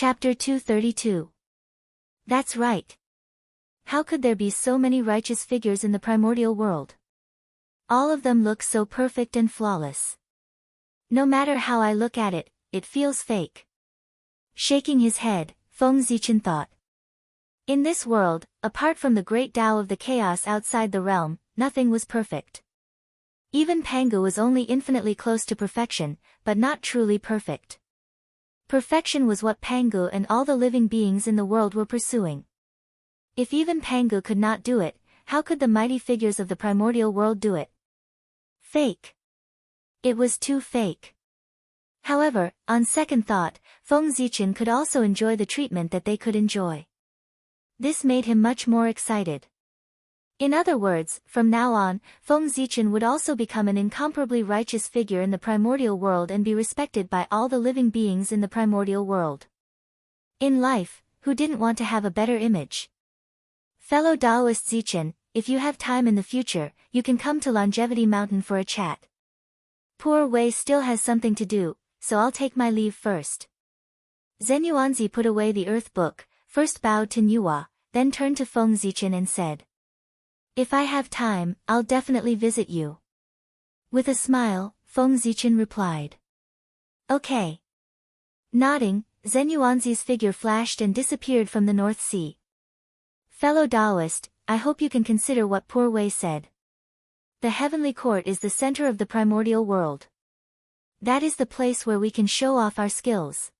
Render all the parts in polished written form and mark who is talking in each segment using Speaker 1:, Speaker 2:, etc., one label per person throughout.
Speaker 1: Chapter 232. That's right. How could there be so many righteous figures in the primordial world? All of them look so perfect and flawless. No matter how I look at it, it feels fake. Shaking his head, Feng Zichen thought. In this world, apart from the great Tao of the chaos outside the realm, nothing was perfect. Even Pangu was only infinitely close to perfection, but not truly perfect. Perfection was what Pangu and all the living beings in the world were pursuing. If even Pangu could not do it, how could the mighty figures of the primordial world do it? Fake. It was too fake. However, on second thought, Feng Zichen could also enjoy the treatment that they could enjoy. This made him much more excited. In other words, from now on, Feng Zichen would also become an incomparably righteous figure in the primordial world and be respected by all the living beings in the primordial world. In life, who didn't want to have a better image? Fellow Taoist Zichen, if you have time in the future, you can come to Longevity Mountain for a chat. Poor Wei still has something to do, so I'll take my leave first. Zenyuanzi put away the earth book, first bowed to Nuwa, then turned to Feng Zichen and said, "If I have time, I'll definitely visit you." With a smile, Feng Zichen replied, "Okay." Nodding, Zenyuanzi's figure flashed and disappeared from the North Sea. Fellow Taoist, I hope you can consider what poor Wei said. The heavenly court is the center of the primordial world. That is the place where we can show off our skills.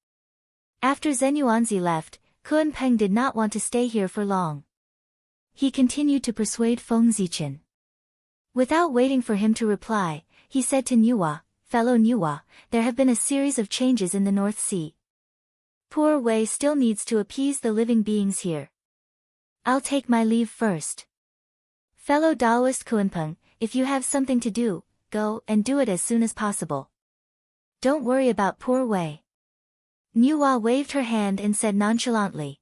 Speaker 1: After Zenyuanzi left, Kunpeng did not want to stay here for long. He continued to persuade Feng Zichen. Without waiting for him to reply, he said to Nuwa, "Fellow Nuwa, there have been a series of changes in the North Sea. Poor Wei still needs to appease the living beings here. I'll take my leave first. Fellow Taoist Kunpeng, if you have something to do, go and do it as soon as possible. Don't worry about poor Wei." Nuwa waved her hand and said nonchalantly,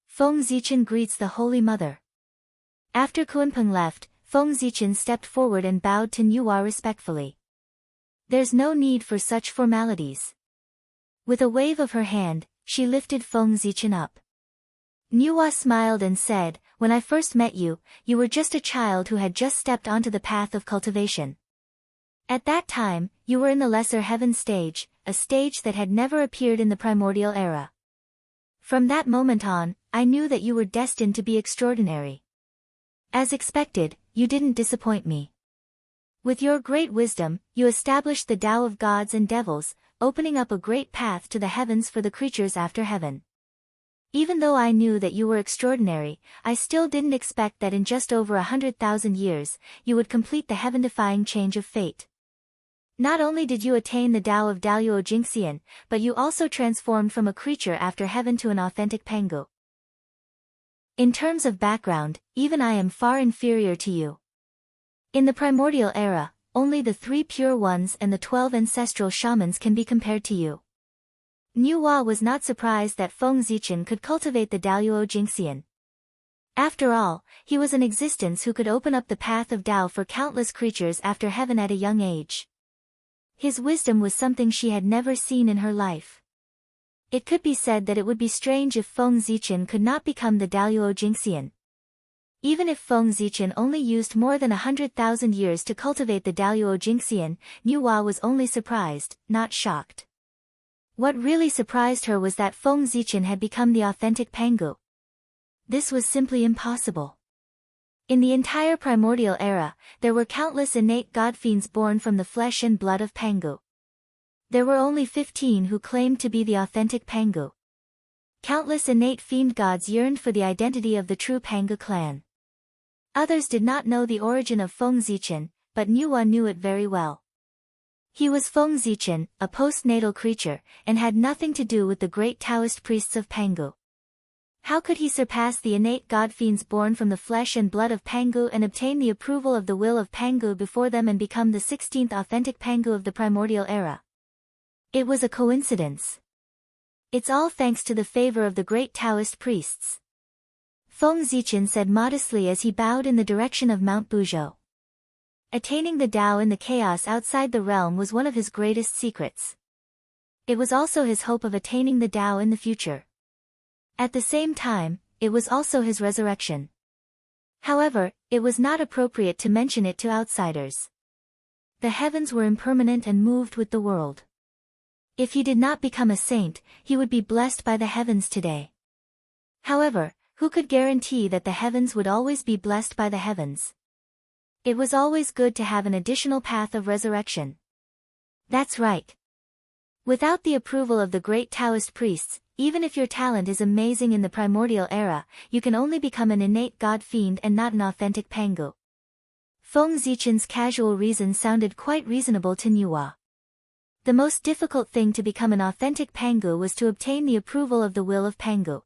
Speaker 1: "Feng Zichen greets the Holy Mother." After Kunpeng left, Feng Zichen stepped forward and bowed to Nuwa respectfully. There's no need for such formalities. With a wave of her hand, she lifted Feng Zichen up. Nuwa smiled and said, "When I first met you, you were just a child who had just stepped onto the path of cultivation. At that time, you were in the lesser heaven stage, a stage that had never appeared in the primordial era. From that moment on, I knew that you were destined to be extraordinary. As expected, you didn't disappoint me. With your great wisdom, you established the Tao of gods and devils, opening up a great path to the heavens for the creatures after heaven. Even though I knew that you were extraordinary, I still didn't expect that in just over 100,000 years, you would complete the heaven-defying change of fate. Not only did you attain the Tao of Daluo Jingxian, but you also transformed from a creature after heaven to an authentic Pangu. In terms of background, even I am far inferior to you. In the primordial era, only the 3 pure ones and the 12 ancestral shamans can be compared to you." Nuwa was not surprised that Feng Zichen could cultivate the Daluo Jingxian. After all, he was an existence who could open up the path of Tao for countless creatures after heaven at a young age. His wisdom was something she had never seen in her life. It could be said that it would be strange if Feng Zichen could not become the Daluo Jingxian. Even if Feng Zichen only used more than 100,000 years to cultivate the Daluo Jingxian, Nuwa was only surprised, not shocked. What really surprised her was that Feng Zichen had become the authentic Pangu. This was simply impossible. In the entire primordial era, there were countless innate god-fiends born from the flesh and blood of Pangu. There were only 15 who claimed to be the authentic Pangu. Countless innate fiend gods yearned for the identity of the true Pangu clan. Others did not know the origin of Feng Zichen, but Nuwa knew it very well. He was Feng Zichen, a postnatal creature, and had nothing to do with the great Taoist priests of Pangu. How could he surpass the innate god-fiends born from the flesh and blood of Pangu and obtain the approval of the will of Pangu before them and become the 16th authentic Pangu of the primordial era? It was a coincidence. It's all thanks to the favor of the great Taoist priests. Feng Zichen said modestly as he bowed in the direction of Mount Buzhou. Attaining the Tao in the chaos outside the realm was one of his greatest secrets. It was also his hope of attaining the Tao in the future. At the same time, it was also his resurrection. However, it was not appropriate to mention it to outsiders. The heavens were impermanent and moved with the world. If he did not become a saint, he would be blessed by the heavens today. However, who could guarantee that the heavens would always be blessed by the heavens? It was always good to have an additional path of resurrection. That's right. Without the approval of the great Taoist priests, even if your talent is amazing in the primordial era, you can only become an innate god fiend and not an authentic Pangu. Feng Zichen's casual reason sounded quite reasonable to Nuwa. The most difficult thing to become an authentic Pangu was to obtain the approval of the will of Pangu.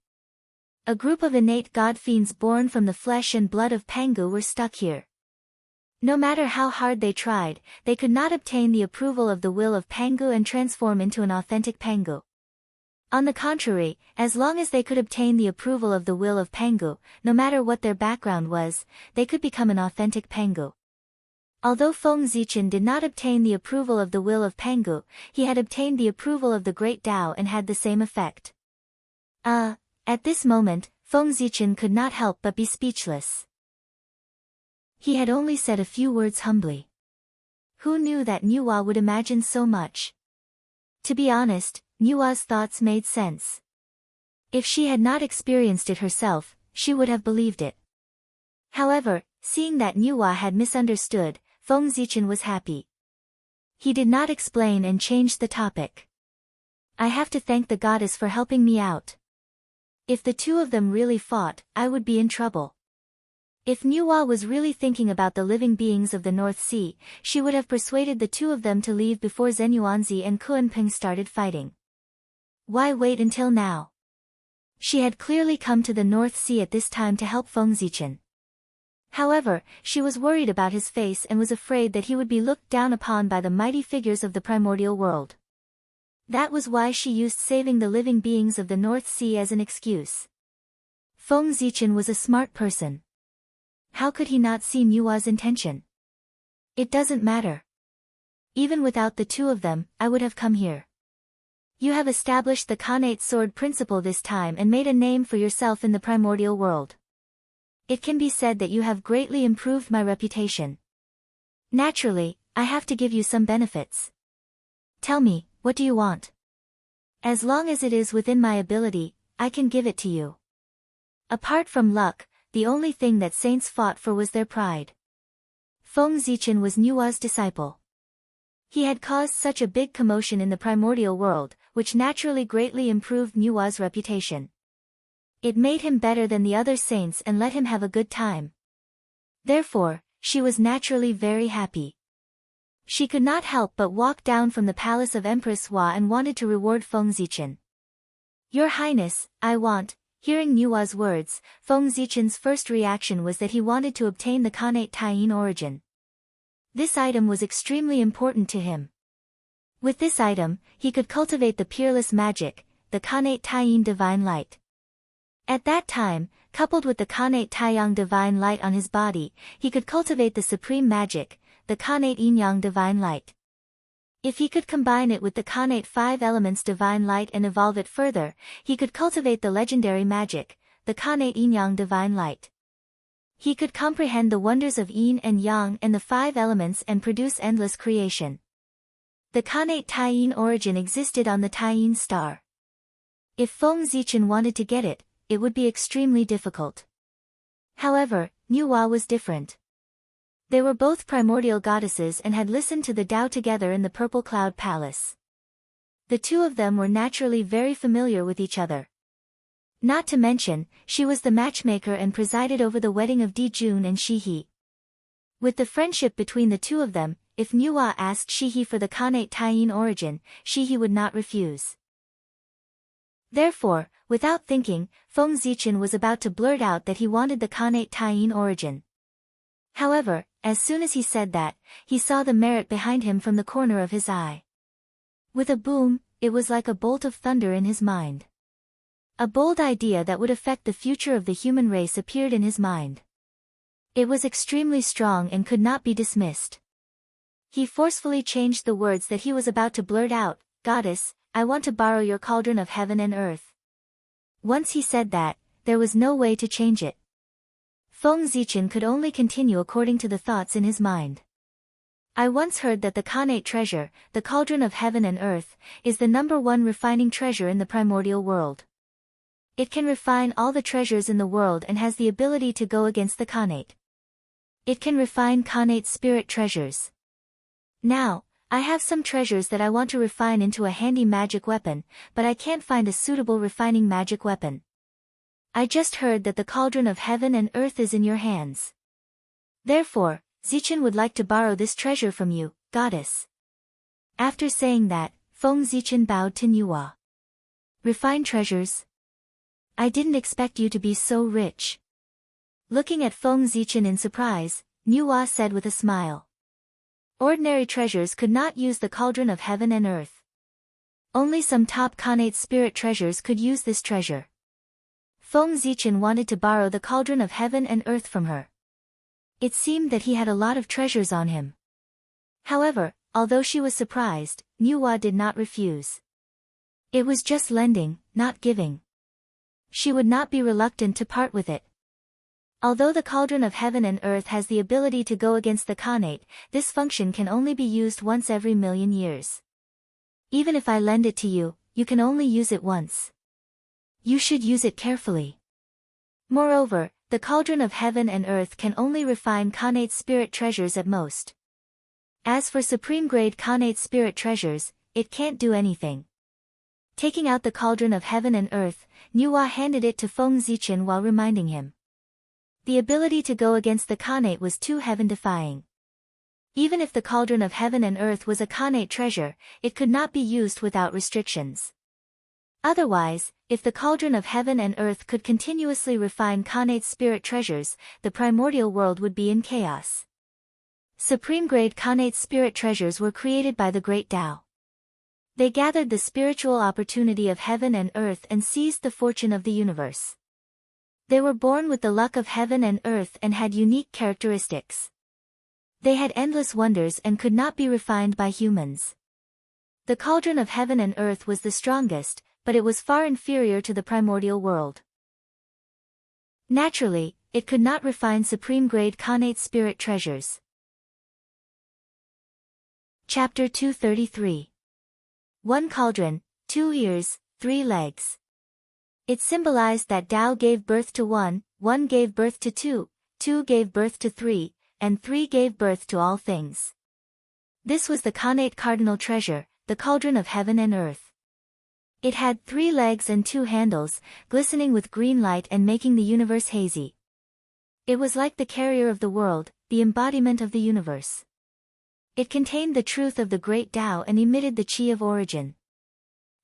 Speaker 1: A group of innate god fiends born from the flesh and blood of Pangu were stuck here. No matter how hard they tried, they could not obtain the approval of the will of Pangu and transform into an authentic Pangu. On the contrary, as long as they could obtain the approval of the will of Pangu, no matter what their background was, they could become an authentic Pangu. Although Feng Zichen did not obtain the approval of the will of Pangu, he had obtained the approval of the great Tao and had the same effect. At this moment, Feng Zichen could not help but be speechless. He had only said a few words humbly. Who knew that Nuwa would imagine so much? To be honest, Nuwa's thoughts made sense. If she had not experienced it herself, she would have believed it. However, seeing that Nuwa had misunderstood, Feng Zichen was happy. He did not explain and changed the topic. I have to thank the goddess for helping me out. If the two of them really fought, I would be in trouble. If Nuwa was really thinking about the living beings of the North Sea, she would have persuaded the two of them to leave before Zenyuanzi and Kuanping started fighting. Why wait until now? She had clearly come to the North Sea at this time to help Feng Zichen. However, she was worried about his face and was afraid that he would be looked down upon by the mighty figures of the primordial world. That was why she used saving the living beings of the North Sea as an excuse. Feng Zichen was a smart person. How could he not see Nuwa's intention? It doesn't matter. Even without the two of them, I would have come here. You have established the Khanate sword principle this time and made a name for yourself in the primordial world. It can be said that you have greatly improved my reputation. Naturally, I have to give you some benefits. Tell me, what do you want? As long as it is within my ability, I can give it to you. Apart from luck, the only thing that saints fought for was their pride. Feng Zichen was Nuwa's disciple. He had caused such a big commotion in the primordial world, which naturally greatly improved Nuwa's reputation. It made him better than the other saints and let him have a good time. Therefore, she was naturally very happy. She could not help but walk down from the palace of Empress Hua and wanted to reward Feng Zichen. Your Highness, I want. Hearing Nuwa's words, Feng Zichen's first reaction was that he wanted to obtain the Khanate Taiyin origin. This item was extremely important to him. With this item, he could cultivate the peerless magic, the Khanate Taiyin divine light. At that time, coupled with the Khanate Taiyang divine light on his body, he could cultivate the supreme magic, the Khanate Yin-Yang divine light. If he could combine it with the Khanate 5 elements divine light and evolve it further, he could cultivate the legendary magic, the Khanate Yin-Yang divine light. He could comprehend the wonders of Yin and Yang and the 5 elements and produce endless creation. The Khanate Taiyin origin existed on the Taiyin star. If Feng Zichen wanted to get it, it would be extremely difficult. However, Nuwa was different. They were both primordial goddesses and had listened to the Tao together in the Purple Cloud Palace. The two of them were naturally very familiar with each other. Not to mention, she was the matchmaker and presided over the wedding of Di Jun and Shihi. With the friendship between the two of them, if Nuwa asked Shihi for the Khanate Taiyin origin, Shihi would not refuse. Therefore, without thinking, Feng Zichen was about to blurt out that he wanted the Khanate Taiyin origin. However, as soon as he said that, he saw the merit behind him from the corner of his eye. With a boom, it was like a bolt of thunder in his mind. A bold idea that would affect the future of the human race appeared in his mind. It was extremely strong and could not be dismissed. He forcefully changed the words that he was about to blurt out. Goddess, I want to borrow your cauldron of heaven and earth." Once he said that, there was no way to change it. Feng Zichen could only continue according to the thoughts in his mind. "I once heard that the Khanate treasure, the cauldron of heaven and earth, is the #1 refining treasure in the primordial world. It can refine all the treasures in the world and has the ability to go against the Khanate. It can refine Khanate spirit treasures. Now, I have some treasures that I want to refine into a handy magic weapon, but I can't find a suitable refining magic weapon. I just heard that the cauldron of heaven and earth is in your hands. Therefore, Zichen would like to borrow this treasure from you, goddess." After saying that, Feng Zichen bowed to Nuwa. "Refined treasures? I didn't expect you to be so rich." Looking at Feng Zichen in surprise, Nuwa said with a smile. "Ordinary treasures could not use the cauldron of heaven and earth. Only some top Khanate spirit treasures could use this treasure." Feng Zichen wanted to borrow the cauldron of heaven and earth from her. It seemed that he had a lot of treasures on him. However, although she was surprised, Nuwa did not refuse. It was just lending, not giving. She would not be reluctant to part with it. Although the cauldron of heaven and earth has the ability to go against the Khanate, this function can only be used once every million years. Even if I lend it to you, you can only use it once. You should use it carefully. Moreover, the cauldron of heaven and earth can only refine Khanate spirit treasures at most. As for supreme-grade Khanate spirit treasures, it can't do anything." Taking out the cauldron of heaven and earth, Nuwa handed it to Feng Zichen while reminding him. The ability to go against the Khanate was too heaven-defying. Even if the cauldron of heaven and earth was a Khanate treasure, it could not be used without restrictions. Otherwise, if the cauldron of heaven and earth could continuously refine Khanate spirit treasures, the primordial world would be in chaos. Supreme-grade Khanate spirit treasures were created by the Great Tao. They gathered the spiritual opportunity of heaven and earth and seized the fortune of the universe. They were born with the luck of heaven and earth and had unique characteristics. They had endless wonders and could not be refined by humans. The cauldron of heaven and earth was the strongest, but it was far inferior to the primordial world. Naturally, it could not refine supreme-grade Khanate spirit treasures. Chapter 233. One cauldron, 2 ears, 3 legs. It symbolized that Tao gave birth to 1, 1 gave birth to 2, 2 gave birth to 3, and 3 gave birth to all things. This was the Khanate cardinal treasure, the cauldron of heaven and earth. It had 3 legs and 2 handles, glistening with green light and making the universe hazy. It was like the carrier of the world, the embodiment of the universe. It contained the truth of the great Tao and emitted the chi of origin.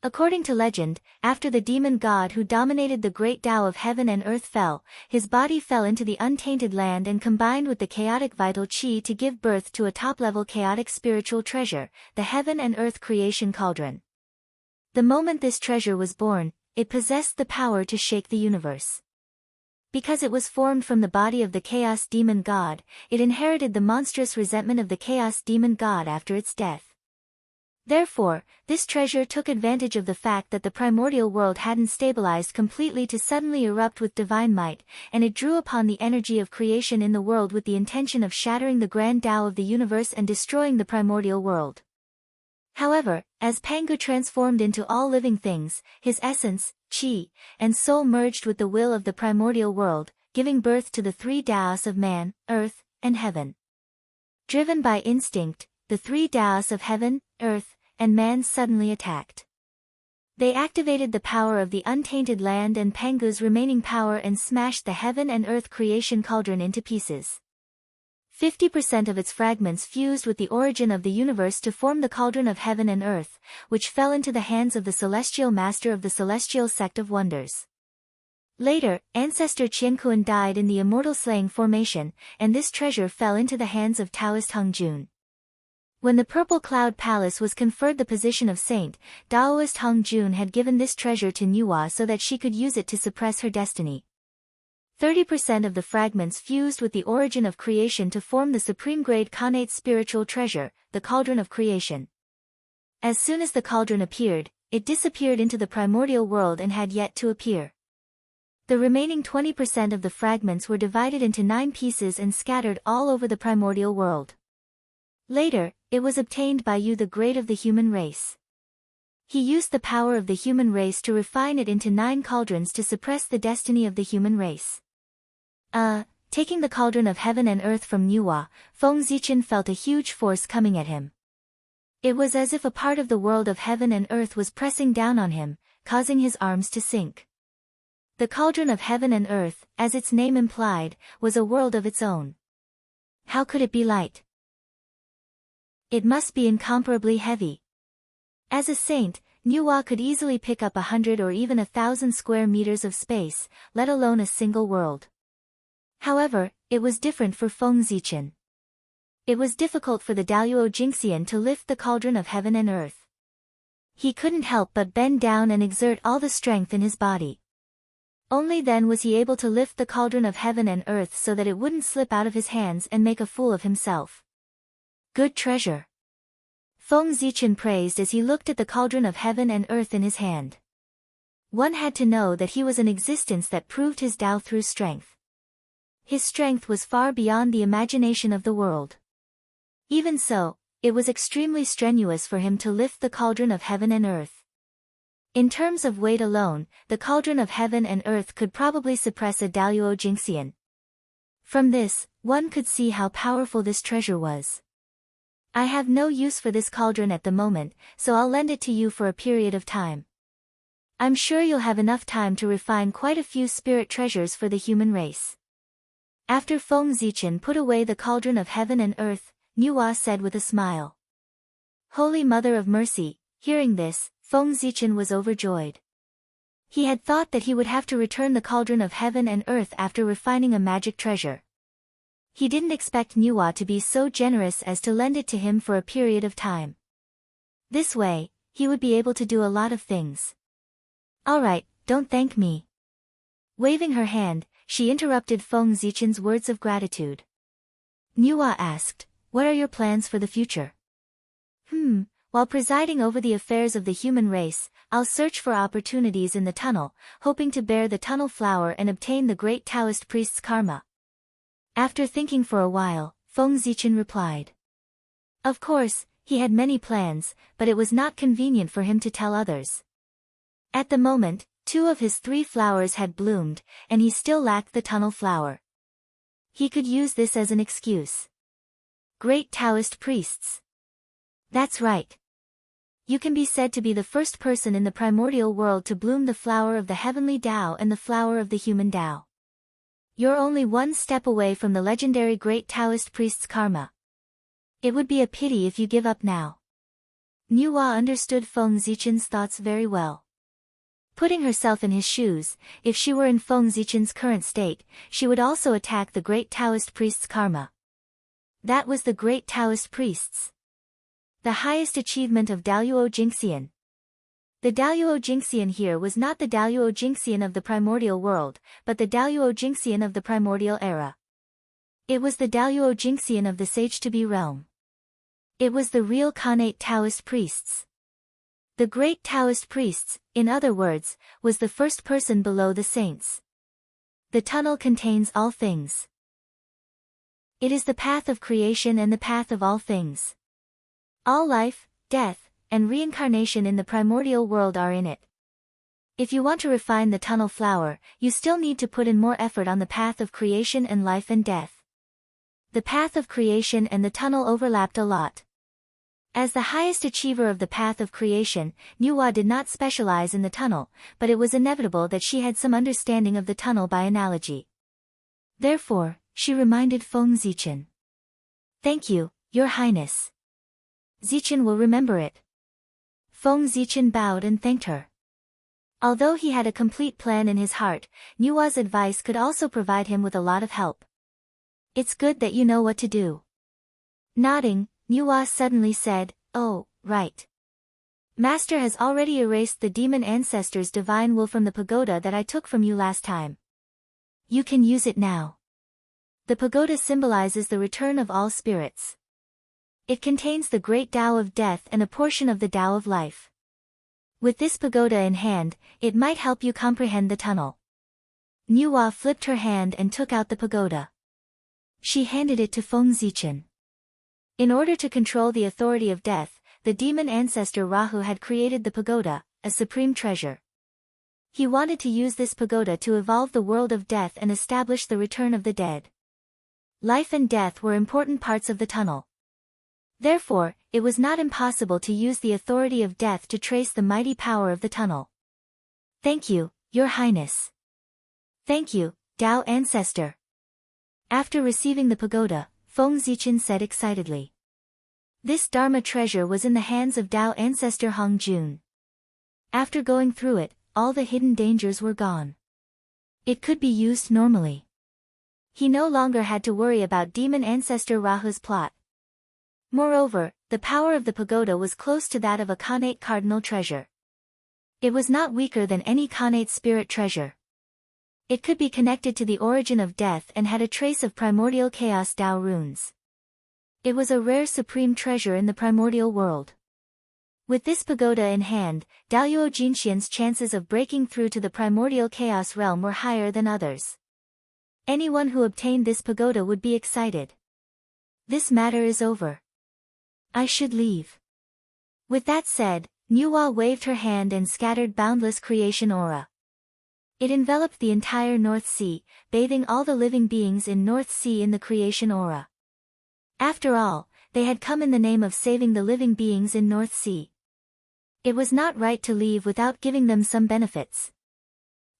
Speaker 1: According to legend, after the demon god who dominated the great Tao of heaven and earth fell, his body fell into the untainted land and combined with the chaotic vital chi to give birth to a top-level chaotic spiritual treasure, the heaven and earth creation cauldron. The moment this treasure was born, it possessed the power to shake the universe. Because it was formed from the body of the chaos demon god, it inherited the monstrous resentment of the chaos demon god after its death. Therefore, this treasure took advantage of the fact that the primordial world hadn't stabilized completely to suddenly erupt with divine might, and it drew upon the energy of creation in the world with the intention of shattering the grand Tao of the universe and destroying the primordial world. However, as Pangu transformed into all living things, his essence, chi, and soul merged with the will of the primordial world, giving birth to the 3 Taos of man, earth, and heaven. Driven by instinct, the 3 Taos of heaven, earth, and man suddenly attacked. They activated the power of the untainted land and Pangu's remaining power and smashed the heaven and earth creation cauldron into pieces. 50% of its fragments fused with the origin of the universe to form the cauldron of heaven and earth, which fell into the hands of the celestial master of the celestial sect of wonders. Later, ancestor Qianquan died in the immortal slaying formation, and this treasure fell into the hands of Taoist Hung Jun. When the Purple Cloud Palace was conferred the position of saint, Taoist Hung Jun had given this treasure to Nuwa so that she could use it to suppress her destiny. 30% of the fragments fused with the origin of creation to form the supreme-grade Khanate spiritual treasure, the Cauldron of Creation. As soon as the cauldron appeared, it disappeared into the primordial world and had yet to appear. The remaining 20% of the fragments were divided into 9 pieces and scattered all over the primordial world. Later, it was obtained by you, the great of the human race. He used the power of the human race to refine it into 9 cauldrons to suppress the destiny of the human race. Taking the cauldron of heaven and earth from Nuwa, Feng Zichen felt a huge force coming at him. It was as if a part of the world of heaven and earth was pressing down on him, causing his arms to sink. The cauldron of heaven and earth, as its name implied, was a world of its own. How could it be light? It must be incomparably heavy. As a saint, Nuwa could easily pick up 100 or even 1,000 square meters of space, let alone a single world. However, it was different for Feng Zichen. It was difficult for the Daluo Jingxian to lift the cauldron of heaven and earth. He couldn't help but bend down and exert all the strength in his body. Only then was he able to lift the cauldron of heaven and earth so that it wouldn't slip out of his hands and make a fool of himself. Good treasure. Feng Zichen praised as he looked at the cauldron of heaven and earth in his hand. One had to know that he was an existence that proved his Tao through strength. His strength was far beyond the imagination of the world. Even so, it was extremely strenuous for him to lift the cauldron of heaven and earth. In terms of weight alone, the cauldron of heaven and earth could probably suppress a Daluo Jingxian. From this, one could see how powerful this treasure was. I have no use for this cauldron at the moment, so I'll lend it to you for a period of time. I'm sure you'll have enough time to refine quite a few spirit treasures for the human race. After Feng Zichen put away the cauldron of heaven and earth, Nuwa said with a smile. Holy Mother of Mercy, hearing this, Feng Zichen was overjoyed. He had thought that he would have to return the cauldron of heaven and earth after refining a magic treasure. He didn't expect Nuwa to be so generous as to lend it to him for a period of time. This way, he would be able to do a lot of things. Alright, don't thank me. Waving her hand, she interrupted Feng Zichen's words of gratitude. Nuwa asked, what are your plans for the future? While presiding over the affairs of the human race, I'll search for opportunities in the tunnel, hoping to bear the tunnel flower and obtain the great Taoist priest's karma. After thinking for a while, Feng Zichen replied. Of course, he had many plans, but it was not convenient for him to tell others. At the moment, 2 of his 3 flowers had bloomed, and he still lacked the tunnel flower. He could use this as an excuse. Great Taoist priests. That's right. You can be said to be the first person in the primordial world to bloom the flower of the heavenly Tao and the flower of the human Tao. You're only one step away from the legendary great Taoist priest's karma. It would be a pity if you give up now. Nuwa understood Feng Zichen's thoughts very well. Putting herself in his shoes, if she were in Feng Zichen's current state, she would also attack the great Taoist priest's karma. That was the great Taoist priests. The highest achievement of Daluo Jingxian. The Daluo Jingxian here was not the Daluo Jingxian of the primordial world, but the Daluo Jingxian of the primordial era. It was the Daluo Jingxian of the Sage-to-be realm. It was the real Khanate Taoist priests. The great Taoist priests, in other words, was the first person below the saints. The tunnel contains all things. It is the path of creation and the path of all things. All life, death, and reincarnation in the primordial world are in it. If you want to refine the tunnel flower, you still need to put in more effort on the path of creation and life and death. The path of creation and the tunnel overlapped a lot. As the highest achiever of the path of creation, Nuwa did not specialize in the tunnel, but it was inevitable that she had some understanding of the tunnel by analogy. Therefore, she reminded Feng Zichen. Thank you, Your Highness. Zichen will remember it. Feng Zichen bowed and thanked her. Although he had a complete plan in his heart, Nuwa's advice could also provide him with a lot of help. It's good that you know what to do. Nodding, Nuwa suddenly said, Oh, right. Master has already erased the demon ancestor's divine will from the pagoda that I took from you last time. You can use it now. The pagoda symbolizes the return of all spirits. It contains the great Tao of death and a portion of the Tao of life. With this pagoda in hand, it might help you comprehend the tunnel. Nuwa flipped her hand and took out the pagoda. She handed it to Feng Zichen. In order to control the authority of death, the demon ancestor Rahu had created the pagoda, a supreme treasure. He wanted to use this pagoda to evolve the world of death and establish the return of the dead. Life and death were important parts of the tunnel. Therefore, it was not impossible to use the authority of death to trace the mighty power of the tunnel. Thank you, Your Highness. Thank you, Tao Ancestor. After receiving the pagoda, Feng Zichen said excitedly. This Dharma treasure was in the hands of Tao Ancestor Hong Jun. After going through it, all the hidden dangers were gone. It could be used normally. He no longer had to worry about demon ancestor Rahu's plot. Moreover, the power of the pagoda was close to that of a Khanate cardinal treasure. It was not weaker than any Khanate spirit treasure. It could be connected to the origin of death and had a trace of primordial chaos Tao runes. It was a rare supreme treasure in the primordial world. With this pagoda in hand, Daoyuo Jinxian's chances of breaking through to the primordial chaos realm were higher than others. Anyone who obtained this pagoda would be excited. This matter is over. I should leave. With that said, Nuwa waved her hand and scattered boundless creation aura. It enveloped the entire North Sea, bathing all the living beings in North Sea in the creation aura. After all, they had come in the name of saving the living beings in North Sea. It was not right to leave without giving them some benefits.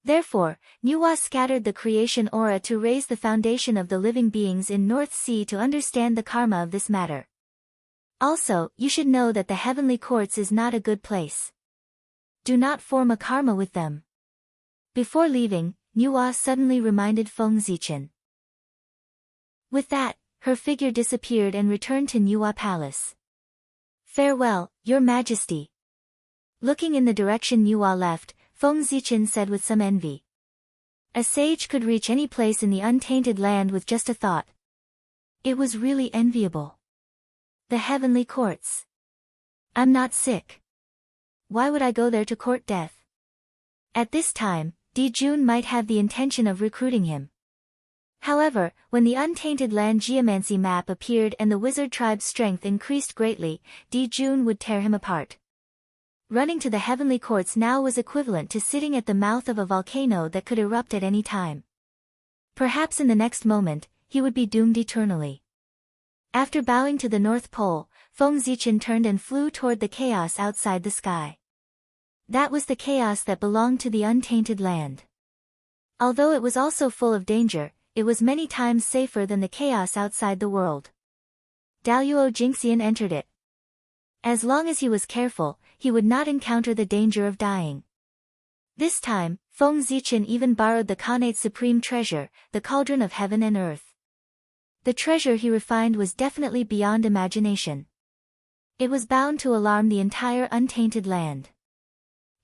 Speaker 1: Therefore, Nuwa scattered the creation aura to raise the foundation of the living beings in North Sea to understand the karma of this matter. Also, you should know that the heavenly courts is not a good place. Do not form a karma with them. Before leaving, Nuwa suddenly reminded Feng Zichen. With that, her figure disappeared and returned to Nuwa Palace. Farewell, Your Majesty. Looking in the direction Nuwa left, Feng Zichen said with some envy. A sage could reach any place in the untainted land with just a thought. It was really enviable. The heavenly courts. I'm not sick. Why would I go there to court death? At this time, Di Jun might have the intention of recruiting him. However, when the untainted land geomancy map appeared and the wizard tribe's strength increased greatly, Di Jun would tear him apart. Running to the heavenly courts now was equivalent to sitting at the mouth of a volcano that could erupt at any time. Perhaps in the next moment, he would be doomed eternally. After bowing to the North Pole, Feng Zichen turned and flew toward the chaos outside the sky. That was the chaos that belonged to the untainted land. Although it was also full of danger, it was many times safer than the chaos outside the world. Daoyuo Jinxian entered it. As long as he was careful, he would not encounter the danger of dying. This time, Feng Zichen even borrowed the Khanate's supreme treasure, the cauldron of heaven and earth. The treasure he refined was definitely beyond imagination. It was bound to alarm the entire untainted land.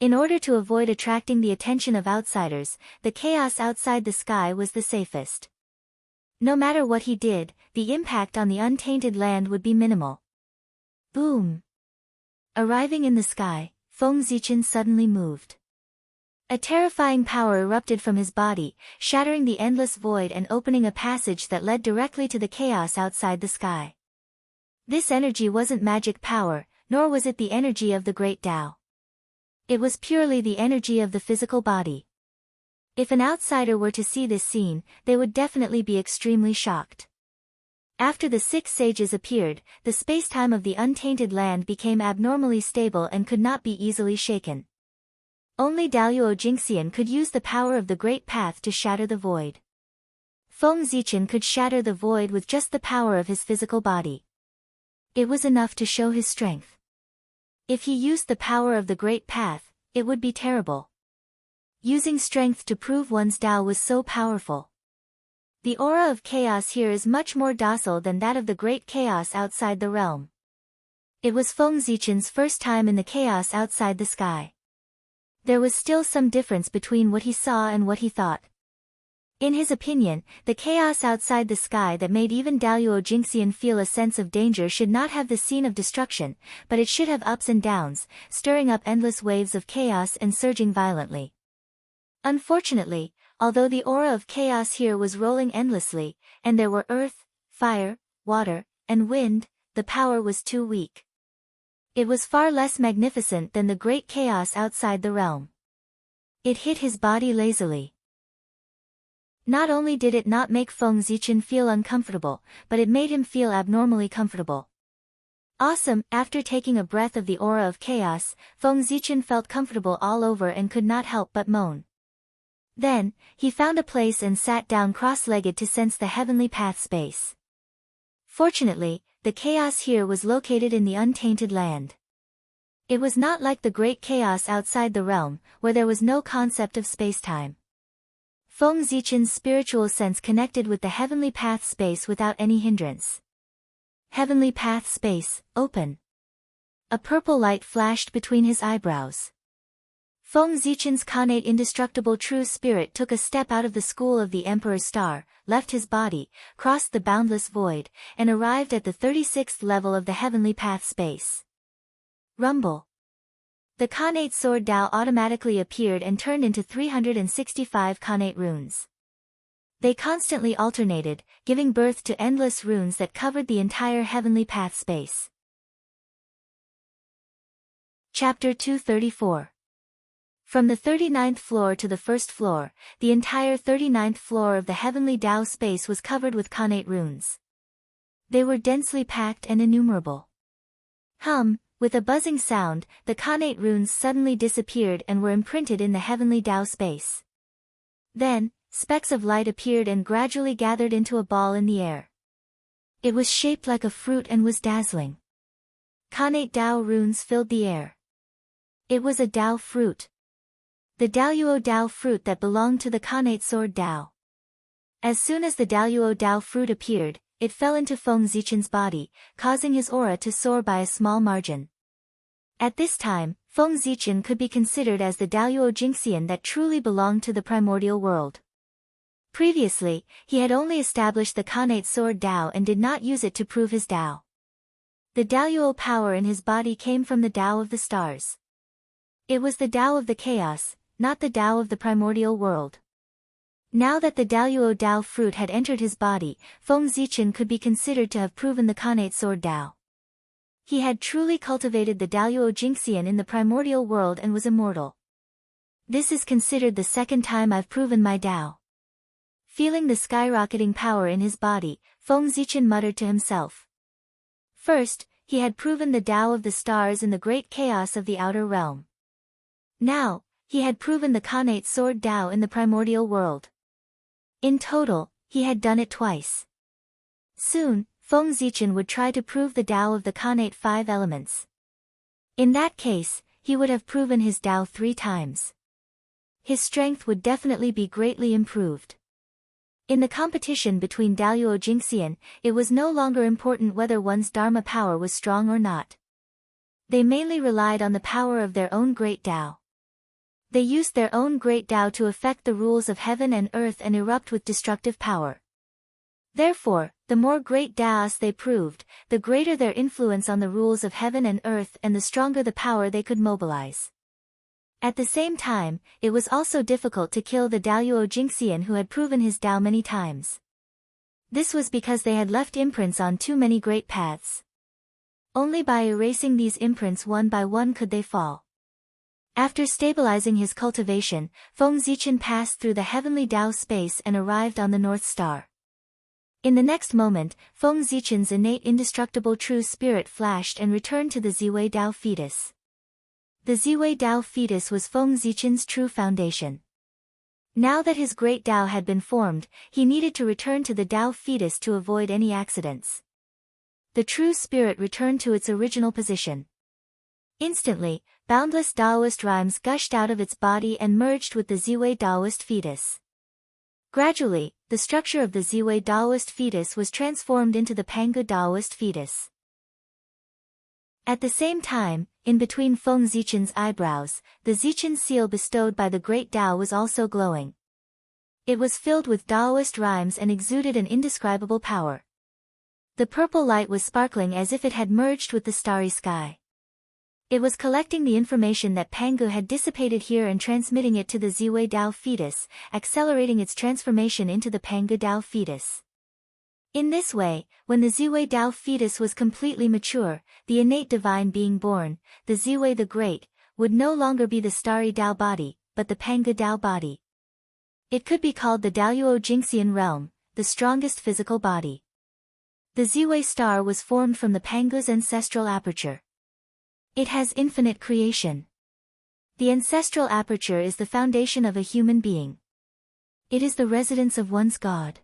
Speaker 1: In order to avoid attracting the attention of outsiders, the chaos outside the sky was the safest. No matter what he did, the impact on the untainted land would be minimal. Boom! Arriving in the sky, Feng Zichen suddenly moved. A terrifying power erupted from his body, shattering the endless void and opening a passage that led directly to the chaos outside the sky. This energy wasn't magic power, nor was it the energy of the great Tao. It was purely the energy of the physical body. If an outsider were to see this scene, they would definitely be extremely shocked. After the 6 sages appeared, the spacetime of the untainted land became abnormally stable and could not be easily shaken. Only Daoyuo Jinxian could use the power of the Great Path to shatter the void. Feng Zichen could shatter the void with just the power of his physical body. It was enough to show his strength. If he used the power of the Great Path, it would be terrible. Using strength to prove one's Tao was so powerful. The aura of chaos here is much more docile than that of the great chaos outside the realm. It was Feng Zichen's first time in the chaos outside the sky. There was still some difference between what he saw and what he thought. In his opinion, the chaos outside the sky that made even Daluo Jingxian feel a sense of danger should not have the scene of destruction, but it should have ups and downs, stirring up endless waves of chaos and surging violently. Unfortunately, although the aura of chaos here was rolling endlessly, and there were earth, fire, water, and wind, the power was too weak. It was far less magnificent than the great chaos outside the realm. It hit his body lazily. Not only did it not make Feng Zichen feel uncomfortable, but it made him feel abnormally comfortable. Awesome! After taking a breath of the aura of chaos, Feng Zichen felt comfortable all over and could not help but moan. Then, he found a place and sat down cross-legged to sense the heavenly path space. Fortunately, the chaos here was located in the untainted land. It was not like the great chaos outside the realm, where there was no concept of space-time. Feng Zichen's spiritual sense connected with the heavenly path space without any hindrance. Heavenly path space, open. A purple light flashed between his eyebrows. Feng Zichen's connate indestructible true spirit took a step out of the school of the Emperor's Star, left his body, crossed the boundless void, and arrived at the 36th level of the heavenly path space. Rumble. The connate sword Dao automatically appeared and turned into 365 connate runes. They constantly alternated, giving birth to endless runes that covered the entire heavenly path space. Chapter 234. From the 39th floor to the first floor, the entire 39th floor of the heavenly Dao space was covered with connate runes. They were densely packed and innumerable. With a buzzing sound, the connate runes suddenly disappeared and were imprinted in the heavenly Dao space. Then, specks of light appeared and gradually gathered into a ball in the air. It was shaped like a fruit and was dazzling. Connate Dao runes filled the air. It was a Dao fruit. The Daluo Dao fruit that belonged to the connate sword Dao. As soon as the Daluo Dao fruit appeared, it fell into Feng Zichen's body, causing his aura to soar by a small margin. At this time, Feng Zichen could be considered as the Daluo Jingxian that truly belonged to the primordial world. Previously, he had only established the connate sword Dao and did not use it to prove his Dao. The Daluo power in his body came from the Dao of the stars. It was the Dao of the chaos, not the Dao of the primordial world. Now that the Daluo Dao fruit had entered his body, Feng Zichen could be considered to have proven the connate sword Dao. He had truly cultivated the Daluo Jingxian in the primordial world and was immortal. This is considered the second time I've proven my Dao. Feeling the skyrocketing power in his body, Feng Zichen muttered to himself. First, he had proven the Dao of the stars in the great chaos of the outer realm. Now, he had proven the connate sword Dao in the primordial world. In total, he had done it twice. Soon, Feng Zichen would try to prove the Dao of the connate 5 elements. In that case, he would have proven his Dao 3 times. His strength would definitely be greatly improved. In the competition between Daluo Jingxian, it was no longer important whether one's Dharma power was strong or not. They mainly relied on the power of their own great Dao. They used their own great Dao to affect the rules of heaven and earth and erupt with destructive power. Therefore, the more great Daos they proved, the greater their influence on the rules of heaven and earth and the stronger the power they could mobilize. At the same time, it was also difficult to kill the Daluo Jingxian who had proven his Dao many times. This was because they had left imprints on too many great paths. Only by erasing these imprints one by one could they fall. After stabilizing his cultivation, Feng Zichen passed through the heavenly Dao space and arrived on the North Star. In the next moment, Feng Zichen's innate indestructible true spirit flashed and returned to the Ziwei Dao fetus. The Ziwei Dao fetus was Feng Zichen's true foundation. Now that his great Dao had been formed, he needed to return to the Dao fetus to avoid any accidents. The true spirit returned to its original position. Instantly, boundless Daoist rhymes gushed out of its body and merged with the Ziwei Daoist fetus. Gradually, the structure of the Ziwei Daoist fetus was transformed into the Pangu Daoist fetus. At the same time, in between Feng Zichen's eyebrows, the Zichen seal bestowed by the Great Dao was also glowing. It was filled with Taoist rhymes and exuded an indescribable power. The purple light was sparkling as if it had merged with the starry sky. It was collecting the information that Pangu had dissipated here and transmitting it to the Ziwei Dao fetus, accelerating its transformation into the Pangu Dao fetus. In this way, when the Ziwei Dao fetus was completely mature, the innate divine being born, the Ziwei the Great, would no longer be the starry Dao body, but the Pangu Dao body. It could be called the Daoyuo Jingxian realm, the strongest physical body. The Ziwei star was formed from the Pangu's ancestral aperture. It has infinite creation. The ancestral aperture is the foundation of a human being. It is the residence of one's God.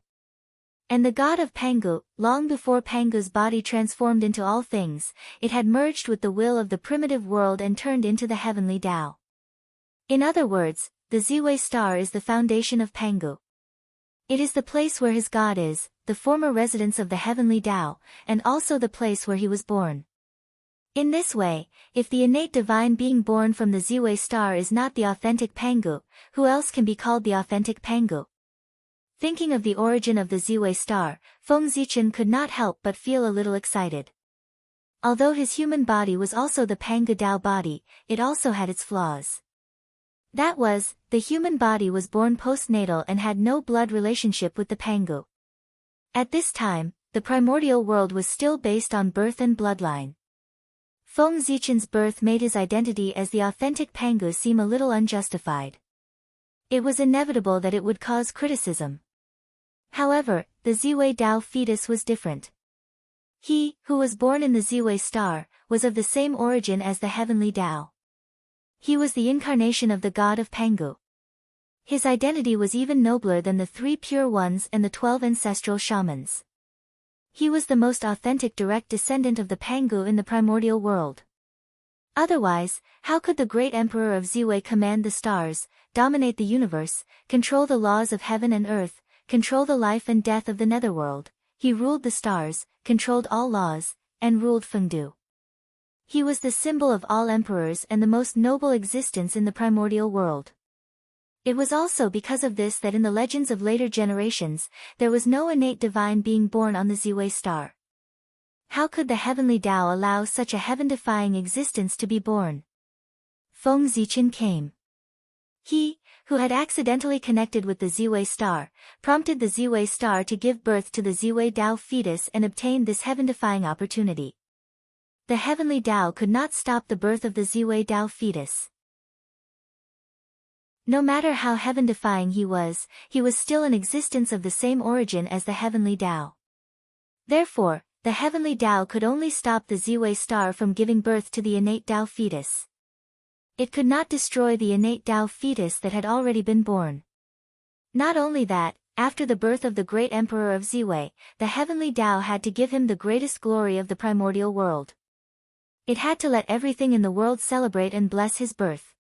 Speaker 1: And the God of Pangu, long before Pangu's body transformed into all things, it had merged with the will of the primitive world and turned into the heavenly Tao. In other words, the Ziwei star is the foundation of Pangu. It is the place where his God is, the former residence of the heavenly Tao, and also the place where he was born. In this way, if the innate divine being born from the Ziwei star is not the authentic Pangu, who else can be called the authentic Pangu? Thinking of the origin of the Ziwei star, Feng Zichen could not help but feel a little excited. Although his human body was also the Pangu Dao body, it also had its flaws. That was, the human body was born postnatal and had no blood relationship with the Pangu. At this time, the primordial world was still based on birth and bloodline. Feng Zichen's birth made his identity as the authentic Pangu seem a little unjustified. It was inevitable that it would cause criticism. However, the Ziwei Dao fetus was different. He, who was born in the Ziwei star, was of the same origin as the heavenly Dao. He was the incarnation of the god of Pangu. His identity was even nobler than the 3 pure ones and the 12 ancestral shamans. He was the most authentic direct descendant of the Pangu in the primordial world. Otherwise, how could the great emperor of Ziwei command the stars, dominate the universe, control the laws of heaven and earth, control the life and death of the netherworld? He ruled the stars, controlled all laws, and ruled Fengdu. He was the symbol of all emperors and the most noble existence in the primordial world. It was also because of this that in the legends of later generations, there was no innate divine being born on the Ziwei star. How could the heavenly Tao allow such a heaven-defying existence to be born? Feng Zichen came. He, who had accidentally connected with the Ziwei star, prompted the Ziwei star to give birth to the Ziwei Dao fetus and obtained this heaven-defying opportunity. The heavenly Tao could not stop the birth of the Ziwei Dao fetus. No matter how heaven-defying he was still an existence of the same origin as the heavenly Tao. Therefore, the heavenly Tao could only stop the Ziwei star from giving birth to the innate Tao fetus. It could not destroy the innate Tao fetus that had already been born. Not only that, after the birth of the great emperor of Ziwei, the heavenly Tao had to give him the greatest glory of the primordial world. It had to let everything in the world celebrate and bless his birth.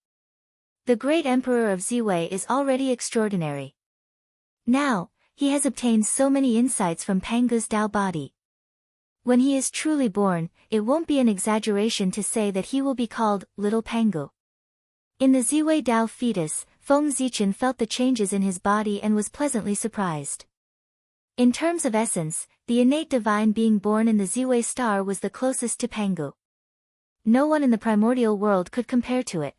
Speaker 1: The great emperor of Ziwei is already extraordinary. Now, he has obtained so many insights from Pangu's Dao body. When he is truly born, it won't be an exaggeration to say that he will be called Little Pangu. In the Ziwei Dao fetus, Feng Zichen felt the changes in his body and was pleasantly surprised. In terms of essence, the innate divine being born in the Ziwei star was the closest to Pangu. No one in the primordial world could compare to it.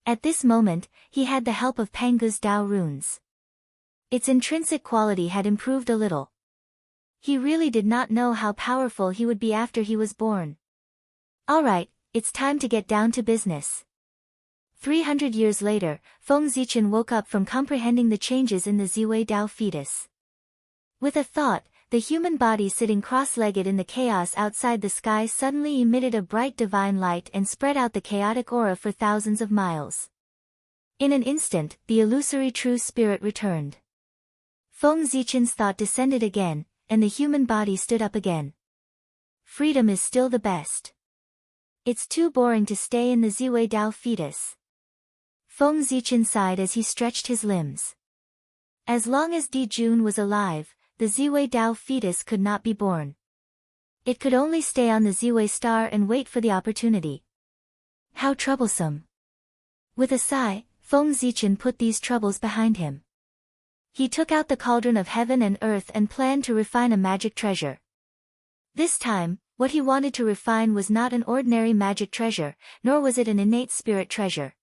Speaker 1: At this moment, he had the help of Pangu's Dao runes. Its intrinsic quality had improved a little. He really did not know how powerful he would be after he was born. Alright, it's time to get down to business. 300 years later, Feng Zichen woke up from comprehending the changes in the Ziwei Dao fetus. With a thought, the human body sitting cross-legged in the chaos outside the sky suddenly emitted a bright divine light and spread out the chaotic aura for thousands of miles. In an instant, the illusory true spirit returned. Feng Zichen's thought descended again, and the human body stood up again. Freedom is still the best. It's too boring to stay in the Ziwei Dao fetus. Feng Zichen sighed as he stretched his limbs. As long as Di Jun was alive, the Ziwei Dao fetus could not be born. It could only stay on the Ziwei star and wait for the opportunity. How troublesome. With a sigh, Feng Zichen put these troubles behind him. He took out the cauldron of heaven and earth and planned to refine a magic treasure. This time, what he wanted to refine was not an ordinary magic treasure, nor was it an innate spirit treasure.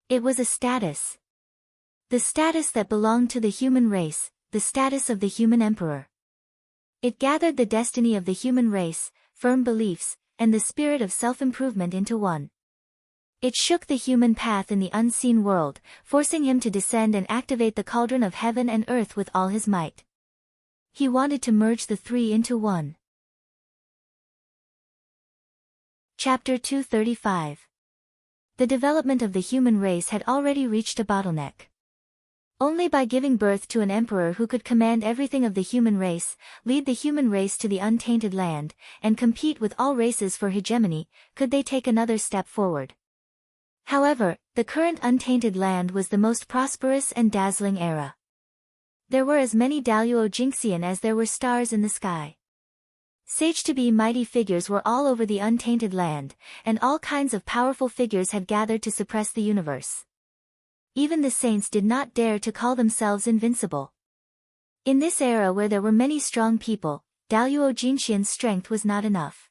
Speaker 1: It was a status. The status that belonged to the human race, the status of the human emperor. It gathered the destiny of the human race, firm beliefs, and the spirit of self-improvement into one. It shook the human path in the unseen world, forcing him to descend and activate the cauldron of heaven and earth with all his might. He wanted to merge the three into one. Chapter 235. The development of the human race had already reached a bottleneck. Only by giving birth to an emperor who could command everything of the human race, lead the human race to the untainted land, and compete with all races for hegemony, could they take another step forward. However, the current untainted land was the most prosperous and dazzling era. There were as many Daluo Jinxian as there were stars in the sky. Sage-to-be mighty figures were all over the untainted land, and all kinds of powerful figures had gathered to suppress the universe. Even the saints did not dare to call themselves invincible. In this era where there were many strong people, Daluo Jinxian's strength was not enough.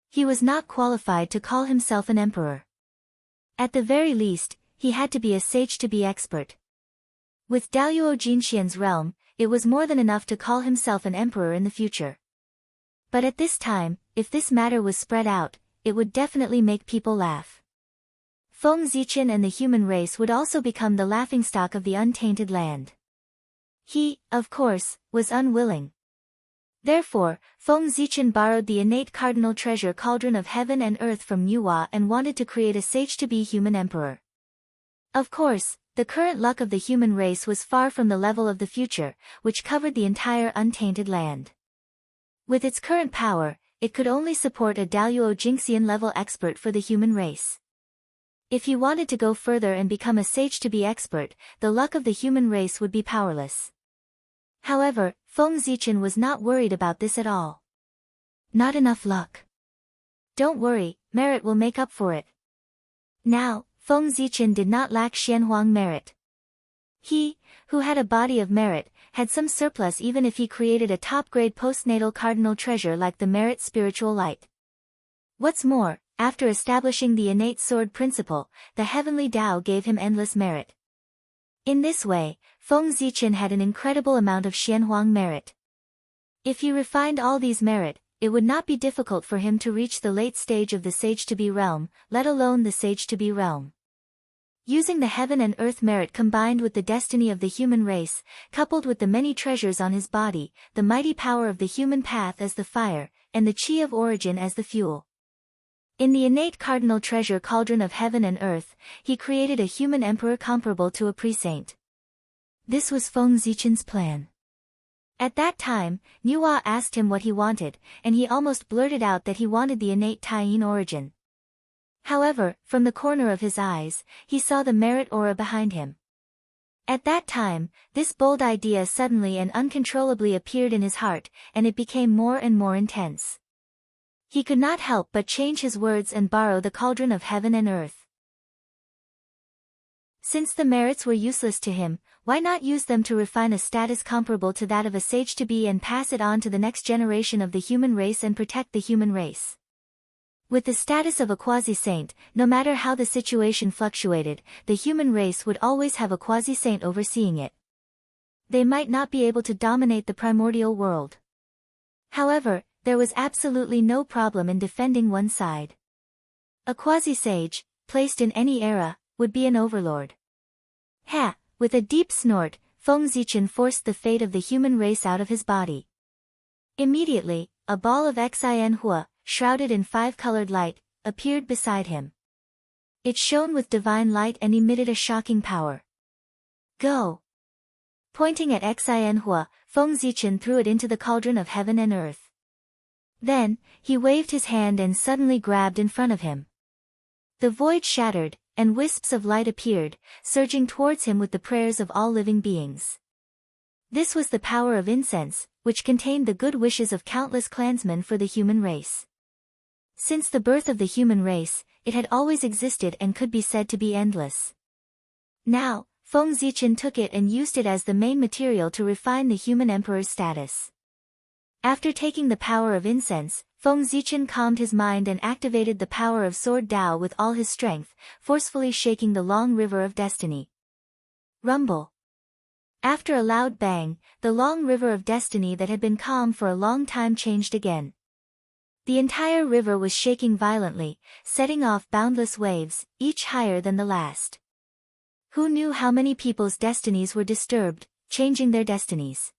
Speaker 1: He was not qualified to call himself an emperor. At the very least, he had to be a sage-to-be expert. With Daluo Jinxian's realm, it was more than enough to call himself an emperor in the future. But at this time, if this matter was spread out, it would definitely make people laugh. Feng Zichen and the human race would also become the laughingstock of the untainted land. He, of course, was unwilling. Therefore, Feng Zichen borrowed the innate cardinal treasure cauldron of heaven and earth from Yuhua and wanted to create a sage-to-be human emperor. Of course, the current luck of the human race was far from the level of the future, which covered the entire untainted land. With its current power, it could only support a Daluo Jinxian level expert for the human race. If he wanted to go further and become a sage-to-be expert, the luck of the human race would be powerless. However, Feng Zichen was not worried about this at all. Not enough luck. Don't worry, merit will make up for it. Now, Feng Zichen did not lack Xianhuang merit. He, who had a body of merit, had some surplus even if he created a top-grade postnatal cardinal treasure like the merit spiritual light. What's more, after establishing the innate sword principle, the heavenly Tao gave him endless merit. In this way, Feng Zichen had an incredible amount of Xianhuang merit. If he refined all these merit, it would not be difficult for him to reach the late stage of the sage-to-be realm, let alone the sage-to-be realm. Using the heaven and earth merit combined with the destiny of the human race, coupled with the many treasures on his body, the mighty power of the human path as the fire, and the chi of origin as the fuel. In the innate cardinal treasure cauldron of heaven and earth, he created a human emperor comparable to a pre-saint. This was Feng Zichen's plan. At that time, Nuwa asked him what he wanted, and he almost blurted out that he wanted the innate Taiyin origin. However, from the corner of his eyes, he saw the merit aura behind him. At that time, this bold idea suddenly and uncontrollably appeared in his heart, and it became more and more intense. He could not help but change his words and borrow the cauldron of heaven and earth. Since the merits were useless to him, why not use them to refine a status comparable to that of a sage-to-be and pass it on to the next generation of the human race and protect the human race? With the status of a quasi-saint, no matter how the situation fluctuated, the human race would always have a quasi-saint overseeing it. They might not be able to dominate the primordial world. However, there was absolutely no problem in defending one side. A quasi-sage, placed in any era, would be an overlord. Ha! With a deep snort, Feng Zichen forced the fate of the human race out of his body. Immediately, a ball of Xin-Hua, shrouded in five-colored light, appeared beside him. It shone with divine light and emitted a shocking power. Go! Pointing at Xin-Hua, Feng Zichen threw it into the cauldron of heaven and earth. Then, he waved his hand and suddenly grabbed in front of him. The void shattered, and wisps of light appeared, surging towards him with the prayers of all living beings. This was the power of incense, which contained the good wishes of countless clansmen for the human race. Since the birth of the human race, it had always existed and could be said to be endless. Now, Feng Zichen took it and used it as the main material to refine the human emperor's status. After taking the power of incense, Feng Zichen calmed his mind and activated the power of Sword Dao with all his strength, forcefully shaking the long river of destiny. Rumble. After a loud bang, the long river of destiny that had been calm for a long time changed again. The entire river was shaking violently, setting off boundless waves, each higher than the last. Who knew how many people's destinies were disturbed, changing their destinies?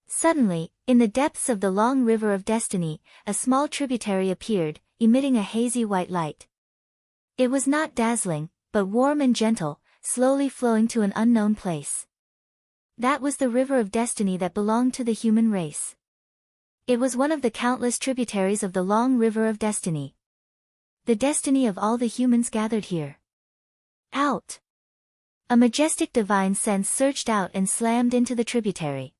Speaker 1: Suddenly, in the depths of the long river of destiny, a small tributary appeared, emitting a hazy white light. It was not dazzling, but warm and gentle, slowly flowing to an unknown place. That was the river of destiny that belonged to the human race. It was one of the countless tributaries of the long river of destiny. The destiny of all the humans gathered here. Out! A majestic divine sense surged out and slammed into the tributary.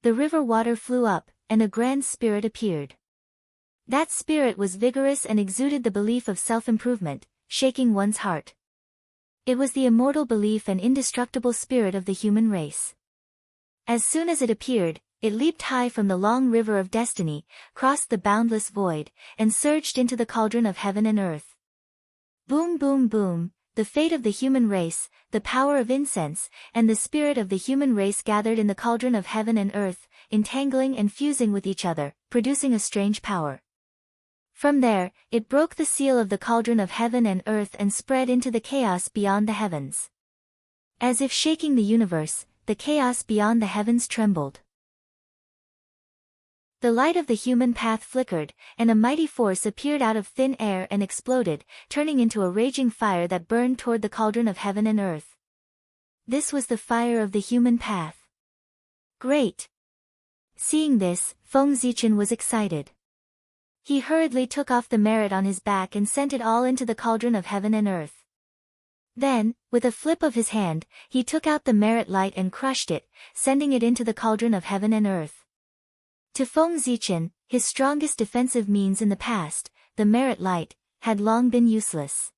Speaker 1: The river water flew up, and a grand spirit appeared. That spirit was vigorous and exuded the belief of self-improvement, shaking one's heart. It was the immortal belief and indestructible spirit of the human race. As soon as it appeared, it leaped high from the long river of destiny, crossed the boundless void, and surged into the cauldron of heaven and earth. Boom boom boom, the fate of the human race, the power of incense, and the spirit of the human race gathered in the cauldron of heaven and earth, entangling and fusing with each other, producing a strange power. From there, it broke the seal of the cauldron of heaven and earth and spread into the chaos beyond the heavens. As if shaking the universe, the chaos beyond the heavens trembled. The light of the human path flickered, and a mighty force appeared out of thin air and exploded, turning into a raging fire that burned toward the cauldron of heaven and earth. This was the fire of the human path. Great! Seeing this, Feng Zichen was excited. He hurriedly took off the merit on his back and sent it all into the cauldron of heaven and earth. Then, with a flip of his hand, he took out the merit light and crushed it, sending it into the cauldron of heaven and earth. To Feng Zichen, his strongest defensive means in the past, the merit light, had long been useless.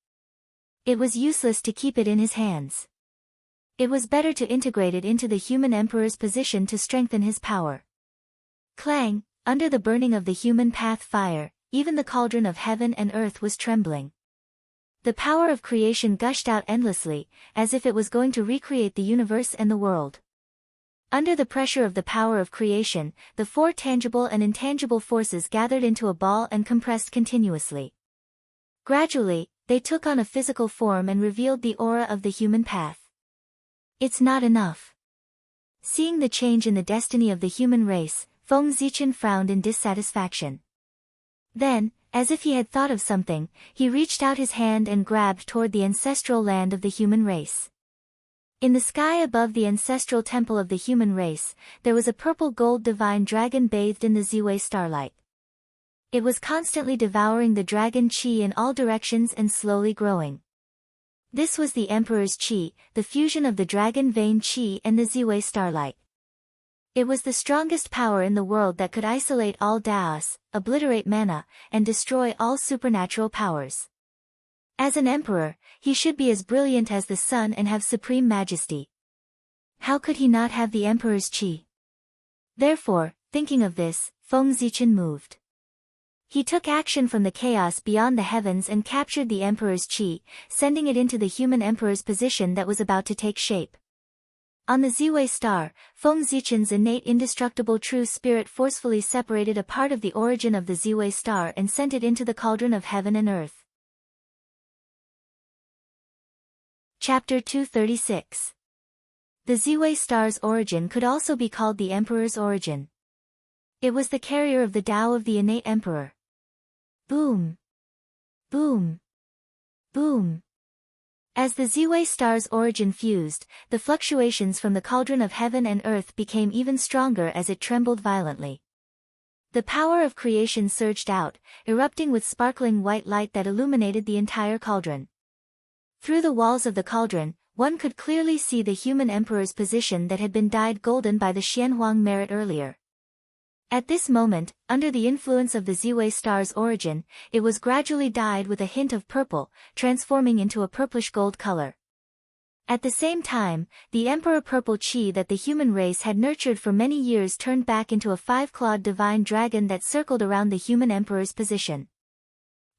Speaker 1: It was useless to keep it in his hands. It was better to integrate it into the human emperor's position to strengthen his power. Clang, under the burning of the human path fire, even the cauldron of heaven and earth was trembling. The power of creation gushed out endlessly, as if it was going to recreate the universe and the world. Under the pressure of the power of creation, the four tangible and intangible forces gathered into a ball and compressed continuously. Gradually, they took on a physical form and revealed the aura of the human path. It's not enough. Seeing the change in the destiny of the human race, Feng Zichen frowned in dissatisfaction. Then, as if he had thought of something, he reached out his hand and grabbed toward the ancestral land of the human race. In the sky above the ancestral temple of the human race, there was a purple-gold divine dragon bathed in the Ziwei starlight. It was constantly devouring the dragon qi in all directions and slowly growing. This was the Emperor's qi, the fusion of the dragon vein qi and the Ziwei starlight. It was the strongest power in the world that could isolate all Daos, obliterate mana, and destroy all supernatural powers. As an emperor, he should be as brilliant as the sun and have supreme majesty. How could he not have the emperor's qi? Therefore, thinking of this, Feng Zichen moved. He took action from the chaos beyond the heavens and captured the emperor's qi, sending it into the human emperor's position that was about to take shape. On the Ziwei star, Feng Zichen's innate indestructible true spirit forcefully separated a part of the origin of the Ziwei star and sent it into the cauldron of heaven and earth. Chapter 236. The Ziwei star's origin could also be called the Emperor's origin. It was the carrier of the Tao of the innate Emperor. Boom! Boom! Boom! As the Ziwei star's origin fused, the fluctuations from the cauldron of heaven and earth became even stronger as it trembled violently. The power of creation surged out, erupting with sparkling white light that illuminated the entire cauldron. Through the walls of the cauldron, one could clearly see the human emperor's position that had been dyed golden by the Xianhuang merit earlier. At this moment, under the influence of the Ziwei star's origin, it was gradually dyed with a hint of purple, transforming into a purplish gold color. At the same time, the Emperor Purple Chi that the human race had nurtured for many years turned back into a five-clawed divine dragon that circled around the human emperor's position.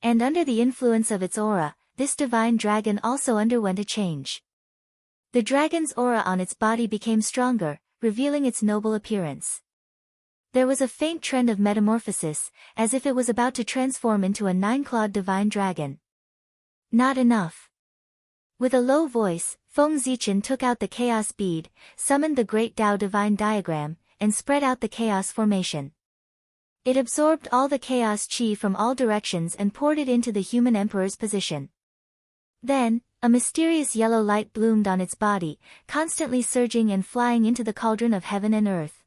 Speaker 1: And under the influence of its aura, this divine dragon also underwent a change. The dragon's aura on its body became stronger, revealing its noble appearance. There was a faint trend of metamorphosis, as if it was about to transform into a nine-clawed divine dragon. Not enough. With a low voice, Feng Zichen took out the chaos bead, summoned the great Tao divine diagram, and spread out the chaos formation. It absorbed all the chaos chi from all directions and poured it into the human emperor's position. Then, a mysterious yellow light bloomed on its body, constantly surging and flying into the cauldron of heaven and earth.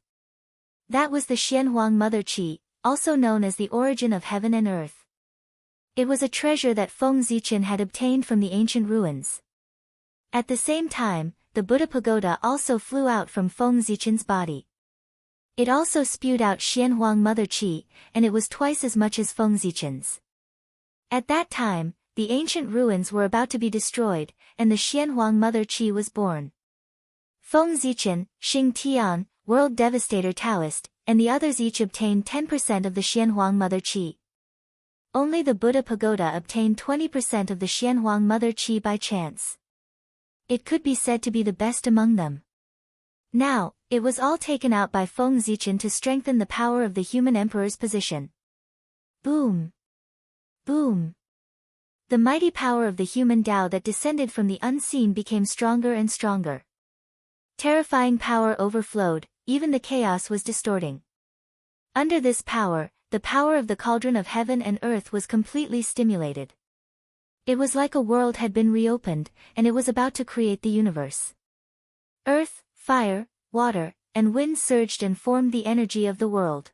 Speaker 1: That was the Xianhuang Mother Qi, also known as the origin of heaven and earth. It was a treasure that Feng Zichen had obtained from the ancient ruins. At the same time, the Buddha pagoda also flew out from Feng Zichen's body. It also spewed out Xianhuang Mother Qi, and it was twice as much as Feng Zichen's. At that time, the ancient ruins were about to be destroyed, and the Xianhuang Mother Qi was born. Feng Zichen, Xing Tian, World Devastator Taoist, and the others each obtained 10% of the Xianhuang Mother Qi. Only the Buddha pagoda obtained 20% of the Xianhuang Mother Qi by chance. It could be said to be the best among them. Now, it was all taken out by Feng Zichen to strengthen the power of the human emperor's position. Boom! Boom! The mighty power of the human Tao that descended from the unseen became stronger and stronger. Terrifying power overflowed, even the chaos was distorting. Under this power, the power of the cauldron of heaven and earth was completely stimulated. It was like a world had been reopened, and it was about to create the universe. Earth, fire, water, and wind surged and formed the energy of the world.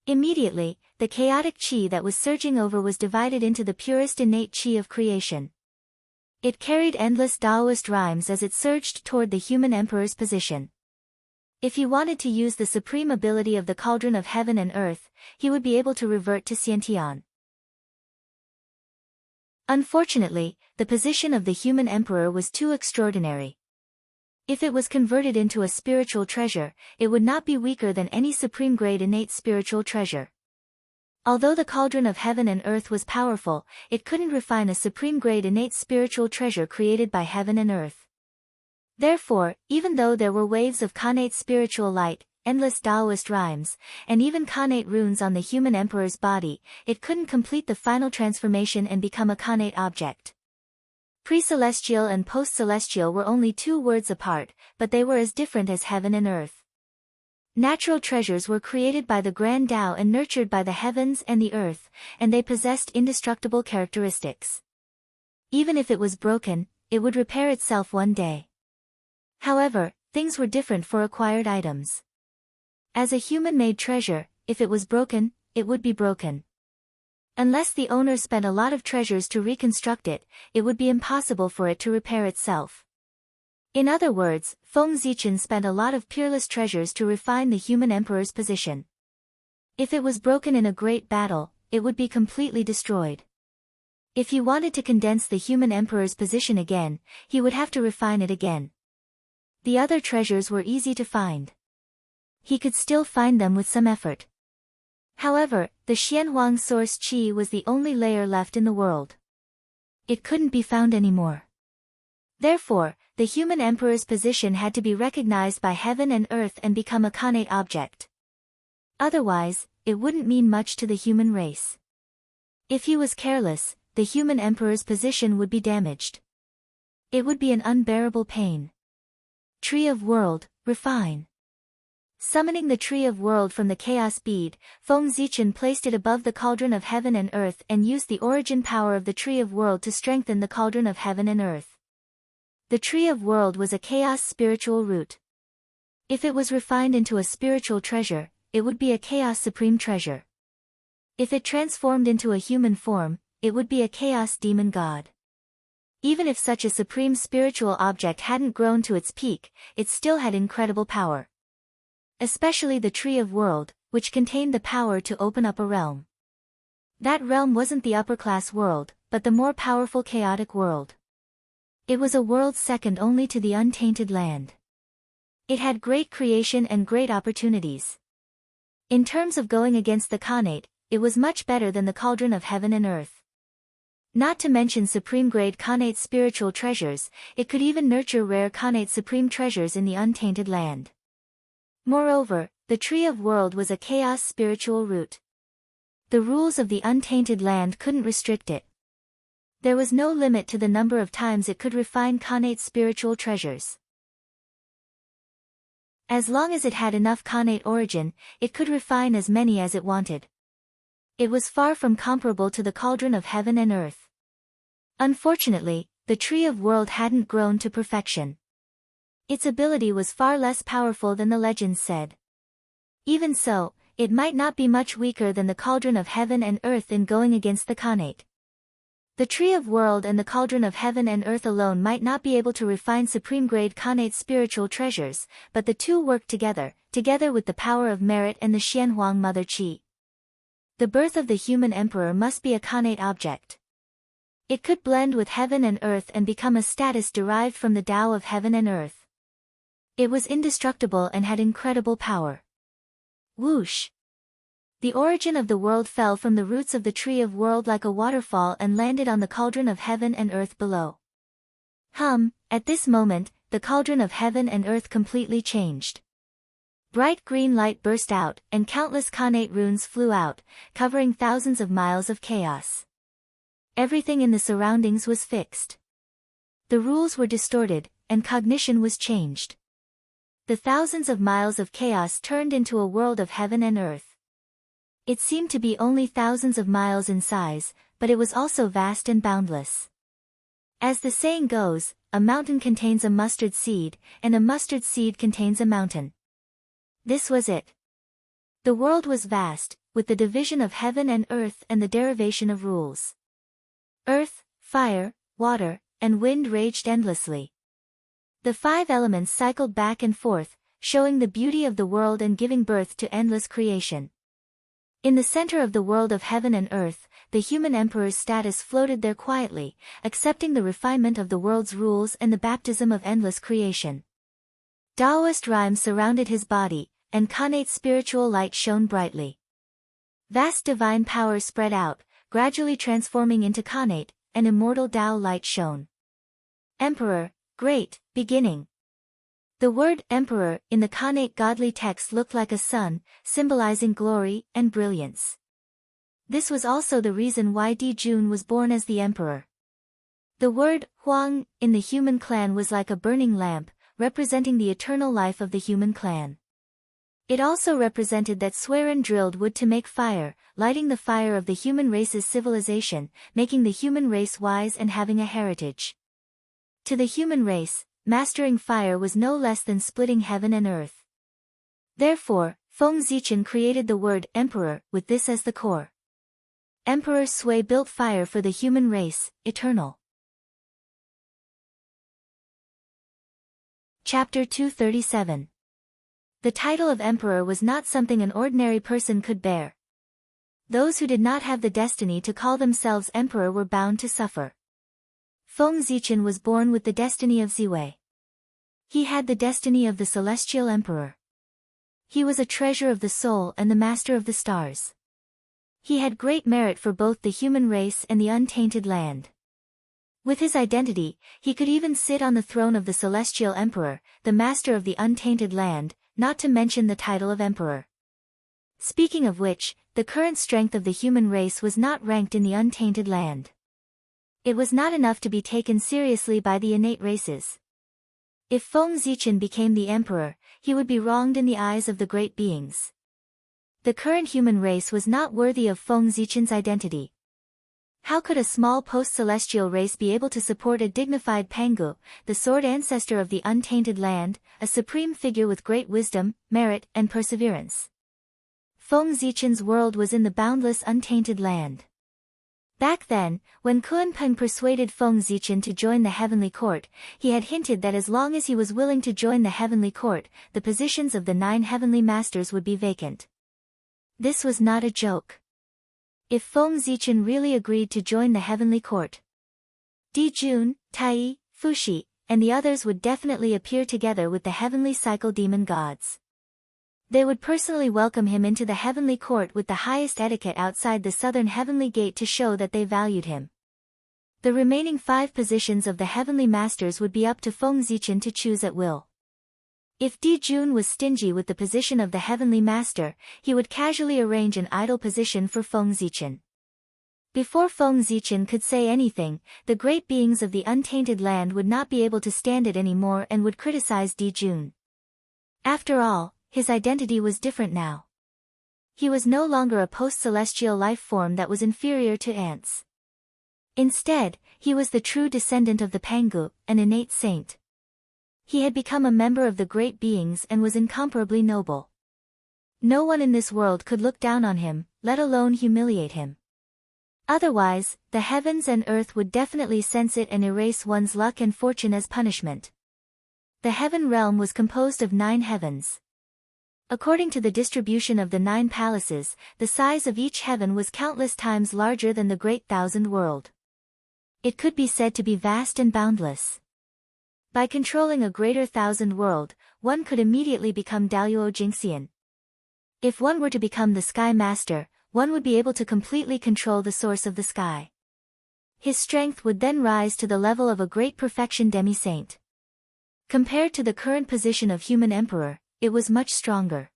Speaker 1: Immediately, the chaotic qi that was surging over was divided into the purest innate qi of creation. It carried endless Taoist rhymes as it surged toward the human emperor's position. If he wanted to use the supreme ability of the cauldron of heaven and earth, he would be able to revert to Xiantian. Unfortunately, the position of the human emperor was too extraordinary. If it was converted into a spiritual treasure, it would not be weaker than any supreme-grade innate spiritual treasure. Although the cauldron of heaven and earth was powerful, it couldn't refine a supreme-grade innate spiritual treasure created by heaven and earth. Therefore, even though there were waves of connate spiritual light, endless Taoist rhymes, and even connate runes on the human emperor's body, it couldn't complete the final transformation and become a connate object. Pre-celestial and post-celestial were only 2 words apart, but they were as different as heaven and earth. Natural treasures were created by the Grand Tao and nurtured by the heavens and the earth, and they possessed indestructible characteristics. Even if it was broken, it would repair itself one day. However, things were different for acquired items. As a human-made treasure, if it was broken, it would be broken. Unless the owner spent a lot of treasures to reconstruct it, it would be impossible for it to repair itself. In other words, Feng Zichen spent a lot of peerless treasures to refine the human emperor's position. If it was broken in a great battle, it would be completely destroyed. If he wanted to condense the human emperor's position again, he would have to refine it again. The other treasures were easy to find. He could still find them with some effort. However, the Xianhuang source qi was the only layer left in the world. It couldn't be found anymore. Therefore, the human emperor's position had to be recognized by heaven and earth and become a connate object. Otherwise, it wouldn't mean much to the human race. If he was careless, the human emperor's position would be damaged. It would be an unbearable pain. Tree of World, refine. Summoning the Tree of World from the Chaos Bead, Feng Zichen placed it above the Cauldron of Heaven and Earth and used the origin power of the Tree of World to strengthen the Cauldron of Heaven and Earth. The Tree of World was a chaos spiritual root. If it was refined into a spiritual treasure, it would be a chaos supreme treasure. If it transformed into a human form, it would be a chaos demon god. Even if such a supreme spiritual object hadn't grown to its peak, it still had incredible power. Especially the Tree of World, which contained the power to open up a realm. That realm wasn't the upper-class world, but the more powerful chaotic world. It was a world second only to the untainted land. It had great creation and great opportunities. In terms of going against the Khanate, it was much better than the cauldron of heaven and earth. Not to mention supreme-grade Khanate spiritual treasures, it could even nurture rare Khanate supreme treasures in the untainted land. Moreover, the Tree of World was a chaos spiritual root. The rules of the untainted land couldn't restrict it. There was no limit to the number of times it could refine Khanate spiritual treasures. As long as it had enough Khanate origin, it could refine as many as it wanted. It was far from comparable to the cauldron of heaven and earth. Unfortunately, the Tree of World hadn't grown to perfection. Its ability was far less powerful than the legends said. Even so, it might not be much weaker than the cauldron of heaven and earth in going against the Khanate. The Tree of World and the cauldron of heaven and earth alone might not be able to refine supreme-grade Khanate spiritual treasures, but the two worked together with the power of merit and the Xianhuang Mother Qi. The birth of the human emperor must be a Khanate object. It could blend with heaven and earth and become a status derived from the Tao of heaven and earth. It was indestructible and had incredible power. Whoosh! The origin of the world fell from the roots of the Tree of World like a waterfall and landed on the cauldron of heaven and earth below. At this moment, the cauldron of heaven and earth completely changed. Bright green light burst out, and countless Khanate runes flew out, covering thousands of miles of chaos. Everything in the surroundings was fixed. The rules were distorted, and cognition was changed. The thousands of miles of chaos turned into a world of heaven and earth. It seemed to be only thousands of miles in size, but it was also vast and boundless. As the saying goes, a mountain contains a mustard seed, and a mustard seed contains a mountain. This was it. The world was vast, with the division of heaven and earth and the derivation of rules. Earth, fire, water, and wind raged endlessly. The five elements cycled back and forth, showing the beauty of the world and giving birth to endless creation. In the center of the world of heaven and earth, the human emperor's status floated there quietly, accepting the refinement of the world's rules and the baptism of endless creation. Taoist rhymes surrounded his body, and Khanate spiritual light shone brightly. Vast divine power spread out, gradually transforming into Khanate, and immortal Tao light shone. Emperor, great, beginning. The word emperor in the Khanate godly text looked like a sun, symbolizing glory and brilliance. This was also the reason why Di Jun was born as the emperor. The word Huang in the human clan was like a burning lamp, representing the eternal life of the human clan. It also represented that Swerin drilled wood to make fire, lighting the fire of the human race's civilization, making the human race wise and having a heritage. To the human race, mastering fire was no less than splitting heaven and earth. Therefore, Feng Zichen created the word emperor with this as the core. Emperor Sui built fire for the human race, eternal. Chapter 237. The title of emperor was not something an ordinary person could bear. Those who did not have the destiny to call themselves emperor were bound to suffer. Feng Zichen was born with the destiny of Ziwei. He had the destiny of the celestial emperor. He was a treasure of the soul and the master of the stars. He had great merit for both the human race and the untainted land. With his identity, he could even sit on the throne of the celestial emperor, the master of the untainted land, not to mention the title of emperor. Speaking of which, the current strength of the human race was not ranked in the untainted land. It was not enough to be taken seriously by the innate races. If Feng Zichen became the emperor, he would be wronged in the eyes of the great beings. The current human race was not worthy of Feng Zichen's identity. How could a small post-celestial race be able to support a dignified Pangu, the sword ancestor of the untainted land, a supreme figure with great wisdom, merit, and perseverance? Feng Zichen's world was in the boundless untainted land. Back then, when Kunpeng persuaded Feng Zichen to join the heavenly court, he had hinted that as long as he was willing to join the heavenly court, the positions of the 9 heavenly masters would be vacant. This was not a joke. If Feng Zichen really agreed to join the heavenly court, Di Jun, Tai, Fushi, and the others would definitely appear together with the heavenly cycle demon gods. They would personally welcome him into the heavenly court with the highest etiquette outside the southern heavenly gate to show that they valued him. The remaining 5 positions of the heavenly masters would be up to Feng Zichen to choose at will. If Di Jun was stingy with the position of the heavenly master, he would casually arrange an idle position for Feng Zichen. Before Feng Zichen could say anything, the great beings of the untainted land would not be able to stand it anymore and would criticize Di Jun. After all, his identity was different now. He was no longer a post-celestial life form that was inferior to ants. Instead, he was the true descendant of the Pangu, an innate saint. He had become a member of the great beings and was incomparably noble. No one in this world could look down on him, let alone humiliate him. Otherwise, the heavens and earth would definitely sense it and erase one's luck and fortune as punishment. The heaven realm was composed of 9 heavens. According to the distribution of the 9 palaces, the size of each heaven was countless times larger than the great thousand world. It could be said to be vast and boundless. By controlling a greater thousand world, one could immediately become Daluo Jingxian. If one were to become the Sky Master, one would be able to completely control the source of the sky. His strength would then rise to the level of a great perfection demi-saint. Compared to the current position of human emperor, it was much stronger.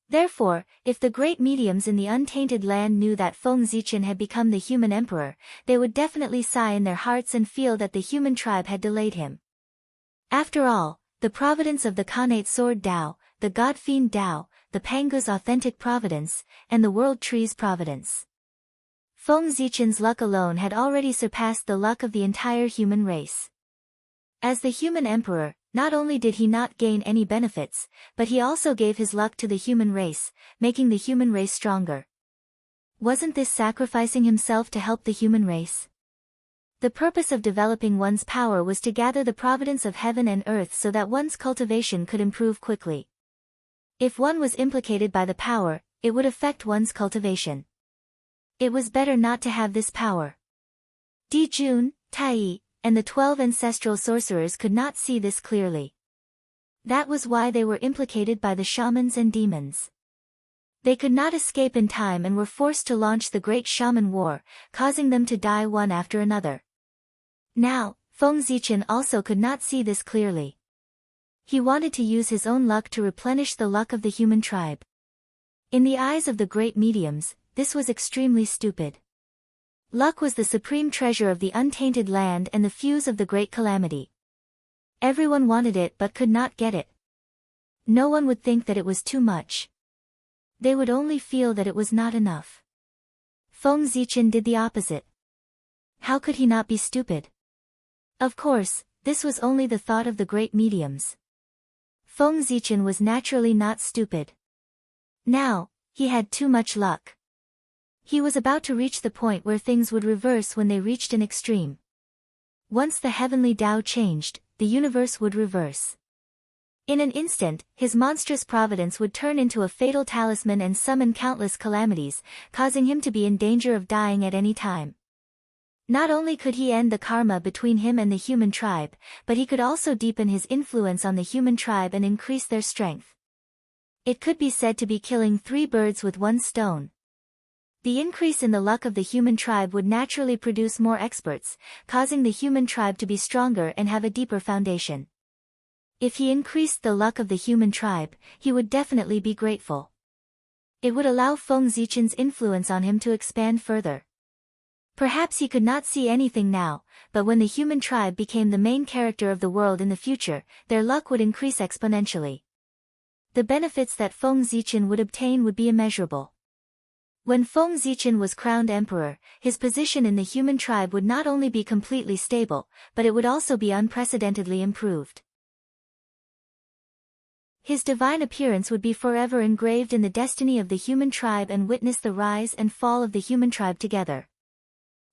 Speaker 1: Therefore, if the great mediums in the untainted land knew that Feng Zichen had become the human emperor, they would definitely sigh in their hearts and feel that the human tribe had delayed him. After all, the providence of the Khanate Sword Tao, the God Fiend Tao, the Pangu's authentic providence, and the World Tree's providence. Feng Zichen's luck alone had already surpassed the luck of the entire human race. As the human emperor, not only did he not gain any benefits, but he also gave his luck to the human race, making the human race stronger. Wasn't this sacrificing himself to help the human race? The purpose of developing one's power was to gather the providence of heaven and earth so that one's cultivation could improve quickly. If one was implicated by the power, it would affect one's cultivation. It was better not to have this power. Di Jun, Tai, and the 12 ancestral sorcerers could not see this clearly. That was why they were implicated by the shamans and demons. They could not escape in time and were forced to launch the Great Shaman War, causing them to die one after another. Now, Feng Zichen also could not see this clearly. He wanted to use his own luck to replenish the luck of the human tribe. In the eyes of the great mediums, this was extremely stupid. Luck was the supreme treasure of the untainted land and the fuse of the great calamity. Everyone wanted it but could not get it. No one would think that it was too much. They would only feel that it was not enough. Feng Zichen did the opposite. How could he not be stupid? Of course, this was only the thought of the great mediums. Feng Zichen was naturally not stupid. Now, he had too much luck. He was about to reach the point where things would reverse when they reached an extreme. Once the heavenly Tao changed, the universe would reverse. In an instant, his monstrous providence would turn into a fatal talisman and summon countless calamities, causing him to be in danger of dying at any time. Not only could he end the karma between him and the human tribe, but he could also deepen his influence on the human tribe and increase their strength. It could be said to be killing 3 birds with 1 stone. The increase in the luck of the human tribe would naturally produce more experts, causing the human tribe to be stronger and have a deeper foundation. If he increased the luck of the human tribe, he would definitely be grateful. It would allow Feng Zichen's influence on him to expand further. Perhaps he could not see anything now, but when the human tribe became the main character of the world in the future, their luck would increase exponentially. The benefits that Feng Zichen would obtain would be immeasurable. When Feng Zichen was crowned emperor, his position in the human tribe would not only be completely stable, but it would also be unprecedentedly improved. His divine appearance would be forever engraved in the destiny of the human tribe and witness the rise and fall of the human tribe together.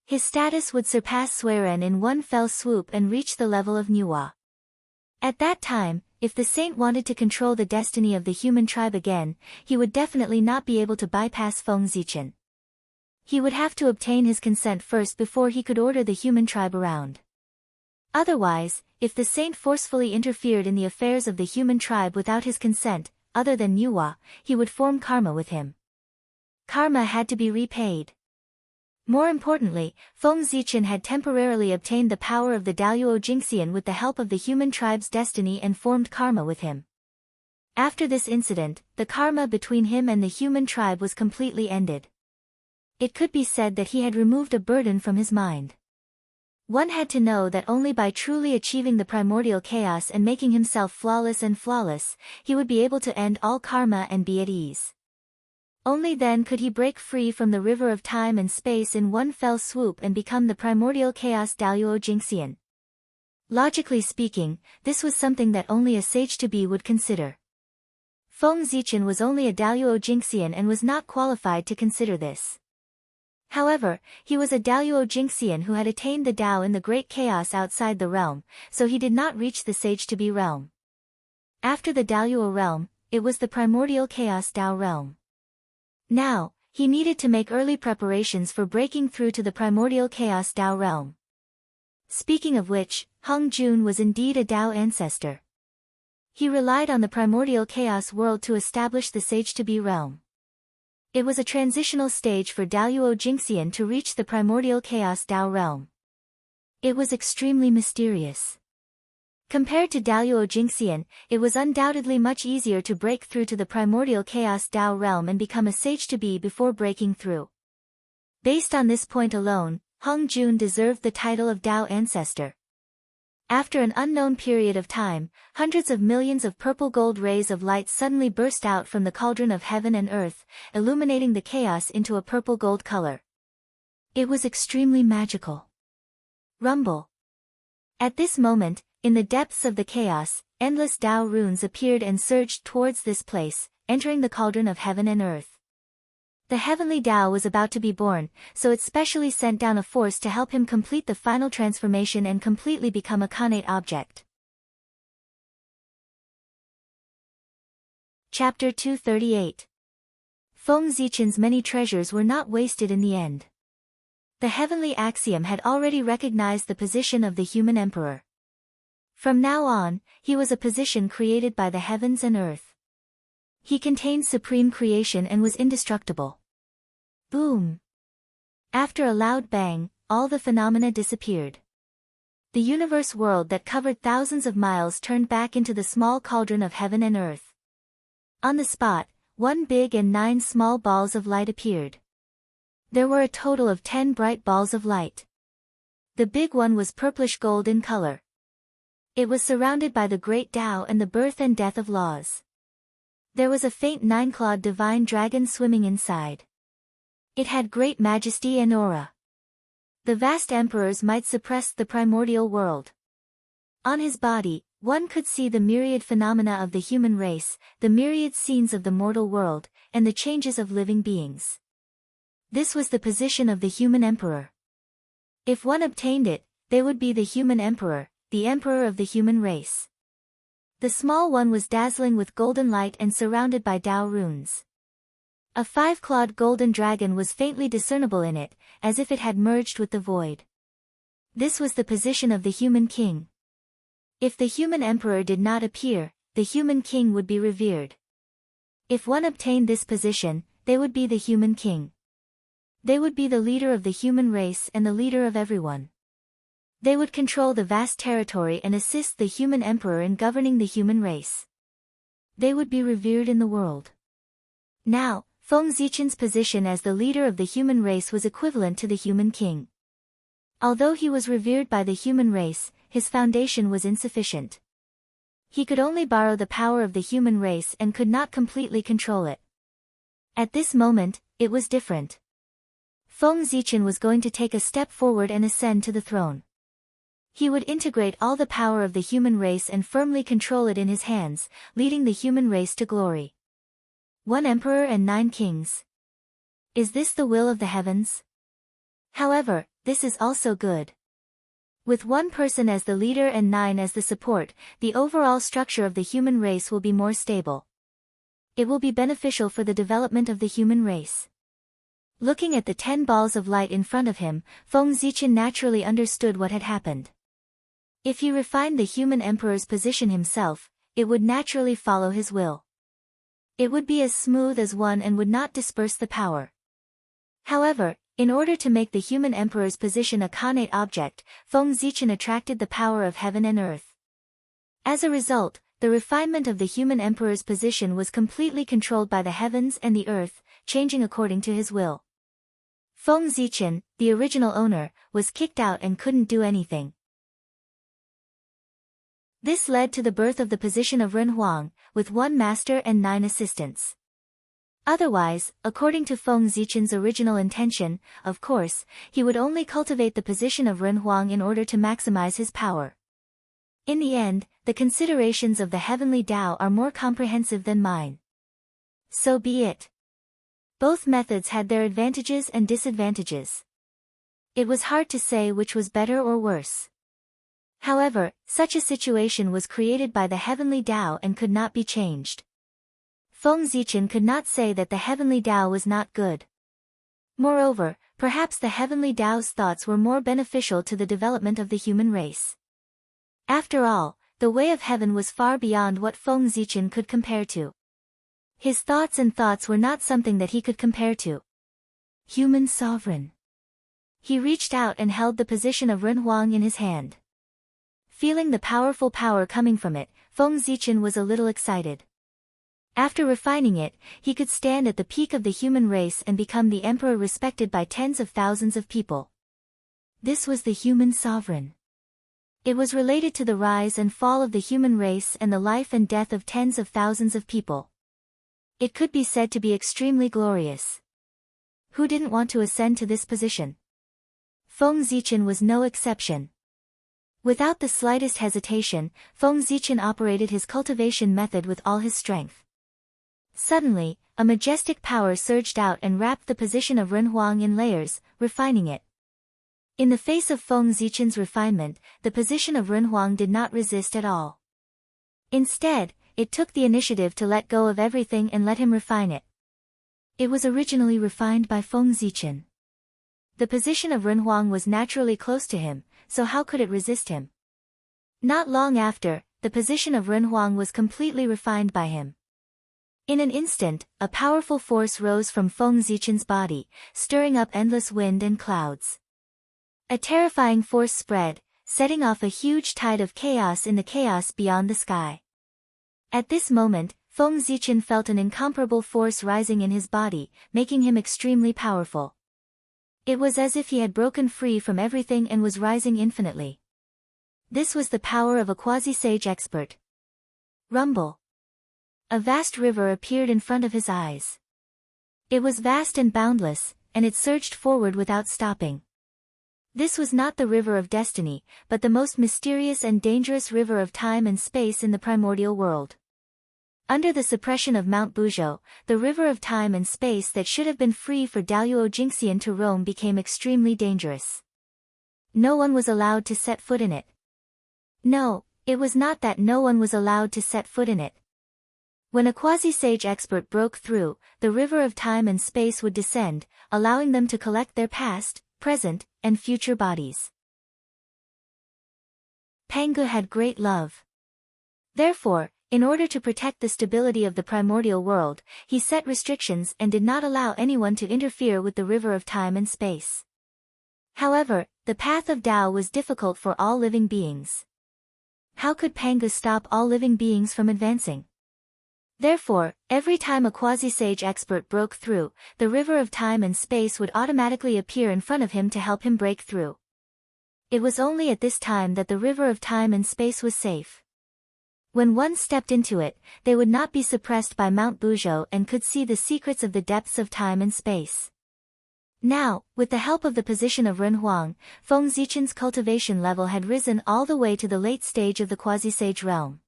Speaker 1: His status would surpass Suiren in one fell swoop and reach the level of Nuwa. At that time, if the saint wanted to control the destiny of the human tribe again, he would definitely not be able to bypass Feng Zichen. He would have to obtain his consent first before he could order the human tribe around. Otherwise, if the saint forcefully interfered in the affairs of the human tribe without his consent, other than Nuwa, he would form karma with him. Karma had to be repaid. More importantly, Feng Zichen had temporarily obtained the power of the Daoyuo Jingxian with the help of the human tribe's destiny and formed karma with him. After this incident, the karma between him and the human tribe was completely ended. It could be said that he had removed a burden from his mind. One had to know that only by truly achieving the primordial chaos and making himself flawless, he would be able to end all karma and be at ease. Only then could he break free from the river of time and space in one fell swoop and become the primordial chaos Daoyuo Jingxian. Logically speaking, this was something that only a sage-to-be would consider. Feng Zichen was only a Daoyuo Jingxian and was not qualified to consider this. However, he was a Daoyuo Jingxian who had attained the Dao in the great chaos outside the realm, so he did not reach the sage-to-be realm. After the Daoyuo realm, it was the primordial chaos Dao realm. Now, he needed to make early preparations for breaking through to the primordial chaos Dao realm. Speaking of which, Hung Jun was indeed a Dao ancestor. He relied on the primordial chaos world to establish the sage-to-be realm. It was a transitional stage for Daoyuo Jingxian to reach the primordial chaos Dao realm. It was extremely mysterious. Compared to Daoyuo Jingxian, it was undoubtedly much easier to break through to the primordial chaos Dao realm and become a sage-to-be before breaking through. Based on this point alone, Hung Jun deserved the title of Dao ancestor. After an unknown period of time, hundreds of millions of purple gold rays of light suddenly burst out from the cauldron of heaven and earth, illuminating the chaos into a purple gold color. It was extremely magical. Rumble. At this moment, in the depths of the chaos, endless Dao runes appeared and surged towards this place, entering the cauldron of heaven and earth. The heavenly Dao was about to be born, so it specially sent down a force to help him complete the final transformation and completely become a connate object. Chapter 238. Feng Zichen's many treasures were not wasted in the end. The heavenly axiom had already recognized the position of the human emperor. From now on, he was a position created by the heavens and earth. He contained supreme creation and was indestructible. Boom! After a loud bang, all the phenomena disappeared. The universe world that covered thousands of miles turned back into the small cauldron of heaven and earth. On the spot, 1 big and 9 small balls of light appeared. There were a total of 10 bright balls of light. The big one was purplish gold in color. It was surrounded by the great Tao and the birth and death of laws. There was a faint 9-clawed divine dragon swimming inside. It had great majesty and aura. The vast emperor's might suppressed the primordial world. On his body, one could see the myriad phenomena of the human race, the myriad scenes of the mortal world, and the changes of living beings. This was the position of the human emperor. If one obtained it, they would be the human emperor, the emperor of the human race. The small one was dazzling with golden light and surrounded by Dao runes. A 5-clawed golden dragon was faintly discernible in it, as if it had merged with the void. This was the position of the human king. If the human emperor did not appear, the human king would be revered. If one obtained this position, they would be the human king. They would be the leader of the human race and the leader of everyone. They would control the vast territory and assist the human emperor in governing the human race. They would be revered in the world. Now, Feng Zichen's position as the leader of the human race was equivalent to the human king. Although he was revered by the human race, his foundation was insufficient. He could only borrow the power of the human race and could not completely control it. At this moment, it was different. Feng Zichen was going to take a step forward and ascend to the throne. He would integrate all the power of the human race and firmly control it in his hands, leading the human race to glory. 1 emperor and 9 kings. Is this the will of the heavens? However, this is also good. With 1 person as the leader and 9 as the support, the overall structure of the human race will be more stable. It will be beneficial for the development of the human race. Looking at the 10 balls of light in front of him, Feng Zichen naturally understood what had happened. If he refined the human emperor's position himself, it would naturally follow his will. It would be as smooth as one and would not disperse the power. However, in order to make the human emperor's position a connate object, Feng Zichen attracted the power of heaven and earth. As a result, the refinement of the human emperor's position was completely controlled by the heavens and the earth, changing according to his will. Feng Zichen, the original owner, was kicked out and couldn't do anything. This led to the birth of the position of Ren Huang, with 1 master and 9 assistants. Otherwise, according to Feng Zichen's original intention, of course, he would only cultivate the position of Ren Huang in order to maximize his power. In the end, the considerations of the heavenly Tao are more comprehensive than mine. So be it. Both methods had their advantages and disadvantages. It was hard to say which was better or worse. However, such a situation was created by the heavenly Tao and could not be changed. Feng Zichen could not say that the heavenly Tao was not good. Moreover, perhaps the heavenly Tao's thoughts were more beneficial to the development of the human race. After all, the way of heaven was far beyond what Feng Zichen could compare to. His thoughts were not something that he could compare to. Human sovereign. He reached out and held the position of Ren Huang in his hand. Feeling the powerful power coming from it, Feng Zichen was a little excited. After refining it, he could stand at the peak of the human race and become the emperor respected by tens of thousands of people. This was the human sovereign. It was related to the rise and fall of the human race and the life and death of tens of thousands of people. It could be said to be extremely glorious. Who didn't want to ascend to this position? Feng Zichen was no exception. Without the slightest hesitation, Feng Zichen operated his cultivation method with all his strength. Suddenly, a majestic power surged out and wrapped the position of Ren Huang in layers, refining it. In the face of Feng Zichen's refinement, the position of Ren Huang did not resist at all. Instead, it took the initiative to let go of everything and let him refine it. It was originally refined by Feng Zichen. The position of Ren Huang was naturally close to him, so how could it resist him? Not long after, the position of Ren Huang was completely refined by him. In an instant, a powerful force rose from Feng Zichen's body, stirring up endless wind and clouds. A terrifying force spread, setting off a huge tide of chaos in the chaos beyond the sky. At this moment, Feng Zichen felt an incomparable force rising in his body, making him extremely powerful. It was as if he had broken free from everything and was rising infinitely. This was the power of a quasi-sage expert. Rumble. A vast river appeared in front of his eyes. It was vast and boundless, and it surged forward without stopping. This was not the river of destiny, but the most mysterious and dangerous river of time and space in the primordial world. Under the suppression of Mount Buzhou, the river of time and space that should have been free for Daluo Jingxian to roam became extremely dangerous. No one was allowed to set foot in it. No, it was not that no one was allowed to set foot in it. When a quasi-sage expert broke through, the river of time and space would descend, allowing them to collect their past, present, and future bodies. Pangu had great love. Therefore, in order to protect the stability of the primordial world, he set restrictions and did not allow anyone to interfere with the river of time and space. However, the path of Tao was difficult for all living beings. How could Pangu stop all living beings from advancing? Therefore, every time a quasi-sage expert broke through, the river of time and space would automatically appear in front of him to help him break through. It was only at this time that the river of time and space was safe. When one stepped into it, they would not be suppressed by Mount Buzhou and could see the secrets of the depths of time and space. Now, with the help of the position of Ren Huang, Feng Zichen's cultivation level had risen all the way to the late stage of the quasi-sage realm.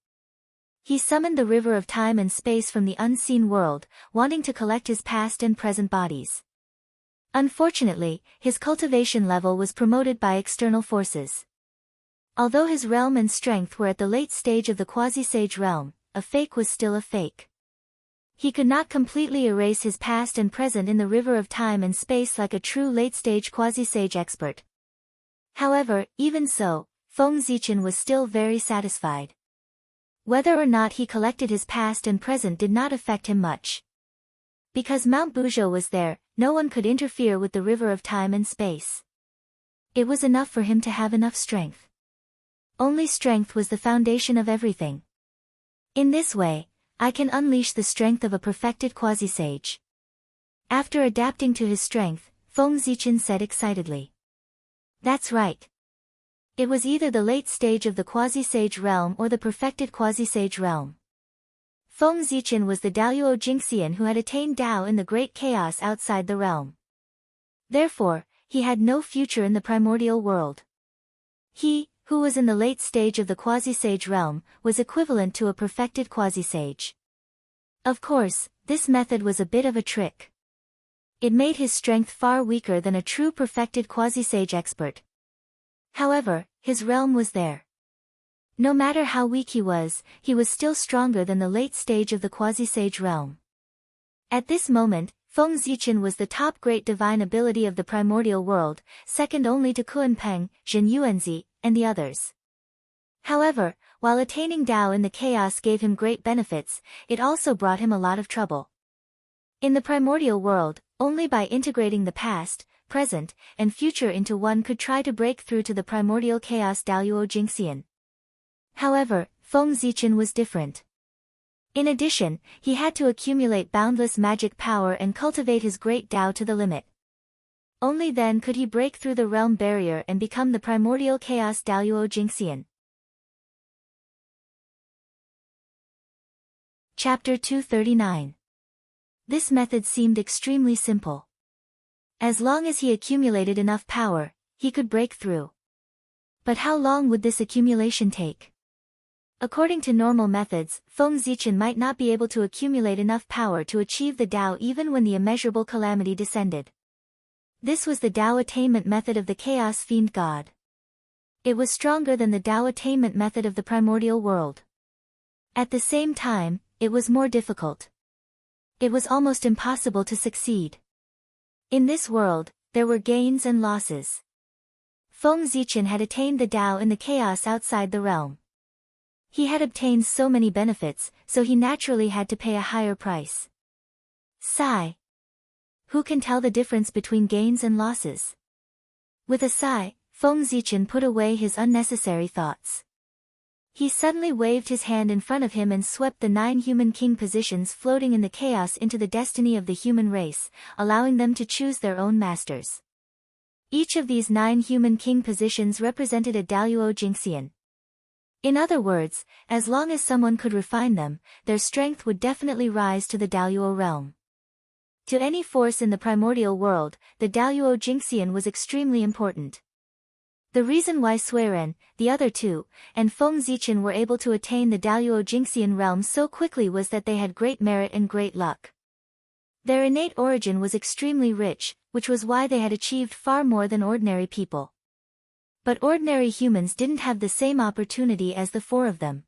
Speaker 1: He summoned the river of time and space from the unseen world, wanting to collect his past and present bodies. Unfortunately, his cultivation level was promoted by external forces. Although his realm and strength were at the late stage of the quasi-sage realm, a fake was still a fake. He could not completely erase his past and present in the river of time and space like a true late-stage quasi-sage expert. However, even so, Feng Zichen was still very satisfied. Whether or not he collected his past and present did not affect him much. Because Mount Buzhou was there, no one could interfere with the river of time and space. It was enough for him to have enough strength. Only strength was the foundation of everything. In this way, I can unleash the strength of a perfected quasi-sage. After adapting to his strength, Feng Zichen said excitedly. That's right. It was either the late stage of the quasi-sage realm or the perfected quasi-sage realm. Feng Zichen was the Daluo Jingxian who had attained Dao in the great chaos outside the realm. Therefore, he had no future in the primordial world. He, who was in the late stage of the quasi-sage realm, was equivalent to a perfected quasi-sage. Of course, this method was a bit of a trick. It made his strength far weaker than a true perfected quasi-sage expert. However, his realm was there. No matter how weak he was still stronger than the late stage of the quasi-sage realm. At this moment, Feng Zichen was the top great divine ability of the primordial world, second only to Kunpeng, Zhen Yuanzi, and the others. However, while attaining Dao in the chaos gave him great benefits, it also brought him a lot of trouble. In the primordial world, only by integrating the past, present, and future into one could try to break through to the primordial chaos Daluo Jingxian. However, Feng Zichen was different. In addition, he had to accumulate boundless magic power and cultivate his great Dao to the limit. Only then could he break through the realm barrier and become the primordial chaos Daluo Jingxian. Chapter 239. This method seemed extremely simple. As long as he accumulated enough power, he could break through. But how long would this accumulation take? According to normal methods, Feng Zichen might not be able to accumulate enough power to achieve the Dao even when the immeasurable calamity descended. This was the Dao attainment method of the Chaos Fiend God. It was stronger than the Dao attainment method of the primordial world. At the same time, it was more difficult. It was almost impossible to succeed. In this world, there were gains and losses. Feng Zichen had attained the Dao in the chaos outside the realm. He had obtained so many benefits, so he naturally had to pay a higher price. Sigh. Who can tell the difference between gains and losses? With a sigh, Feng Zichen put away his unnecessary thoughts. He suddenly waved his hand in front of him and swept the 9 human king positions floating in the chaos into the destiny of the human race, allowing them to choose their own masters. Each of these 9 human king positions represented a Daluo Jingxian. In other words, as long as someone could refine them, their strength would definitely rise to the Daluo realm. To any force in the primordial world, the Daluo Jingxian was extremely important. The reason why Suiren, the other two, and Feng Zichen were able to attain the Daluo Jingxian realm so quickly was that they had great merit and great luck. Their innate origin was extremely rich, which was why they had achieved far more than ordinary people. But ordinary humans didn't have the same opportunity as the 4 of them.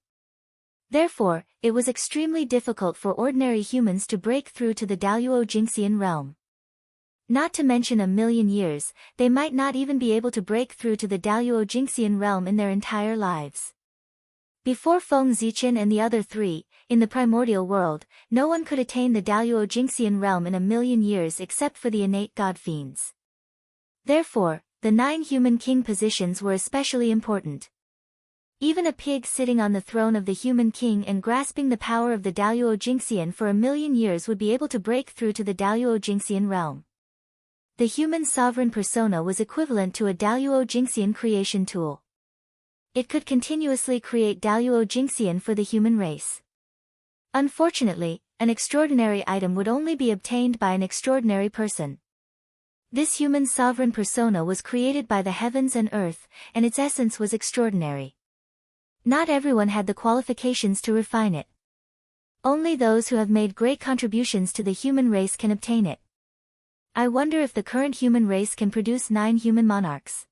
Speaker 1: Therefore, it was extremely difficult for ordinary humans to break through to the Daluo Jingxian realm. Not to mention a million years, they might not even be able to break through to the Daluo Jingxian realm in their entire lives. Before Feng Zichen and the other 3, in the primordial world, no one could attain the Daluo Jingxian realm in a million years except for the innate god fiends. Therefore, the 9 human king positions were especially important. Even a pig sitting on the throne of the human king and grasping the power of the Daluo Jingxian for a million years would be able to break through to the Daluo Jingxian realm. The human sovereign persona was equivalent to a Daluo Jingxian creation tool. It could continuously create Daluo Jingxian for the human race. Unfortunately, an extraordinary item would only be obtained by an extraordinary person. This human sovereign persona was created by the heavens and earth, and its essence was extraordinary. Not everyone had the qualifications to refine it. Only those who have made great contributions to the human race can obtain it. I wonder if the current human race can produce 9 human monarchs.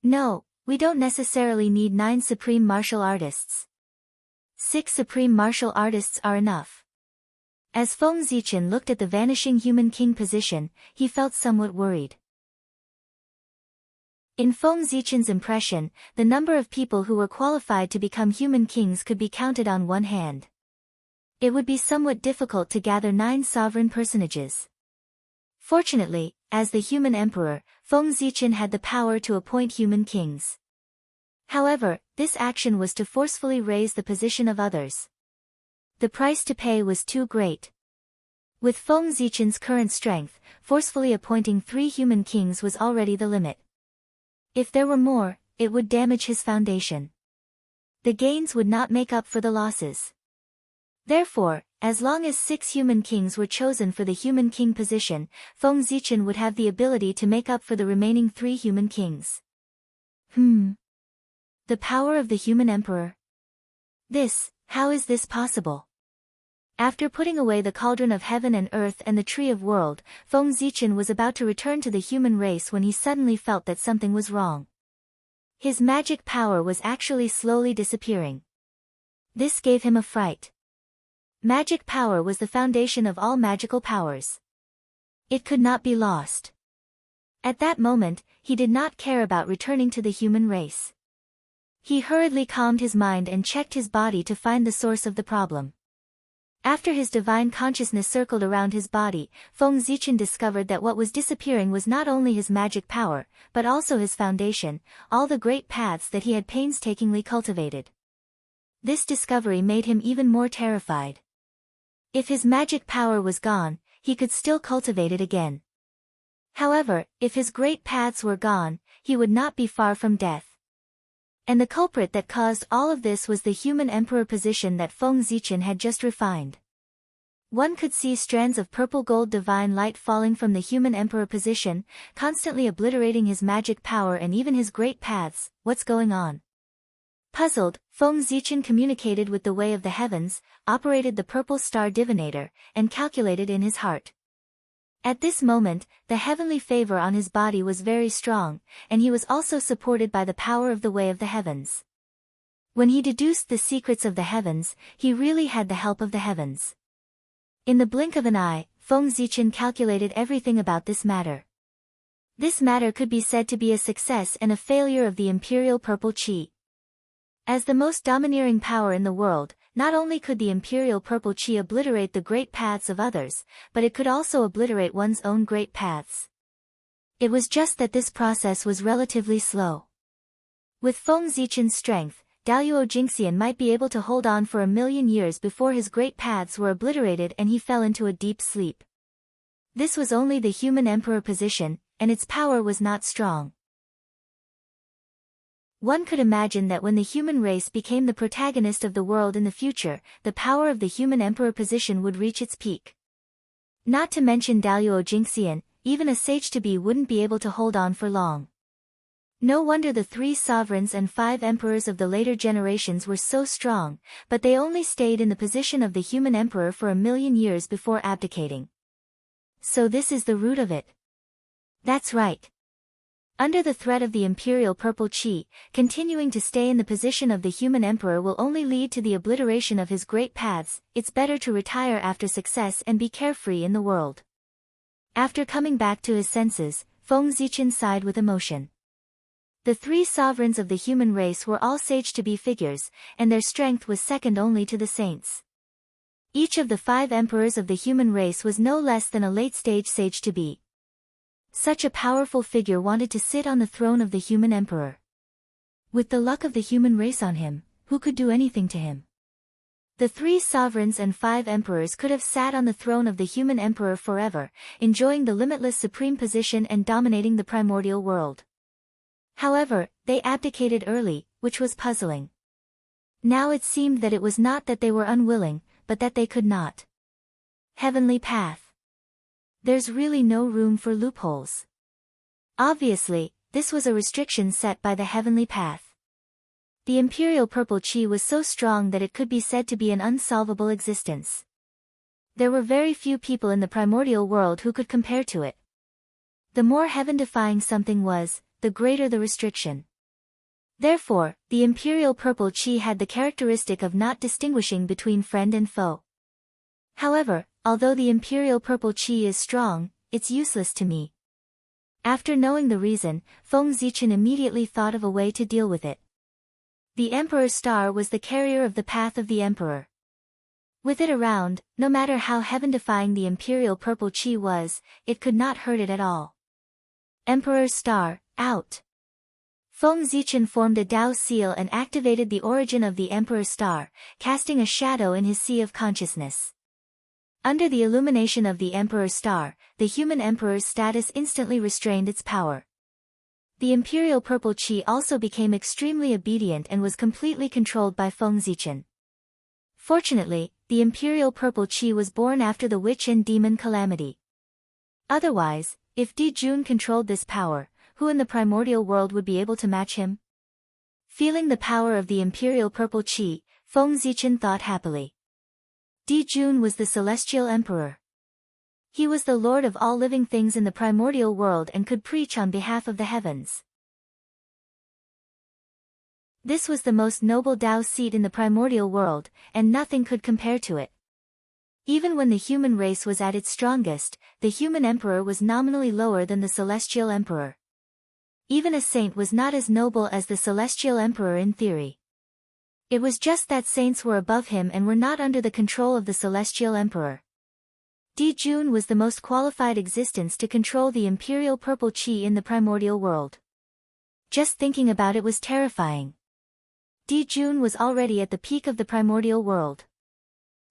Speaker 1: No, we don't necessarily need 9 supreme martial artists. 6 supreme martial artists are enough. As Feng Zichen looked at the vanishing human king position, he felt somewhat worried. In Feng Zichen's impression, the number of people who were qualified to become human kings could be counted on one hand. It would be somewhat difficult to gather 9 sovereign personages. Fortunately, as the human emperor, Feng Zichen had the power to appoint human kings. However, this action was to forcefully raise the position of others. The price to pay was too great. With Feng Zichen's current strength, forcefully appointing 3 human kings was already the limit. If there were more, it would damage his foundation. The gains would not make up for the losses. Therefore, as long as 6 human kings were chosen for the human king position, Feng Zichen would have the ability to make up for the remaining 3 human kings. The power of the human emperor. How is this possible? After putting away the cauldron of heaven and earth and the tree of world, Feng Zichen was about to return to the human race when he suddenly felt that something was wrong. His magic power was actually slowly disappearing. This gave him a fright. Magic power was the foundation of all magical powers. It could not be lost. At that moment, he did not care about returning to the human race. He hurriedly calmed his mind and checked his body to find the source of the problem. After his divine consciousness circled around his body, Feng Zichen discovered that what was disappearing was not only his magic power, but also his foundation, all the great paths that he had painstakingly cultivated. This discovery made him even more terrified. If his magic power was gone, he could still cultivate it again. However, if his great paths were gone, he would not be far from death. And the culprit that caused all of this was the human emperor position that Feng Zichen had just refined. One could see strands of purple gold divine light falling from the human emperor position, constantly obliterating his magic power and even his great paths. What's going on? Puzzled, Feng Zichen communicated with the way of the heavens, operated the purple star divinator, and calculated in his heart. At this moment, the heavenly favor on his body was very strong, and he was also supported by the power of the way of the heavens. When he deduced the secrets of the heavens, he really had the help of the heavens. In the blink of an eye, Feng Zichen calculated everything about this matter. This matter could be said to be a success and a failure of the imperial purple chi. As the most domineering power in the world, not only could the imperial purple chi obliterate the great paths of others, but it could also obliterate one's own great paths. It was just that this process was relatively slow. With Feng Zichen's strength, Daluo Jingxian might be able to hold on for 1,000,000 years before his great paths were obliterated and he fell into a deep sleep. This was only the human emperor position, and its power was not strong. One could imagine that when the human race became the protagonist of the world in the future, the power of the human emperor position would reach its peak. Not to mention Daluo Jingxian, even a sage-to-be wouldn't be able to hold on for long. No wonder the 3 sovereigns and 5 emperors of the later generations were so strong, but they only stayed in the position of the human emperor for 1,000,000 years before abdicating. So this is the root of it. That's right. Under the threat of the imperial purple chi, continuing to stay in the position of the human emperor will only lead to the obliteration of his great paths. It's better to retire after success and be carefree in the world. After coming back to his senses, Feng Zichen sighed with emotion. The 3 sovereigns of the human race were all sage-to-be figures, and their strength was second only to the saints. Each of the 5 emperors of the human race was no less than a late-stage sage-to-be. Such a powerful figure wanted to sit on the throne of the human emperor. With the luck of the human race on him, who could do anything to him? The 3 sovereigns and 5 emperors could have sat on the throne of the human emperor forever, enjoying the limitless supreme position and dominating the primordial world. However, they abdicated early, which was puzzling. Now it seemed that it was not that they were unwilling, but that they could not. Heavenly path. There's really no room for loopholes. Obviously, this was a restriction set by the heavenly path. The imperial purple chi was so strong that it could be said to be an unsolvable existence. There were very few people in the primordial world who could compare to it. The more heaven-defying something was, the greater the restriction. Therefore, the imperial purple chi had the characteristic of not distinguishing between friend and foe. However, although the imperial purple qi is strong, it's useless to me. After knowing the reason, Feng Zichen immediately thought of a way to deal with it. The Emperor's star was the carrier of the path of the Emperor. With it around, no matter how heaven-defying the imperial purple qi was, it could not hurt it at all. Emperor's star, out. Feng Zichen formed a Dao seal and activated the origin of the Emperor's star, casting a shadow in his sea of consciousness. Under the illumination of the Emperor's star, the human Emperor's status instantly restrained its power. The imperial purple qi also became extremely obedient and was completely controlled by Feng Zichen. Fortunately, the imperial purple qi was born after the witch and demon calamity. Otherwise, if Di Jun controlled this power, who in the primordial world would be able to match him? Feeling the power of the imperial purple qi, Feng Zichen thought happily. Di Jun was the celestial emperor. He was the lord of all living things in the primordial world and could preach on behalf of the heavens. This was the most noble Dao seat in the primordial world, and nothing could compare to it. Even when the human race was at its strongest, the human emperor was nominally lower than the celestial emperor. Even a saint was not as noble as the celestial emperor in theory. It was just that saints were above him and were not under the control of the celestial emperor. Di Jun was the most qualified existence to control the imperial purple qi in the primordial world. Just thinking about it was terrifying. Di Jun was already at the peak of the primordial world.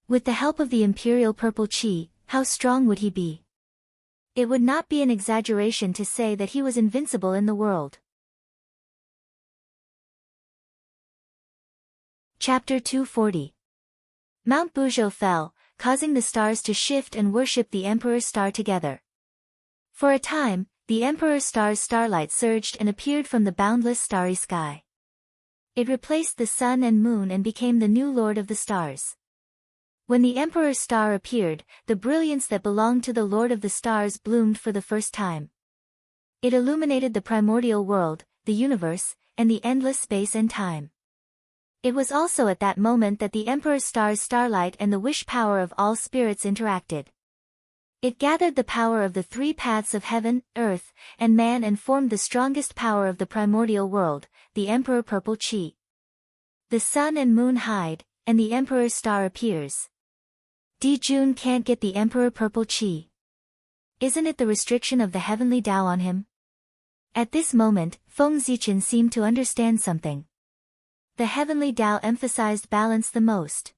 Speaker 1: With the help of the imperial purple qi, how strong would he be? It would not be an exaggeration to say that he was invincible in the world. Chapter 240. Mount Buzhou fell, causing the stars to shift and worship the Emperor's star together. For a time, the Emperor's star's starlight surged and appeared from the boundless starry sky. It replaced the sun and moon and became the new lord of the stars. When the Emperor's star appeared, the brilliance that belonged to the Lord of the Stars bloomed for the first time. It illuminated the primordial world, the universe, and the endless space and time. It was also at that moment that the Emperor's star's starlight and the wish power of all spirits interacted. It gathered the power of the three paths of heaven, earth, and man and formed the strongest power of the primordial world, the Emperor Purple Qi. The sun and moon hide, and the Emperor's star appears. Di Jun can't get the Emperor Purple Qi. Isn't it the restriction of the heavenly Tao on him? At this moment, Feng Zichen seemed to understand something. The heavenly Tao emphasized balance the most.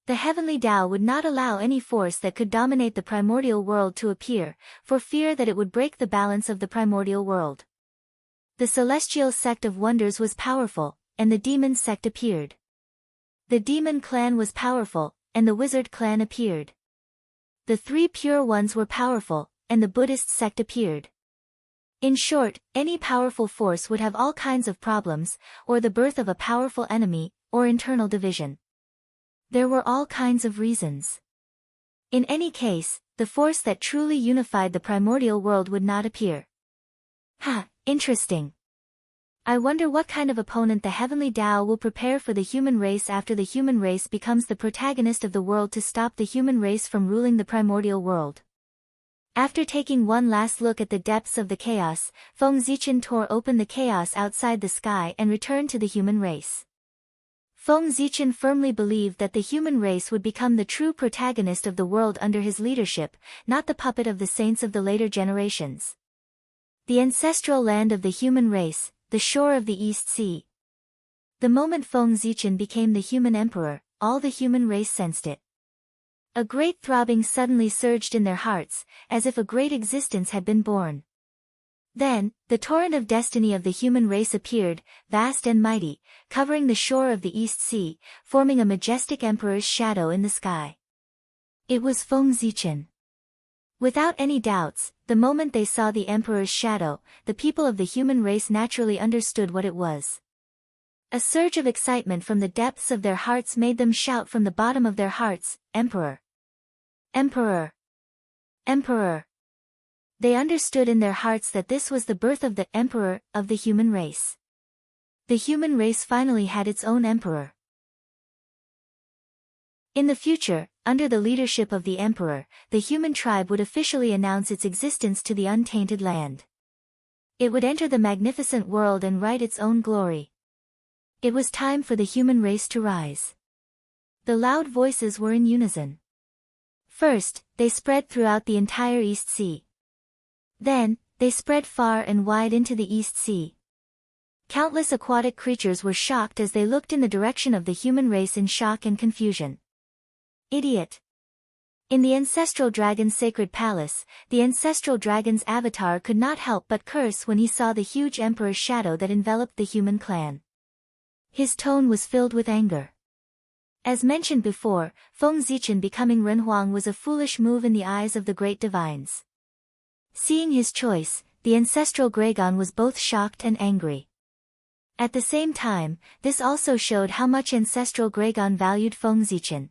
Speaker 1: The heavenly Tao would not allow any force that could dominate the primordial world to appear, for fear that it would break the balance of the primordial world. The celestial sect of wonders was powerful, and the demon sect appeared. The demon clan was powerful, and the wizard clan appeared. The three pure ones were powerful, and the Buddhist sect appeared. In short, any powerful force would have all kinds of problems, or the birth of a powerful enemy, or internal division. There were all kinds of reasons. In any case, the force that truly unified the primordial world would not appear. Interesting. I wonder what kind of opponent the heavenly Tao will prepare for the human race after the human race becomes the protagonist of the world to stop the human race from ruling the primordial world. After taking one last look at the depths of the chaos, Feng Zichen tore open the chaos outside the sky and returned to the human race. Feng Zichen firmly believed that the human race would become the true protagonist of the world under his leadership, not the puppet of the saints of the later generations. The ancestral land of the human race, the shore of the East Sea. The moment Feng Zichen became the human emperor, all the human race sensed it. A great throbbing suddenly surged in their hearts, as if a great existence had been born. Then, the torrent of destiny of the human race appeared, vast and mighty, covering the shore of the East Sea, forming a majestic emperor's shadow in the sky. It was Feng Zichen. Without any doubts, the moment they saw the emperor's shadow, the people of the human race naturally understood what it was. A surge of excitement from the depths of their hearts made them shout from the bottom of their hearts, "Emperor! Emperor! Emperor!" They understood in their hearts that this was the birth of the emperor of the human race. The human race finally had its own emperor. In the future, under the leadership of the emperor, the human tribe would officially announce its existence to the untainted land. It would enter the magnificent world and write its own glory. It was time for the human race to rise. The loud voices were in unison. First, they spread throughout the entire East Sea. Then, they spread far and wide into the East Sea. Countless aquatic creatures were shocked as they looked in the direction of the human race in shock and confusion. Idiot! In the ancestral dragon's sacred palace, the ancestral dragon's avatar could not help but curse when he saw the huge emperor's shadow that enveloped the human clan. His tone was filled with anger. As mentioned before, Feng Zichen becoming Renhuang was a foolish move in the eyes of the great divines. Seeing his choice, the ancestral Gragon was both shocked and angry. At the same time, this also showed how much ancestral Gragon valued Feng Zichen.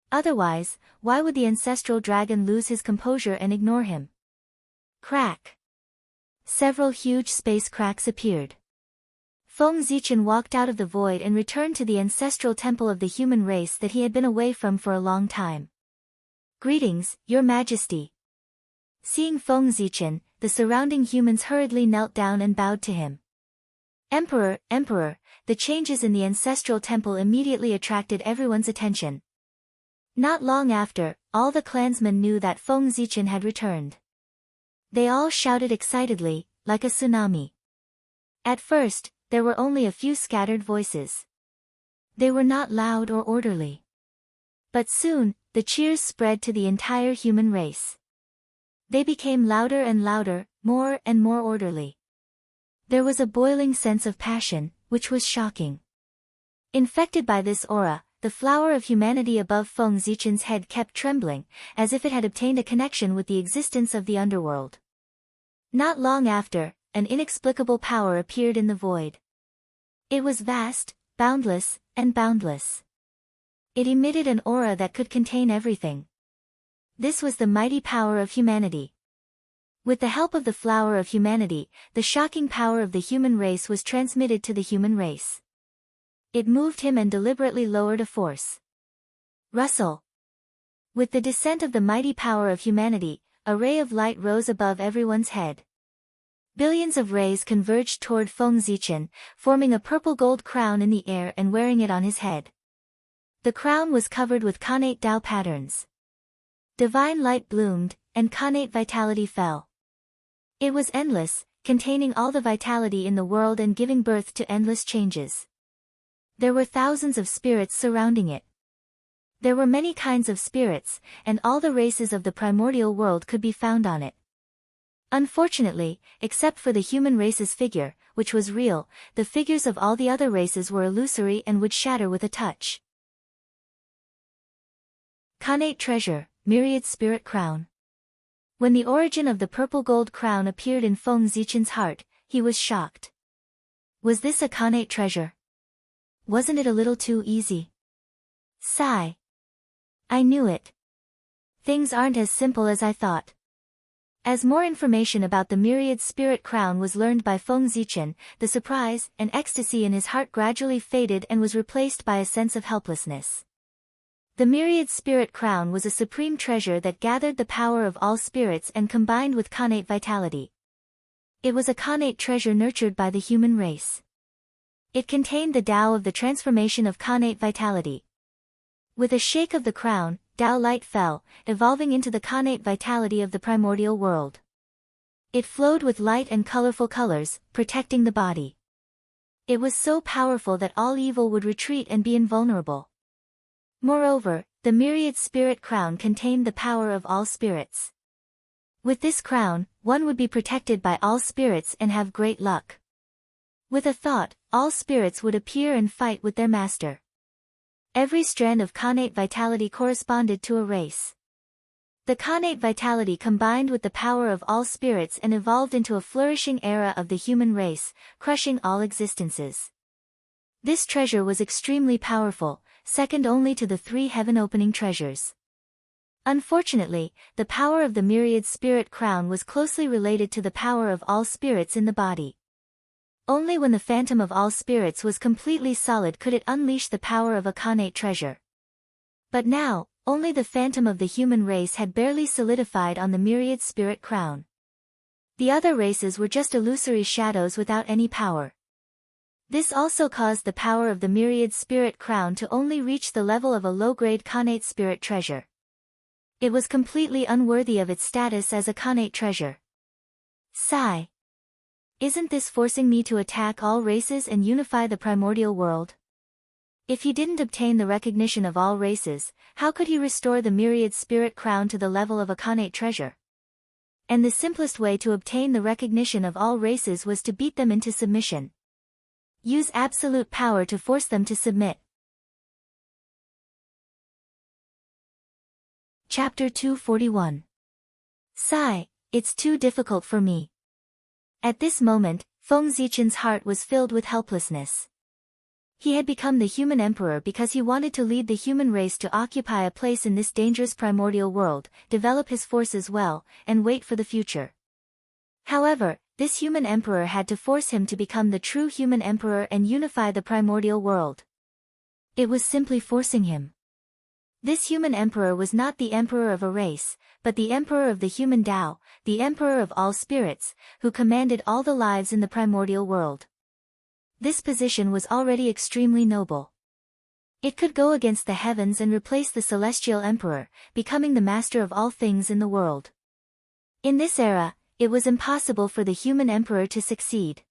Speaker 1: Otherwise, why would the ancestral dragon lose his composure and ignore him? Crack! Several huge space cracks appeared. Feng Zichen walked out of the void and returned to the ancestral temple of the human race that he had been away from for a long time. Greetings, Your Majesty. Seeing Feng Zichen, the surrounding humans hurriedly knelt down and bowed to him. Emperor, the changes in the ancestral temple immediately attracted everyone's attention. Not long after, all the clansmen knew that Feng Zichen had returned. They all shouted excitedly, like a tsunami. At first, there were only a few scattered voices. They were not loud or orderly. But soon, the cheers spread to the entire human race. They became louder and louder, more and more orderly. There was a boiling sense of passion, which was shocking. Infected by this aura, the flower of humanity above Feng Zichen's head kept trembling, as if it had obtained a connection with the existence of the underworld. Not long after, an inexplicable power appeared in the void. It was vast, boundless, and boundless. It emitted an aura that could contain everything. This was the mighty power of humanity. With the help of the flower of humanity, the shocking power of the human race was transmitted to the human race. It moved him and deliberately lowered a force. Rustle. With the descent of the mighty power of humanity, a ray of light rose above everyone's head. Billions of rays converged toward Feng Zichen, forming a purple-gold crown in the air and wearing it on his head. The crown was covered with connate Tao patterns. Divine light bloomed, and connate vitality fell. It was endless, containing all the vitality in the world and giving birth to endless changes. There were thousands of spirits surrounding it. There were many kinds of spirits, and all the races of the primordial world could be found on it. Unfortunately, except for the human race's figure, which was real, the figures of all the other races were illusory and would shatter with a touch. Connate treasure, myriad spirit crown. When the origin of the purple gold crown appeared in Feng Zichen's heart, he was shocked. Was this a connate treasure? Wasn't it a little too easy? Sigh. I knew it. Things aren't as simple as I thought. As more information about the myriad spirit crown was learned by Feng Zichen, the surprise and ecstasy in his heart gradually faded and was replaced by a sense of helplessness. The myriad spirit crown was a supreme treasure that gathered the power of all spirits and combined with connate vitality. It was a connate treasure nurtured by the human race. It contained the Tao of the transformation of connate vitality. With a shake of the crown, Tao light fell, evolving into the connate vitality of the primordial world. It flowed with light and colorful colors, protecting the body. It was so powerful that all evil would retreat and be invulnerable. Moreover, the myriad spirit crown contained the power of all spirits. With this crown, one would be protected by all spirits and have great luck. With a thought, all spirits would appear and fight with their master. Every strand of connate vitality corresponded to a race. The connate vitality combined with the power of all spirits and evolved into a flourishing era of the human race, crushing all existences. This treasure was extremely powerful, second only to the 3 heaven-opening treasures. Unfortunately, the power of the myriad spirit crown was closely related to the power of all spirits in the body. Only when the phantom of all spirits was completely solid could it unleash the power of a connate treasure. But now, only the phantom of the human race had barely solidified on the myriad spirit crown. The other races were just illusory shadows without any power. This also caused the power of the myriad spirit crown to only reach the level of a low-grade connate spirit treasure. It was completely unworthy of its status as a connate treasure. Sigh. Isn't this forcing me to attack all races and unify the primordial world? If he didn't obtain the recognition of all races, how could he restore the myriad spirit crown to the level of a connate treasure? And the simplest way to obtain the recognition of all races was to beat them into submission. Use absolute power to force them to submit. Chapter 241. Sigh, it's too difficult for me. At this moment, Feng Zichen's heart was filled with helplessness. He had become the human emperor because he wanted to lead the human race to occupy a place in this dangerous primordial world, develop his forces well, and wait for the future. However, this human emperor had to force him to become the true human emperor and unify the primordial world. It was simply forcing him. This human emperor was not the emperor of a race, but the emperor of the human Tao, the emperor of all spirits, who commanded all the lives in the primordial world. This position was already extremely noble. It could go against the heavens and replace the celestial emperor, becoming the master of all things in the world. In this era, it was impossible for the human emperor to succeed.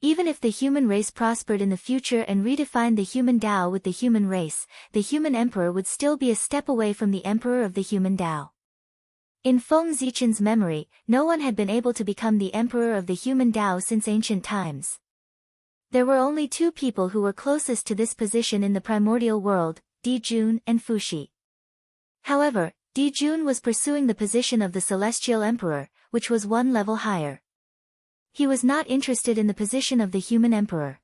Speaker 1: Even if the human race prospered in the future and redefined the human Tao with the human race, the human emperor would still be a step away from the emperor of the human Tao. In Feng Zichen's memory, no one had been able to become the emperor of the human Tao since ancient times. There were only two people who were closest to this position in the primordial world, Di Jun and Fuxi. However, Di Jun was pursuing the position of the celestial emperor, which was one level higher. He was not interested in the position of the human emperor.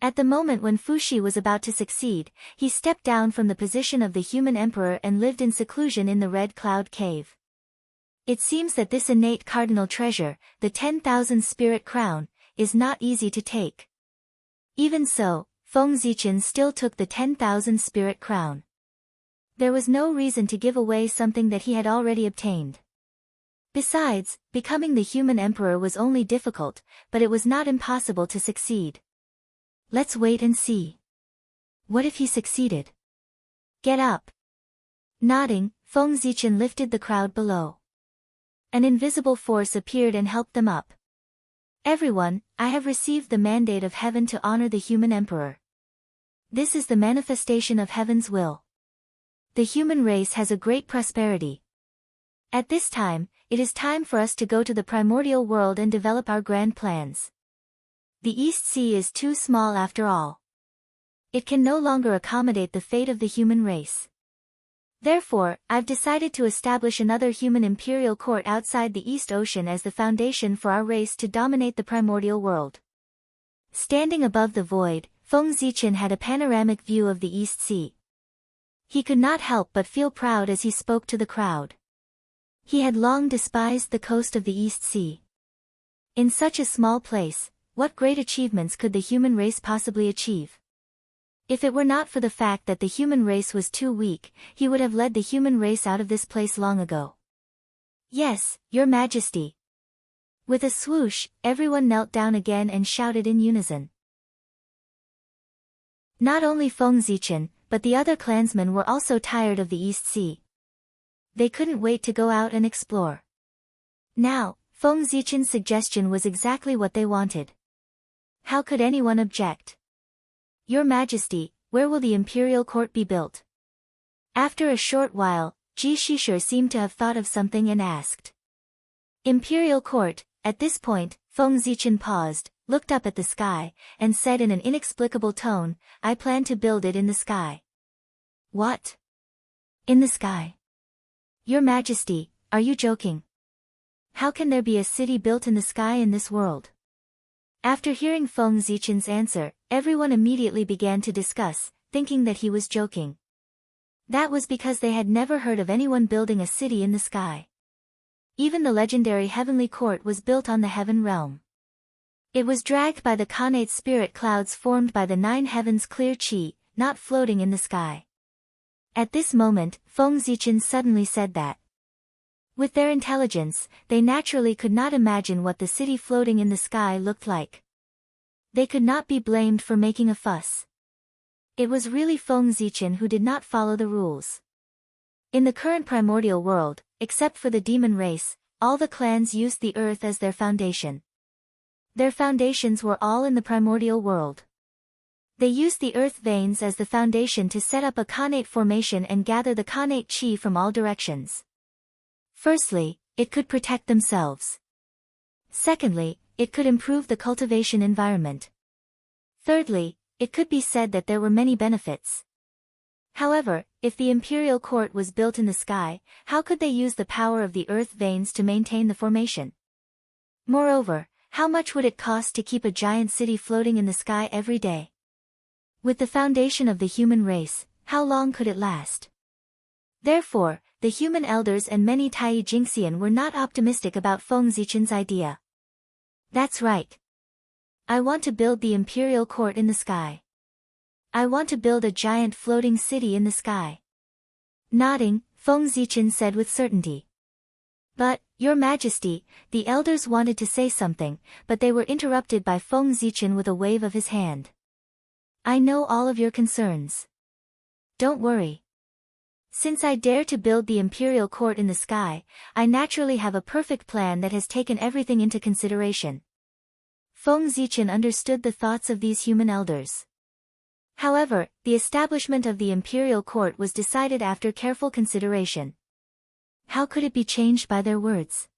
Speaker 1: At the moment when Fuxi was about to succeed, he stepped down from the position of the human emperor and lived in seclusion in the Red Cloud Cave. It seems that this innate cardinal treasure, the 10,000 spirit crown, is not easy to take. Even so, Feng Zichen still took the 10,000 spirit crown. There was no reason to give away something that he had already obtained. Besides, becoming the human emperor was only difficult, but it was not impossible to succeed. Let's wait and see. What if he succeeded? Get up. Nodding, Feng Zichen lifted the crowd below. An invisible force appeared and helped them up. Everyone, I have received the mandate of heaven to honor the human emperor. This is the manifestation of heaven's will. The human race has a great prosperity. At this time, it is time for us to go to the primordial world and develop our grand plans. The East Sea is too small after all. It can no longer accommodate the fate of the human race. Therefore, I've decided to establish another human imperial court outside the East Ocean as the foundation for our race to dominate the primordial world. Standing above the void, Feng Zichen had a panoramic view of the East Sea. He could not help but feel proud as he spoke to the crowd. He had long despised the coast of the East Sea. In such a small place, what great achievements could the human race possibly achieve? If it were not for the fact that the human race was too weak, he would have led the human race out of this place long ago. Yes, Your Majesty. With a swoosh, everyone knelt down again and shouted in unison. Not only Feng Zichen, but the other clansmen were also tired of the East Sea. They couldn't wait to go out and explore. Now, Feng Zichen's suggestion was exactly what they wanted. How could anyone object? Your Majesty, where will the imperial court be built? After a short while, Ji Shishir seemed to have thought of something and asked. Imperial court. At this point, Feng Zichen paused, looked up at the sky, and said in an inexplicable tone, I plan to build it in the sky. What? In the sky? Your Majesty, are you joking? How can there be a city built in the sky in this world? After hearing Feng Zichen's answer, everyone immediately began to discuss, thinking that he was joking. That was because they had never heard of anyone building a city in the sky. Even the legendary heavenly court was built on the heaven realm. It was dragged by the connate spirit clouds formed by the 9 heavens clear chi, not floating in the sky. At this moment, Feng Zichen suddenly said that. With their intelligence, they naturally could not imagine what the city floating in the sky looked like. They could not be blamed for making a fuss. It was really Feng Zichen who did not follow the rules. In the current primordial world, except for the demon race, all the clans used the earth as their foundation. Their foundations were all in the primordial world. They used the earth veins as the foundation to set up a khanate formation and gather the khanate chi from all directions. Firstly, it could protect themselves. Secondly, it could improve the cultivation environment. Thirdly, it could be said that there were many benefits. However, if the imperial court was built in the sky, how could they use the power of the earth veins to maintain the formation? Moreover, how much would it cost to keep a giant city floating in the sky every day? With the foundation of the human race, how long could it last? Therefore, the human elders and many Tai Jingxian were not optimistic about Feng Zichen's idea. That's right. I want to build the imperial court in the sky. I want to build a giant floating city in the sky. Nodding, Feng Zichen said with certainty. But, Your Majesty, the elders wanted to say something, but they were interrupted by Feng Zichen with a wave of his hand. I know all of your concerns. Don't worry. Since I dare to build the imperial court in the sky, I naturally have a perfect plan that has taken everything into consideration. Feng Zichen understood the thoughts of these human elders. However, the establishment of the imperial court was decided after careful consideration. How could it be changed by their words?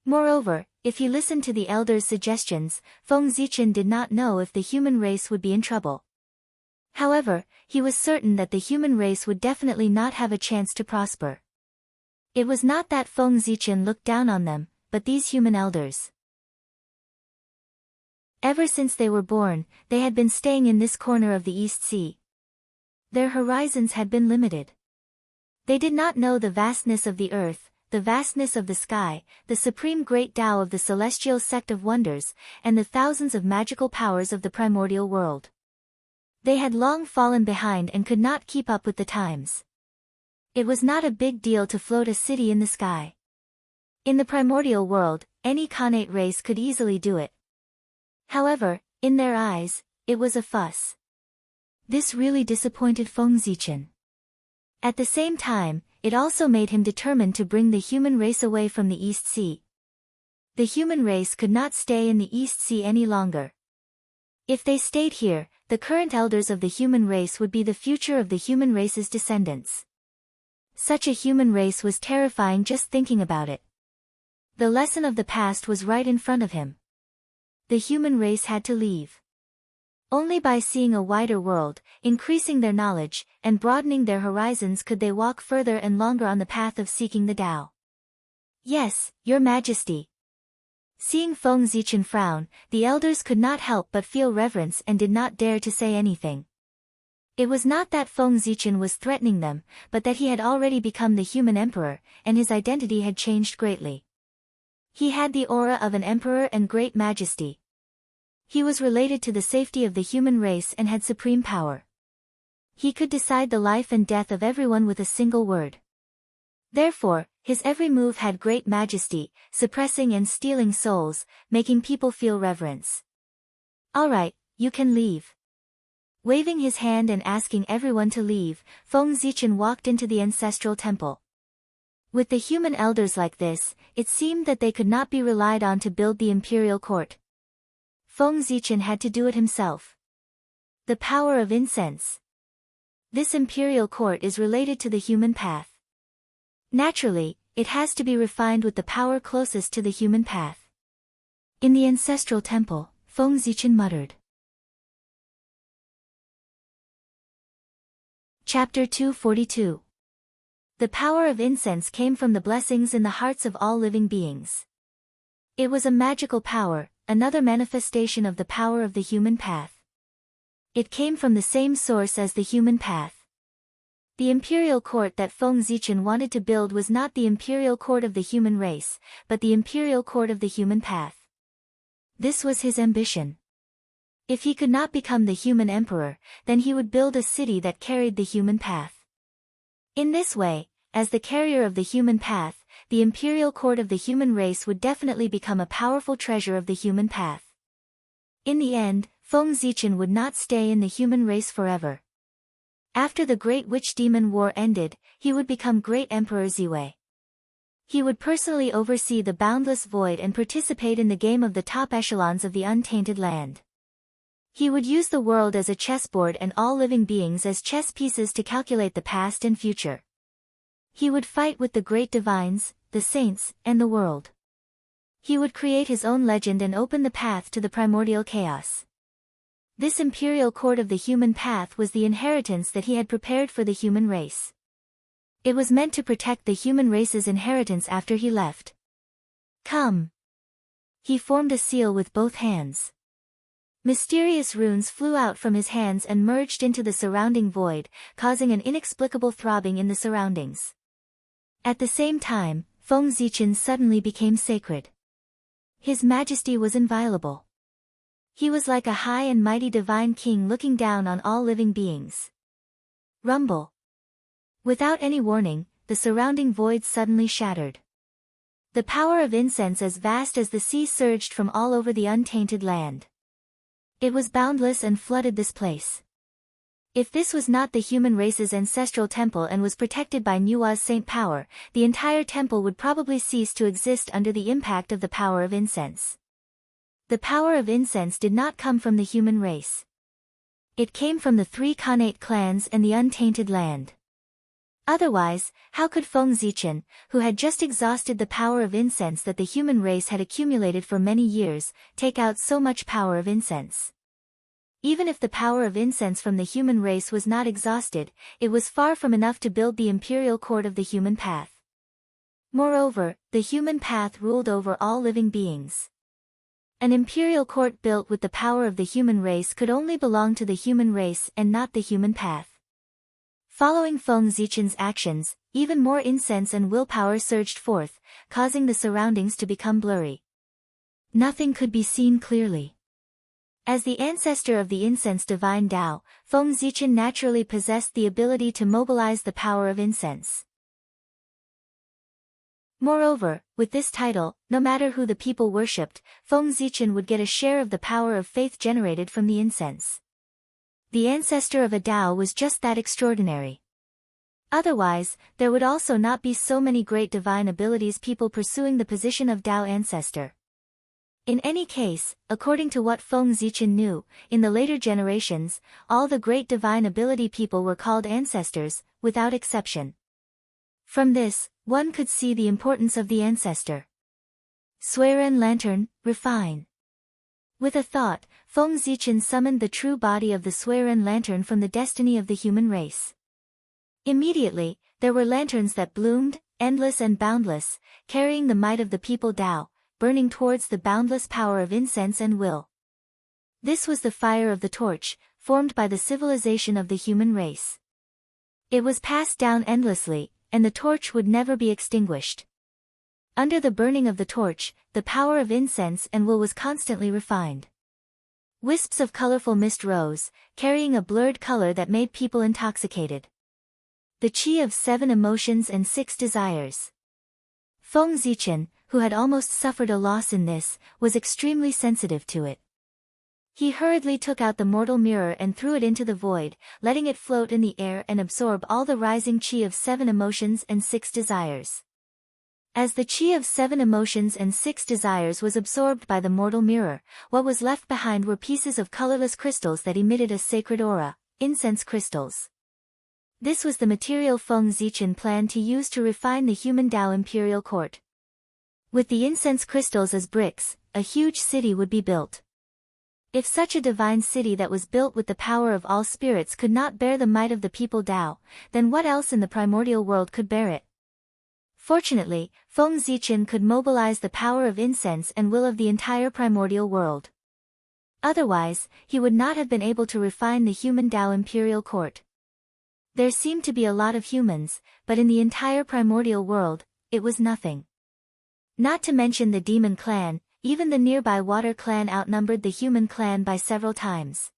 Speaker 1: Moreover, if he listened to the elders' suggestions, Feng Zichen did not know if the human race would be in trouble. However, he was certain that the human race would definitely not have a chance to prosper. It was not that Feng Zichen looked down on them, but these human elders. Ever since they were born, they had been staying in this corner of the East Sea. Their horizons had been limited. They did not know the vastness of the earth, the vastness of the sky, the supreme great Tao of the celestial sect of wonders, and the thousands of magical powers of the primordial world. They had long fallen behind and could not keep up with the times. It was not a big deal to float a city in the sky. In the primordial world, any khanate race could easily do it. However, in their eyes, it was a fuss. This really disappointed Feng Zichen. At the same time, it also made him determined to bring the human race away from the East Sea. The human race could not stay in the East Sea any longer. If they stayed here, the current elders of the human race would be the future of the human race's descendants. Such a human race was terrifying just thinking about it. The lesson of the past was right in front of him. The human race had to leave. Only by seeing a wider world, increasing their knowledge, and broadening their horizons could they walk further and longer on the path of seeking the Tao. Yes, Your Majesty. Seeing Feng Zichen frown, the elders could not help but feel reverence and did not dare to say anything. It was not that Feng Zichen was threatening them, but that he had already become the human emperor, and his identity had changed greatly. He had the aura of an emperor and great majesty. He was related to the safety of the human race and had supreme power. He could decide the life and death of everyone with a single word. Therefore, his every move had great majesty, suppressing and stealing souls, making people feel reverence. All right, you can leave. Waving his hand and asking everyone to leave, Feng Zichen walked into the ancestral temple. With the human elders like this, it seemed that they could not be relied on to build the imperial court. Feng Zichen had to do it himself. The power of incense. This imperial court is related to the human path. Naturally, it has to be refined with the power closest to the human path. In the ancestral temple, Feng Zichen muttered. Chapter 242. The power of incense came from the blessings in the hearts of all living beings. It was a magical power, another manifestation of the power of the human path. It came from the same source as the human path. The imperial court that Feng Zichen wanted to build was not the imperial court of the human race, but the imperial court of the human path. This was his ambition. If he could not become the human emperor, then he would build a city that carried the human path. In this way, as the carrier of the human path, the imperial court of the human race would definitely become a powerful treasure of the human path. In the end, Feng Zichen would not stay in the human race forever. After the Great Witch Demon War ended, he would become Great Emperor Ziwei. He would personally oversee the boundless void and participate in the game of the top echelons of the untainted land. He would use the world as a chessboard and all living beings as chess pieces to calculate the past and future. He would fight with the great divines, the saints, and the world. He would create his own legend and open the path to the primordial chaos. This imperial court of the human path was the inheritance that he had prepared for the human race. It was meant to protect the human race's inheritance after he left. Come. He formed a seal with both hands. Mysterious runes flew out from his hands and merged into the surrounding void, causing an inexplicable throbbing in the surroundings. At the same time, Feng Zichen suddenly became sacred. His majesty was inviolable. He was like a high and mighty divine king looking down on all living beings. Rumble. Without any warning, the surrounding void suddenly shattered. The power of incense as vast as the sea surged from all over the untainted land. It was boundless and flooded this place. If this was not the human race's ancestral temple and was protected by Nua's saint power, the entire temple would probably cease to exist under the impact of the power of incense. The power of incense did not come from the human race. It came from the three Khanate clans and the untainted land. Otherwise, how could Feng Zichen, who had just exhausted the power of incense that the human race had accumulated for many years, take out so much power of incense? Even if the power of incense from the human race was not exhausted, it was far from enough to build the imperial court of the human path. Moreover, the human path ruled over all living beings. An imperial court built with the power of the human race could only belong to the human race and not the human path. Following Feng Zichen's actions, even more incense and willpower surged forth, causing the surroundings to become blurry. Nothing could be seen clearly. As the ancestor of the incense divine Tao, Feng Zichen naturally possessed the ability to mobilize the power of incense. Moreover, with this title, no matter who the people worshipped, Feng Zichen would get a share of the power of faith generated from the incense. The ancestor of a Tao was just that extraordinary. Otherwise, there would also not be so many great divine abilities people pursuing the position of Tao ancestor. In any case, according to what Feng Zichen knew, in the later generations, all the great divine ability people were called ancestors, without exception. From this, one could see the importance of the ancestor. Suiren Lantern, refine. With a thought, Feng Zichen summoned the true body of the Suiren Lantern from the destiny of the human race. Immediately, there were lanterns that bloomed, endless and boundless, carrying the might of the people Tao, burning towards the boundless power of incense and will. This was the fire of the torch, formed by the civilization of the human race. It was passed down endlessly, and the torch would never be extinguished. Under the burning of the torch, the power of incense and will was constantly refined. Wisps of colorful mist rose, carrying a blurred color that made people intoxicated. The qi of 7 emotions and 6 desires. Feng Zichen, who had almost suffered a loss in this, was extremely sensitive to it. He hurriedly took out the mortal mirror and threw it into the void, letting it float in the air and absorb all the rising qi of 7 emotions and 6 desires. As the qi of 7 emotions and 6 desires was absorbed by the mortal mirror, what was left behind were pieces of colorless crystals that emitted a sacred aura, incense crystals. This was the material Feng Zichen planned to use to refine the human Tao imperial court. With the incense crystals as bricks, a huge city would be built. If such a divine city that was built with the power of all spirits could not bear the might of the people Tao, then what else in the primordial world could bear it? Fortunately, Feng Zichen could mobilize the power of incense and will of the entire primordial world. Otherwise, he would not have been able to refine the human Tao imperial court. There seemed to be a lot of humans, but in the entire primordial world, it was nothing. Not to mention the demon clan, even the nearby water clan outnumbered the human clan by several times.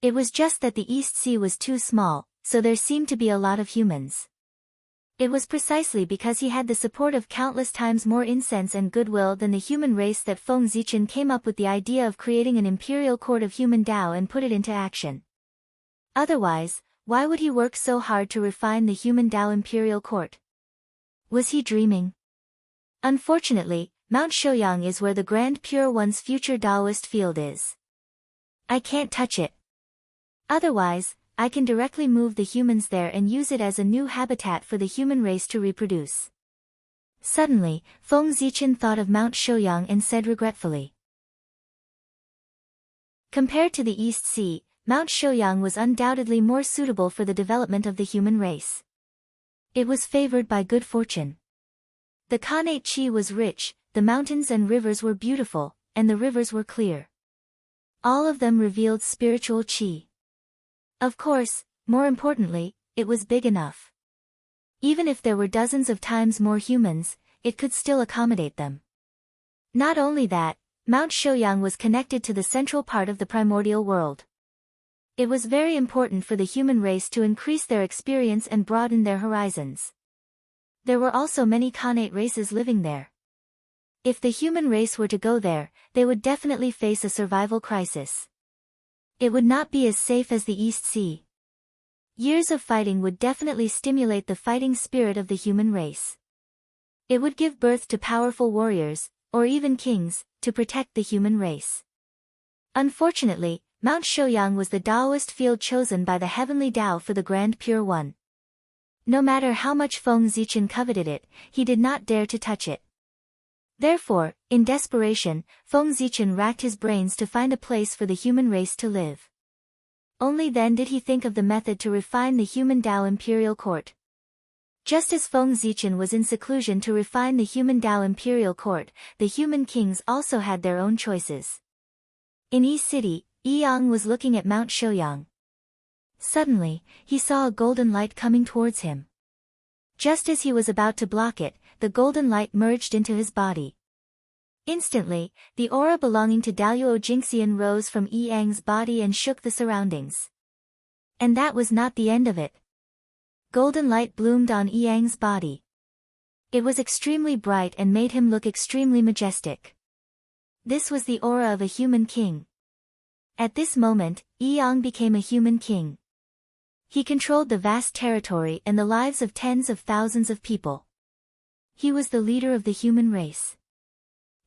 Speaker 1: It was just that the East Sea was too small, so there seemed to be a lot of humans. It was precisely because he had the support of countless times more incense and goodwill than the human race that Feng Zichen came up with the idea of creating an imperial court of human Tao and put it into action. Otherwise, why would he work so hard to refine the human Tao imperial court? Was he dreaming? Unfortunately, Mount Shouyang is where the Grand Pure One's future Taoist field is. I can't touch it. Otherwise, I can directly move the humans there and use it as a new habitat for the human race to reproduce. Suddenly, Feng Zichen thought of Mount Shouyang and said regretfully. Compared to the East Sea, Mount Shouyang was undoubtedly more suitable for the development of the human race. It was favored by good fortune. The Khanate Qi was rich, the mountains and rivers were beautiful, and the rivers were clear. All of them revealed spiritual Qi. Of course, more importantly, it was big enough. Even if there were dozens of times more humans, it could still accommodate them. Not only that, Mount Shouyang was connected to the central part of the primordial world. It was very important for the human race to increase their experience and broaden their horizons. There were also many Khanate races living there. If the human race were to go there, they would definitely face a survival crisis. It would not be as safe as the East Sea. Years of fighting would definitely stimulate the fighting spirit of the human race. It would give birth to powerful warriors, or even kings, to protect the human race. Unfortunately, Mount Shouyang was the Taoist field chosen by the heavenly Tao for the Grand Pure One. No matter how much Feng Zichen coveted it, he did not dare to touch it. Therefore, in desperation, Feng Zichen racked his brains to find a place for the human race to live. Only then did he think of the method to refine the human Tao imperial court. Just as Feng Zichen was in seclusion to refine the human Tao imperial court, the human kings also had their own choices. In Yi City, Yi Yang was looking at Mount Shouyang. Suddenly, he saw a golden light coming towards him. Just as he was about to block it, the golden light merged into his body. Instantly, the aura belonging to Daluo Jingxian rose from Yi Yang's body and shook the surroundings. And that was not the end of it. Golden light bloomed on Yi Yang's body. It was extremely bright and made him look extremely majestic. This was the aura of a human king. At this moment, Yi Yang became a human king. He controlled the vast territory and the lives of tens of thousands of people. He was the leader of the human race.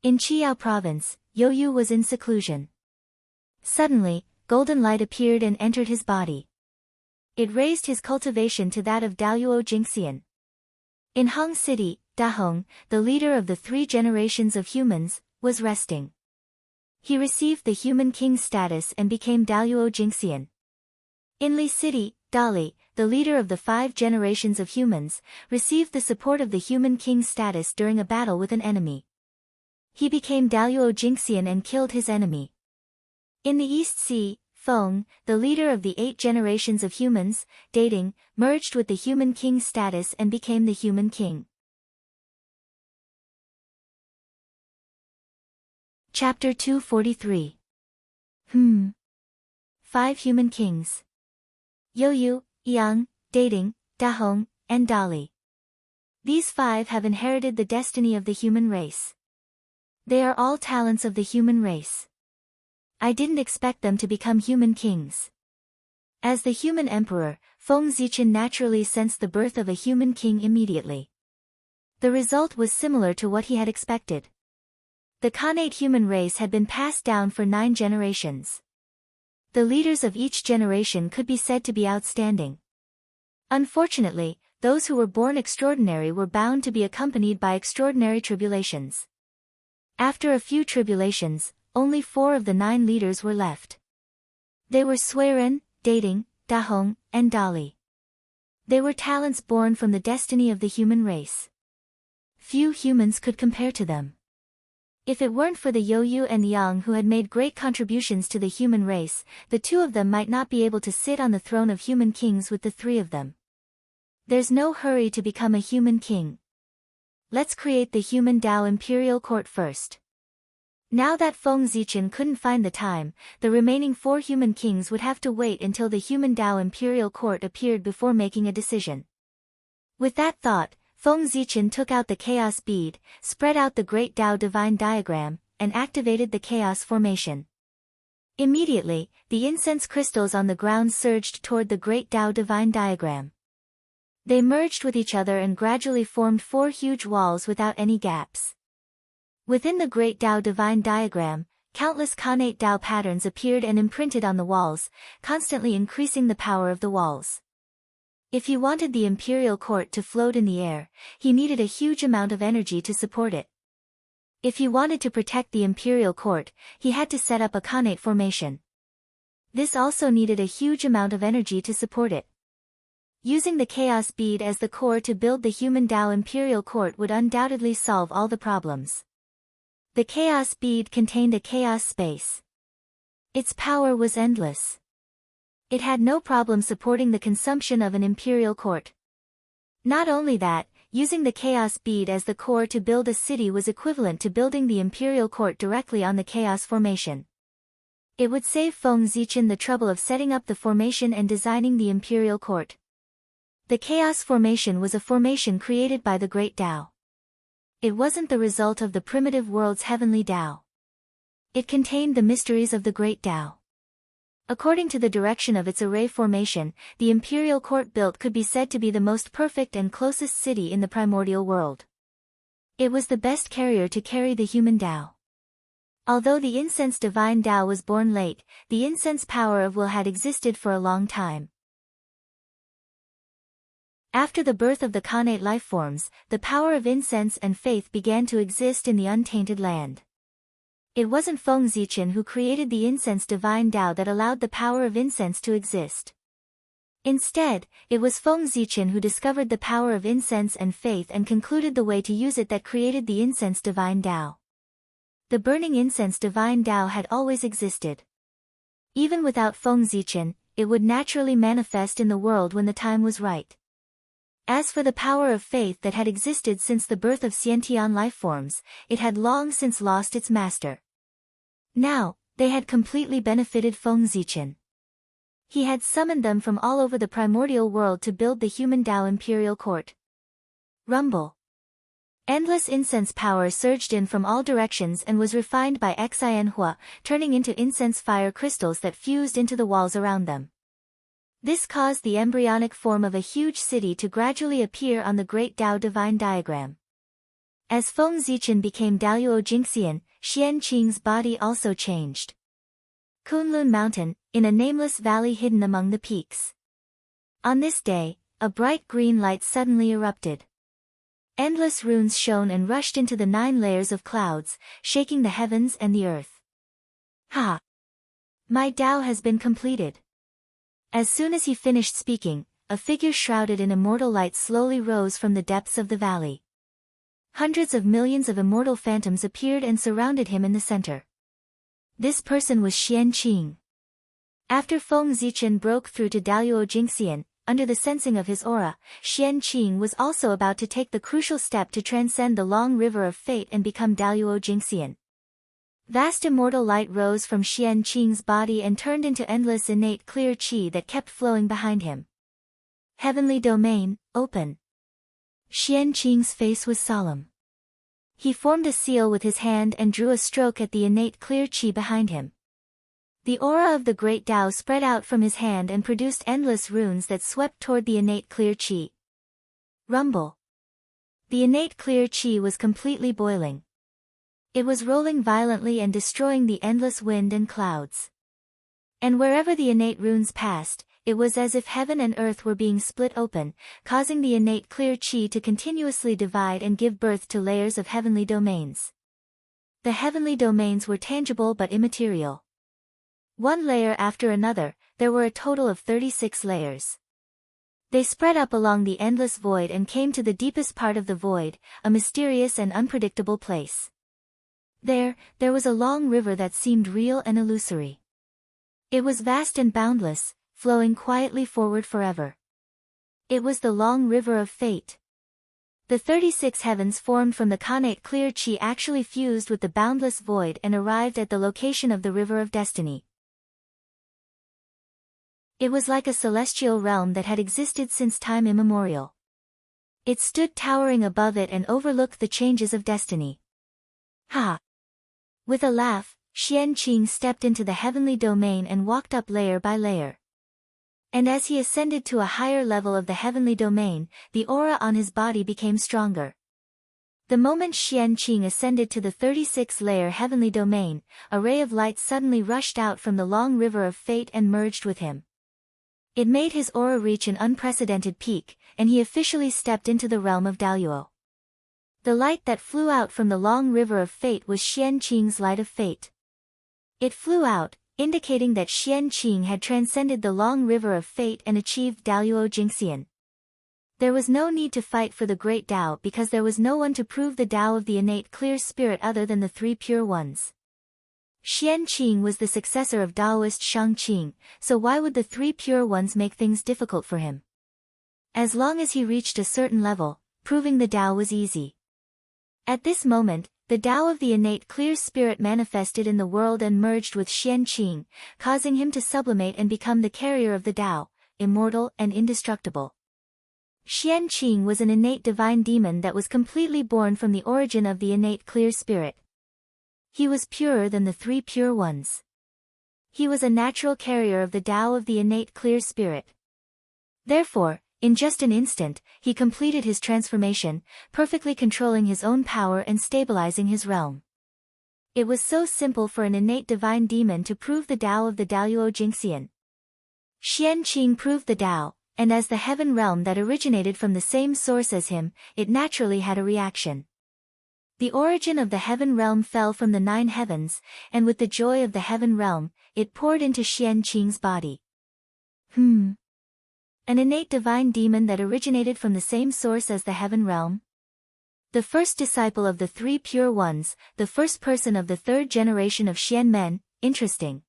Speaker 1: In Chiao province, Youyu was in seclusion. Suddenly, golden light appeared and entered his body. It raised his cultivation to that of Daluo Jingxian. In Hong City, Dahong, the leader of the 3 generations of humans, was resting. He received the human king status and became Daluo Jingxian. In Li City, Dali, the leader of the 5 generations of humans, received the support of the human king status during a battle with an enemy. He became Daluo Jingxian and killed his enemy. In the East Sea, Feng, the leader of the 8 generations of humans, dating, merged with the human king status and became the human king. Chapter 243. 5 Human Kings. Youyu, Yang, Dating, Dahong, and Dali. These 5 have inherited the destiny of the human race. They are all talents of the human race. I didn't expect them to become human kings. As the human emperor, Feng Zichen naturally sensed the birth of a human king immediately. The result was similar to what he had expected. The Khanate human race had been passed down for 9 generations. The leaders of each generation could be said to be outstanding. Unfortunately, those who were born extraordinary were bound to be accompanied by extraordinary tribulations. After a few tribulations, only 4 of the 9 leaders were left. They were Suiren, Dating, Dahong, and Dali. They were talents born from the destiny of the human race. Few humans could compare to them. If it weren't for the Youyu and Yang who had made great contributions to the human race, the 2 of them might not be able to sit on the throne of human kings with the 3 of them. There's no hurry to become a human king. Let's create the human Tao imperial court first. Now that Feng Zichen couldn't find the time, the remaining 4 human kings would have to wait until the human Tao imperial court appeared before making a decision. With that thought, Feng Zichen took out the chaos bead, spread out the Great Tao Divine Diagram, and activated the chaos formation. Immediately, the incense crystals on the ground surged toward the Great Tao Divine Diagram. They merged with each other and gradually formed 4 huge walls without any gaps. Within the Great Tao Divine Diagram, countless Khanate Tao patterns appeared and imprinted on the walls, constantly increasing the power of the walls. If he wanted the imperial court to float in the air, he needed a huge amount of energy to support it. If he wanted to protect the imperial court, he had to set up a Khanate formation. This also needed a huge amount of energy to support it. Using the chaos bead as the core to build the human Tao imperial court would undoubtedly solve all the problems. The chaos bead contained a chaos space. Its power was endless. It had no problem supporting the consumption of an imperial court. Not only that, using the chaos bead as the core to build a city was equivalent to building the imperial court directly on the chaos formation. It would save Feng Zichen the trouble of setting up the formation and designing the imperial court. The chaos formation was a formation created by the Great Tao. It wasn't the result of the primitive world's heavenly Tao. It contained the mysteries of the Great Tao. According to the direction of its array formation, the imperial court built could be said to be the most perfect and closest city in the primordial world. It was the best carrier to carry the human Tao. Although the incense divine Tao was born late, the incense power of will had existed for a long time. After the birth of the Khanate lifeforms, the power of incense and faith began to exist in the untainted land. It wasn't Feng Zichen who created the incense divine Tao that allowed the power of incense to exist. Instead, it was Feng Zichen who discovered the power of incense and faith and concluded the way to use it that created the incense divine Tao. The burning incense divine Tao had always existed. Even without Feng Zichen, it would naturally manifest in the world when the time was right. As for the power of faith that had existed since the birth of Xiantian lifeforms, it had long since lost its master. Now, they had completely benefited Feng Zichen. He had summoned them from all over the primordial world to build the human Tao imperial court. Rumble. Endless incense power surged in from all directions and was refined by Xianhua, turning into incense fire crystals that fused into the walls around them. This caused the embryonic form of a huge city to gradually appear on the Great Tao Divine Diagram. As Feng Zichen became Daluo Jingxian, Xian Qing's body also changed. Kunlun Mountain, in a nameless valley hidden among the peaks. On this day, a bright green light suddenly erupted. Endless runes shone and rushed into the 9 layers of clouds, shaking the heavens and the earth. Ha! My Tao has been completed. As soon as he finished speaking, a figure shrouded in immortal light slowly rose from the depths of the valley. Hundreds of millions of immortal phantoms appeared and surrounded him in the center. This person was Xian Qing. After Feng Zichen broke through to Daluo Jingxian, under the sensing of his aura, Xian Qing was also about to take the crucial step to transcend the long river of fate and become Daluo Jingxian. Vast immortal light rose from Xian Qing's body and turned into endless innate clear qi that kept flowing behind him. Heavenly domain, open. Xian Qing's face was solemn. He formed a seal with his hand and drew a stroke at the innate clear qi behind him. The aura of the Great Tao spread out from his hand and produced endless runes that swept toward the innate clear qi. Rumble. The innate clear qi was completely boiling. It was rolling violently and destroying the endless wind and clouds. And wherever the innate runes passed, it was as if heaven and earth were being split open, causing the innate clear qi to continuously divide and give birth to layers of heavenly domains. The heavenly domains were tangible but immaterial. One layer after another, there were a total of 36 layers. They spread up along the endless void and came to the deepest part of the void, a mysterious and unpredictable place. There was a long river that seemed real and illusory. It was vast and boundless, flowing quietly forward forever. It was the long river of fate. The 36 heavens formed from the Khanate clear qi actually fused with the boundless void and arrived at the location of the river of destiny. It was like a celestial realm that had existed since time immemorial. It stood towering above it and overlooked the changes of destiny. Ha! With a laugh, Xianqing stepped into the heavenly domain and walked up layer by layer. And as he ascended to a higher level of the heavenly domain, the aura on his body became stronger. The moment Xianqing ascended to the 36-layer heavenly domain, a ray of light suddenly rushed out from the long river of fate and merged with him. It made his aura reach an unprecedented peak, and he officially stepped into the realm of Daluo. The light that flew out from the long river of fate was Xianqing's light of fate. It flew out, indicating that Xianqing had transcended the long river of fate and achieved Daluo Jingxian. There was no need to fight for the great Tao because there was no one to prove the Tao of the innate clear spirit other than the three pure ones. Xianqing was the successor of Taoist Shangqing, so why would the three pure ones make things difficult for him? As long as he reached a certain level, proving the Tao was easy. At this moment, the Tao of the innate clear spirit manifested in the world and merged with Xianqing, causing him to sublimate and become the carrier of the Tao, immortal and indestructible. Xianqing was an innate divine demon that was completely born from the origin of the innate clear spirit. He was purer than the three pure ones. He was a natural carrier of the Tao of the innate clear spirit. Therefore, in just an instant, he completed his transformation, perfectly controlling his own power and stabilizing his realm. It was so simple for an innate divine demon to prove the Tao of the Daluo Jingxian. Xianqing proved the Tao, and as the heaven realm that originated from the same source as him, it naturally had a reaction. The origin of the heaven realm fell from the 9 heavens, and with the joy of the heaven realm, it poured into Xianqing's body. An innate divine demon that originated from the same source as the heaven realm? The first disciple of the three pure ones, the first person of the third generation of Xianmen, interesting.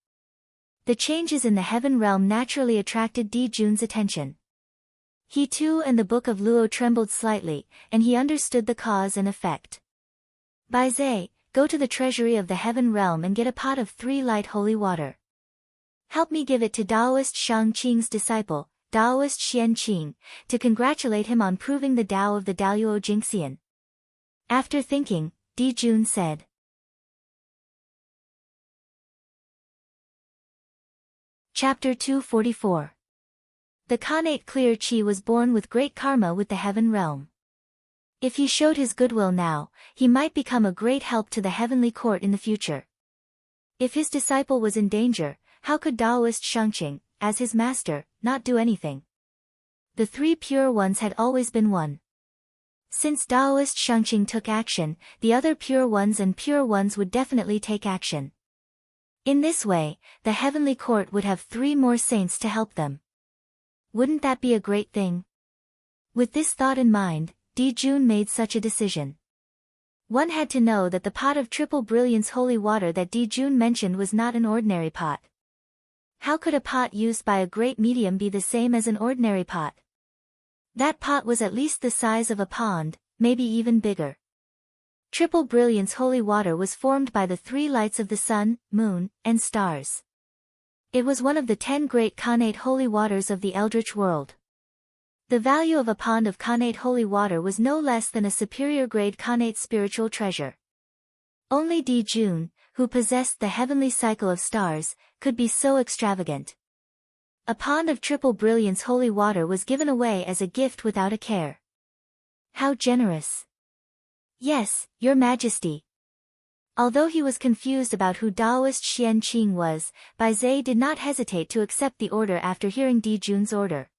Speaker 1: The changes in the heaven realm naturally attracted Di Jun's attention. He too and the Book of Luo trembled slightly, and he understood the cause and effect. Bai Zai, go to the treasury of the heaven realm and get a pot of 3 light holy water. Help me give it to Taoist Shangqing's disciple, Taoist Xianqing, to congratulate him on proving the Tao of the Daluo Jingxian. After thinking, Di Jun said. Chapter 244. The Khanate Clear Qi was born with great karma with the heaven realm. If he showed his goodwill now, he might become a great help to the heavenly court in the future. If his disciple was in danger, how could Taoist Shangqing, as his master, not do anything? The three pure ones had always been one. Since Taoist Shangqing took action, the other pure ones and pure ones would definitely take action. In this way, the heavenly court would have 3 more saints to help them. Wouldn't that be a great thing? With this thought in mind, Di Jun made such a decision. One had to know that the pot of triple brilliance holy water that Di Jun mentioned was not an ordinary pot. How could a pot used by a great medium be the same as an ordinary pot? That pot was at least the size of a pond, maybe even bigger. Triple brilliance holy water was formed by the 3 lights of the sun, moon, and stars. It was one of the 10 great Khanate holy waters of the Eldritch world. The value of a pond of Khanate holy water was no less than a superior grade Khanate spiritual treasure. Only Di Jun, who possessed the heavenly cycle of stars, could be so extravagant. A pond of triple brilliance holy water was given away as a gift without a care. How generous! Yes, Your Majesty. Although he was confused about who Taoist Xianqing was, Bai Zai did not hesitate to accept the order after hearing Di Jun's order.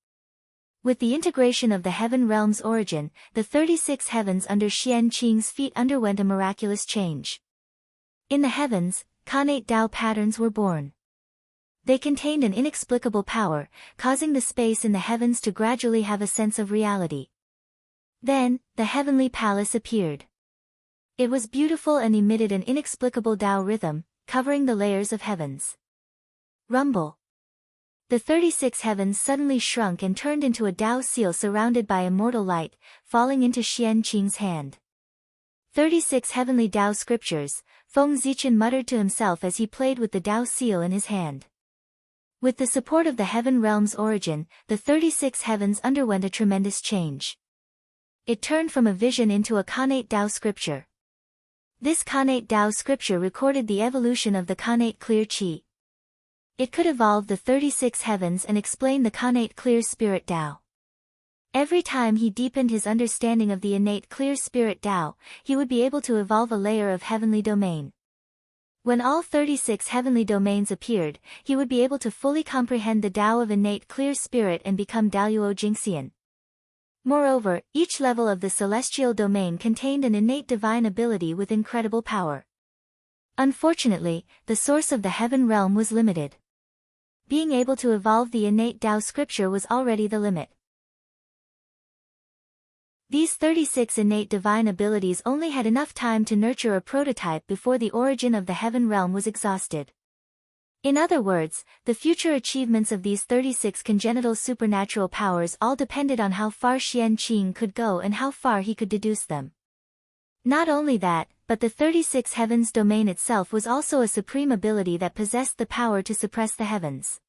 Speaker 1: With the integration of the heaven realm's origin, the 36 heavens under Xianqing's feet underwent a miraculous change. In the heavens, Khanate Tao patterns were born. They contained an inexplicable power, causing the space in the heavens to gradually have a sense of reality. Then, the heavenly palace appeared. It was beautiful and emitted an inexplicable Tao rhythm, covering the layers of heavens. Rumble. The 36 heavens suddenly shrunk and turned into a Tao seal surrounded by immortal light, falling into Xianqing's hand. 36 heavenly Tao scriptures, Feng Zichen muttered to himself as he played with the Tao seal in his hand. With the support of the heaven realm's origin, the 36 heavens underwent a tremendous change. It turned from a vision into a Khanate Tao scripture. This Khanate Tao scripture recorded the evolution of the Khanate clear Qi. It could evolve the 36 heavens and explain the Khanate clear spirit Tao. Every time he deepened his understanding of the innate clear spirit Tao, he would be able to evolve a layer of heavenly domain. When all 36 heavenly domains appeared, he would be able to fully comprehend the Tao of innate clear spirit and become Daluo Jingxian. Moreover, each level of the celestial domain contained an innate divine ability with incredible power. Unfortunately, the source of the heaven realm was limited. Being able to evolve the innate Tao scripture was already the limit. These 36 innate divine abilities only had enough time to nurture a prototype before the origin of the heaven realm was exhausted. In other words, the future achievements of these 36 congenital supernatural powers all depended on how far Xianqing could go and how far he could deduce them. Not only that, but the 36 heavens domain itself was also a supreme ability that possessed the power to suppress the heavens.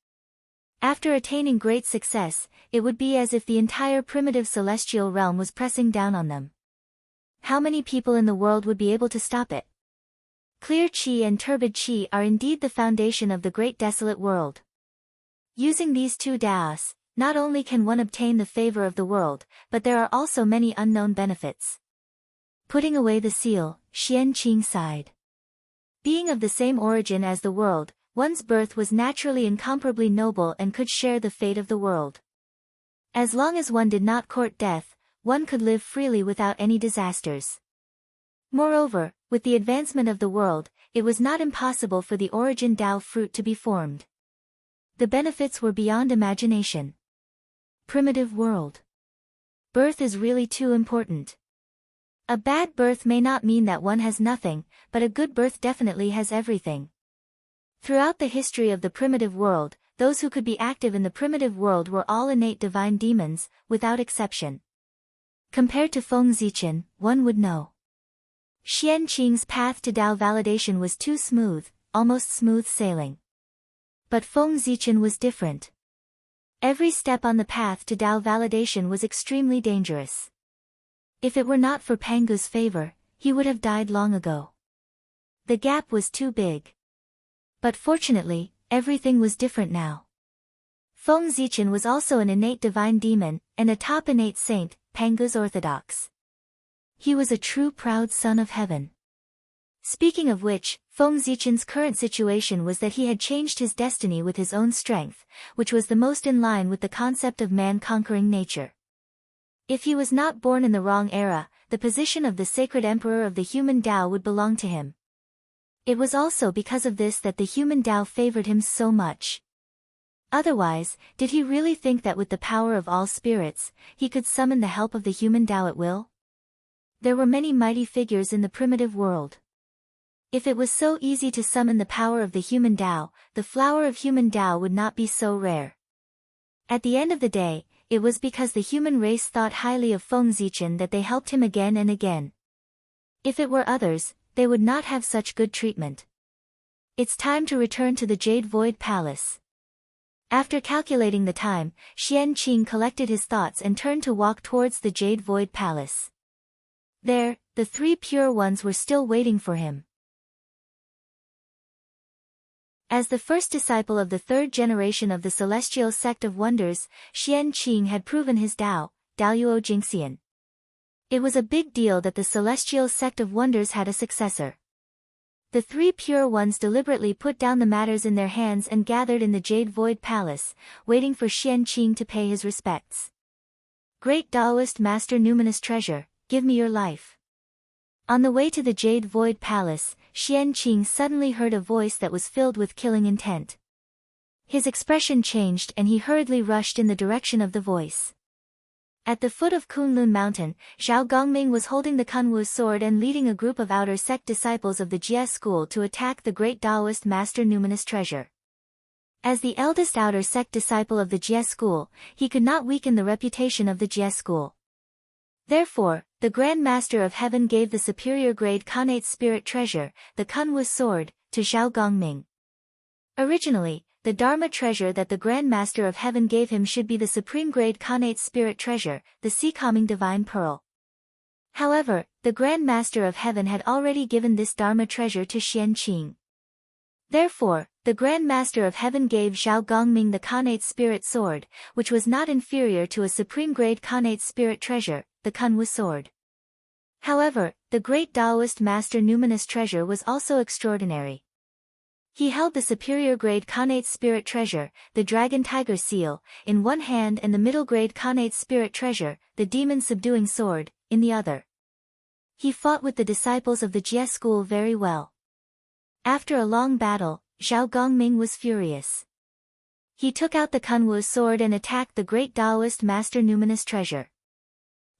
Speaker 1: After attaining great success, it would be as if the entire primitive celestial realm was pressing down on them. How many people in the world would be able to stop it? Clear Qi and turbid Qi are indeed the foundation of the great desolate world. Using these two Daos, not only can one obtain the favor of the world, but there are also many unknown benefits. Putting away the seal, Xianqing sighed. Being of the same origin as the world, one's birth was naturally incomparably noble and could share the fate of the world. As long as one did not court death, one could live freely without any disasters. Moreover, with the advancement of the world, it was not impossible for the origin Tao fruit to be formed. The benefits were beyond imagination. Primitive world. Birth is really too important. A bad birth may not mean that one has nothing, but a good birth definitely has everything. Throughout the history of the primitive world, those who could be active in the primitive world were all innate divine demons, without exception. Compared to Feng Zichen, one would know. Xianqing's path to Tao validation was too smooth, almost smooth sailing. But Feng Zichen was different. Every step on the path to Tao validation was extremely dangerous. If it were not for Pangu's favor, he would have died long ago. The gap was too big. But fortunately, everything was different now. Feng Zichen was also an innate divine demon, and a top innate saint, Pangu's orthodox. He was a true proud son of heaven. Speaking of which, Feng Zichen's current situation was that he had changed his destiny with his own strength, which was the most in line with the concept of man conquering nature. If he was not born in the wrong era, the position of the sacred emperor of the human Tao would belong to him. It was also because of this that the human Tao favored him so much. Otherwise, did he really think that with the power of all spirits, he could summon the help of the human Tao at will? There were many mighty figures in the primitive world. If it was so easy to summon the power of the human Tao, the flower of human Tao would not be so rare. At the end of the day, it was because the human race thought highly of Feng Zichen that they helped him again and again. If it were others, they would not have such good treatment. It's time to return to the Jade Void Palace. After calculating the time, Xianqing collected his thoughts and turned to walk towards the Jade Void Palace. There, the three pure ones were still waiting for him. As the first disciple of the third generation of the celestial sect of wonders, Xianqing had proven his Tao, Daluo Jingxian. It was a big deal that the celestial sect of wonders had a successor. The three pure ones deliberately put down the matters in their hands and gathered in the Jade Void Palace, waiting for Xianqing to pay his respects. Great Taoist Master Numinous Treasure, give me your life. On the way to the Jade Void Palace, Xianqing suddenly heard a voice that was filled with killing intent. His expression changed and he hurriedly rushed in the direction of the voice. At the foot of Kunlun Mountain, Zhao Gongming was holding the Kunwu sword and leading a group of outer sect disciples of the Jie school to attack the great Taoist Master Numinous Treasure. As the eldest outer sect disciple of the Jie school, he could not weaken the reputation of the Jie school. Therefore, the Grand Master of Heaven gave the superior grade Khanate Spirit Treasure, the Kunwu sword, to Zhao Gongming. Originally, the Dharma treasure that the Grand Master of Heaven gave him should be the supreme grade Khanate Spirit Treasure, the Sea Calming Divine Pearl. However, the Grand Master of Heaven had already given this Dharma treasure to Xianqing. Therefore, the Grand Master of Heaven gave Zhao Gongming the Khanate Spirit Sword, which was not inferior to a supreme-grade Khanate Spirit treasure, the Kunwu Sword. However, the great Taoist Master Numinous treasure was also extraordinary. He held the superior-grade Khanate Spirit treasure, the Dragon Tiger Seal, in one hand and the middle-grade Khanate Spirit treasure, the Demon Subduing Sword, in the other. He fought with the disciples of the Jie school very well. After a long battle, Zhao Gongming was furious. He took out the Kunwu sword and attacked the great Taoist Master Numinous treasure.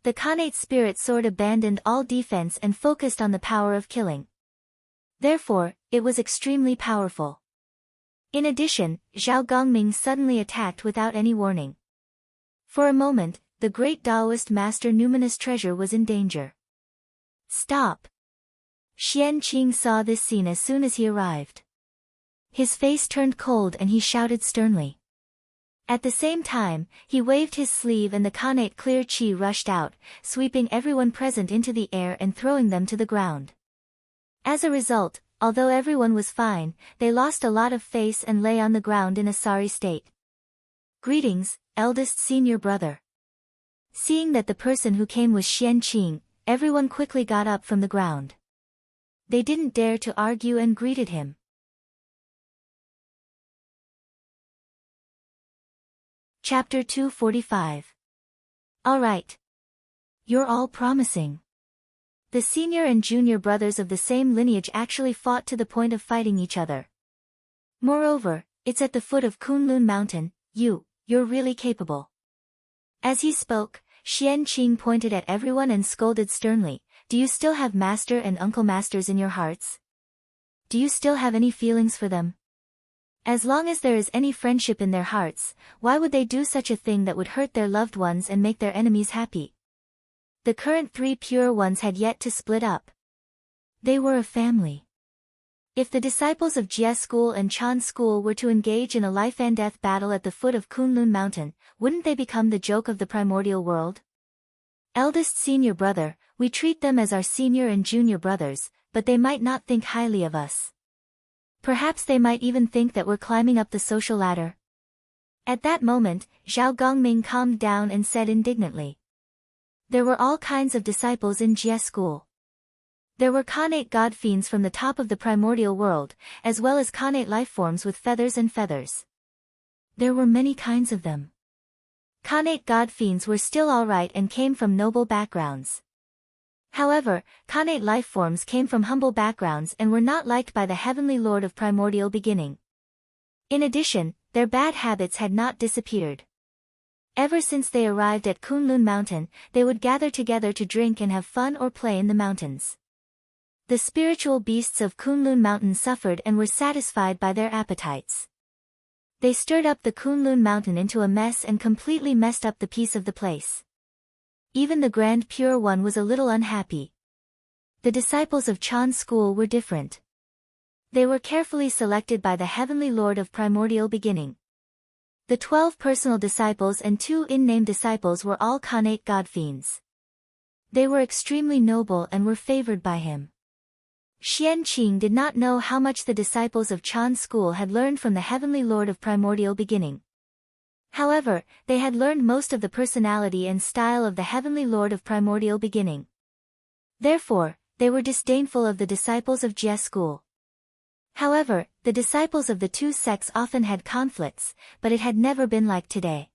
Speaker 1: The Khanate Spirit Sword abandoned all defense and focused on the power of killing. Therefore, it was extremely powerful. In addition, Zhao Gongming suddenly attacked without any warning. For a moment, the great Taoist Master Numinous treasure was in danger. Stop! Xianqing saw this scene as soon as he arrived. His face turned cold and he shouted sternly. At the same time, he waved his sleeve and the Khanate clear qi rushed out, sweeping everyone present into the air and throwing them to the ground. As a result, although everyone was fine, they lost a lot of face and lay on the ground in a sorry state. Greetings, eldest senior brother. Seeing that the person who came was Xianqing, everyone quickly got up from the ground. They didn't dare to argue and greeted him. Chapter 245. All right. You're all promising. The senior and junior brothers of the same lineage actually fought to the point of fighting each other. Moreover, it's at the foot of Kunlun Mountain, you're really capable. As he spoke, Xianqing pointed at everyone and scolded sternly, do you still have master and uncle masters in your hearts? Do you still have any feelings for them? As long as there is any friendship in their hearts, why would they do such a thing that would hurt their loved ones and make their enemies happy? The current three pure ones had yet to split up. They were a family. If the disciples of Jie School and Chan School were to engage in a life-and-death battle at the foot of Kunlun Mountain, wouldn't they become the joke of the primordial world? Eldest senior brother, we treat them as our senior and junior brothers, but they might not think highly of us. Perhaps they might even think that we're climbing up the social ladder. At that moment, Zhao Gongming calmed down and said indignantly. There were all kinds of disciples in Jie School. There were Khanate god fiends from the top of the primordial world, as well as Khanate life forms with feathers and feathers. There were many kinds of them. Khanate god fiends were still alright and came from noble backgrounds. However, Khanate life forms came from humble backgrounds and were not liked by the Heavenly Lord of Primordial Beginning. In addition, their bad habits had not disappeared. Ever since they arrived at Kunlun Mountain, they would gather together to drink and have fun or play in the mountains. The spiritual beasts of Kunlun Mountain suffered and were satisfied by their appetites. They stirred up the Kunlun Mountain into a mess and completely messed up the peace of the place. Even the Grand Pure One was a little unhappy. The disciples of Chan School were different. They were carefully selected by the Heavenly Lord of Primordial Beginning. The 12 personal disciples and 2 in-name disciples were all Khanate god fiends. They were extremely noble and were favored by him. Xianqing did not know how much the disciples of Chan School had learned from the Heavenly Lord of Primordial Beginning. However, they had learned most of the personality and style of the Heavenly Lord of Primordial Beginning. Therefore, they were disdainful of the disciples of Jie School. However, the disciples of the two sects often had conflicts, but it had never been like today.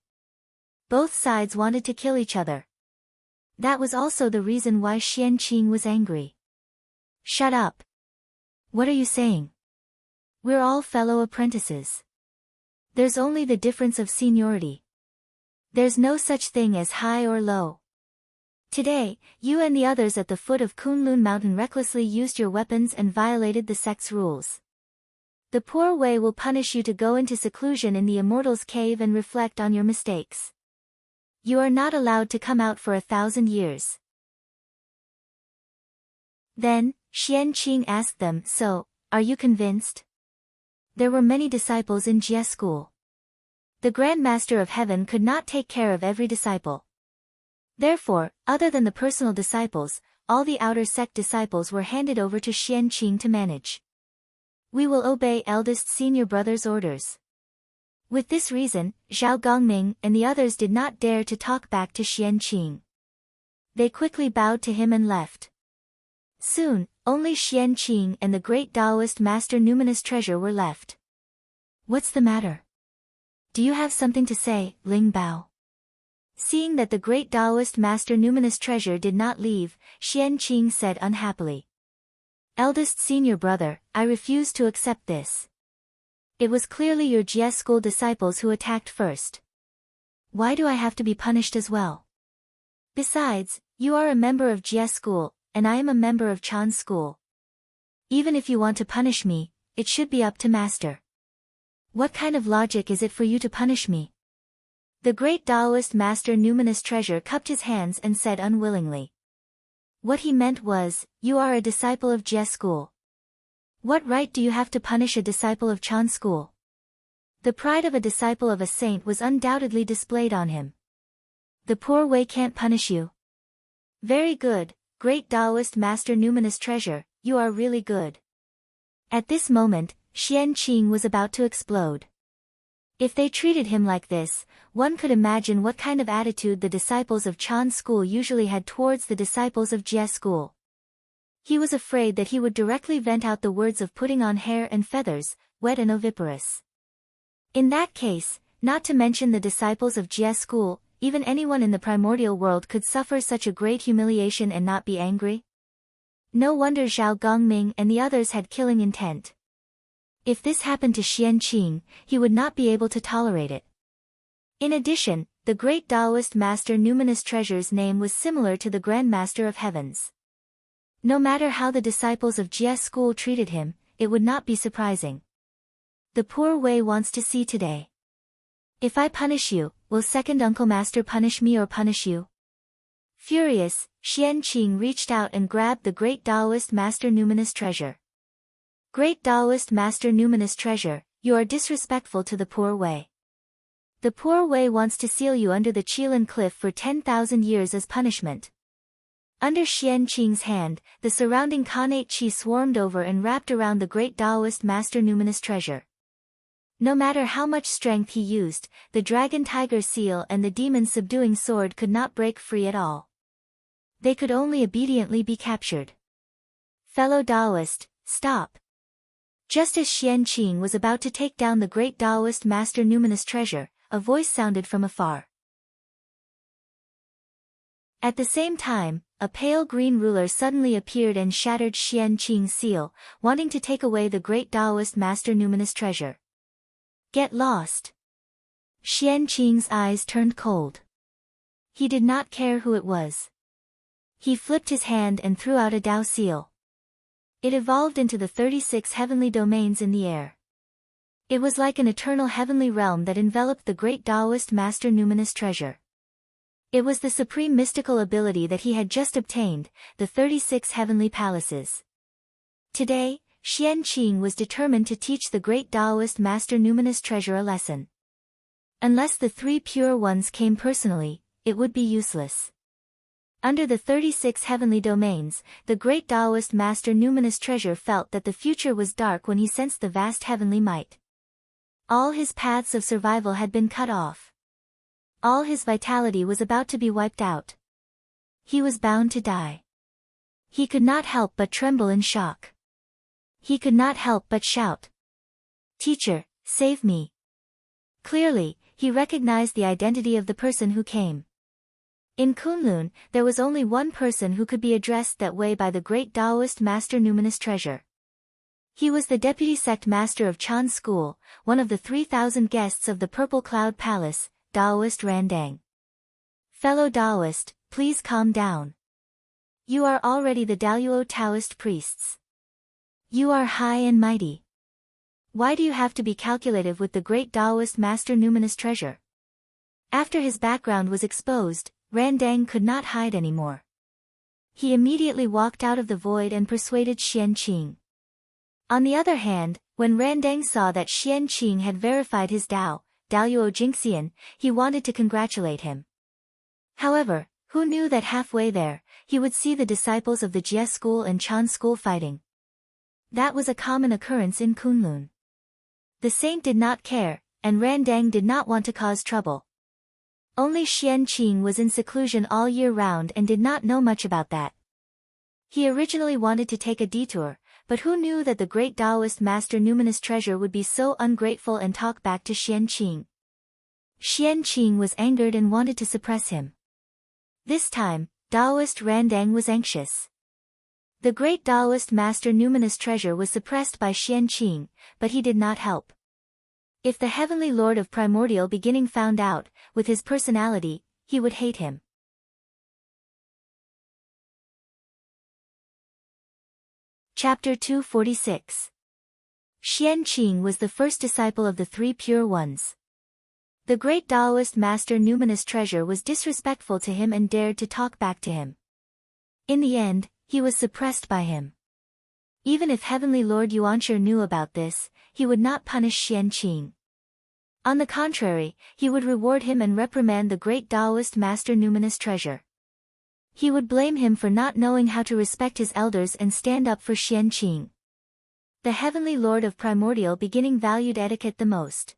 Speaker 1: Both sides wanted to kill each other. That was also the reason why Xianqing was angry. Shut up. What are you saying? We're all fellow apprentices. There's only the difference of seniority. There's no such thing as high or low. Today, you and the others at the foot of Kunlun Mountain recklessly used your weapons and violated the sect's rules. The poor way will punish you to go into seclusion in the Immortal's Cave and reflect on your mistakes. You are not allowed to come out for 1,000 years. Then, Xianqing asked them, so, are you convinced? There were many disciples in Jie School. The Grand Master of Heaven could not take care of every disciple. Therefore, other than the personal disciples, all the outer sect disciples were handed over to Xianqing to manage. We will obey eldest senior brother's orders. With this reason, Zhao Gongming and the others did not dare to talk back to Xianqing. They quickly bowed to him and left. Soon, only Xianqing and the great Taoist master Numinous Treasure were left. What's the matter? Do you have something to say, Ling Bao? Seeing that the great Taoist master Numinous Treasure did not leave, Xianqing said unhappily. Eldest senior brother, I refuse to accept this. It was clearly your Jie school disciples who attacked first. Why do I have to be punished as well? Besides, you are a member of Jie school, and I am a member of Chan's school. Even if you want to punish me, it should be up to master. What kind of logic is it for you to punish me? The great Taoist master Numinous Treasure cupped his hands and said unwillingly. What he meant was, you are a disciple of Jie school. What right do you have to punish a disciple of Chan school? The pride of a disciple of a saint was undoubtedly displayed on him. The poor way can't punish you. Very good, great Taoist master Numinous Treasure, you are really good. At this moment, Xianqing was about to explode. If they treated him like this, one could imagine what kind of attitude the disciples of Chan school usually had towards the disciples of Jie school. He was afraid that he would directly vent out the words of putting on hair and feathers, wet and oviparous. In that case, not to mention the disciples of Jie school, even anyone in the primordial world could suffer such a great humiliation and not be angry. No wonder Zhao Gongming and the others had killing intent. If this happened to Xianqing, he would not be able to tolerate it. In addition, the great Taoist master Numinous Treasure's name was similar to the Grand Master of Heavens. No matter how the disciples of Jie school treated him, it would not be surprising. The poor Wei wants to see today. If I punish you, will second Uncle Master punish me or punish you? Furious, Xianqing reached out and grabbed the great Taoist master Numinous Treasure. Great Taoist master Numinous Treasure, you are disrespectful to the poor Wei. The poor Wei wants to seal you under the Qilin cliff for 10,000 years as punishment. Under Xianqing's hand, the surrounding Khanate Qi swarmed over and wrapped around the great Taoist master Numinous Treasure. No matter how much strength he used, the dragon tiger seal and the demon subduing sword could not break free at all. They could only obediently be captured. Fellow Taoist, stop. Just as Xianqing was about to take down the great Taoist master Numinous Treasure, a voice sounded from afar. At the same time, a pale green ruler suddenly appeared and shattered Xianqing's seal, wanting to take away the great Taoist master Numinous Treasure. Get lost. Xianqing's eyes turned cold. He did not care who it was. He flipped his hand and threw out a Dao seal. It evolved into the 36 heavenly domains in the air. It was like an eternal heavenly realm that enveloped the great Taoist master Numinous Treasure. It was the supreme mystical ability that he had just obtained, the 36 heavenly palaces. Today, Xianqing was determined to teach the great Taoist master Numinous Treasure a lesson. Unless the three pure ones came personally, it would be useless. Under the 36 heavenly domains, the great Taoist master Numinous Treasure felt that the future was dark when he sensed the vast heavenly might. All his paths of survival had been cut off. All his vitality was about to be wiped out. He was bound to die. He could not help but tremble in shock. He could not help but shout. Teacher, save me. Clearly, he recognized the identity of the person who came. In Kunlun, there was only one person who could be addressed that way by the great Taoist master Numinous Treasure. He was the deputy sect master of Chan School, one of the 3,000 guests of the Purple Cloud Palace, Taoist Randang. Fellow Taoist, please calm down. You are already the Daluo Taoist priests. You are high and mighty. Why do you have to be calculative with the great Taoist master Numinous Treasure? After his background was exposed, Randang could not hide anymore. He immediately walked out of the void and persuaded Xianqing. On the other hand, when Randang saw that Xianqing had verified his Daluo Jingxian, he wanted to congratulate him. However, Who knew that halfway there, he would see the disciples of the Jie school and Chan school fighting? That was a common occurrence in Kunlun. The saint did not care, and Randang did not want to cause trouble. Only Xian Qing was in seclusion all year round and did not know much about that. He originally wanted to take a detour, but who knew that the great Taoist master Numinous Treasure would be so ungrateful and talk back to Xian Qing. Xian Qing was angered and wanted to suppress him. This time, Taoist Randang was anxious. The great Taoist master Numinous Treasure was suppressed by Xian Qing, but he did not help. If the heavenly lord of primordial beginning found out, with his personality, he would hate him. Chapter 246. Xian Qing was the first disciple of the three pure ones. The great Taoist master Numinous Treasure was disrespectful to him and dared to talk back to him. In the end, he was suppressed by him. Even if Heavenly Lord Yuanshi knew about this, he would not punish Xian Qing. On the contrary, he would reward him and reprimand the great Taoist master Numinous Treasure. He would blame him for not knowing how to respect his elders and stand up for Xian Qing. The Heavenly Lord of Primordial Beginning valued etiquette the most.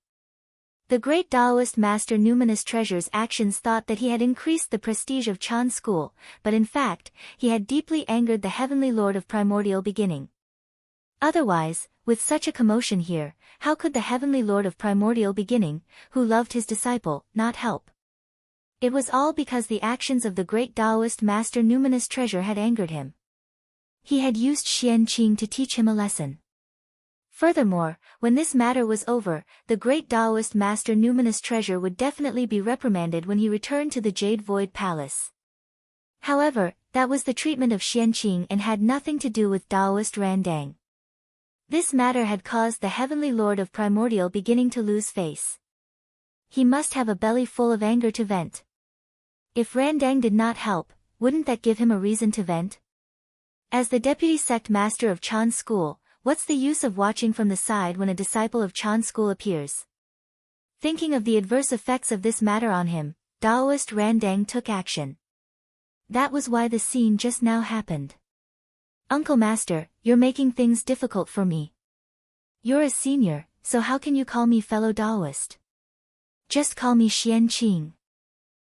Speaker 1: The great Taoist master Numinous Treasure's actions thought that he had increased the prestige of Chan school, but in fact, he had deeply angered the Heavenly Lord of Primordial Beginning. Otherwise, with such a commotion here, how could the Heavenly Lord of Primordial Beginning, who loved his disciple, not help? It was all because the actions of the great Taoist master Numinous Treasure had angered him. He had used Xian Qing to teach him a lesson. Furthermore, when this matter was over, the great Taoist master Numinous Treasure would definitely be reprimanded when he returned to the Jade Void Palace. However, that was the treatment of Xian Qing and had nothing to do with Taoist Randang. This matter had caused the Heavenly Lord of Primordial Beginning to lose face. He must have a belly full of anger to vent. If Randang did not help, wouldn't that give him a reason to vent? As the deputy sect master of Chan school, what's the use of watching from the side when a disciple of Chan school appears? Thinking of the adverse effects of this matter on him, Taoist Randang took action. That was why the scene just now happened. Uncle Master, you're making things difficult for me. You're a senior, so how can you call me fellow Taoist? Just call me Xian Qing.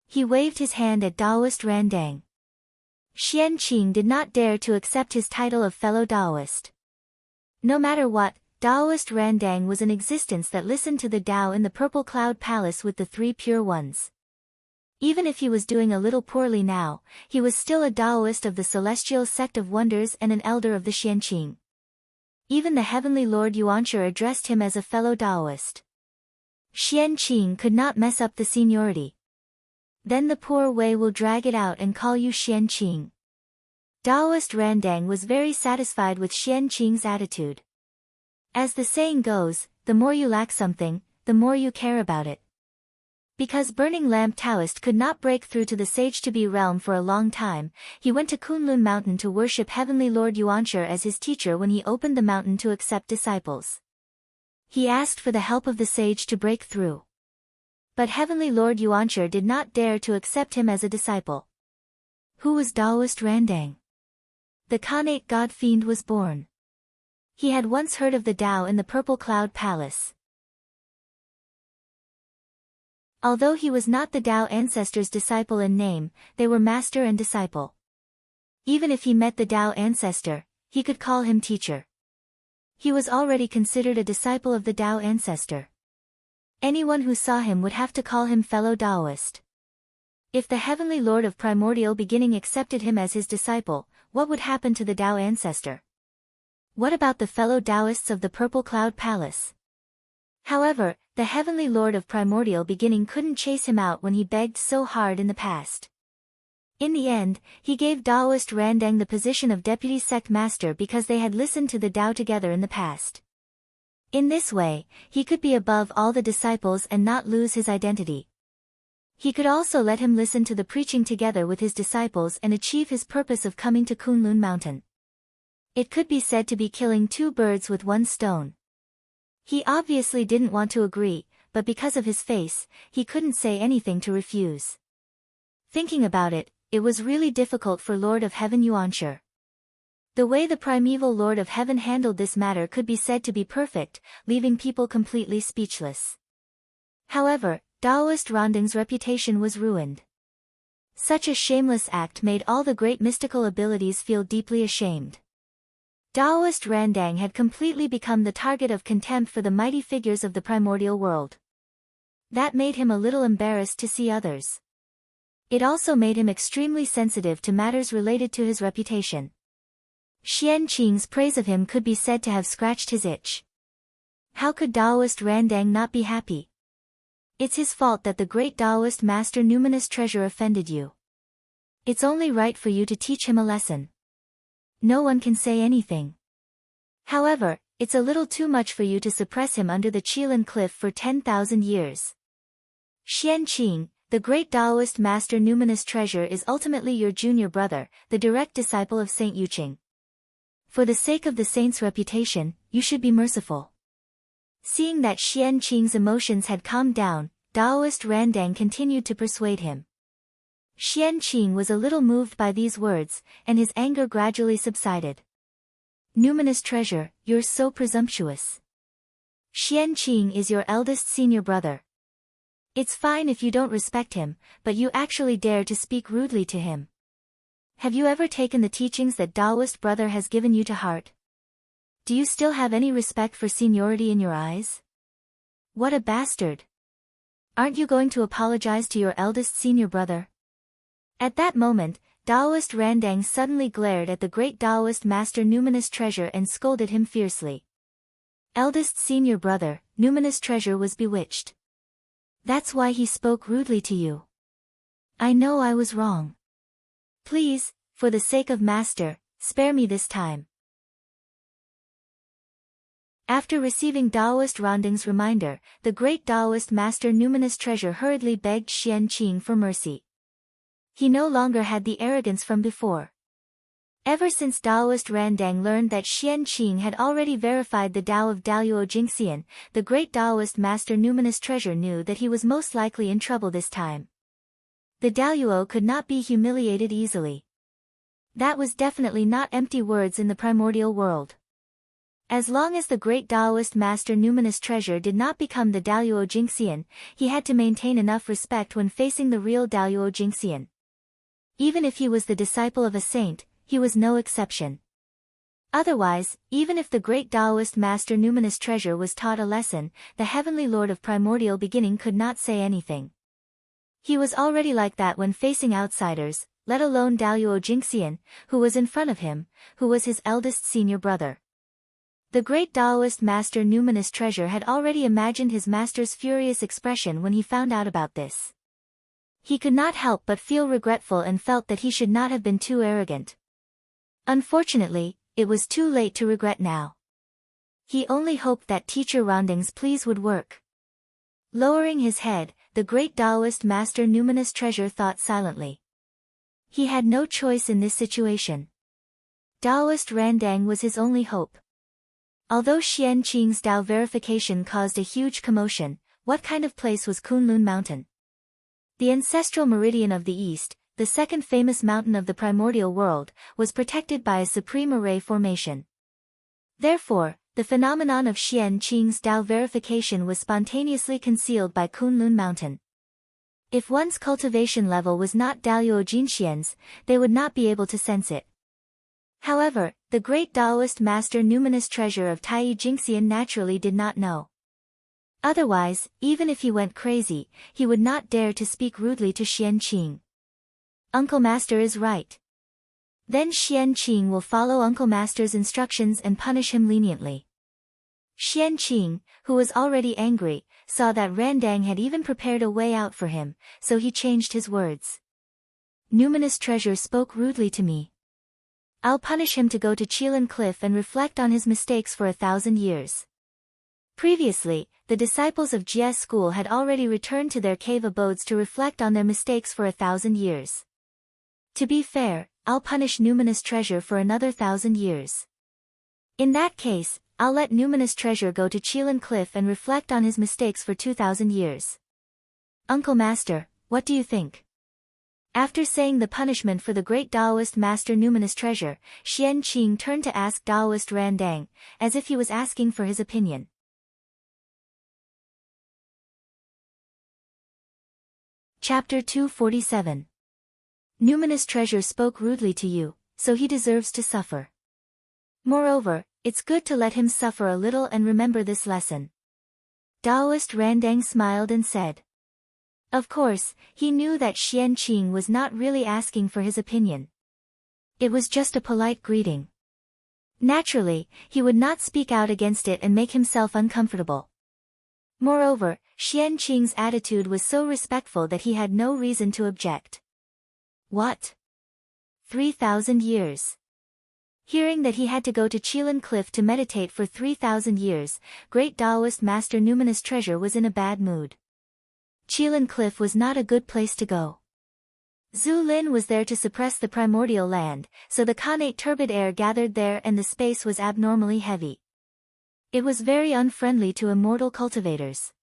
Speaker 1: He waved his hand at Taoist Randang. Xian Qing did not dare to accept his title of fellow Taoist. No matter what, Taoist Randang was an existence that listened to the Tao in the Purple Cloud Palace with the three pure ones. Even if he was doing a little poorly now, he was still a Taoist of the Celestial Sect of Wonders and an elder of the Xianqing. Even the Heavenly Lord Yuanshi addressed him as a fellow Taoist. Xianqing could not mess up the seniority. Then the poor Wei will drag it out and call you Xianqing. Taoist Randang was very satisfied with Xianqing's attitude. As the saying goes, the more you lack something, the more you care about it. Because Burning Lamp Taoist could not break through to the Sage-to-Be realm for a long time, he went to Kunlun Mountain to worship Heavenly Lord Yuanshi as his teacher when he opened the mountain to accept disciples. He asked for the help of the sage to break through. But Heavenly Lord Yuanshi did not dare to accept him as a disciple. Who was Taoist Randang? The Khanate god fiend was born. He had once heard of the Tao in the Purple Cloud Palace. Although he was not the Tao ancestor's disciple in name, they were master and disciple. Even if he met the Tao ancestor, he could call him teacher. He was already considered a disciple of the Tao ancestor. Anyone who saw him would have to call him fellow Taoist. If the Heavenly Lord of Primordial Beginning accepted him as his disciple, what would happen to the Tao ancestor? What about the fellow Taoists of the Purple Cloud Palace? However, the Heavenly Lord of Primordial Beginning couldn't chase him out when he begged so hard in the past. In the end, he gave Taoist Randang the position of Deputy Sect Master because they had listened to the Tao together in the past. In this way, he could be above all the disciples and not lose his identity. He could also let him listen to the preaching together with his disciples and achieve his purpose of coming to Kunlun Mountain. It could be said to be killing two birds with one stone. He obviously didn't want to agree, but because of his face, he couldn't say anything to refuse. Thinking about it, it was really difficult for Lord of Heaven Yuanshi. The way the primeval Lord of Heaven handled this matter could be said to be perfect, leaving people completely speechless. However, Taoist Ronding's reputation was ruined. Such a shameless act made all the great mystical abilities feel deeply ashamed. Taoist Randang had completely become the target of contempt for the mighty figures of the primordial world. That made him a little embarrassed to see others. It also made him extremely sensitive to matters related to his reputation. Xian Qing's praise of him could be said to have scratched his itch. How could Taoist Randang not be happy? It's his fault that the great Taoist master Numinous Treasure offended you. It's only right for you to teach him a lesson. No one can say anything. However, it's a little too much for you to suppress him under the Qilin cliff for 10,000 years. Xian Qing, the great Taoist master Numinous Treasure is ultimately your junior brother, the direct disciple of Saint Yuqing. For the sake of the saint's reputation, you should be merciful. Seeing that Xian Qing's emotions had calmed down, Taoist Randang continued to persuade him. Xian Qing was a little moved by these words, and his anger gradually subsided. Numinous Treasure, you're so presumptuous. Xian Qing is your eldest senior brother. It's fine if you don't respect him, but you actually dare to speak rudely to him. Have you ever taken the teachings that Taoist brother has given you to heart? Do you still have any respect for seniority in your eyes? What a bastard! Aren't you going to apologize to your eldest senior brother? At that moment, Taoist Randang suddenly glared at the great Taoist master Numinous Treasure and scolded him fiercely. Eldest senior brother, Numinous Treasure was bewitched. That's why he spoke rudely to you. I know I was wrong. Please, for the sake of master, spare me this time. After receiving Taoist Ronding's reminder, the great Taoist master Numinous Treasure hurriedly begged Xian Qing for mercy. He no longer had the arrogance from before. Ever since Taoist Randang learned that Xian Qing had already verified the Tao of Daluo Jingxian, the great Taoist master Numinous Treasure knew that he was most likely in trouble this time. The Daluo could not be humiliated easily. That was definitely not empty words in the primordial world. As long as the great Taoist master Numinous Treasure did not become the Daluo Jingxian, he had to maintain enough respect when facing the real Daluo Jingxian. Even if he was the disciple of a saint, he was no exception. Otherwise, even if the great Taoist master Numinous Treasure was taught a lesson, the heavenly lord of primordial beginning could not say anything. He was already like that when facing outsiders, let alone Daluo Jingxian, who was in front of him, who was his eldest senior brother. The great Taoist master Numinous Treasure had already imagined his master's furious expression when he found out about this. He could not help but feel regretful and felt that he should not have been too arrogant. Unfortunately, it was too late to regret now. He only hoped that teacher Ronding's pleas would work. Lowering his head, the great Taoist master Numinous Treasure thought silently. He had no choice in this situation. Taoist Randang was his only hope. Although Xian Qing's Tao verification caused a huge commotion, what kind of place was Kunlun Mountain? The ancestral meridian of the East, the second famous mountain of the primordial world, was protected by a supreme array formation. Therefore, the phenomenon of Xian Qing's Tao verification was spontaneously concealed by Kunlun Mountain. If one's cultivation level was not Daluo Jinxian's, they would not be able to sense it. However, the great Taoist master Numinous Treasure of Tai Jingxian naturally did not know. Otherwise, even if he went crazy, he would not dare to speak rudely to Xian Qing. Uncle Master is right. Then Xian Qing will follow Uncle Master's instructions and punish him leniently. Xian Qing, who was already angry, saw that Randang had even prepared a way out for him, so he changed his words. Numinous Treasure spoke rudely to me. I'll punish him to go to Qilin Cliff and reflect on his mistakes for 1,000 years. Previously, the disciples of Jie's school had already returned to their cave abodes to reflect on their mistakes for 1,000 years. To be fair, I'll punish Numinous Treasure for another 1,000 years. In that case, I'll let Numinous Treasure go to Qilin Cliff and reflect on his mistakes for 2,000 years. Uncle Master, what do you think? After saying the punishment for the great Taoist master numinous treasure, Xian Qing turned to ask Taoist Randang, as if he was asking for his opinion. Chapter 247. Numinous treasure spoke rudely to you, so he deserves to suffer. Moreover, it's good to let him suffer a little and remember this lesson. Taoist Randang smiled and said. Of course, he knew that Xian Qing was not really asking for his opinion. It was just a polite greeting. Naturally, he would not speak out against it and make himself uncomfortable. Moreover, Xian Qing's attitude was so respectful that he had no reason to object. What? 3,000 years. Hearing that he had to go to Qilin Cliff to meditate for 3,000 years, great Taoist master numinous treasure was in a bad mood. Qilin Cliff was not a good place to go. Zhu Lin was there to suppress the primordial land, so the connate turbid air gathered there and the space was abnormally heavy. It was very unfriendly to immortal cultivators.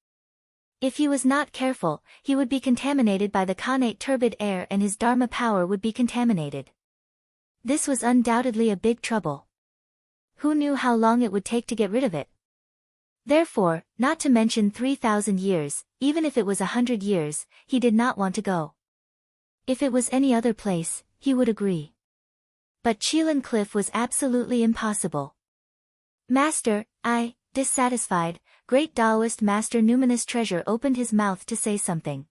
Speaker 1: If he was not careful, he would be contaminated by the connate turbid air and his dharma power would be contaminated. This was undoubtedly a big trouble. Who knew how long it would take to get rid of it? Therefore, not to mention 3,000 years, even if it was 100 years, he did not want to go. If it was any other place, he would agree. But Qilin Cliff was absolutely impossible. Master, dissatisfied, great Taoist master numinous treasure opened his mouth to say something.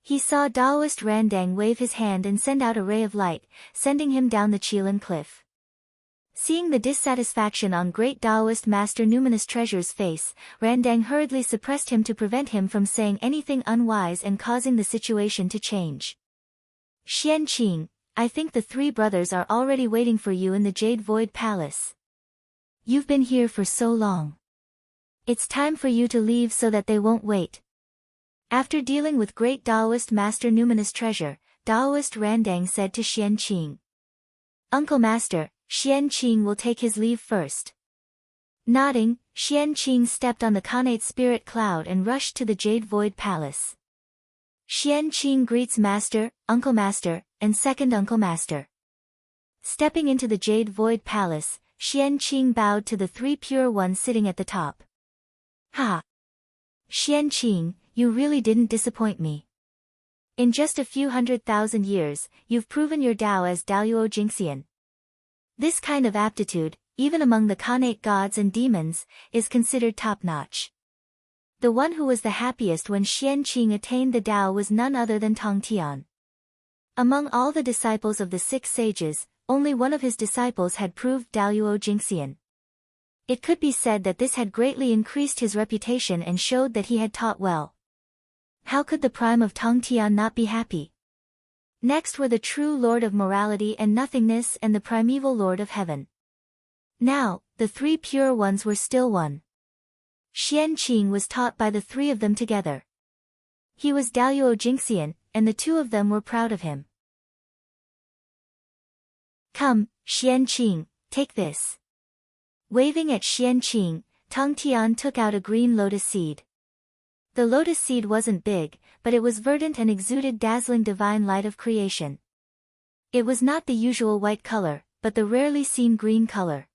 Speaker 1: He saw Taoist Randang wave his hand and send out a ray of light, sending him down the Qilin Cliff. Seeing the dissatisfaction on great Taoist master numinous treasure's face, Randang hurriedly suppressed him to prevent him from saying anything unwise and causing the situation to change. Xian Qing, I think the three brothers are already waiting for you in the Jade Void Palace. You've been here for so long. It's time for you to leave so that they won't wait. After dealing with great Taoist master numinous treasure, Taoist Randang said to Xian Qing. Uncle Master, Xian Qing will take his leave first. Nodding, Xian Qing stepped on the connate spirit cloud and rushed to the Jade Void Palace. Xian Qing greets Master, Uncle Master, and second Uncle Master. Stepping into the Jade Void Palace, Xian Qing bowed to the three pure ones sitting at the top. Ha! Xian Qing, you really didn't disappoint me. In just a few 100,000 years, you've proven your Tao as Daluo Jingxian. This kind of aptitude, even among the connate gods and demons, is considered top-notch. The one who was the happiest when Xian Qing attained the Tao was none other than Tong Tian. Among all the disciples of the six sages, only one of his disciples had proved Daluo Jingxian. It could be said that this had greatly increased his reputation and showed that he had taught well. How could the prime of Tong Tian not be happy? Next were the true Lord of Morality and Nothingness and the primeval Lord of Heaven. Now, the three pure ones were still one. Xian Qing was taught by the three of them together. He was Daluo Jingxian, and the two of them were proud of him. Come, Xian Qing, take this. Waving at Xian Qing, Tong Tian took out a green lotus seed. The lotus seed wasn't big, but it was verdant and exuded dazzling divine light of creation. It was not the usual white color, but the rarely seen green color.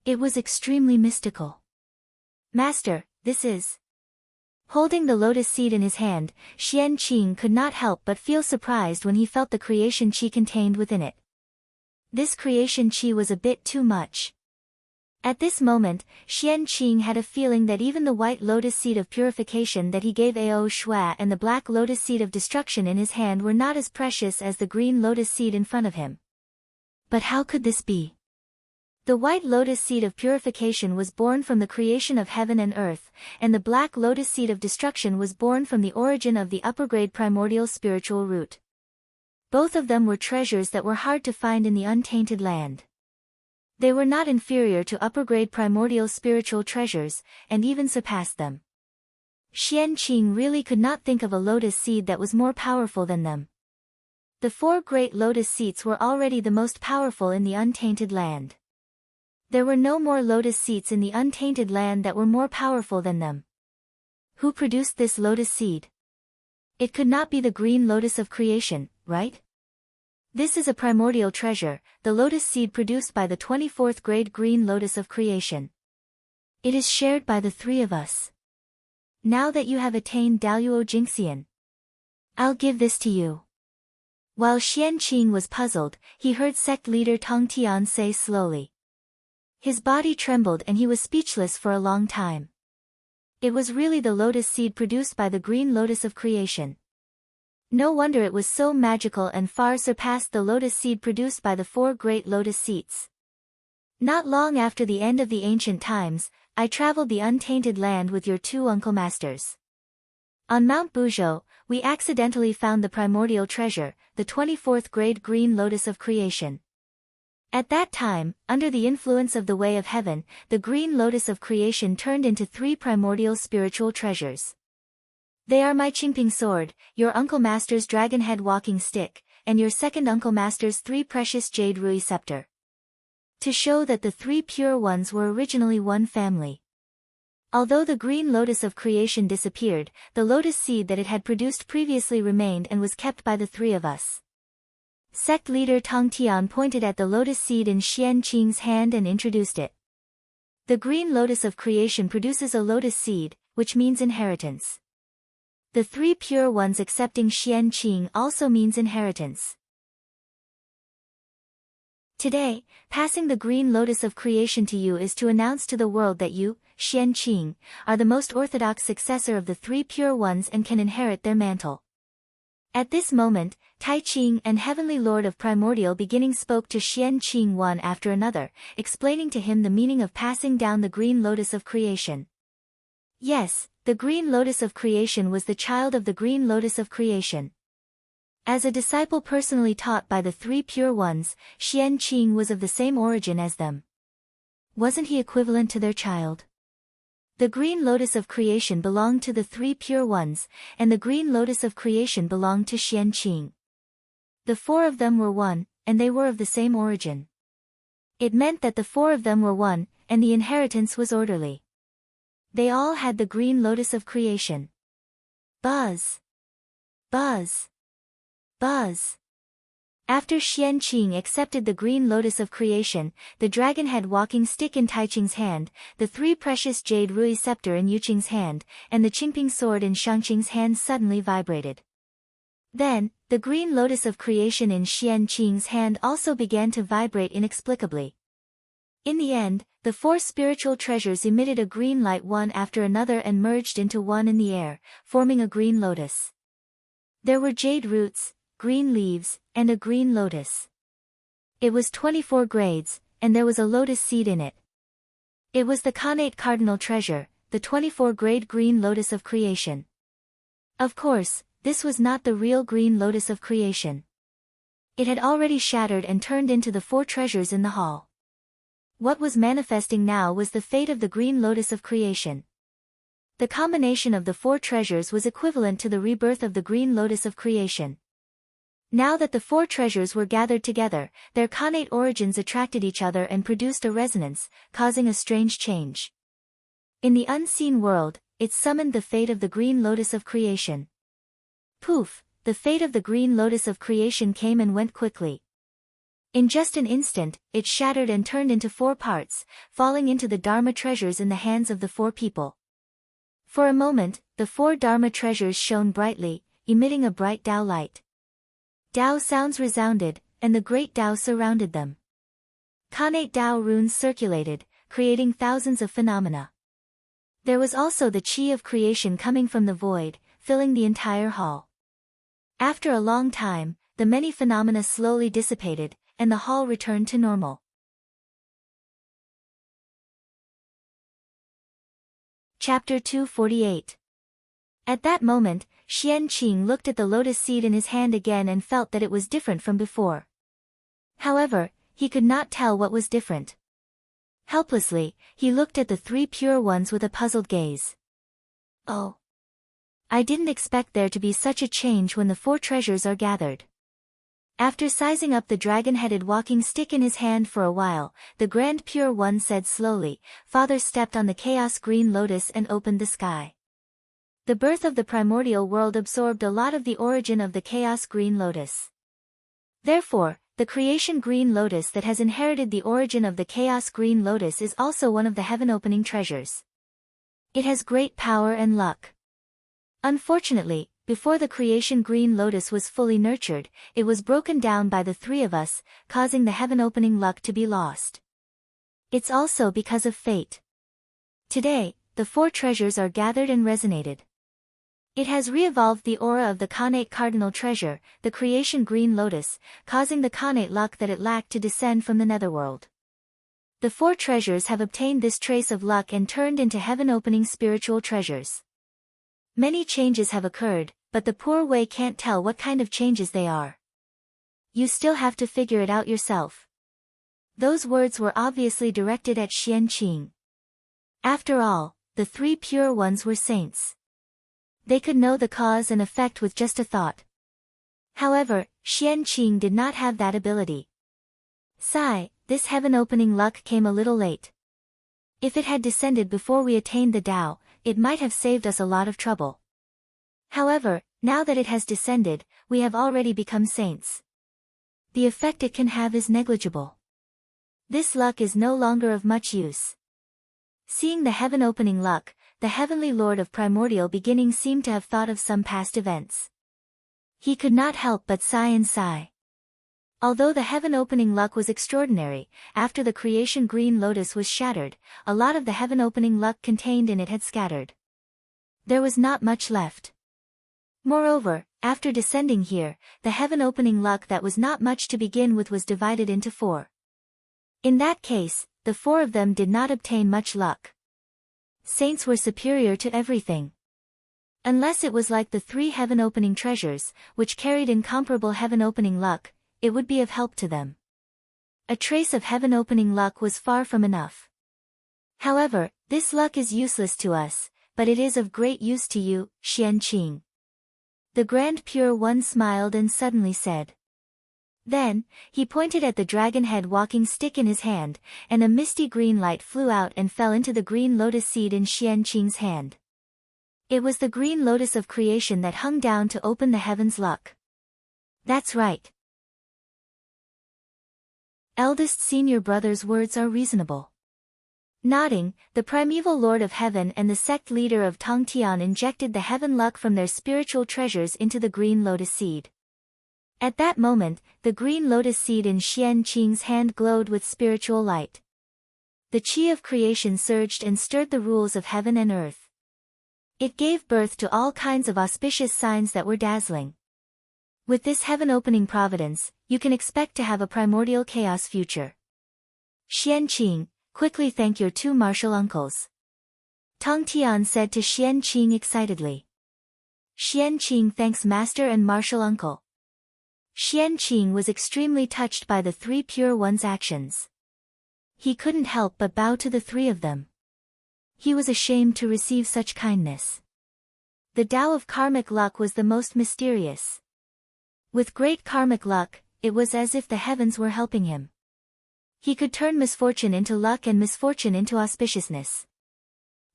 Speaker 1: It was extremely mystical. Master, this is... Holding the lotus seed in his hand, Xian Qing could not help but feel surprised when he felt the creation chi contained within it. This creation chi was a bit too much. At this moment, Xian Qing had a feeling that even the white lotus seed of purification that he gave Ao Shui and the black lotus seed of destruction in his hand were not as precious as the green lotus seed in front of him. But how could this be? The white lotus seed of purification was born from the creation of heaven and earth, and the black lotus seed of destruction was born from the origin of the upper-grade primordial spiritual root. Both of them were treasures that were hard to find in the untainted land. They were not inferior to upper-grade primordial spiritual treasures, and even surpassed them. Xian Qing really could not think of a lotus seed that was more powerful than them. The four great lotus seeds were already the most powerful in the untainted land. There were no more lotus seeds in the untainted land that were more powerful than them. Who produced this lotus seed? It could not be the green lotus of creation, right? This is a primordial treasure, the lotus seed produced by the 24th grade green lotus of creation. It is shared by the three of us. Now that you have attained Daluo Jingxian, I'll give this to you. While Xian Qing was puzzled, he heard sect leader Tong Tian say slowly. His body trembled and he was speechless for a long time. It was really the lotus seed produced by the green lotus of creation. No wonder it was so magical and far surpassed the lotus seed produced by the 4 great lotus seeds. Not long after the end of the ancient times, I traveled the untainted land with your 2 uncle masters. On Mount Buzhou, we accidentally found the primordial treasure, the 24th grade green lotus of creation. At that time, under the influence of the way of heaven, the green lotus of creation turned into 3 primordial spiritual treasures. They are my Qingping sword, your uncle master's dragon-head walking stick, and your second uncle master's 3 precious jade rui scepter. To show that the 3 pure ones were originally one family. Although the green lotus of creation disappeared, the lotus seed that it had produced previously remained and was kept by the 3 of us. Sect leader Tong Tian pointed at the lotus seed in Xian Qing's hand and introduced it. The green lotus of creation produces a lotus seed, which means inheritance. The 3 pure ones accepting Xian Qing also means inheritance. Today, passing the green lotus of creation to you is to announce to the world that you, Xian Qing, are the most orthodox successor of the 3 pure ones and can inherit their mantle. At this moment, Tai Qing and Heavenly Lord of Primordial Beginning spoke to Xian Qing one after another, explaining to him the meaning of passing down the green lotus of creation. Yes, the green lotus of creation was the child of the green lotus of creation. As a disciple personally taught by the 3 pure ones, Xian Qing was of the same origin as them. Wasn't he equivalent to their child? The green lotus of creation belonged to the 3 pure ones, and the green lotus of creation belonged to Xian Qing. The 4 of them were one, and they were of the same origin. It meant that the 4 of them were one, and the inheritance was orderly. They all had the green lotus of creation. Buzz! Buzz! Buzz! After Xian Qing accepted the green lotus of creation, the dragon-head walking stick in Tai Qing's hand, the 3 precious jade rui scepter in Yu Qing's hand, and the Qingping sword in Shang Qing's hand suddenly vibrated. Then, the green lotus of creation in Xian Qing's hand also began to vibrate inexplicably. In the end, the 4 spiritual treasures emitted a green light one after another and merged into one in the air, forming a green lotus. There were jade roots, green leaves, and a green lotus. It was 24 grades, and there was a lotus seed in it. It was the Khanate cardinal treasure, the 24-grade green lotus of creation. Of course, this was not the real green lotus of creation. It had already shattered and turned into the 4 treasures in the hall. What was manifesting now was the fate of the green lotus of creation. The combination of the 4 treasures was equivalent to the rebirth of the green lotus of creation. Now that the 4 treasures were gathered together, their Khanate origins attracted each other and produced a resonance, causing a strange change. In the unseen world, it summoned the fate of the green lotus of creation. Poof, the fate of the green lotus of creation came and went quickly. In just an instant, it shattered and turned into 4 parts, falling into the Dharma treasures in the hands of the 4 people. For a moment, the 4 Dharma treasures shone brightly, emitting a bright Tao light. Tao sounds resounded, and the great Tao surrounded them. Khanate Tao runes circulated, creating thousands of phenomena. There was also the Qi of creation coming from the void, filling the entire hall. After a long time, the many phenomena slowly dissipated, and the hall returned to normal. Chapter 248. At that moment, Xian Qing looked at the lotus seed in his hand again and felt that it was different from before. However, he could not tell what was different. Helplessly, he looked at the 3 pure ones with a puzzled gaze. Oh! I didn't expect there to be such a change when the 4 treasures are gathered. After sizing up the dragon-headed walking stick in his hand for a while, the Grand Pure One said slowly, Father stepped on the Chaos Green Lotus and opened the sky. The birth of the primordial world absorbed a lot of the origin of the Chaos Green Lotus. Therefore, the creation green lotus that has inherited the origin of the chaos green lotus is also one of the heaven-opening treasures. It has great power and luck. Unfortunately, before the creation green lotus was fully nurtured, it was broken down by the three of us, causing the heaven-opening luck to be lost. It's also because of fate. Today, the four treasures are gathered and resonated. It has re-evolved the aura of the Khanate cardinal treasure, the creation green lotus, causing the Khanate luck that it lacked to descend from the netherworld. The four treasures have obtained this trace of luck and turned into heaven-opening spiritual treasures. Many changes have occurred, but the poor way can't tell what kind of changes they are. You still have to figure it out yourself. Those words were obviously directed at Xianqing. After all, the three pure ones were saints. They could know the cause and effect with just a thought. However, Xianqing did not have that ability. Sigh, this heaven-opening luck came a little late. If it had descended before we attained the Tao, it might have saved us a lot of trouble. However, now that it has descended, we have already become saints. The effect it can have is negligible. This luck is no longer of much use. Seeing the heaven-opening luck, the heavenly lord of primordial beginning seemed to have thought of some past events. He could not help but sigh and sigh. Although the heaven-opening luck was extraordinary, after the creation green lotus was shattered, a lot of the heaven-opening luck contained in it had scattered. There was not much left. Moreover, after descending here, the heaven-opening luck that was not much to begin with was divided into four. In that case, the four of them did not obtain much luck. Saints were superior to everything. Unless it was like the three heaven-opening treasures, which carried incomparable heaven-opening luck, it would be of help to them. A trace of heaven-opening luck was far from enough. However, this luck is useless to us, but it is of great use to you, Xianqing. The Grand Pure One smiled and suddenly said. Then, he pointed at the dragon head walking stick in his hand, and a misty green light flew out and fell into the green lotus seed in Xianqing's hand. It was the green lotus of creation that hung down to open the heaven's luck. That's right. Eldest senior brother's words are reasonable. Nodding, the primeval lord of heaven and the sect leader of Tongtian injected the heaven luck from their spiritual treasures into the green lotus seed. At that moment, the green lotus seed in Xianqing's hand glowed with spiritual light. The qi of creation surged and stirred the rules of heaven and earth. It gave birth to all kinds of auspicious signs that were dazzling. With this heaven-opening providence, you can expect to have a primordial chaos future. Xianqing, quickly thank your two martial uncles. Tongtian said to Xianqing excitedly. Xianqing thanks master and martial uncle. Xianqing was extremely touched by the three pure ones' actions. He couldn't help but bow to the three of them. He was ashamed to receive such kindness. The Tao of karmic luck was the most mysterious. With great karmic luck, it was as if the heavens were helping him. He could turn misfortune into luck and misfortune into auspiciousness.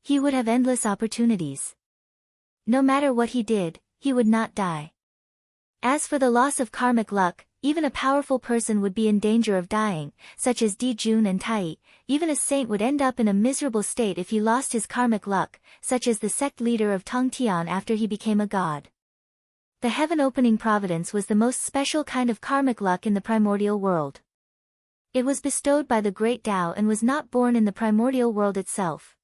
Speaker 1: He would have endless opportunities. No matter what he did, he would not die. As for the loss of karmic luck, even a powerful person would be in danger of dying, such as Di Jun and Tai. Even a saint would end up in a miserable state if he lost his karmic luck, such as the sect leader of Tongtian after he became a god. The heaven-opening providence was the most special kind of karmic luck in the primordial world. It was bestowed by the great Tao and was not born in the primordial world itself.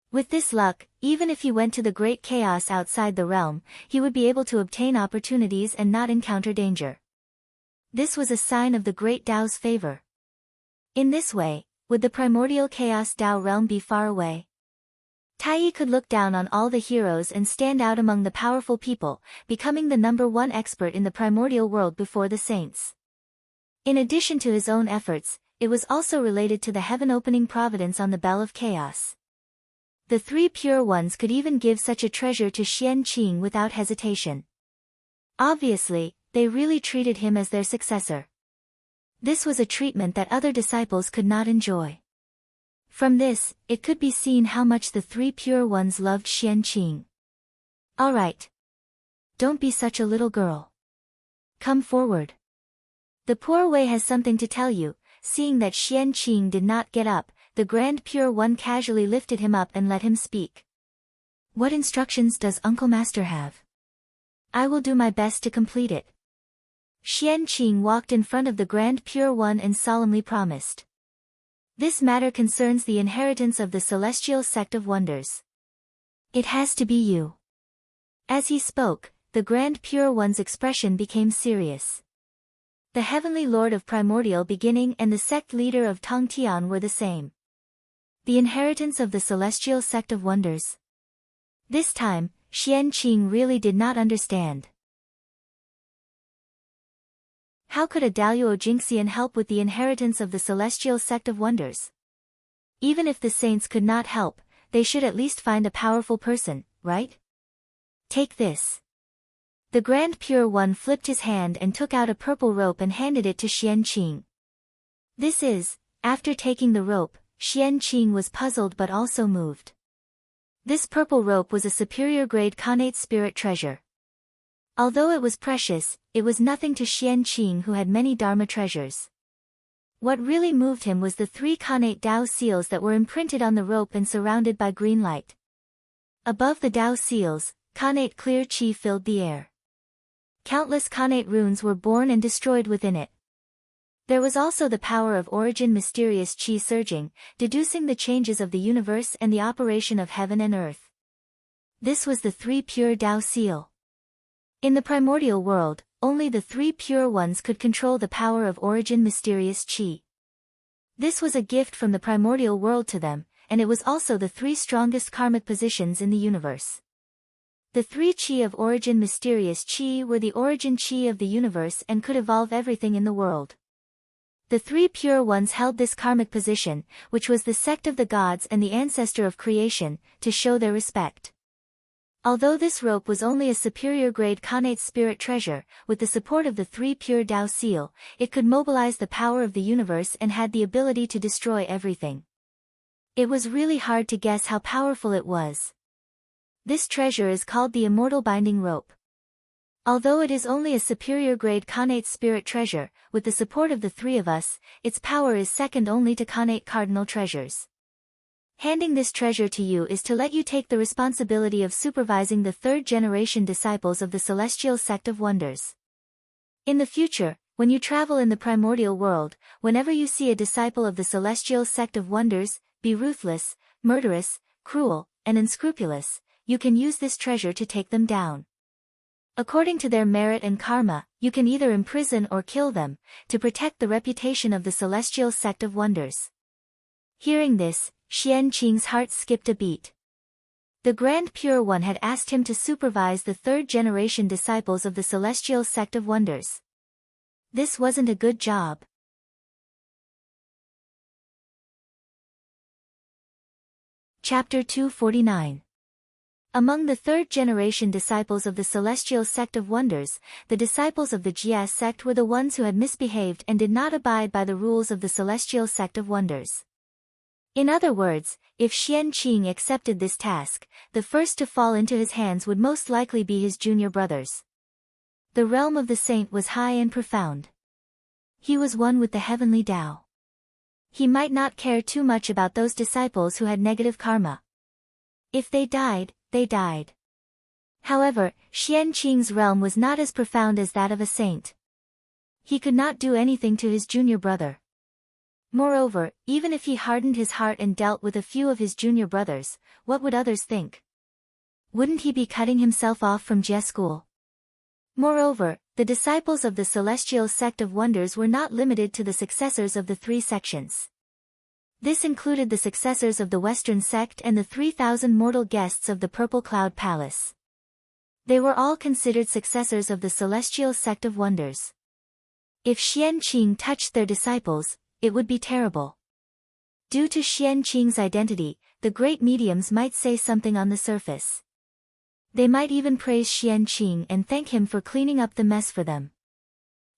Speaker 1: With this luck, even if he went to the great chaos outside the realm, he would be able to obtain opportunities and not encounter danger. This was a sign of the great Tao's favor. In this way, would the primordial chaos Tao realm be far away? Tai could look down on all the heroes and stand out among the powerful people, becoming the #1 expert in the primordial world before the saints. In addition to his own efforts, it was also related to the heaven-opening providence on the Bell of Chaos. The three pure ones could even give such a treasure to Xianqing without hesitation. Obviously, they really treated him as their successor. This was a treatment that other disciples could not enjoy. From this, it could be seen how much the three pure ones loved Xianqing. All right. Don't be such a little girl. Come forward. The poor Wei has something to tell you." Seeing that Xian Qing did not get up, the Grand Pure One casually lifted him up and let him speak. "What instructions does Uncle Master have? I will do my best to complete it." Xian Qing walked in front of the Grand Pure One and solemnly promised. "This matter concerns the inheritance of the celestial sect of wonders. It has to be you." As he spoke, the Grand Pure One's expression became serious. The Heavenly Lord of Primordial Beginning and the sect leader of Tongtian were the same. The inheritance of the celestial sect of wonders. This time, Xian Qing really did not understand. How could a Daluo Jinxian help with the inheritance of the celestial sect of wonders? Even if the saints could not help, they should at least find a powerful person, right? Take this. The Grand Pure One flipped his hand and took out a purple rope and handed it to Xian Qing. This is, after taking the rope, Xian Qing was puzzled but also moved. This purple rope was a superior grade Khanate spirit treasure. Although it was precious, it was nothing to Xian Qing who had many Dharma treasures. What really moved him was the 3 Khanate Dao seals that were imprinted on the rope and surrounded by green light. Above the Dao seals, Khanate clear qi filled the air. Countless Khanate runes were born and destroyed within it. There was also the power of origin mysterious qi surging, deducing the changes of the universe and the operation of heaven and earth. This was the 3 pure Dao seal. In the primordial world, only the 3 pure ones could control the power of origin mysterious qi. This was a gift from the primordial world to them, and it was also the 3 strongest karmic positions in the universe. The 3 qi of origin mysterious qi were the origin qi of the universe and could evolve everything in the world. The 3 pure ones held this karmic position, which was the sect of the gods and the ancestor of creation, to show their respect. Although this rope was only a superior grade Khanate spirit treasure, with the support of the 3 pure Dao seal, it could mobilize the power of the universe and had the ability to destroy everything. It was really hard to guess how powerful it was. This treasure is called the Immortal Binding Rope. Although it is only a superior grade Khanate spirit treasure, with the support of the 3 of us, its power is second only to Khanate cardinal treasures. Handing this treasure to you is to let you take the responsibility of supervising the 3rd generation disciples of the celestial sect of wonders. In the future, when you travel in the primordial world, whenever you see a disciple of the celestial sect of wonders, be ruthless, murderous, cruel, and unscrupulous, you can use this treasure to take them down. According to their merit and karma, you can either imprison or kill them, to protect the reputation of the celestial sect of wonders. Hearing this, Xian Qing's heart skipped a beat. The Grand Pure One had asked him to supervise the 3rd generation disciples of the celestial sect of wonders. This wasn't a good job. Chapter 249. Among the 3rd generation disciples of the celestial sect of wonders, the disciples of the Jia sect were the ones who had misbehaved and did not abide by the rules of the celestial sect of wonders. In other words, if Xian Qing accepted this task, the first to fall into his hands would most likely be his junior brothers. The realm of the saint was high and profound. He was one with the heavenly Tao. He might not care too much about those disciples who had negative karma. If they died, they died. However, Xian Qing's realm was not as profound as that of a saint. He could not do anything to his junior brother. Moreover, even if he hardened his heart and dealt with a few of his junior brothers, what would others think? Wouldn't he be cutting himself off from Jia school? Moreover, the disciples of the celestial sect of wonders were not limited to the successors of the 3 sections. This included the successors of the Western sect and the 3,000 mortal guests of the Purple Cloud Palace. They were all considered successors of the celestial sect of wonders. If Xian Qing touched their disciples, it would be terrible. Due to Xian Qing's identity, the great mediums might say something on the surface. They might even praise Xian Qing and thank him for cleaning up the mess for them.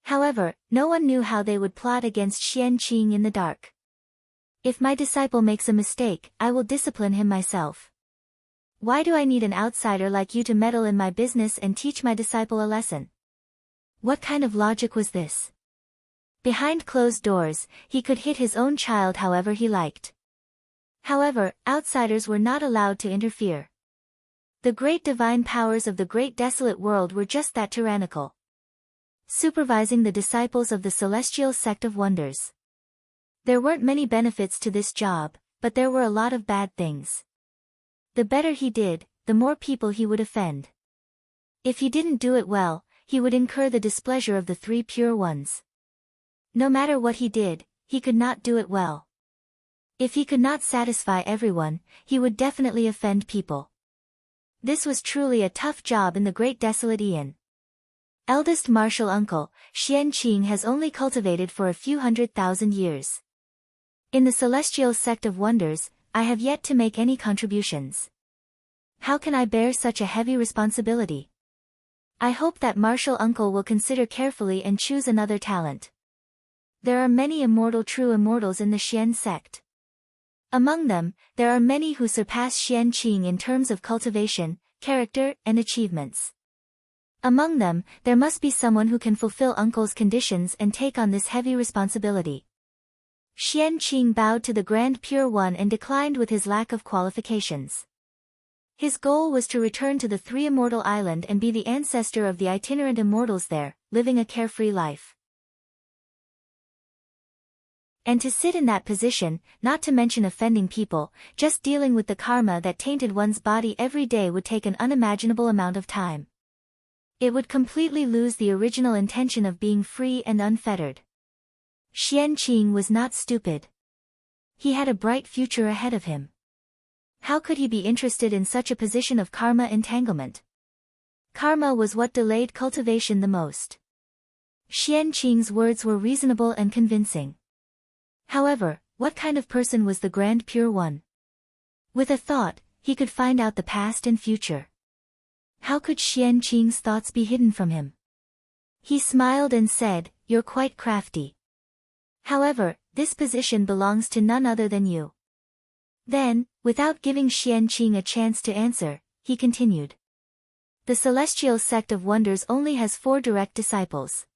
Speaker 1: However, no one knew how they would plot against Xian Qing in the dark. If my disciple makes a mistake, I will discipline him myself. Why do I need an outsider like you to meddle in my business and teach my disciple a lesson? What kind of logic was this? Behind closed doors, he could hit his own child however he liked. However, outsiders were not allowed to interfere. The great divine powers of the great desolate world were just that, tyrannical. Supervising the disciples of the celestial sect of wonders. There weren't many benefits to this job, but there were a lot of bad things. The better he did, the more people he would offend. If he didn't do it well, he would incur the displeasure of the three pure ones. No matter what he did, he could not do it well. If he could not satisfy everyone, he would definitely offend people. This was truly a tough job in the great desolate Aeon. Eldest martial uncle, Xianqing has only cultivated for a few 100,000 years. In the celestial sect of wonders, I have yet to make any contributions. How can I bear such a heavy responsibility? I hope that martial uncle will consider carefully and choose another talent. There are many immortal true immortals in the Xian sect. Among them, there are many who surpass Xianqing in terms of cultivation, character, and achievements. Among them, there must be someone who can fulfill uncle's conditions and take on this heavy responsibility. Xianqing bowed to the Grand Pure One and declined with his lack of qualifications. His goal was to return to the Three Immortal Island and be the ancestor of the itinerant immortals there, living a carefree life. And to sit in that position, not to mention offending people, just dealing with the karma that tainted one's body every day would take an unimaginable amount of time. It would completely lose the original intention of being free and unfettered. Xianqing was not stupid. He had a bright future ahead of him. How could he be interested in such a position of karma entanglement? Karma was what delayed cultivation the most. Xianqing's words were reasonable and convincing. However, what kind of person was the Grand Pure One? With a thought, he could find out the past and future. How could Xianqing's thoughts be hidden from him? He smiled and said, "You're quite crafty. However, this position belongs to none other than you." Then, without giving Xianqing a chance to answer, he continued. The celestial sect of wonders only has 4 direct disciples.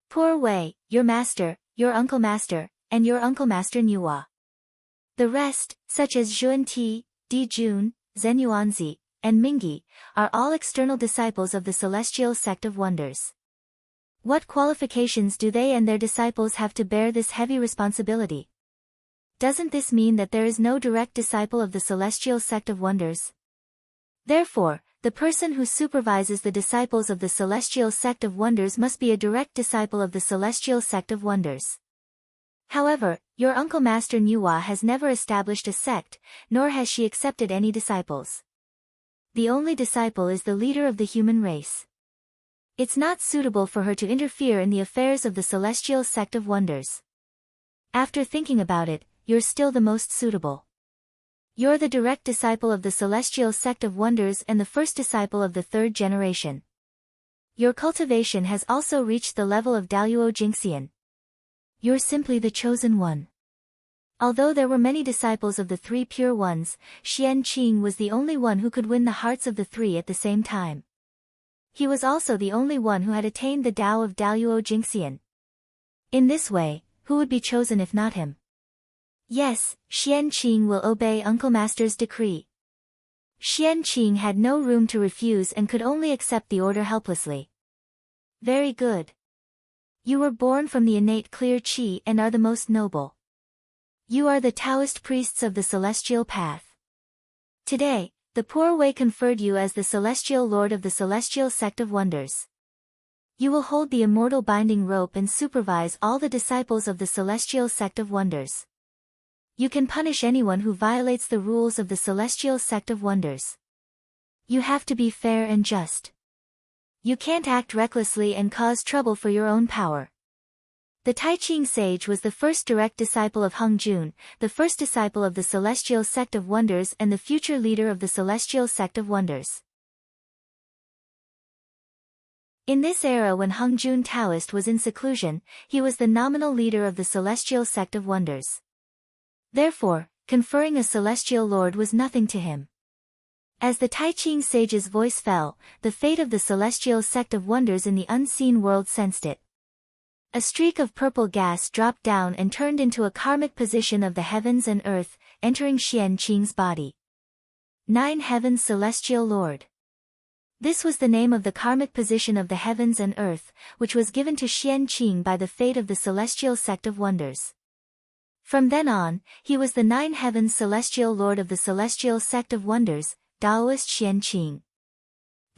Speaker 1: Poor Wei, your master, your uncle master, and your uncle master Nuwa. The rest, such as Zhuan-Ti, Di-Jun, Zhen-Yuanzi, and Mingyi, are all external disciples of the celestial sect of wonders. What qualifications do they and their disciples have to bear this heavy responsibility? Doesn't this mean that there is no direct disciple of the celestial sect of wonders? Therefore, the person who supervises the disciples of the celestial sect of wonders must be a direct disciple of the celestial sect of wonders. However, your uncle Master Nuwa has never established a sect, nor has she accepted any disciples. The only disciple is the leader of the human race. It's not suitable for her to interfere in the affairs of the celestial sect of wonders. After thinking about it, you're still the most suitable. You're the direct disciple of the celestial sect of wonders and the first disciple of the 3rd generation. Your cultivation has also reached the level of Daluo Jingxian. You're simply the chosen one. Although there were many disciples of the 3 pure ones, Xianqing was the only one who could win the hearts of the 3 at the same time. He was also the only one who had attained the Tao of Daluo Jingxian. In this way, who would be chosen if not him? Yes, Xianqing will obey Uncle Master's decree. Xianqing had no room to refuse and could only accept the order helplessly. Very good. You were born from the innate clear qi and are the most noble. You are the Taoist priests of the celestial path. Today, the Poor Way conferred you as the celestial lord of the celestial sect of wonders. You will hold the immortal binding rope and supervise all the disciples of the celestial sect of wonders. You can punish anyone who violates the rules of the celestial sect of wonders. You have to be fair and just. You can't act recklessly and cause trouble for your own power. The Taiching sage was the first direct disciple of Heng Jun, the first disciple of the celestial sect of wonders and the future leader of the celestial sect of wonders. In this era when Heng Jun Taoist was in seclusion, he was the nominal leader of the celestial sect of wonders. Therefore, conferring a celestial lord was nothing to him. As the Taiching sage's voice fell, the fate of the celestial sect of wonders in the unseen world sensed it. A streak of purple gas dropped down and turned into a karmic position of the heavens and earth, entering Xian Qing's body. 9 Heavens Celestial Lord. This was the name of the karmic position of the heavens and earth, which was given to Xian Qing by the fate of the Celestial Sect of Wonders. From then on, he was the 9 Heavens Celestial Lord of the Celestial Sect of Wonders, Taoist Xian Qing.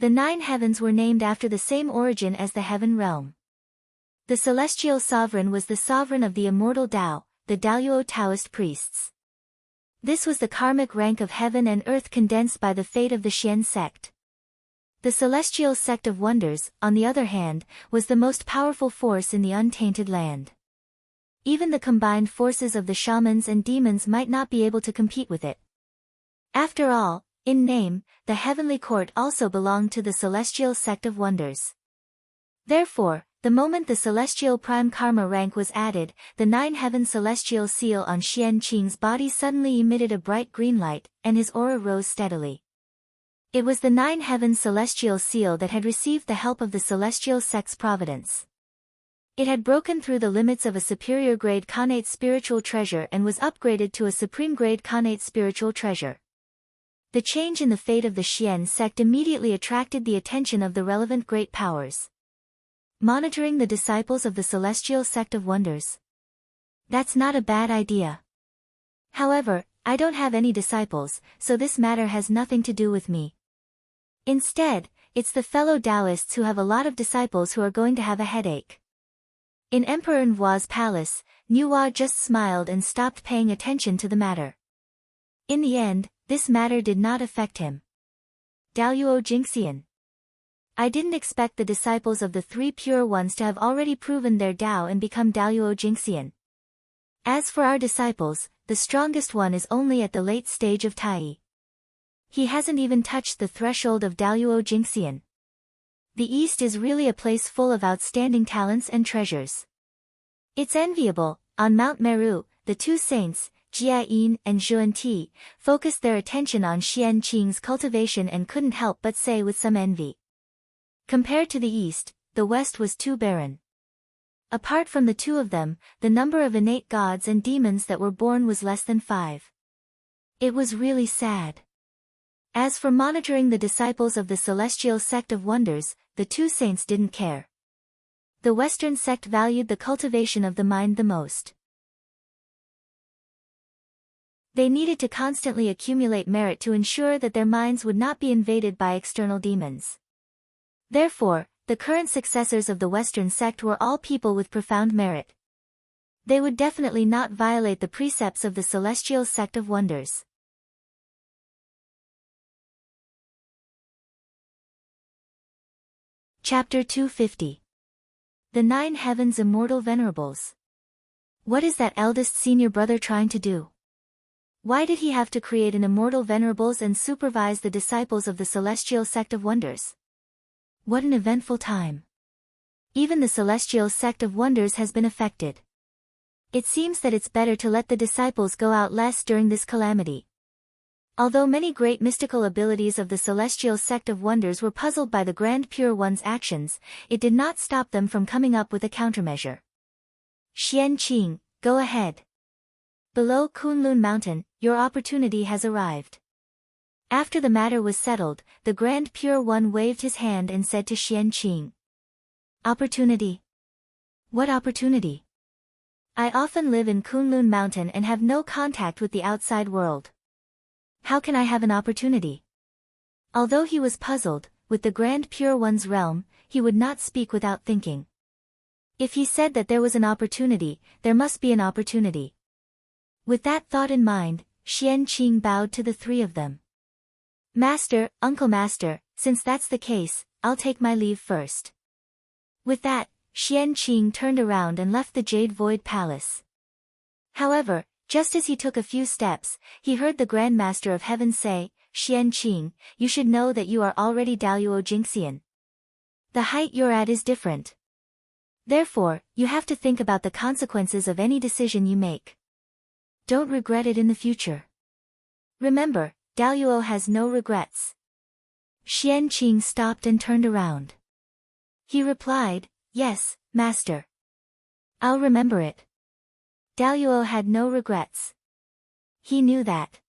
Speaker 1: The 9 heavens were named after the same origin as the heaven realm. The celestial sovereign was the sovereign of the immortal Tao, the Daoyuo Taoist priests. This was the karmic rank of heaven and earth condensed by the fate of the Xian sect. The Celestial Sect of Wonders, on the other hand, was the most powerful force in the untainted land. Even the combined forces of the shamans and demons might not be able to compete with it. After all, in name, the heavenly court also belonged to the Celestial Sect of Wonders. Therefore, the moment the Celestial Prime Karma rank was added, the 9 Heaven Celestial seal on Xian Qing's body suddenly emitted a bright green light, and his aura rose steadily. It was the 9 Heaven Celestial seal that had received the help of the Celestial Sect's providence. It had broken through the limits of a superior grade Khanate spiritual treasure and was upgraded to a supreme grade Khanate spiritual treasure. The change in the fate of the Xian sect immediately attracted the attention of the relevant great powers. Monitoring the disciples of the Celestial Sect of Wonders. That's not a bad idea. However, I don't have any disciples, so this matter has nothing to do with me. Instead, it's the fellow Taoists who have a lot of disciples who are going to have a headache. In Emperor Nhua's palace, Nua just smiled and stopped paying attention to the matter. In the end, this matter did not affect him. Daoyuo Jingxian. I didn't expect the disciples of the 3 pure ones to have already proven their Tao and become Daoyuo Jingxian. As for our disciples, the strongest one is only at the late stage of Tai. He hasn't even touched the threshold of Daoyuo Jingxian. The East is really a place full of outstanding talents and treasures. It's enviable. On Mount Meru, the 2 saints, Jia Yin and Zhuan focused their attention on Xian Qing's cultivation and couldn't help but say with some envy. Compared to the East, the West was too barren. Apart from the 2 of them, the number of innate gods and demons that were born was less than 5. It was really sad. As for monitoring the disciples of the Celestial Sect of Wonders, the 2 saints didn't care. The Western sect valued the cultivation of the mind the most. They needed to constantly accumulate merit to ensure that their minds would not be invaded by external demons. Therefore, the current successors of the Western sect were all people with profound merit. They would definitely not violate the precepts of the Celestial Sect of Wonders. Chapter 250. The 9 Heavens Immortal Venerables. What is that eldest senior brother trying to do? Why did he have to create an immortal venerables and supervise the disciples of the Celestial Sect of Wonders? What an eventful time. Even the Celestial Sect of Wonders has been affected. It seems that it's better to let the disciples go out less during this calamity. Although many great mystical abilities of the Celestial Sect of Wonders were puzzled by the Grand Pure One's actions, it did not stop them from coming up with a countermeasure. Xian Qing, go ahead. Below Kunlun Mountain, your opportunity has arrived. After the matter was settled, the Grand Pure One waved his hand and said to Xian Qing. Opportunity? What opportunity? I often live in Kunlun Mountain and have no contact with the outside world. How can I have an opportunity? Although he was puzzled, with the Grand Pure One's realm, he would not speak without thinking. If he said that there was an opportunity, there must be an opportunity. With that thought in mind, Xian Qing bowed to the 3 of them. Master, Uncle Master, since that's the case, I'll take my leave first. With that, Xian Qing turned around and left the Jade Void Palace. However, just as he took a few steps, he heard the Grand Master of Heaven say, Xian Qing, you should know that you are already Daoyuo Jingxian. The height you're at is different. Therefore, you have to think about the consequences of any decision you make. Don't regret it in the future. Remember, Daoyuo has no regrets. Xian Qing stopped and turned around. He replied, yes, Master. I'll remember it. Daluo had no regrets. He knew that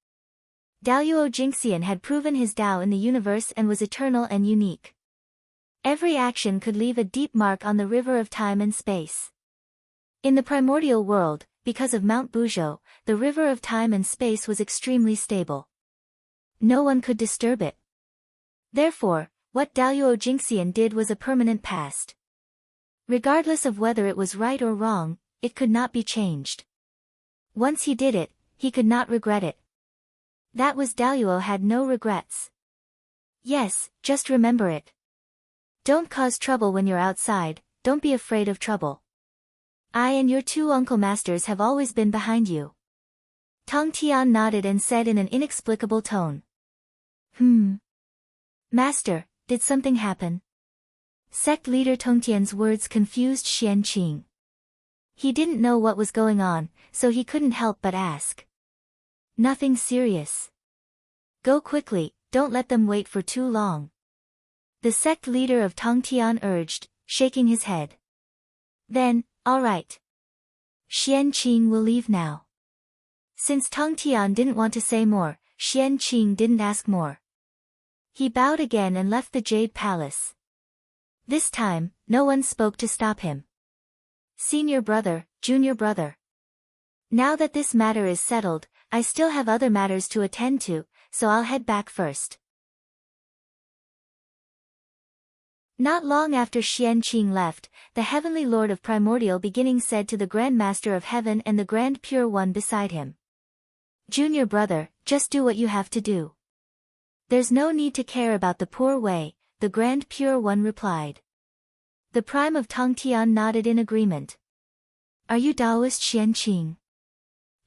Speaker 1: Daluo Jingxian had proven his Tao in the universe and was eternal and unique. Every action could leave a deep mark on the river of time and space. In the primordial world, because of Mount Buzhou, the river of time and space was extremely stable. No one could disturb it. Therefore, what Daluo Jingxian did was a permanent past. Regardless of whether it was right or wrong, it could not be changed. Once he did it, he could not regret it. That was Daluo had no regrets. Yes, just remember it. Don't cause trouble when you're outside, don't be afraid of trouble. I and your two uncle masters have always been behind you. Tong Tian nodded and said in an inexplicable tone. Master, did something happen? Sect leader Tongtian's words confused Xianqing. He didn't know what was going on, so he couldn't help but ask. Nothing serious. Go quickly, don't let them wait for too long. The sect leader of Tongtian urged, shaking his head. Then, all right. Xianqing will leave now. Since Tongtian didn't want to say more, Xianqing didn't ask more. He bowed again and left the Jade Palace. This time, no one spoke to stop him. Senior brother, junior brother. Now that this matter is settled, I still have other matters to attend to, so I'll head back first. Not long after Xianqing left, the Heavenly Lord of Primordial Beginning said to the Grand Master of Heaven and the Grand Pure One beside him. Junior brother, just do what you have to do. There's no need to care about the poor way, the Grand Pure One replied. The Prime of Tongtian nodded in agreement. Are you Taoist Xianqing?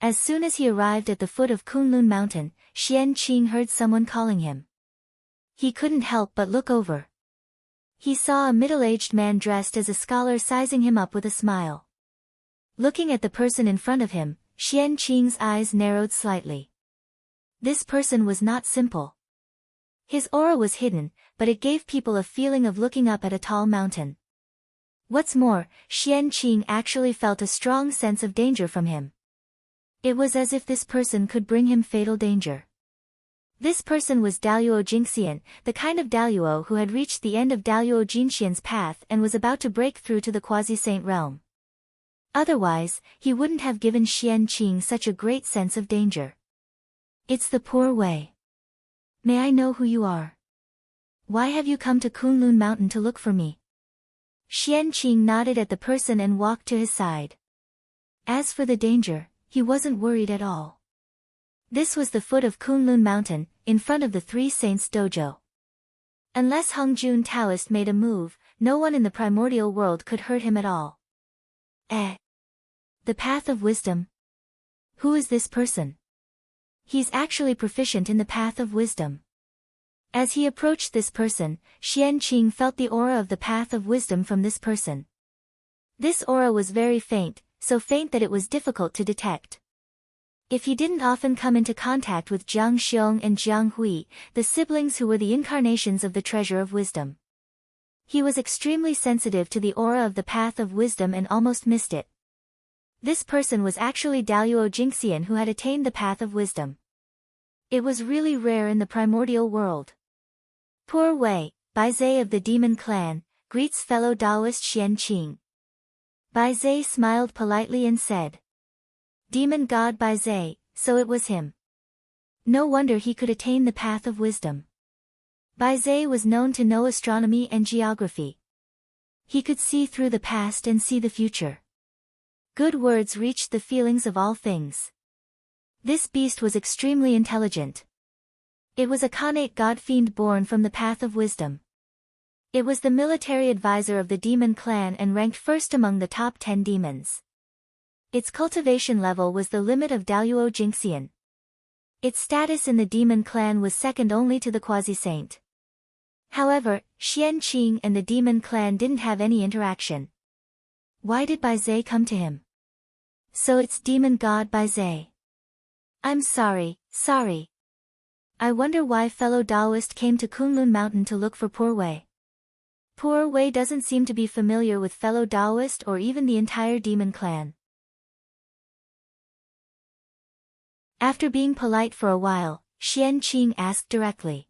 Speaker 1: As soon as he arrived at the foot of Kunlun Mountain, Xianqing heard someone calling him. He couldn't help but look over. He saw a middle-aged man dressed as a scholar sizing him up with a smile. Looking at the person in front of him, Xianqing's eyes narrowed slightly. This person was not simple. His aura was hidden, but it gave people a feeling of looking up at a tall mountain. What's more, Xianqing actually felt a strong sense of danger from him. It was as if this person could bring him fatal danger. This person was Daluo Jingxian, the kind of Daluo who had reached the end of Daluo Jinxian's path and was about to break through to the quasi-saint realm. Otherwise, he wouldn't have given Xianqing such a great sense of danger. It's the poor way. May I know who you are? Why have you come to Kunlun Mountain to look for me? Xianqing nodded at the person and walked to his side. As for the danger, he wasn't worried at all. This was the foot of Kunlun Mountain, in front of the Three Saints dojo. Unless Hongjun Taoist made a move, no one in the primordial world could hurt him at all. The path of wisdom. Who is this person? He's actually proficient in the path of wisdom. As he approached this person, Xianqing felt the aura of the path of wisdom from this person. This aura was very faint, so faint that it was difficult to detect. If he didn't often come into contact with Jiang Xiong and Jiang Hui, the siblings who were the incarnations of the treasure of wisdom. He was extremely sensitive to the aura of the path of wisdom and almost missed it. This person was actually Daluo Jingxian who had attained the path of wisdom. It was really rare in the primordial world. Poor Wei, Baizhe of the demon clan, greets fellow Taoist Xianqing. Baizhe smiled politely and said. Demon god Baizhe, so it was him. No wonder he could attain the path of wisdom. Baizhe was known to know astronomy and geography. He could see through the past and see the future. Good words reached the feelings of all things. This beast was extremely intelligent. It was a Khanate god-fiend born from the path of wisdom. It was the military advisor of the demon clan and ranked first among the top 10 demons. Its cultivation level was the limit of Daluo Jingxian. Its status in the demon clan was second only to the quasi-saint. However, Xianqing and the demon clan didn't have any interaction. Why did Baizhe come to him? So it's demon god Baizhe. I'm sorry. I wonder why fellow Taoist came to Kunlun Mountain to look for poor Wei. Poor Wei doesn't seem to be familiar with fellow Taoist or even the entire demon clan. After being polite for a while, Xian Qing asked directly.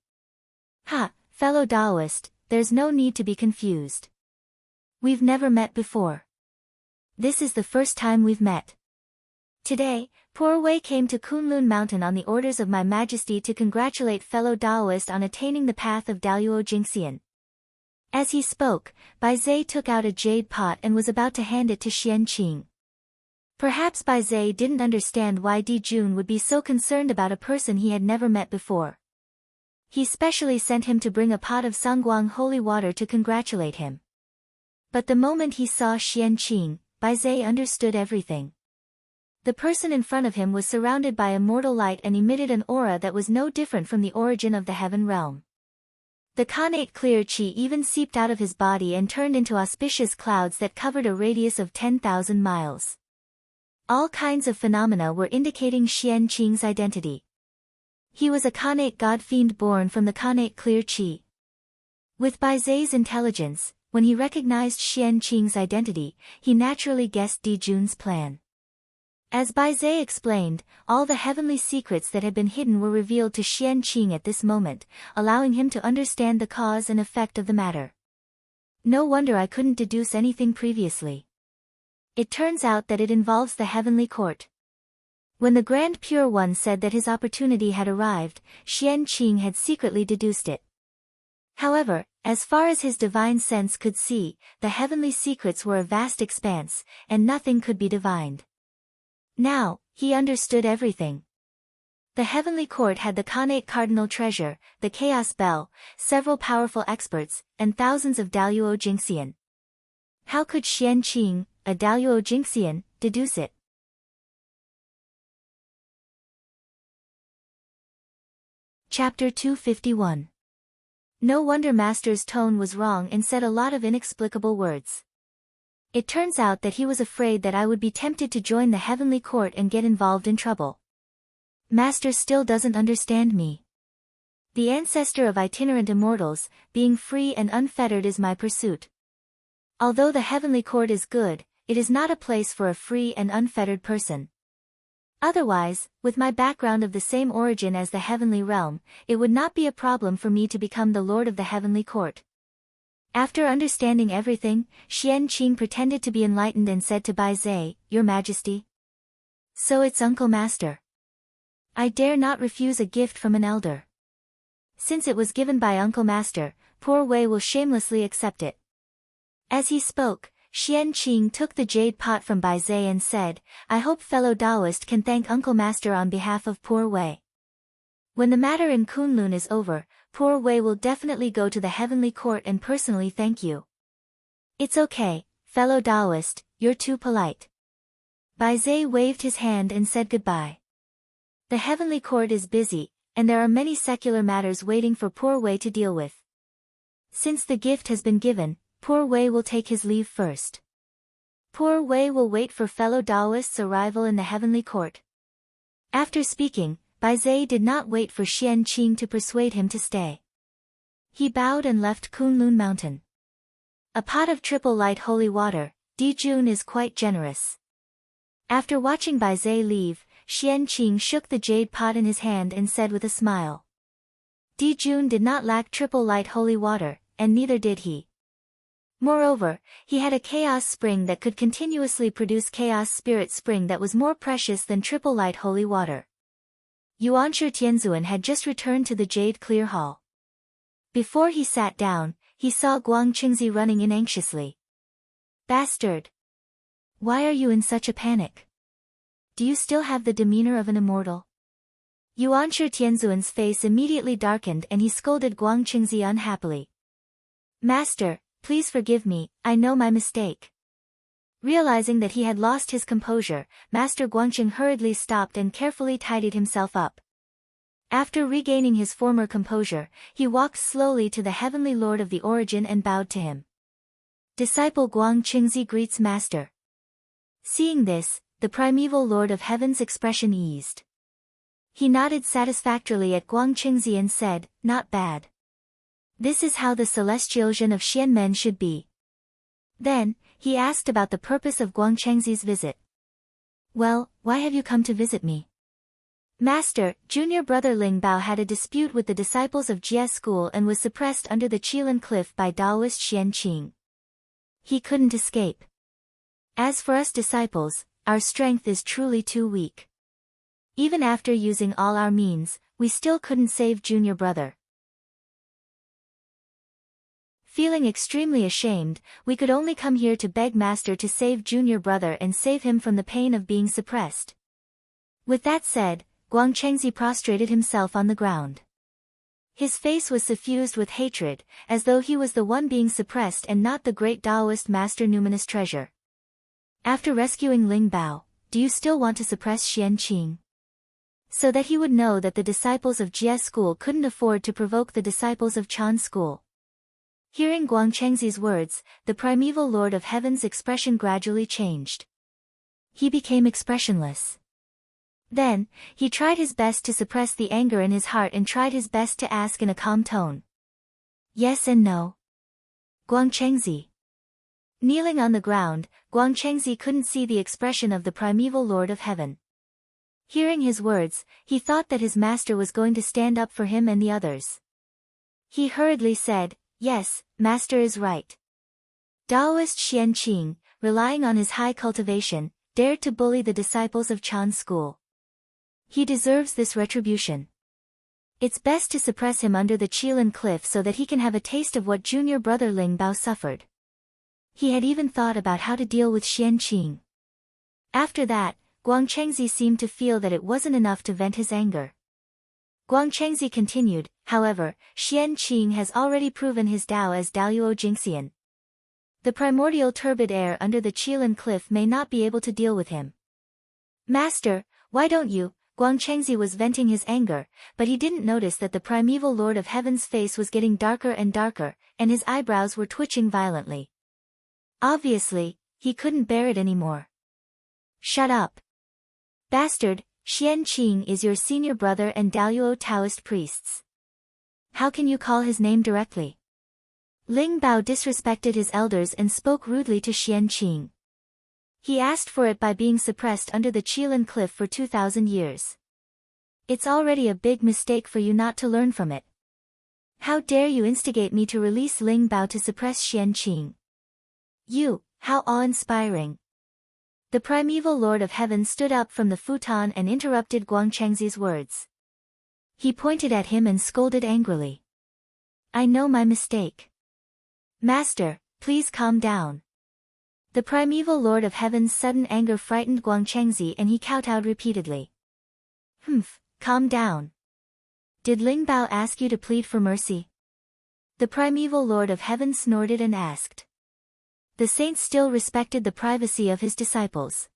Speaker 1: Ha, fellow Taoist, there's no need to be confused. We've never met before. This is the first time we've met. Today, Poor Wei came to Kunlun Mountain on the orders of My Majesty to congratulate fellow Taoist on attaining the path of Daluo Jingxian. As he spoke, Bai Zhe took out a jade pot and was about to hand it to Xian Qing. Perhaps Bai Zhe didn't understand why Di Jun would be so concerned about a person he had never met before. He specially sent him to bring a pot of Sangguang holy water to congratulate him. But the moment he saw Xian Qing, Bai Zhe understood everything. The person in front of him was surrounded by immortal light and emitted an aura that was no different from the origin of the heaven realm. The connate clear qi even seeped out of his body and turned into auspicious clouds that covered a radius of 10,000 miles. All kinds of phenomena were indicating Xian Qing's identity. He was a connate god-fiend born from the connate clear qi. With Bai Zhe's intelligence, when he recognized Xian Qing's identity, he naturally guessed Di Jun's plan. As Bai Zhe explained, all the heavenly secrets that had been hidden were revealed to Xian Qing at this moment, allowing him to understand the cause and effect of the matter. No wonder I couldn't deduce anything previously. It turns out that it involves the heavenly court. When the Grand Pure One said that his opportunity had arrived, Xian Qing had secretly deduced it. However, as far as his divine sense could see, the heavenly secrets were a vast expanse, and nothing could be divined. Now, he understood everything. The heavenly court had the connate cardinal treasure, the chaos bell, several powerful experts, and thousands of Daluo Jingxian. How could Xian Qing, a Daluo Jingxian, deduce it? Chapter 251. No wonder Master's tone was wrong and said a lot of inexplicable words. It turns out that he was afraid that I would be tempted to join the heavenly court and get involved in trouble. Master still doesn't understand me. The ancestor of itinerant immortals, being free and unfettered is my pursuit. Although the heavenly court is good, it is not a place for a free and unfettered person. Otherwise, with my background of the same origin as the heavenly realm, it would not be a problem for me to become the lord of the heavenly court. After understanding everything, Xian Qing pretended to be enlightened and said to Bai Zhe, Your Majesty. So it's Uncle Master. I dare not refuse a gift from an elder. Since it was given by Uncle Master, Poor Wei will shamelessly accept it. As he spoke, Xian Qing took the jade pot from Bai Zhe and said, I hope fellow Taoist can thank Uncle Master on behalf of Poor Wei. When the matter in Kunlun is over, Poor Wei will definitely go to the heavenly court and personally thank you. It's okay, fellow Taoist, you're too polite. Bai Zhe waved his hand and said goodbye. The heavenly court is busy, and there are many secular matters waiting for Poor Wei to deal with. Since the gift has been given, Poor Wei will take his leave first. Poor Wei will wait for fellow Taoist's arrival in the heavenly court. After speaking, Bai Zhe did not wait for Xian Qing to persuade him to stay. He bowed and left Kunlun Mountain. A pot of triple light holy water, Di Jun is quite generous. After watching Bai Zhe leave, Xian Qing shook the jade pot in his hand and said with a smile. Di Jun did not lack triple light holy water, and neither did he. Moreover, he had a chaos spring that could continuously produce chaos spirit spring that was more precious than triple light holy water. Yuanshi Tianzuan had just returned to the Jade Clear Hall. Before he sat down, he saw Guang Qingzi running in anxiously. Bastard! Why are you in such a panic? Do you still have the demeanor of an immortal? Yuanshi Tianzuan's face immediately darkened and he scolded Guang Qingzi unhappily. Master, please forgive me, I know my mistake. Realizing that he had lost his composure, Master Guangqing hurriedly stopped and carefully tidied himself up. After regaining his former composure, he walked slowly to the heavenly lord of the origin and bowed to him. Disciple Guang Qingzi greets Master. Seeing this, the primeval lord of heaven's expression eased. He nodded satisfactorily at Guang Qingzi and said, Not bad. This is how the celestial Zhen of Xianmen should be. Then, he asked about the purpose of Guangchengzi's visit. Well, why have you come to visit me? Master, junior brother Ling Bao had a dispute with the disciples of Jie school and was suppressed under the Qilin cliff by Taoist Xian Qing. He couldn't escape. As for us disciples, our strength is truly too weak. Even after using all our means, we still couldn't save junior brother. Feeling extremely ashamed, we could only come here to beg Master to save junior brother and save him from the pain of being suppressed. With that said, Guangchengzi prostrated himself on the ground. His face was suffused with hatred, as though he was the one being suppressed and not the great Taoist master numinous treasure. After rescuing Ling Bao, do you still want to suppress Xian Qing? So that he would know that the disciples of Jie school couldn't afford to provoke the disciples of Chan school. Hearing Guangchengzi's words, the primeval Lord of Heaven's expression gradually changed. He became expressionless. Then, he tried his best to suppress the anger in his heart and tried his best to ask in a calm tone. Yes and no. Guangchengzi. Kneeling on the ground, Guangchengzi couldn't see the expression of the primeval Lord of Heaven. Hearing his words, he thought that his master was going to stand up for him and the others. He hurriedly said, Yes, master is right. Taoist Xian Qing, relying on his high cultivation, dared to bully the disciples of Chan school. He deserves this retribution. It's best to suppress him under the Qilin cliff so that he can have a taste of what junior brother Ling Bao suffered. He had even thought about how to deal with Xian Qing. After that, Guangchengzi seemed to feel that it wasn't enough to vent his anger. Guangchengzi continued, however, Xian Qing has already proven his Tao as Daluo Jingxian. The primordial turbid air under the Qilin cliff may not be able to deal with him. Master, why don't you? Guangchengzi was venting his anger, but he didn't notice that the primeval Lord of Heaven's face was getting darker and darker, and his eyebrows were twitching violently. Obviously, he couldn't bear it anymore. Shut up. Bastard, Xian Qing is your senior brother and Daluo Taoist priests. How can you call his name directly? Ling Bao disrespected his elders and spoke rudely to Xian Qing. He asked for it by being suppressed under the Qilin cliff for 2,000 years. It's already a big mistake for you not to learn from it. How dare you instigate me to release Ling Bao to suppress Xian Qing? You, how awe-inspiring. The primeval Lord of Heaven stood up from the futon and interrupted Guangchengzi's words. He pointed at him and scolded angrily. I know my mistake. Master, please calm down. The primeval Lord of Heaven's sudden anger frightened Guangchengzi and he kowtowed repeatedly. Calm down. Did Ling Bao ask you to plead for mercy? The primeval Lord of Heaven snorted and asked. The saint still respected the privacy of his disciples.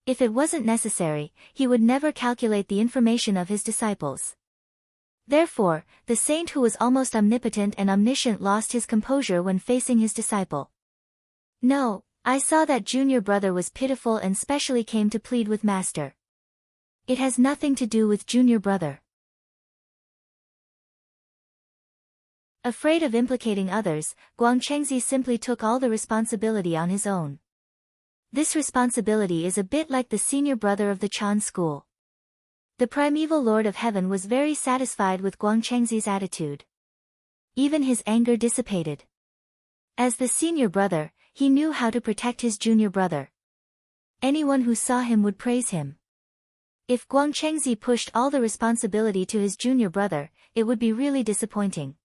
Speaker 1: If it wasn't necessary, he would never calculate the information of his disciples. Therefore, the saint who was almost omnipotent and omniscient lost his composure when facing his disciple. No, I saw that junior brother was pitiful and specially came to plead with master. It has nothing to do with junior brother. Afraid of implicating others, Guangchengzi simply took all the responsibility on his own. This responsibility is a bit like the senior brother of the Chan school. The primeval Lord of Heaven was very satisfied with Guangchengzi's attitude. Even his anger dissipated. As the senior brother, he knew how to protect his junior brother. Anyone who saw him would praise him. If Guangchengzi pushed all the responsibility to his junior brother, it would be really disappointing.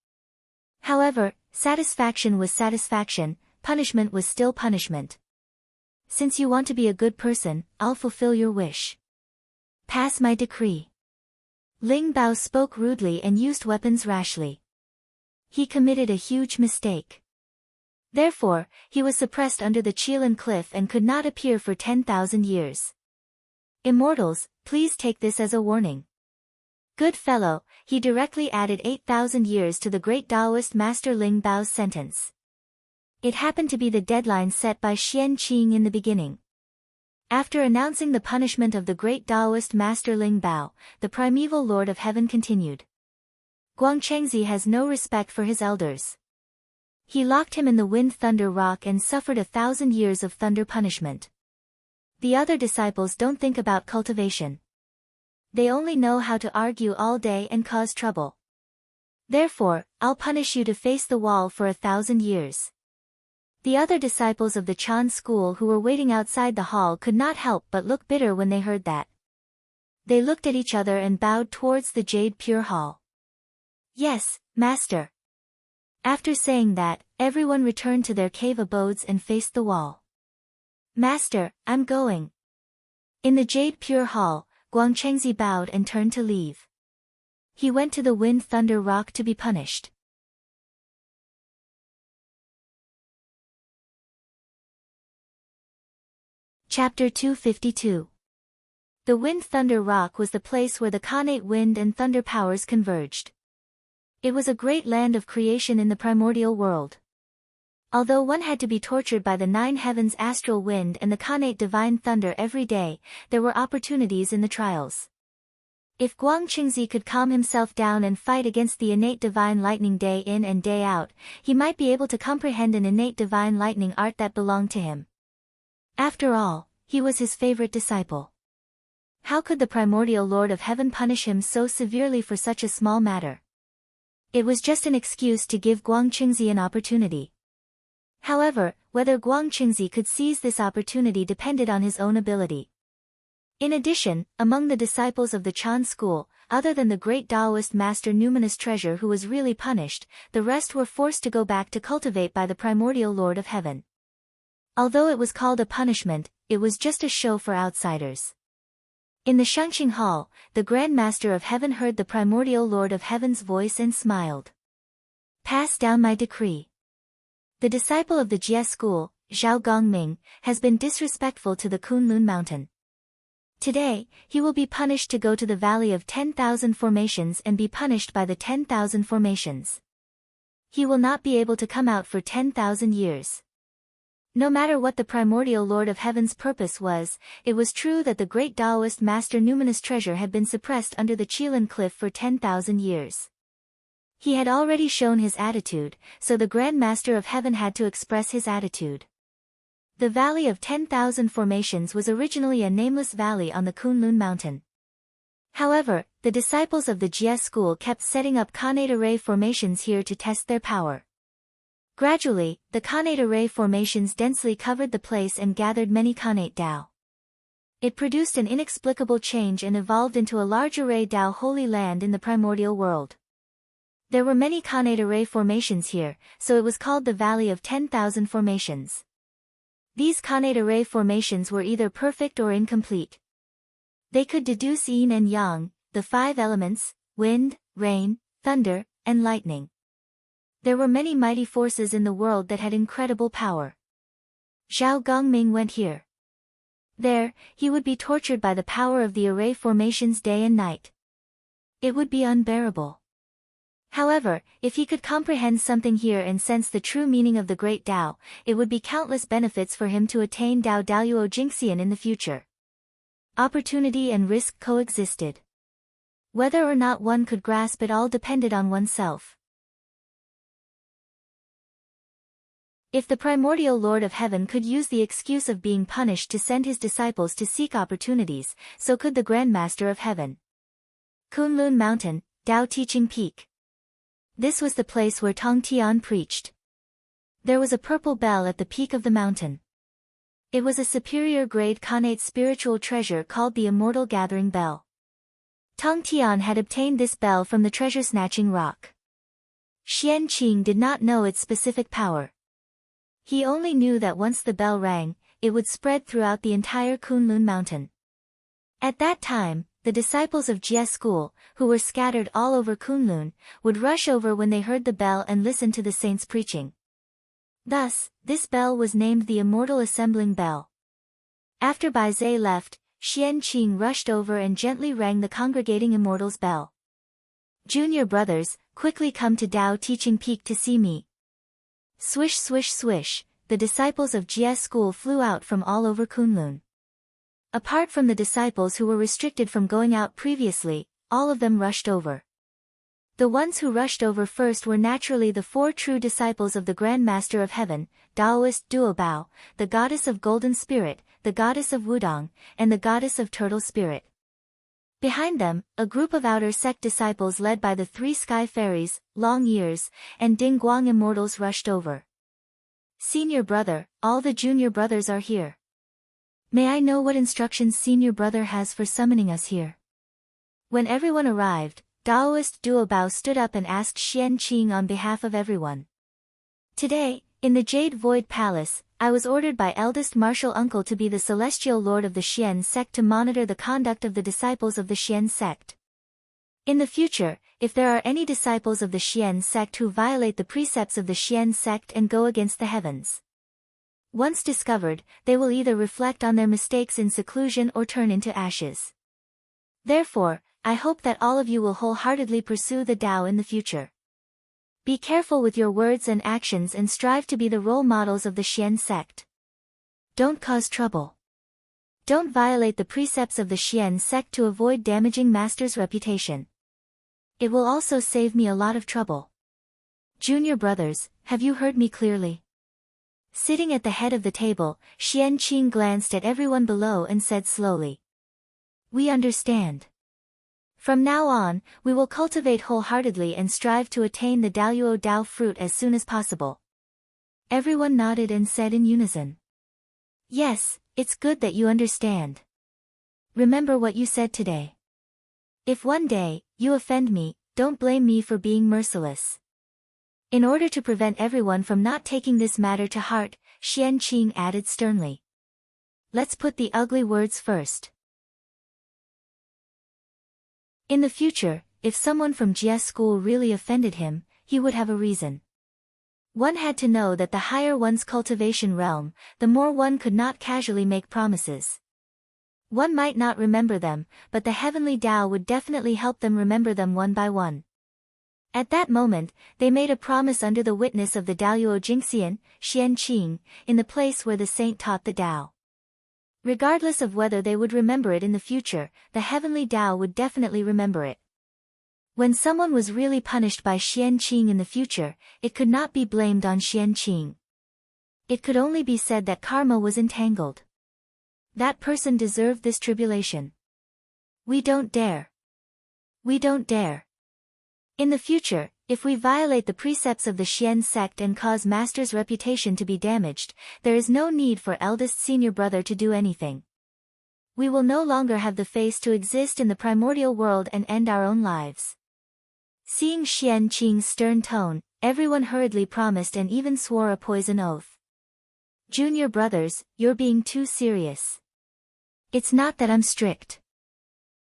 Speaker 1: However, satisfaction was satisfaction, punishment was still punishment. Since you want to be a good person, I'll fulfill your wish. Pass my decree. Ling Bao spoke rudely and used weapons rashly. He committed a huge mistake. Therefore, he was suppressed under the Qilin cliff and could not appear for 10,000 years. Immortals, please take this as a warning. Good fellow, he directly added 8,000 years to the great Taoist master Ling Bao's sentence. It happened to be the deadline set by Xian Qing in the beginning. After announcing the punishment of the great Taoist master Ling Bao, the primeval Lord of Heaven continued. Guangchengzi has no respect for his elders. He locked him in the wind thunder rock and suffered 1,000 years of thunder punishment. The other disciples don't think about cultivation. They only know how to argue all day and cause trouble. Therefore, I'll punish you to face the wall for 1,000 years. The other disciples of the Chan school who were waiting outside the hall could not help but look bitter when they heard that. They looked at each other and bowed towards the jade pure hall. Yes, master. After saying that, everyone returned to their cave abodes and faced the wall. Master, I'm going. In the jade pure hall, Guangchengzi bowed and turned to leave. He went to the wind thunder rock to be punished. Chapter 252. The wind thunder rock was the place where the Khanate wind and thunder powers converged. It was a great land of creation in the primordial world. Although one had to be tortured by the 9 heavens astral wind and the Khanate divine thunder every day, there were opportunities in the trials. If Guangchengzi could calm himself down and fight against the innate divine lightning day in and day out, he might be able to comprehend an innate divine lightning art that belonged to him. After all, he was his favorite disciple. How could the primordial Lord of Heaven punish him so severely for such a small matter? It was just an excuse to give Guangchengzi an opportunity. However, whether Guangchengzi could seize this opportunity depended on his own ability. In addition, among the disciples of the Chan school, other than the great Taoist master Numinous Treasure who was really punished, the rest were forced to go back to cultivate by the primordial Lord of Heaven. Although it was called a punishment, it was just a show for outsiders. In the Shangqing Hall, the Grand Master of Heaven heard the primordial Lord of Heaven's voice and smiled. Pass down my decree. The disciple of the Jie school, Zhao Gongming, has been disrespectful to the Kunlun mountain. Today, he will be punished to go to the Valley of 10,000 Formations and be punished by the 10,000 Formations. He will not be able to come out for 10,000 years. No matter what the primordial Lord of Heaven's purpose was, it was true that the great Taoist master Numinous Treasure had been suppressed under the Qilin cliff for 10,000 years. He had already shown his attitude, so the Grand Master of Heaven had to express his attitude. The Valley of 10,000 Formations was originally a nameless valley on the Kunlun mountain. However, the disciples of the Jie school kept setting up Khanate array formations here to test their power. Gradually, the Khanate array formations densely covered the place and gathered many Khanate Dao. It produced an inexplicable change and evolved into a large array Dao holy land in the primordial world. There were many Khanate array formations here, so it was called the Valley of 10,000 Formations. These Khanate array formations were either perfect or incomplete. They could deduce yin and yang, the 5 elements, wind, rain, thunder, and lightning. There were many mighty forces in the world that had incredible power. Zhao Gongming went here. There, he would be tortured by the power of the array formations day and night. It would be unbearable. However, if he could comprehend something here and sense the true meaning of the great Tao, it would be countless benefits for him to attain Dao Daluo Jingxian in the future. Opportunity and risk coexisted. Whether or not one could grasp it all depended on oneself. If the primordial Lord of Heaven could use the excuse of being punished to send his disciples to seek opportunities, so could the Grand Master of Heaven. Kunlun Mountain, Tao Teaching Peak. This was the place where Tong Tian preached. There was a purple bell at the peak of the mountain. It was a superior grade Khanate spiritual treasure called the Immortal Gathering Bell. Tong Tian had obtained this bell from the treasure-snatching rock. Xian Qing did not know its specific power. He only knew that once the bell rang, it would spread throughout the entire Kunlun mountain. At that time, the disciples of Jie school, who were scattered all over Kunlun, would rush over when they heard the bell and listen to the saints preaching. Thus, this bell was named the Immortal Assembling Bell. After Bai Zhe left, Xian Qing rushed over and gently rang the congregating immortals' bell. Junior brothers, quickly come to Tao Teaching Peak to see me. Swish swish swish, the disciples of Jie school flew out from all over Kunlun. Apart from the disciples who were restricted from going out previously, all of them rushed over. The ones who rushed over first were naturally the four true disciples of the Grand Master of Heaven, Taoist Duobao, the goddess of Golden Spirit, the goddess of Wudong, and the goddess of Turtle Spirit. Behind them, a group of outer sect disciples led by the three sky fairies, Long Years, and Ding Guang immortals rushed over. Senior brother, all the junior brothers are here. May I know what instructions senior brother has for summoning us here? When everyone arrived, Taoist Duobao stood up and asked Xian Qing on behalf of everyone. Today, in the Jade Void Palace, I was ordered by eldest martial uncle to be the celestial lord of the Xian sect to monitor the conduct of the disciples of the Xian sect. In the future, if there are any disciples of the Xian sect who violate the precepts of the Xian sect and go against the heavens, once discovered, they will either reflect on their mistakes in seclusion or turn into ashes. Therefore, I hope that all of you will wholeheartedly pursue the Tao in the future. Be careful with your words and actions and strive to be the role models of the Xian sect. Don't cause trouble. Don't violate the precepts of the Xian sect to avoid damaging Master's reputation. It will also save me a lot of trouble. Junior brothers, have you heard me clearly? Sitting at the head of the table, Xian Qing glanced at everyone below and said slowly. We understand. From now on, we will cultivate wholeheartedly and strive to attain the Daluo Dao fruit as soon as possible. Everyone nodded and said in unison. Yes, it's good that you understand. Remember what you said today. If one day, you offend me, don't blame me for being merciless. In order to prevent everyone from not taking this matter to heart, Xian Qing added sternly. Let's put the ugly words first. In the future, if someone from Jie's school really offended him, he would have a reason. One had to know that the higher one's cultivation realm, the more one could not casually make promises. One might not remember them, but the heavenly Tao would definitely help them remember them one by one. At that moment, they made a promise under the witness of the Daluo Jingxian, Xian Qing, in the place where the saint taught the Tao. Regardless of whether they would remember it in the future, the heavenly Tao would definitely remember it. When someone was really punished by Xian Qing in the future, it could not be blamed on Xian Qing. It could only be said that karma was entangled. That person deserved this tribulation. We don't dare. We don't dare. In the future, if we violate the precepts of the Xian sect and cause Master's reputation to be damaged, there is no need for eldest senior brother to do anything. We will no longer have the face to exist in the primordial world and end our own lives. Seeing Xian Qing's stern tone, everyone hurriedly promised and even swore a poison oath. Junior brothers, you're being too serious. It's not that I'm strict.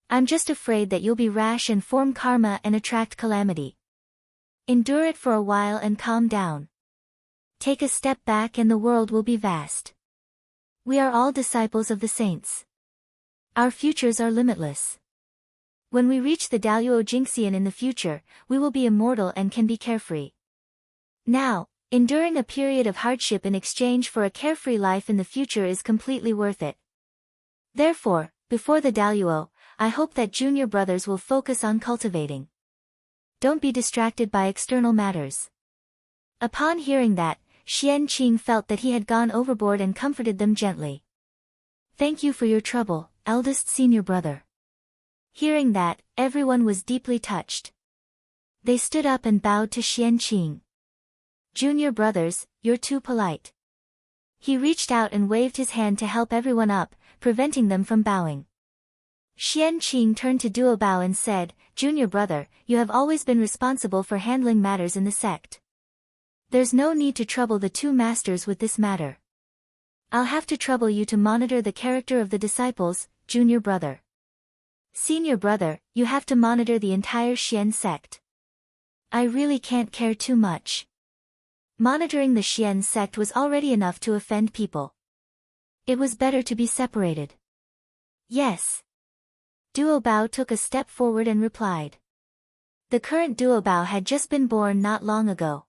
Speaker 1: I'm just afraid that you'll be rash and form karma and attract calamity. Endure it for a while and calm down. Take a step back and the world will be vast. We are all disciples of the saints. Our futures are limitless. When we reach the Daluo Jingxian in the future, we will be immortal and can be carefree. Now, enduring a period of hardship in exchange for a carefree life in the future is completely worth it. Therefore, before the Daluo, I hope that junior brothers will focus on cultivating. Don't be distracted by external matters. Upon hearing that, Xian Qing felt that he had gone overboard and comforted them gently. Thank you for your trouble, eldest senior brother. Hearing that, everyone was deeply touched. They stood up and bowed to Xian Qing. Junior brothers, you're too polite. He reached out and waved his hand to help everyone up, preventing them from bowing. Xian Qing turned to Duobao and said, Junior brother, you have always been responsible for handling matters in the sect. There's no need to trouble the two masters with this matter. I'll have to trouble you to monitor the character of the disciples, junior brother. Senior brother, you have to monitor the entire Xian sect. I really can't care too much. Monitoring the Xian sect was already enough to offend people. It was better to be separated. Yes. Duobao took a step forward and replied. The current Duobao had just been born not long ago.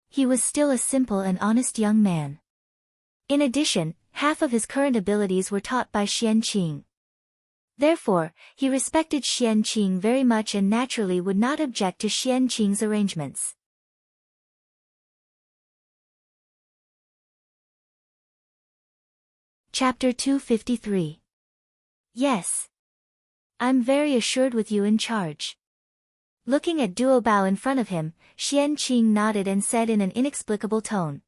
Speaker 1: He was still a simple and honest young man. In addition, half of his current abilities were taught by Xian Qing. Therefore, he respected Xianqing very much and naturally would not object to Xianqing's arrangements. Chapter 253. Yes. I'm very assured with you in charge. Looking at Duo Bao in front of him, Xianqing nodded and said in an inexplicable tone.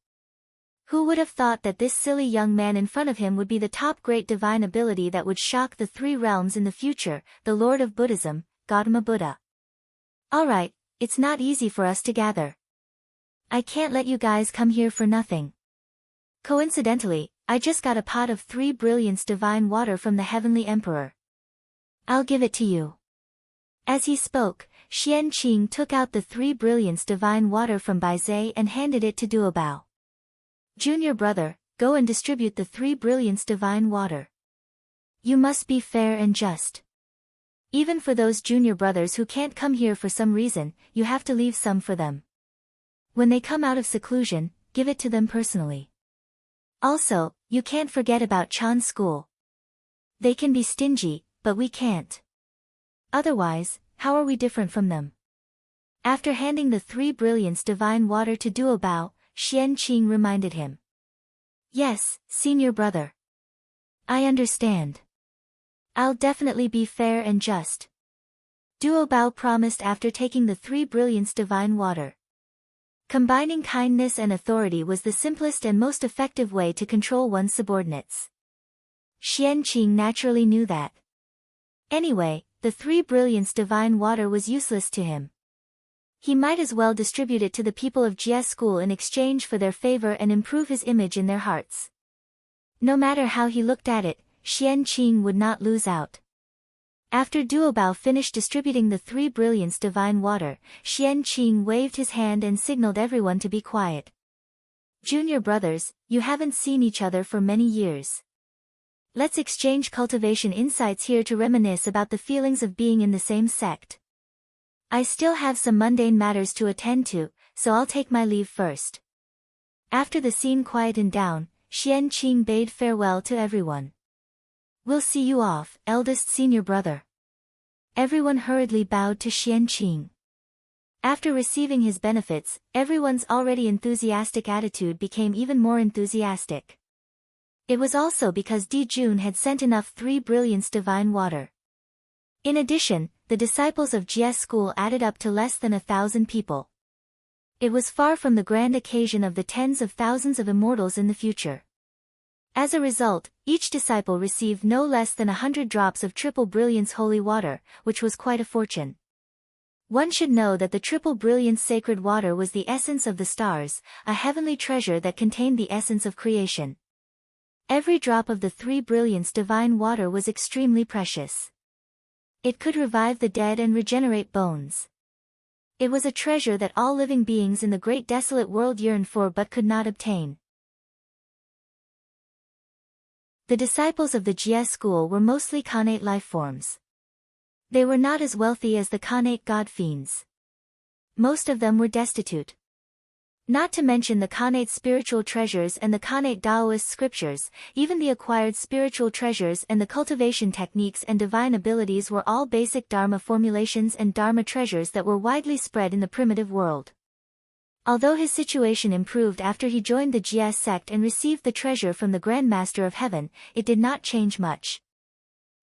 Speaker 1: Who would have thought that this silly young man in front of him would be the top great divine ability that would shock the three realms in the future, the Lord of Buddhism, Gautama Buddha. Alright, it's not easy for us to gather. I can't let you guys come here for nothing. Coincidentally, I just got a pot of 3 brilliance divine water from the Heavenly Emperor. I'll give it to you. As he spoke, Xianqing took out the 3 brilliance divine water from Baizhe and handed it to Duo Bao. Junior brother, go and distribute the 3 brilliance divine water. You must be fair and just. Even for those junior brothers who can't come here for some reason, you have to leave some for them. When they come out of seclusion, give it to them personally. Also, you can't forget about Chan's school. They can be stingy, but we can't. Otherwise, how are we different from them? After handing the 3 brilliance divine water to Duo Bao, Xianqing reminded him. Yes, senior brother. I understand. I'll definitely be fair and just. Duo Bao promised after taking the 3 brilliance divine water. Combining kindness and authority was the simplest and most effective way to control one's subordinates. Xianqing naturally knew that. Anyway, the 3 brilliance divine water was useless to him. He might as well distribute it to the people of Jie school in exchange for their favor and improve his image in their hearts. No matter how he looked at it, Xianqing would not lose out. After Duo Bao finished distributing the 3 brilliance divine water, Xianqing waved his hand and signaled everyone to be quiet. Junior brothers, you haven't seen each other for many years. Let's exchange cultivation insights here to reminisce about the feelings of being in the same sect. I still have some mundane matters to attend to, so I'll take my leave first. After the scene quietened down, Xianqing bade farewell to everyone. We'll see you off, eldest senior brother. Everyone hurriedly bowed to Xianqing. After receiving his benefits, everyone's already enthusiastic attitude became even more enthusiastic. It was also because Di Jun had sent enough 3 brilliance divine water. In addition, the disciples of Jie school added up to less than 1,000 people. It was far from the grand occasion of the tens of thousands of immortals in the future. As a result, each disciple received no less than 100 drops of triple brilliance holy water, which was quite a fortune. One should know that the triple brilliance sacred water was the essence of the stars, a heavenly treasure that contained the essence of creation. Every drop of the 3 brilliance divine water was extremely precious. It could revive the dead and regenerate bones. It was a treasure that all living beings in the great desolate world yearned for but could not obtain. The disciples of the Jie school were mostly Khanate life forms. They were not as wealthy as the Khanate god fiends. Most of them were destitute. Not to mention the Khanate spiritual treasures and the Khanate Taoist scriptures, even the acquired spiritual treasures and the cultivation techniques and divine abilities were all basic Dharma formulations and Dharma treasures that were widely spread in the primitive world. Although his situation improved after he joined the Jie sect and received the treasure from the Grand Master of Heaven, it did not change much.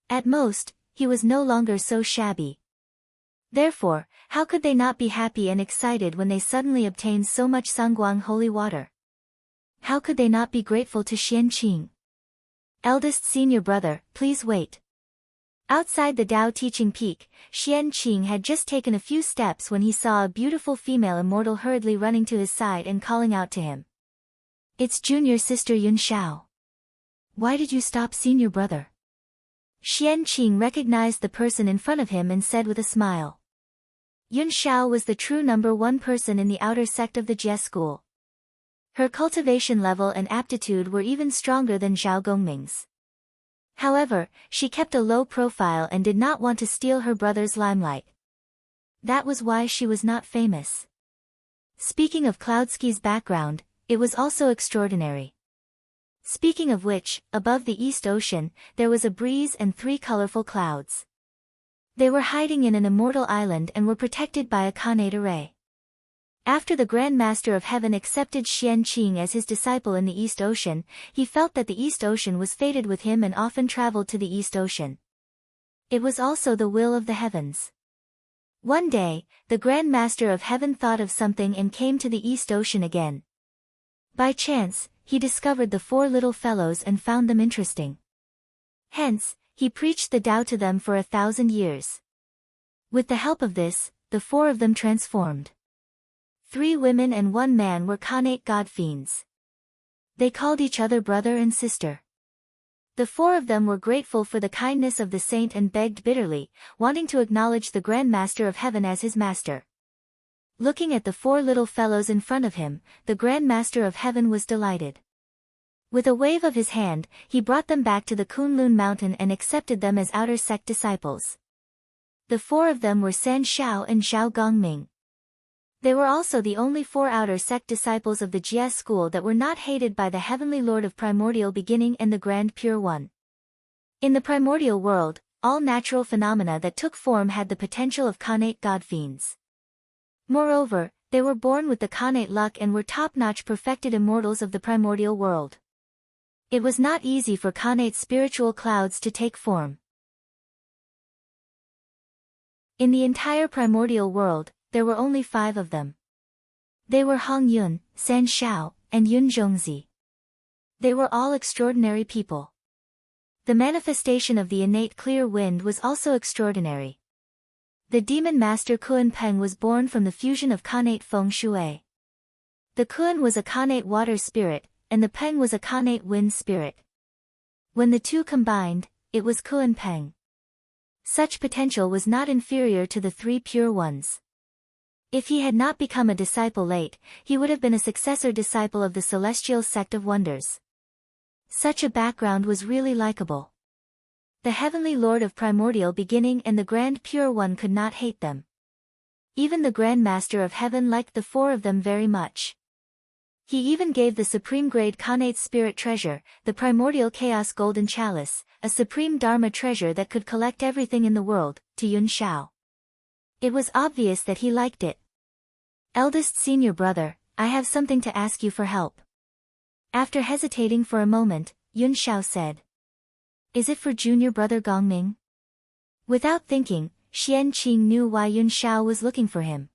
Speaker 1: At most, he was no longer so shabby. Therefore, how could they not be happy and excited when they suddenly obtained so much Sangguang holy water? How could they not be grateful to Xianqing? Eldest senior brother, please wait. Outside the Tao teaching peak, Xianqing had just taken a few steps when he saw a beautiful female immortal hurriedly running to his side and calling out to him. It's junior sister Yun Shao. Why did you stop senior brother? Xianqing recognized the person in front of him and said with a smile. Yun Shao was the true number 1 person in the outer sect of the Jie school. Her cultivation level and aptitude were even stronger than Zhao Gongming's. However, she kept a low profile and did not want to steal her brother's limelight. That was why she was not famous. Speaking of Cloudsky's background, it was also extraordinary. Speaking of which, above the East Ocean, there was a breeze and 3 colorful clouds. They were hiding in an immortal island and were protected by a Khanate array. After the Grand Master of Heaven accepted Xian Qing as his disciple in the East Ocean, he felt that the East Ocean was fated with him and often traveled to the East Ocean. It was also the will of the heavens. One day, the Grand Master of Heaven thought of something and came to the East Ocean again. By chance, he discovered the 4 little fellows and found them interesting. Hence, he preached the Tao to them for 1,000 years. With the help of this, the 4 of them transformed. 3 women and 1 man were Khanate god fiends. They called each other brother and sister. The 4 of them were grateful for the kindness of the saint and begged bitterly, wanting to acknowledge the Grand Master of Heaven as his master. Looking at the 4 little fellows in front of him, the Grand Master of Heaven was delighted. With a wave of his hand, he brought them back to the Kunlun mountain and accepted them as outer sect disciples. The 4 of them were San Shao and Zhao Gongming. They were also the only 4 outer sect disciples of the Jia school that were not hated by the Heavenly Lord of Primordial Beginning and the Grand Pure One. In the primordial world, all natural phenomena that took form had the potential of Khanate god fiends. Moreover, they were born with the Khanate luck and were top-notch perfected immortals of the primordial world. It was not easy for Khanate spiritual clouds to take form. In the entire primordial world, there were only 5 of them. They were Hong Yun, San Shao, and Yun Zhongzi. They were all extraordinary people. The manifestation of the innate clear wind was also extraordinary. The demon master Kuan Peng was born from the fusion of Khanate Feng Shui. The Kuan was a Khanate water spirit, and the Peng was a Khanate wind spirit. When the 2 combined, it was Kuan Peng. Such potential was not inferior to the 3 pure ones. If he had not become a disciple late, he would have been a successor disciple of the celestial sect of wonders. Such a background was really likable. The Heavenly Lord of Primordial Beginning and the Grand Pure One could not hate them. Even the Grand Master of Heaven liked the 4 of them very much. He even gave the supreme grade Khanate spirit treasure, the Primordial Chaos Golden Chalice, a supreme Dharma treasure that could collect everything in the world, to Yun Shao. It was obvious that he liked it. Eldest senior brother, I have something to ask you for help. After hesitating for a moment, Yun Shao said. Is it for junior brother Gongming? Without thinking, Xian Qing knew why Yun Shao was looking for him.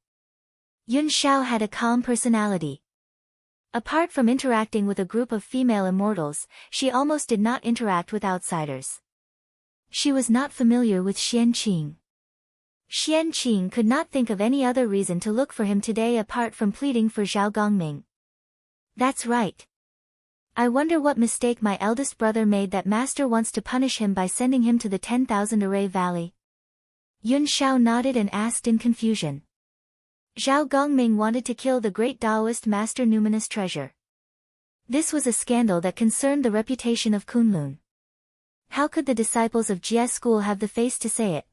Speaker 1: Yun Shao had a calm personality. Apart from interacting with a group of female immortals, she almost did not interact with outsiders. She was not familiar with Xian Qing. Xian Qing could not think of any other reason to look for him today apart from pleading for Zhao Gongming. That's right. I wonder what mistake my eldest brother made that master wants to punish him by sending him to the 10,000 Array Valley. Yun Shao nodded and asked in confusion. Zhao Gongming wanted to kill the great Taoist master Numinous Treasure. This was a scandal that concerned the reputation of Kunlun. How could the disciples of Jia school have the face to say it?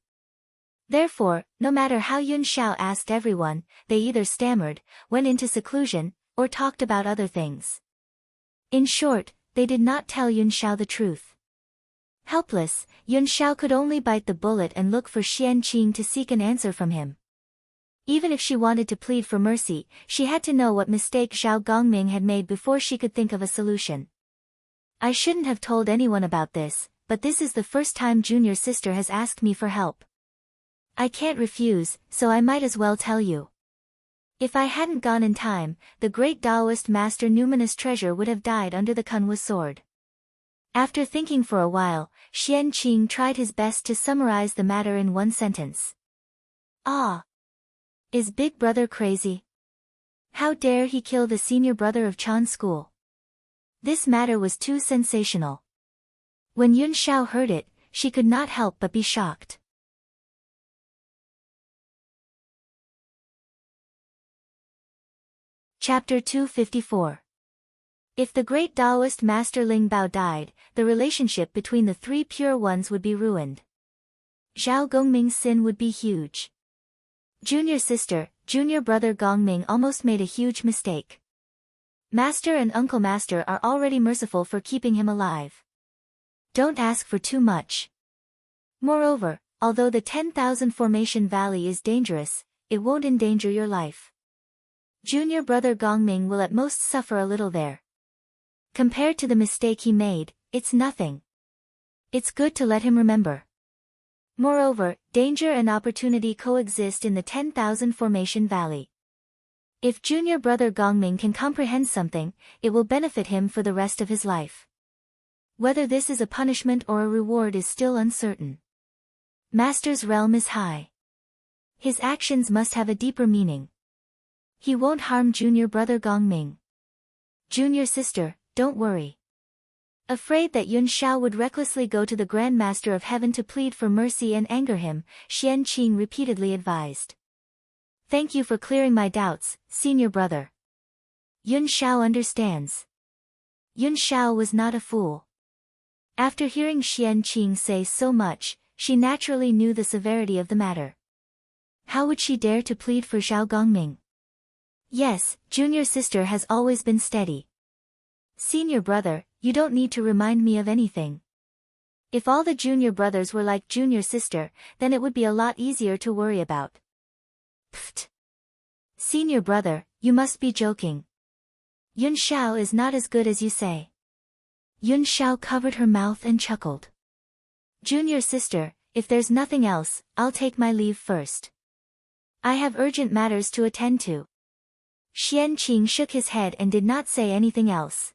Speaker 1: Therefore, no matter how Yun Shao asked everyone, they either stammered, went into seclusion, or talked about other things. In short, they did not tell Yun Shao the truth. Helpless, Yun Shao could only bite the bullet and look for Xian Qing to seek an answer from him. Even if she wanted to plead for mercy, she had to know what mistake Zhao Gongming had made before she could think of a solution. I shouldn't have told anyone about this, but this is the first time junior sister has asked me for help. I can't refuse, so I might as well tell you. If I hadn't gone in time, the great Taoist master Numinous Treasure would have died under the Kunwa sword. After thinking for a while, Xian Qing tried his best to summarize the matter in one sentence. Ah! Is big brother crazy? How dare he kill the senior brother of Chan school? This matter was too sensational. When Yun Shao heard it, she could not help but be shocked. Chapter 254. If the great Taoist master Ling Bao died, the relationship between the 3 pure ones would be ruined. Zhao Gongming's sin would be huge. Junior sister, junior brother Gongming almost made a huge mistake. Master and Uncle Master are already merciful for keeping him alive. Don't ask for too much. Moreover, although the 10,000 Formation Valley is dangerous, it won't endanger your life. Junior brother Gongming will at most suffer a little there. Compared to the mistake he made, it's nothing. It's good to let him remember. Moreover, danger and opportunity coexist in the 10,000 Formation Valley. If junior brother Gongming can comprehend something, it will benefit him for the rest of his life. Whether this is a punishment or a reward is still uncertain. Master's realm is high. His actions must have a deeper meaning. He won't harm junior brother Gongming. Junior sister, don't worry. Afraid that Yun Shao would recklessly go to the Grand Master of Heaven to plead for mercy and anger him, Xian Qing repeatedly advised. Thank you for clearing my doubts, senior brother. Yun Shao understands. Yun Shao was not a fool. After hearing Xian Qing say so much, she naturally knew the severity of the matter. How would she dare to plead for Zhao Gongming? Yes, junior sister has always been steady. Senior brother, you don't need to remind me of anything. If all the junior brothers were like junior sister, then it would be a lot easier to worry about. Pfft. Senior brother, you must be joking. Yun Shao is not as good as you say. Yun Shao covered her mouth and chuckled. Junior sister, if there's nothing else, I'll take my leave first. I have urgent matters to attend to. Xian Qing shook his head and did not say anything else.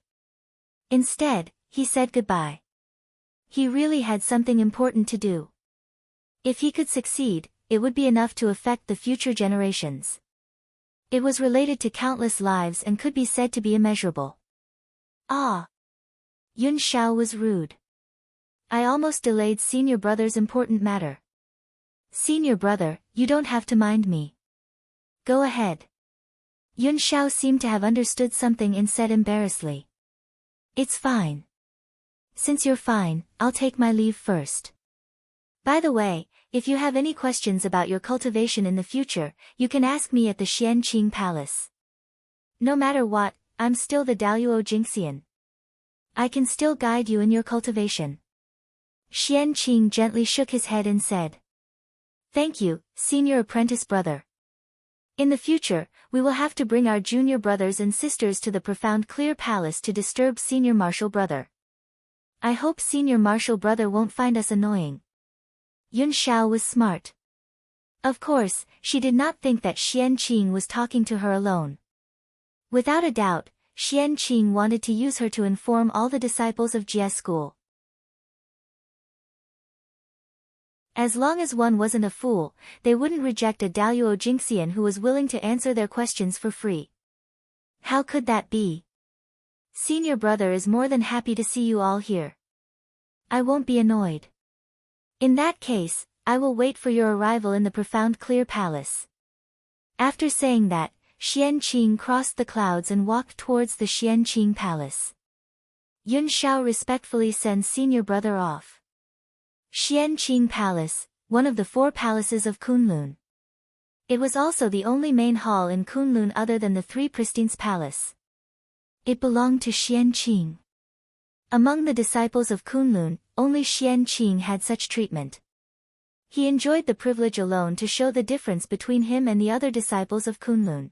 Speaker 1: Instead, he said goodbye. He really had something important to do. If he could succeed, it would be enough to affect the future generations. It was related to countless lives and could be said to be immeasurable. Ah! Yun Shao was rude. I almost delayed senior brother's important matter. Senior brother, you don't have to mind me. Go ahead. Yun Shao seemed to have understood something and said embarrassedly. It's fine. Since you're fine, I'll take my leave first. By the way, if you have any questions about your cultivation in the future, you can ask me at the Xianqing Palace. No matter what, I'm still the Daluo Jingxian. I can still guide you in your cultivation. Xianqing gently shook his head and said. Thank you, senior apprentice brother. In the future, we will have to bring our junior brothers and sisters to the profound clear palace to disturb senior martial brother. I hope senior martial brother won't find us annoying. Yun Shao was smart. Of course, she did not think that Xian Qing was talking to her alone. Without a doubt, Xian Qing wanted to use her to inform all the disciples of Jie school. As long as one wasn't a fool, they wouldn't reject a Daluo Jingxian who was willing to answer their questions for free. How could that be? Senior brother is more than happy to see you all here. I won't be annoyed. In that case, I will wait for your arrival in the profound clear palace. After saying that, Xian Qing crossed the clouds and walked towards the Xianqing Palace. Yun Shao respectfully sends senior brother off. Xianqing Palace, one of the 4 palaces of Kunlun. It was also the only main hall in Kunlun other than the 3 Pristines Palace. It belonged to Xianqing. Among the disciples of Kunlun, only Xianqing had such treatment. He enjoyed the privilege alone to show the difference between him and the other disciples of Kunlun.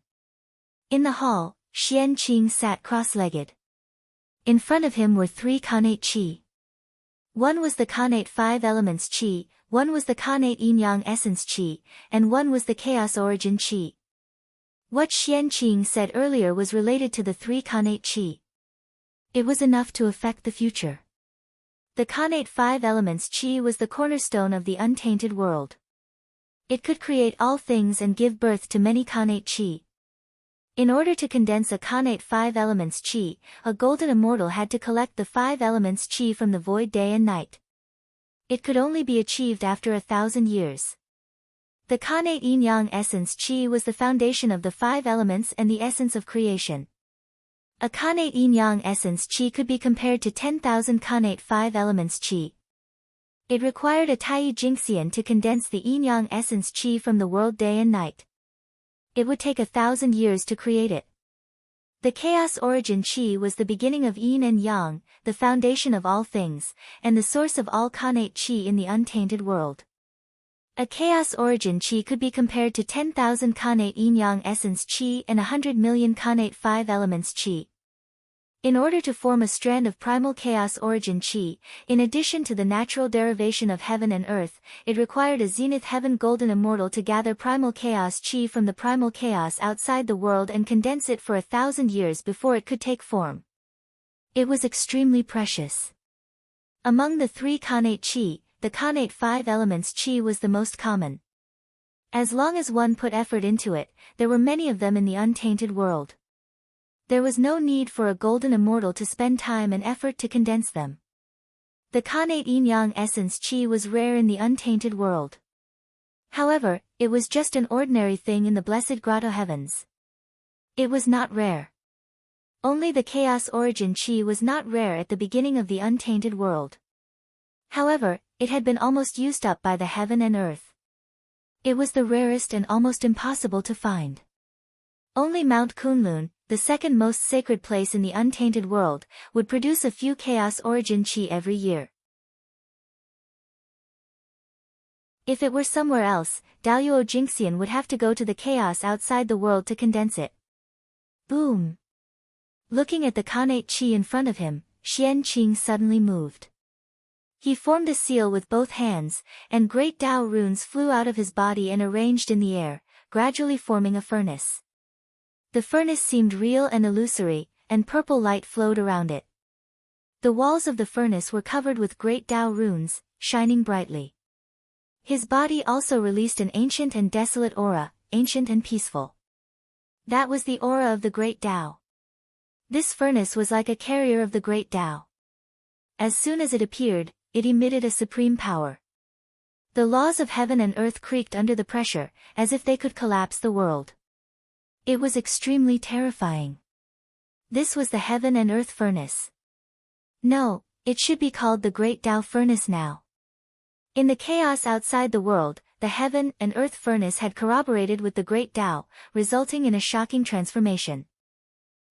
Speaker 1: In the hall, Xianqing sat cross-legged. In front of him were 3 Khanate Qi. One was the Khanate 5 Elements Qi, one was the Khanate Yin-Yang Essence Qi, and one was the Chaos Origin Qi. What Xianqing said earlier was related to the 3 Khanate Qi. It was enough to affect the future. The Khanate 5 Elements Qi was the cornerstone of the untainted world. It could create all things and give birth to many Khanate Qi. In order to condense a Khanate 5 Elements Qi, a golden immortal had to collect the 5 Elements Qi from the void day and night. It could only be achieved after 1,000 years. The Khanate Yin-Yang Essence Qi was the foundation of the 5 elements and the essence of creation. A Khanate Yin-Yang Essence Qi could be compared to 10,000 Khanate 5 Elements Qi. It required a Taiyi Jingxian to condense the Yin-Yang Essence Qi from the world day and night. It would take 1,000 years to create it. The chaos origin chi was the beginning of yin and yang, the foundation of all things, and the source of all khanate chi in the untainted world. A chaos origin chi could be compared to 10,000 khanate yin-yang essence chi and 100 million khanate 5 elements chi. In order to form a strand of primal chaos origin chi, in addition to the natural derivation of heaven and earth, it required a zenith heaven golden immortal to gather primal chaos chi from the primal chaos outside the world and condense it for 1,000 years before it could take form. It was extremely precious. Among the three khanate chi, the khanate 5 elements chi was the most common. As long as one put effort into it, there were many of them in the untainted world. There was no need for a golden immortal to spend time and effort to condense them. The khanate yin-yang essence chi was rare in the untainted world. However, it was just an ordinary thing in the blessed grotto heavens. It was not rare. Only the chaos origin chi was not rare at the beginning of the untainted world. However, it had been almost used up by the heaven and earth. It was the rarest and almost impossible to find. Only Mount Kunlun, the second most sacred place in the untainted world, would produce a few chaos origin chi every year. If it were somewhere else, Daoyuo Jingxian would have to go to the chaos outside the world to condense it. Boom! Looking at the khanate chi in front of him, Xian Qing suddenly moved. He formed a seal with both hands, and great Dao runes flew out of his body and arranged in the air, gradually forming a furnace. The furnace seemed real and illusory, and purple light flowed around it. The walls of the furnace were covered with great Dao runes, shining brightly. His body also released an ancient and desolate aura, ancient and peaceful. That was the aura of the great Dao. This furnace was like a carrier of the great Dao. As soon as it appeared, it emitted a supreme power. The laws of heaven and earth creaked under the pressure, as if they could collapse the world. It was extremely terrifying. This was the heaven and earth furnace. No, it should be called the Great Tao Furnace now. In the chaos outside the world, the heaven and earth furnace had corroborated with the Great Tao, resulting in a shocking transformation.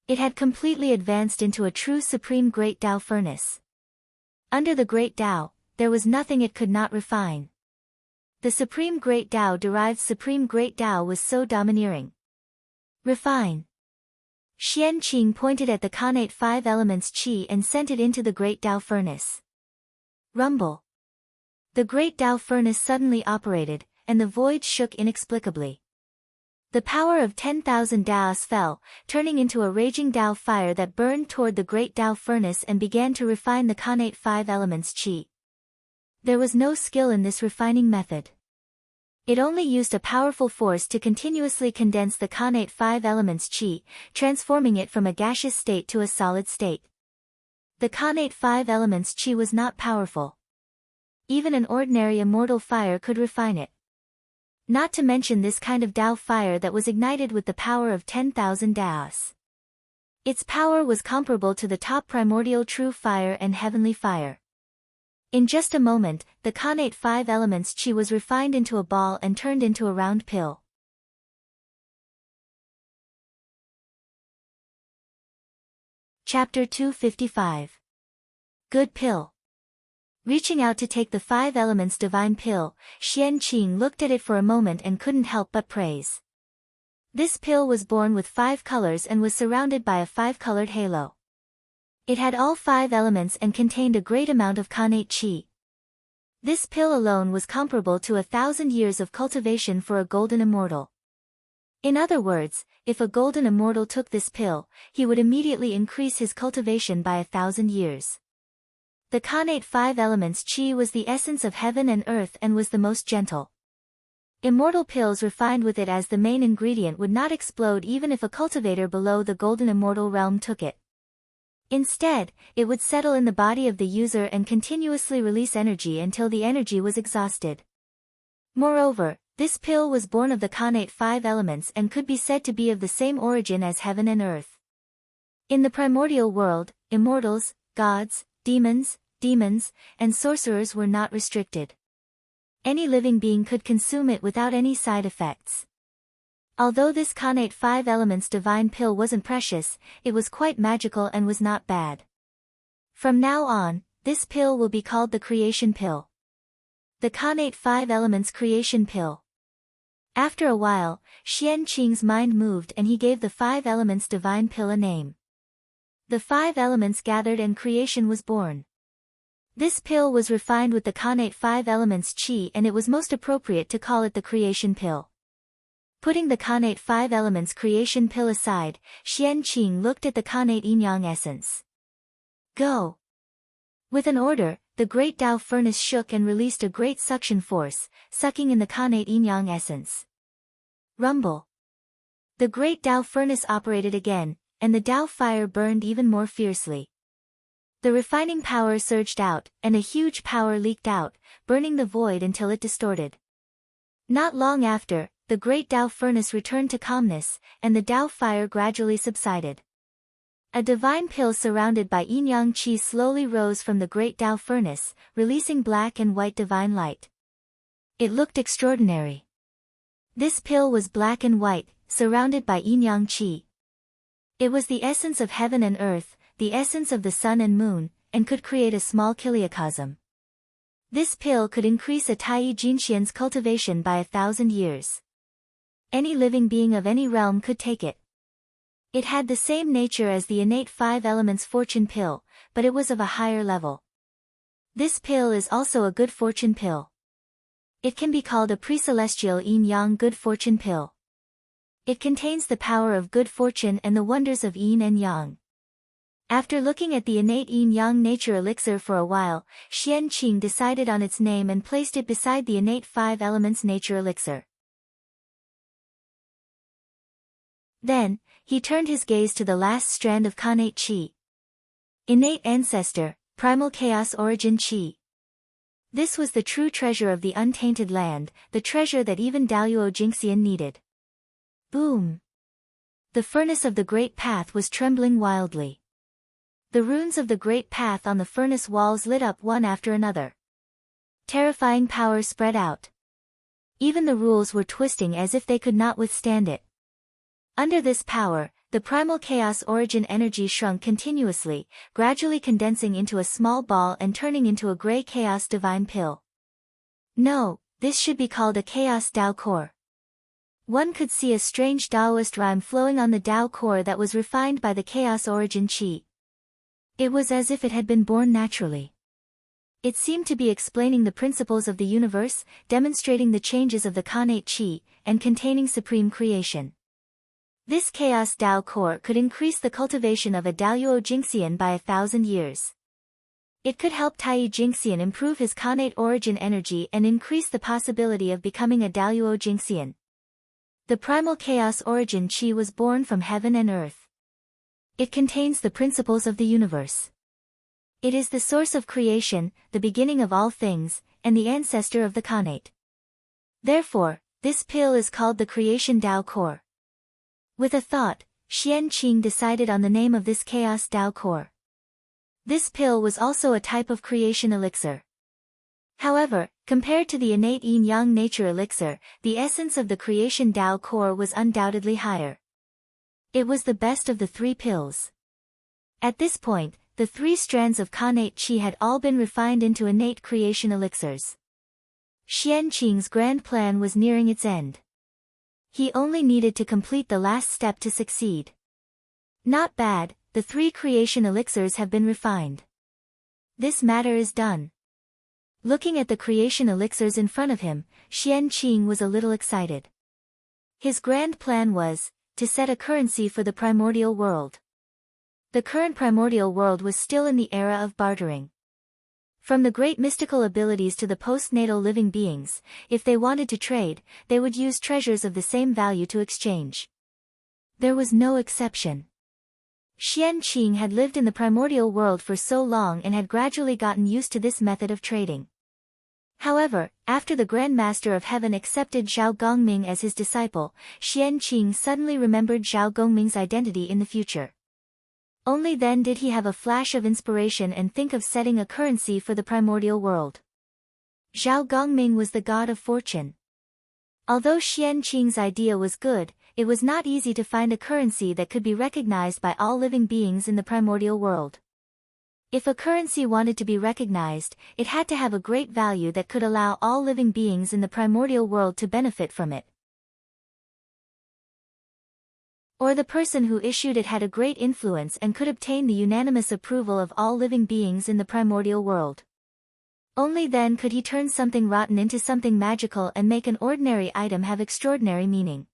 Speaker 1: It had completely advanced into a true supreme Great Tao furnace. Under the Great Tao, there was nothing it could not refine. The supreme Great Tao derived supreme Great Tao was so domineering. Refine. Xian Qing pointed at the khanate 5 elements chi and sent it into the Great Tao furnace. Rumble. The Great Tao furnace suddenly operated, and the void shook inexplicably. The power of 10,000 Daos fell, turning into a raging Dao fire that burned toward the Great Tao furnace and began to refine the khanate 5 elements chi. There was no skill in this refining method. It only used a powerful force to continuously condense the khanate 5 elements chi, transforming it from a gaseous state to a solid state. The khanate 5 elements chi was not powerful. Even an ordinary immortal fire could refine it. Not to mention this kind of Dao fire that was ignited with the power of 10,000 Daos. Its power was comparable to the top primordial true fire and heavenly fire. In just a moment, the khanate 5 elements chi was refined into a ball and turned into a round pill. Chapter 255. Good Pill. Reaching out to take the 5 elements divine pill, Xian Qing looked at it for a moment and couldn't help but praise. This pill was born with 5 colors and was surrounded by a 5-colored halo. It had all 5 elements and contained a great amount of khanate chi. This pill alone was comparable to 1,000 years of cultivation for a golden immortal. In other words, if a golden immortal took this pill, he would immediately increase his cultivation by 1,000 years. The khanate 5 elements chi was the essence of heaven and earth and was the most gentle. Immortal pills refined with it as the main ingredient would not explode even if a cultivator below the golden immortal realm took it. Instead, it would settle in the body of the user and continuously release energy until the energy was exhausted. Moreover, this pill was born of the khanate 5 elements and could be said to be of the same origin as heaven and earth. In the primordial world, immortals, gods, demons, and sorcerers were not restricted. Any living being could consume it without any side effects. Although this Khanate 5 Elements divine pill wasn't precious, it was quite magical and was not bad. From now on, this pill will be called the Creation Pill. The Khanate 5 Elements Creation Pill. After a while, Xianqing's mind moved and he gave the 5 Elements divine pill a name. The 5 elements gathered and creation was born. This pill was refined with the Khanate 5 Elements Qi, and it was most appropriate to call it the Creation Pill. Putting the Khanate 5 Elements Creation Pill aside, Xianqing looked at the Khanate Yin-Yang essence. Go! With an order, the great Tao furnace shook and released a great suction force, sucking in the Khanate Yin-Yang essence. Rumble! The great Tao furnace operated again, and the Tao fire burned even more fiercely. The refining power surged out, and a huge power leaked out, burning the void until it distorted. Not long after, the great Tao furnace returned to calmness, and the Tao fire gradually subsided. A divine pill surrounded by yin-yang qi slowly rose from the great Tao furnace, releasing black and white divine light. It looked extraordinary. This pill was black and white, surrounded by yin-yang qi. It was the essence of heaven and earth, the essence of the sun and moon, and could create a small kiliacosm. This pill could increase a Tai Jinxian's cultivation by 1,000 years. Any living being of any realm could take it. It had the same nature as the innate 5 elements fortune pill, but it was of a higher level. This pill is also a good fortune pill. It can be called a pre-celestial yin-yang good fortune pill. It contains the power of good fortune and the wonders of yin and yang. After looking at the innate yin-yang nature elixir for a while, Xianqing decided on its name and placed it beside the innate 5 elements nature elixir. Then, he turned his gaze to the last strand of Khanate Qi. Innate Ancestor, Primal Chaos Origin Qi. This was the true treasure of the untainted land, the treasure that even Daluo Jingxian needed. Boom! The furnace of the Great Path was trembling wildly. The runes of the Great Path on the furnace walls lit up one after another. Terrifying power spread out. Even the rules were twisting as if they could not withstand it. Under this power, the primal chaos origin energy shrunk continuously, gradually condensing into a small ball and turning into a gray chaos divine pill. No, this should be called a chaos Tao core. One could see a strange Taoist rhyme flowing on the Tao core that was refined by the chaos origin qi. It was as if it had been born naturally. It seemed to be explaining the principles of the universe, demonstrating the changes of the Khanate qi, and containing supreme creation. This chaos Tao core could increase the cultivation of a Daluo Jingxian by 1,000 years. It could help Tai Jingxian improve his Khanate origin energy and increase the possibility of becoming a Daluo Jingxian. The primal chaos origin qi was born from heaven and earth. It contains the principles of the universe. It is the source of creation, the beginning of all things, and the ancestor of the Khanate. Therefore, this pill is called the Creation Tao core. With a thought, Xianqing decided on the name of this chaos Tao core. This pill was also a type of creation elixir. However, compared to the innate yin-yang nature elixir, the essence of the creation Tao core was undoubtedly higher. It was the best of the 3 pills. At this point, the 3 strands of Khanate qi had all been refined into innate creation elixirs. Xianqing's grand plan was nearing its end. He only needed to complete the last step to succeed. Not bad, the 3 creation elixirs have been refined. This matter is done. Looking at the creation elixirs in front of him, Xianqing was a little excited. His grand plan was to set a currency for the primordial world. The current primordial world was still in the era of bartering. From the great mystical abilities to the postnatal living beings, if they wanted to trade, they would use treasures of the same value to exchange. There was no exception. Xianqing had lived in the primordial world for so long and had gradually gotten used to this method of trading. However, after the Grand Master of Heaven accepted Zhao Gongming as his disciple, Xianqing suddenly remembered Zhao Gongming's identity in the future. Only then did he have a flash of inspiration and think of setting a currency for the primordial world. Zhao Gongming was the god of fortune. Although Xianqing's idea was good, it was not easy to find a currency that could be recognized by all living beings in the primordial world. If a currency wanted to be recognized, it had to have a great value that could allow all living beings in the primordial world to benefit from it. Or the person who issued it had a great influence and could obtain the unanimous approval of all living beings in the primordial world. Only then could he turn something rotten into something magical and make an ordinary item have extraordinary meaning.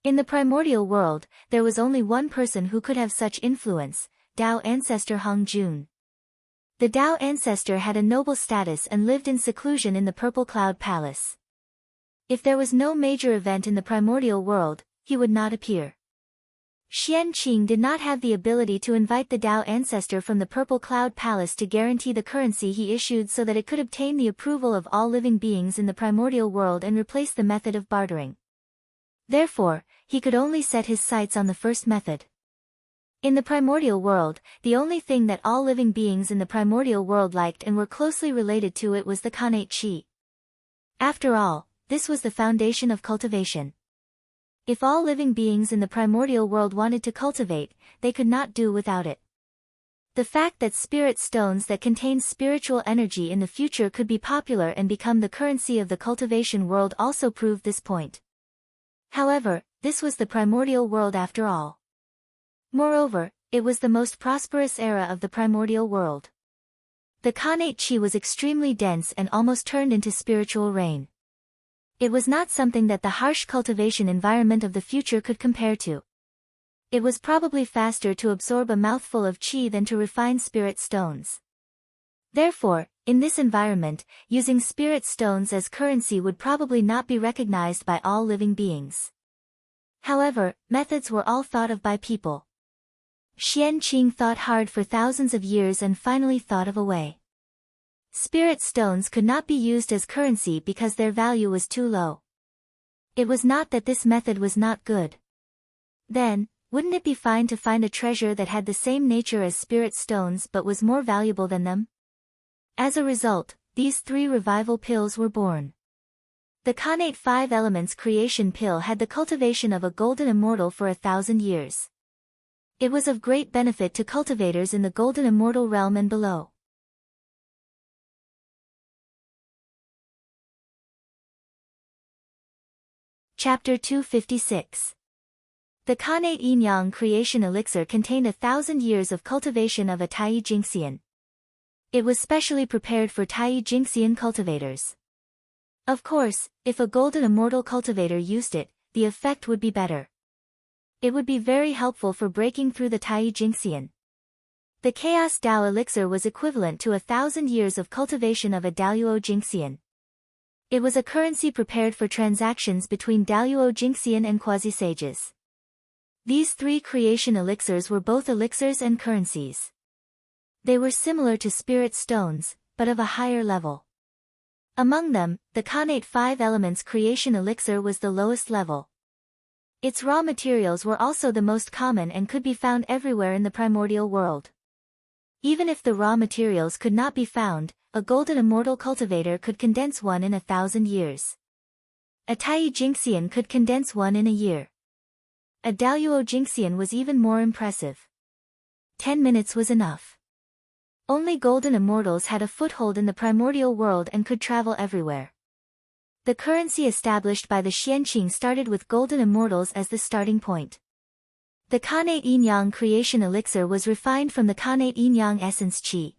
Speaker 1: In the primordial world, there was only one person who could have such influence, Tao ancestor Hong Jun. The Tao ancestor had a noble status and lived in seclusion in the Purple Cloud Palace. If there was no major event in the primordial world, he would not appear. Xian Qing did not have the ability to invite the Tao ancestor from the Purple Cloud Palace to guarantee the currency he issued so that it could obtain the approval of all living beings in the primordial world and replace the method of bartering. Therefore, he could only set his sights on the first method. In the primordial world, the only thing that all living beings in the primordial world liked and were closely related to it was the Khanate Qi. After all, this was the foundation of cultivation. If all living beings in the primordial world wanted to cultivate, they could not do without it. The fact that spirit stones that contain spiritual energy in the future could be popular and become the currency of the cultivation world also proved this point. However, this was the primordial world after all. Moreover, it was the most prosperous era of the primordial world. The Khanate Qi was extremely dense and almost turned into spiritual rain. It was not something that the harsh cultivation environment of the future could compare to. It was probably faster to absorb a mouthful of qi than to refine spirit stones. Therefore, in this environment, using spirit stones as currency would probably not be recognized by all living beings. However, methods were all thought of by people. Xian Qing thought hard for thousands of years and finally thought of a way. Spirit stones could not be used as currency because their value was too low. It was not that this method was not good. Then, wouldn't it be fine to find a treasure that had the same nature as spirit stones but was more valuable than them? As a result, these 3 revival pills were born. The Khanate 5 Elements Creation Pill had the cultivation of a golden immortal for 1,000 years. It was of great benefit to cultivators in the golden immortal realm and below. Chapter 256. The Khanate Yin-Yang Creation Elixir contained 1,000 years of cultivation of a Tai Jingxian. It was specially prepared for Tai Jingxian cultivators. Of course, if a golden immortal cultivator used it, the effect would be better. It would be very helpful for breaking through the Tai Jingxian. The Chaos Dao Elixir was equivalent to 1,000 years of cultivation of a Daoyuo Jingxian. It was a currency prepared for transactions between Daoyuo Jingxian and quasi-sages. These 3 creation elixirs were both elixirs and currencies. They were similar to spirit stones, but of a higher level. Among them, the Khanate 5 Elements Creation Elixir was the lowest level. Its raw materials were also the most common and could be found everywhere in the primordial world. Even if the raw materials could not be found, a golden immortal cultivator could condense one in 1,000 years. A Tai Jingxian could condense one in a year. A Daoyuo Jingxian was even more impressive. 10 minutes was enough. Only golden immortals had a foothold in the primordial world and could travel everywhere. The currency established by the Xianqing started with golden immortals as the starting point. The Khanate Yin-Yang Creation Elixir was refined from the Khanate Yin-Yang Essence Qi.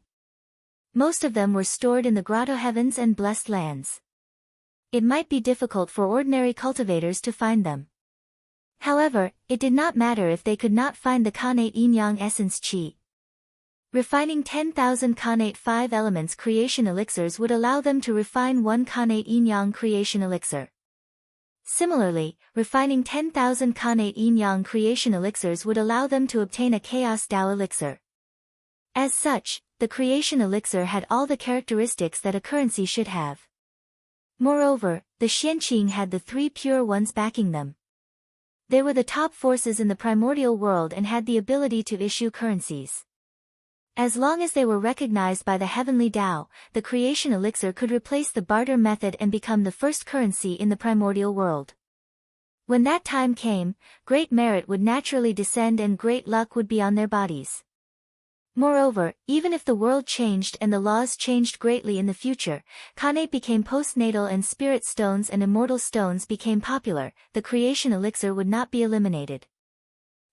Speaker 1: Most of them were stored in the grotto heavens and blessed lands. It might be difficult for ordinary cultivators to find them. However, it did not matter if they could not find the Khanate Yin-Yang Essence Qi. Refining 10,000 Khanate 5 Elements Creation Elixirs would allow them to refine one Khanate Yin-Yang Creation Elixir. Similarly, refining 10,000 Khanate Yin-Yang Creation Elixirs would allow them to obtain a Chaos Dao Elixir. As such, the creation elixir had all the characteristics that a currency should have. Moreover, the Xianqing had the 3 pure ones backing them. They were the top forces in the primordial world and had the ability to issue currencies. As long as they were recognized by the heavenly Tao, the creation elixir could replace the barter method and become the first currency in the primordial world. When that time came, great merit would naturally descend and great luck would be on their bodies. Moreover, even if the world changed and the laws changed greatly in the future, Kane became postnatal and spirit stones and immortal stones became popular, the creation elixir would not be eliminated.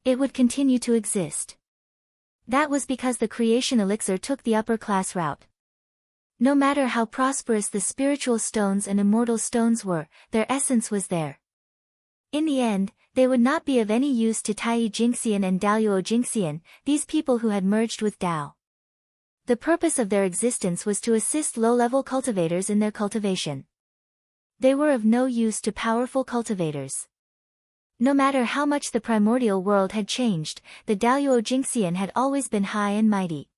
Speaker 1: It would continue to exist. That was because the creation elixir took the upper class route. No matter how prosperous the spiritual stones and immortal stones were, their essence was there. In the end, they would not be of any use to Tai Jingxian and Daluo Jingxian, these people who had merged with Dao. The purpose of their existence was to assist low-level cultivators in their cultivation. They were of no use to powerful cultivators. No matter how much the primordial world had changed, the Daluo Jingxian had always been high and mighty.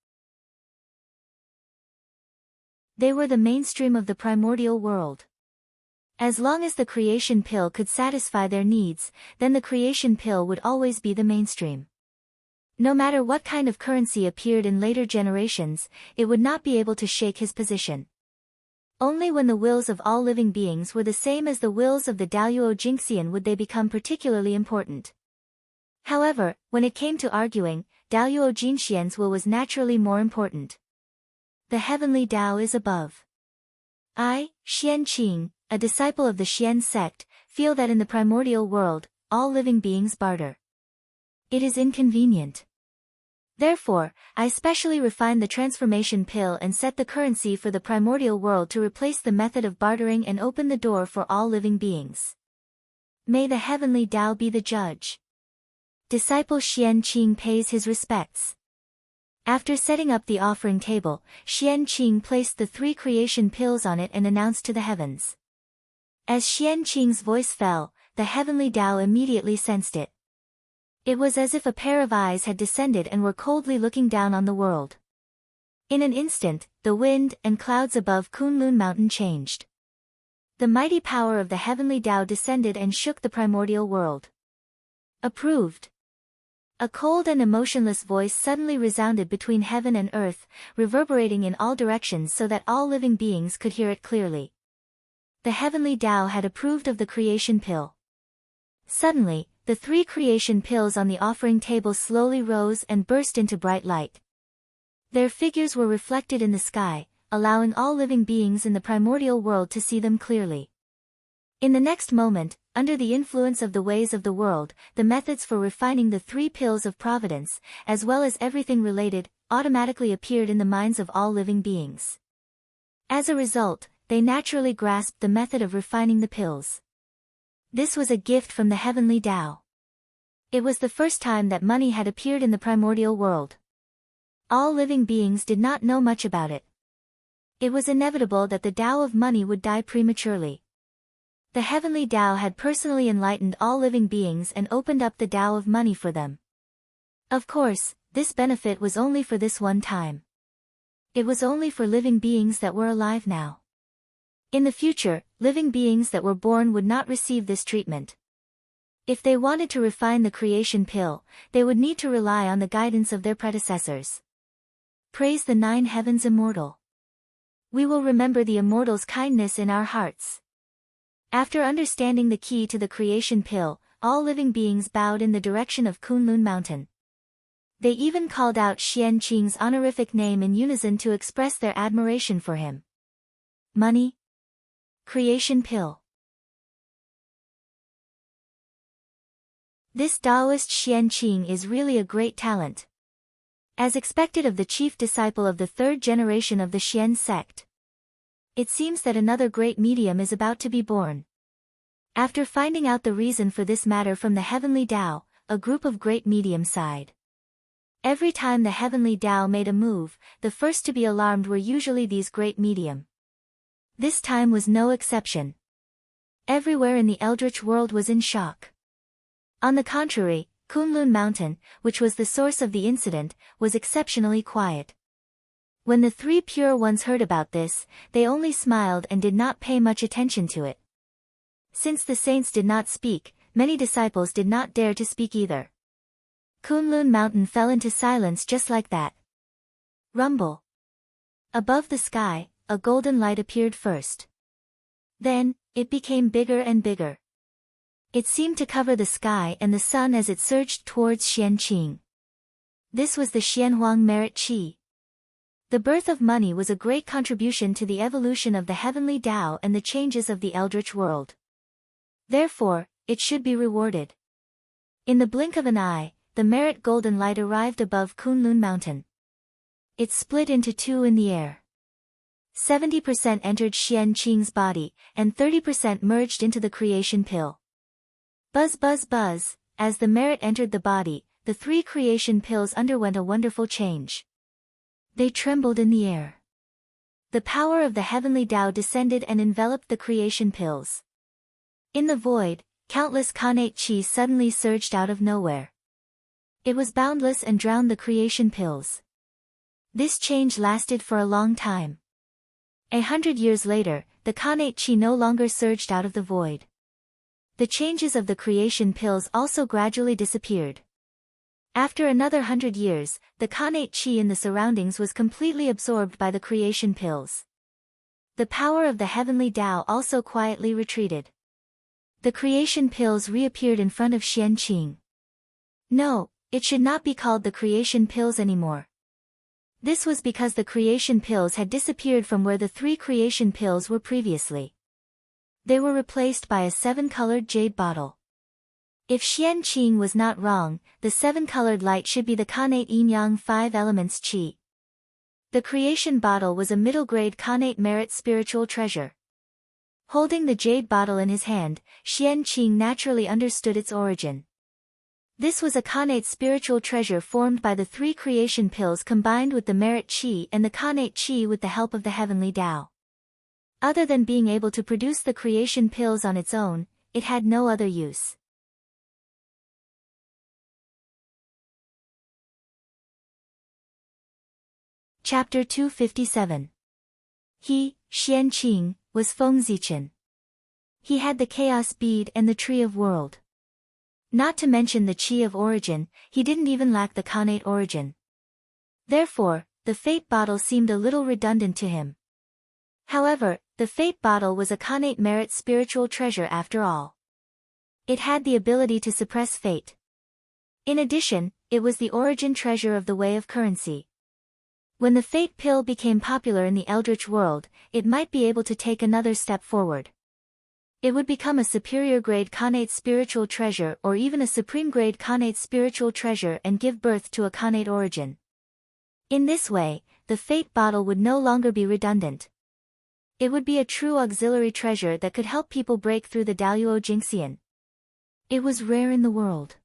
Speaker 1: They were the mainstream of the primordial world. As long as the creation pill could satisfy their needs, then the creation pill would always be the mainstream. No matter what kind of currency appeared in later generations, it would not be able to shake his position. Only when the wills of all living beings were the same as the wills of the Daluo Jingxian would they become particularly important. However, when it came to arguing, Daluo Jingxian's will was naturally more important. The heavenly Tao is above. I, Xian Qing, a disciple of the Xian sect, feel that in the primordial world, all living beings barter. It is inconvenient. Therefore, I specially refined the transformation pill and set the currency for the primordial world to replace the method of bartering and open the door for all living beings. May the heavenly Tao be the judge. Disciple Xian Qing pays his respects. After setting up the offering table, Xian Qing placed the 3 creation pills on it and announced to the heavens. As Xian Qing's voice fell, the heavenly Tao immediately sensed it. It was as if a pair of eyes had descended and were coldly looking down on the world. In an instant, the wind and clouds above Kunlun Mountain changed. The mighty power of the heavenly Tao descended and shook the primordial world. Approved. A cold and emotionless voice suddenly resounded between heaven and earth, reverberating in all directions so that all living beings could hear it clearly. The heavenly Tao had approved of the creation pill. Suddenly, the 3 creation pills on the offering table slowly rose and burst into bright light. Their figures were reflected in the sky, allowing all living beings in the primordial world to see them clearly. In the next moment, under the influence of the ways of the world, the methods for refining the 3 pills of providence, as well as everything related, automatically appeared in the minds of all living beings. As a result, they naturally grasped the method of refining the pills. This was a gift from the heavenly Tao. It was the first time that money had appeared in the primordial world. All living beings did not know much about it. It was inevitable that the Tao of money would die prematurely. The heavenly Tao had personally enlightened all living beings and opened up the Tao of money for them. Of course, this benefit was only for this one time. It was only for living beings that were alive now. In the future, living beings that were born would not receive this treatment. If they wanted to refine the creation pill, they would need to rely on the guidance of their predecessors. Praise the 9 heavens immortal. We will remember the immortal's kindness in our hearts. After understanding the key to the creation pill, all living beings bowed in the direction of Kunlun Mountain. They even called out Xian Qing's honorific name in unison to express their admiration for him. Money. Creation pill. This Taoist Xian Qing is really a great talent. As expected of the chief disciple of the 3rd generation of the Xian sect. It seems that another great medium is about to be born. After finding out the reason for this matter from the heavenly Tao, a group of great mediums sighed. Every time the heavenly Tao made a move, the first to be alarmed were usually these great medium. This time was no exception. Everywhere in the eldritch world was in shock. On the contrary, Kunlun Mountain, which was the source of the incident, was exceptionally quiet. When the 3 pure ones heard about this, they only smiled and did not pay much attention to it. Since the saints did not speak, many disciples did not dare to speak either. Kunlun Mountain fell into silence just like that. Rumble. Above the sky, a golden light appeared first. Then, it became bigger and bigger. It seemed to cover the sky and the sun as it surged towards Xianqing. This was the Xianhuang merit qi. The birth of money was a great contribution to the evolution of the heavenly Tao and the changes of the eldritch world. Therefore, it should be rewarded. In the blink of an eye, the merit golden light arrived above Kunlun Mountain. It split into two in the air. 70% entered Xianqing's body, and 30% merged into the creation pill. Buzz buzz buzz, as the merit entered the body, the three creation pills underwent a wonderful change. They trembled in the air. The power of the heavenly Tao descended and enveloped the creation pills. In the void, countless Khanate Qi suddenly surged out of nowhere. It was boundless and drowned the creation pills. This change lasted for a long time. 100 years later, the Khanate Qi no longer surged out of the void. The changes of the creation pills also gradually disappeared. After another 100 years, the Khanate Qi in the surroundings was completely absorbed by the creation pills. The power of the heavenly Tao also quietly retreated. The creation pills reappeared in front of Xianqing. No, it should not be called the creation pills anymore. This was because the creation pills had disappeared from where the three creation pills were previously. They were replaced by a 7-colored jade bottle. If Xianqing was not wrong, the 7-colored light should be the Khanate Yin-Yang 5 elements qi. The creation bottle was a middle-grade Khanate merit spiritual treasure. Holding the jade bottle in his hand, Xianqing naturally understood its origin. This was a Khanate spiritual treasure formed by the three creation pills combined with the merit qi and the Khanate qi with the help of the heavenly Tao. Other than being able to produce the creation pills on its own, it had no other use. Chapter 257. He, Xianqing, was Feng Zichen. He had the chaos bead and the tree of world. Not to mention the qi of origin, he didn't even lack the Khanate origin. Therefore, the fate bottle seemed a little redundant to him. However, the fate bottle was a Khanate merit spiritual treasure after all. It had the ability to suppress fate. In addition, it was the origin treasure of the way of currency. When the fate pill became popular in the eldritch world, it might be able to take another step forward. It would become a superior grade Khanate spiritual treasure or even a supreme grade Khanate spiritual treasure and give birth to a Khanate origin. In this way, the fate bottle would no longer be redundant. It would be a true auxiliary treasure that could help people break through the Daluo Jingxian. It was rare in the world.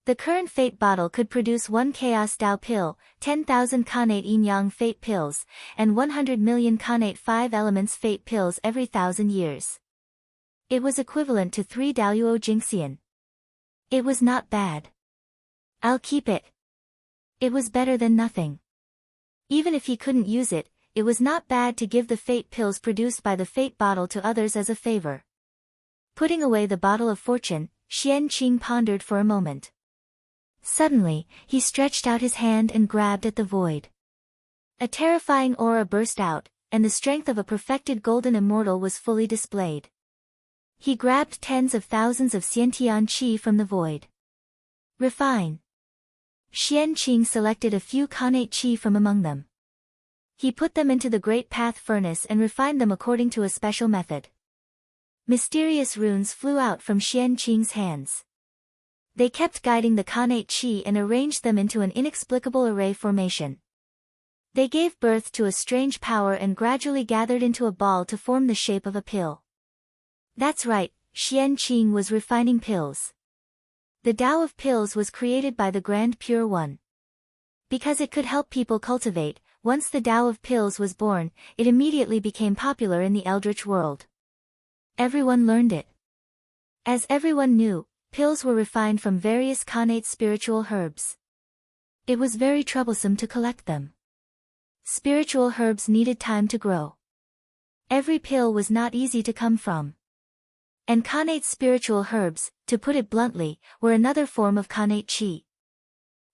Speaker 1: The current fate bottle could produce 1 Chaos Dao pill, 10,000 Khanate Yin-Yang fate pills, and 100 million Khanate 5 elements fate pills every 1,000 years. It was equivalent to 3 Daluo Jingxian. It was not bad. I'll keep it. It was better than nothing. Even if he couldn't use it, it was not bad to give the fate pills produced by the fate bottle to others as a favor. Putting away the bottle of fortune, Xianqing pondered for a moment. Suddenly, he stretched out his hand and grabbed at the void. A terrifying aura burst out, and the strength of a perfected golden immortal was fully displayed. He grabbed tens of thousands of Xiantian qi from the void. Refine. Xianqing selected a few Khanate qi from among them. He put them into the great path furnace and refined them according to a special method. Mysterious runes flew out from Xianqing's hands. They kept guiding the Khanate qi and arranged them into an inexplicable array formation. They gave birth to a strange power and gradually gathered into a ball to form the shape of a pill. That's right, Xianqing was refining pills. The Tao of pills was created by the Grand Pure One. Because it could help people cultivate, once the Tao of pills was born, it immediately became popular in the eldritch world. Everyone learned it. As everyone knew, pills were refined from various Khanate spiritual herbs. It was very troublesome to collect them. Spiritual herbs needed time to grow. Every pill was not easy to come from. And Khanate spiritual herbs, to put it bluntly, were another form of Khanate qi.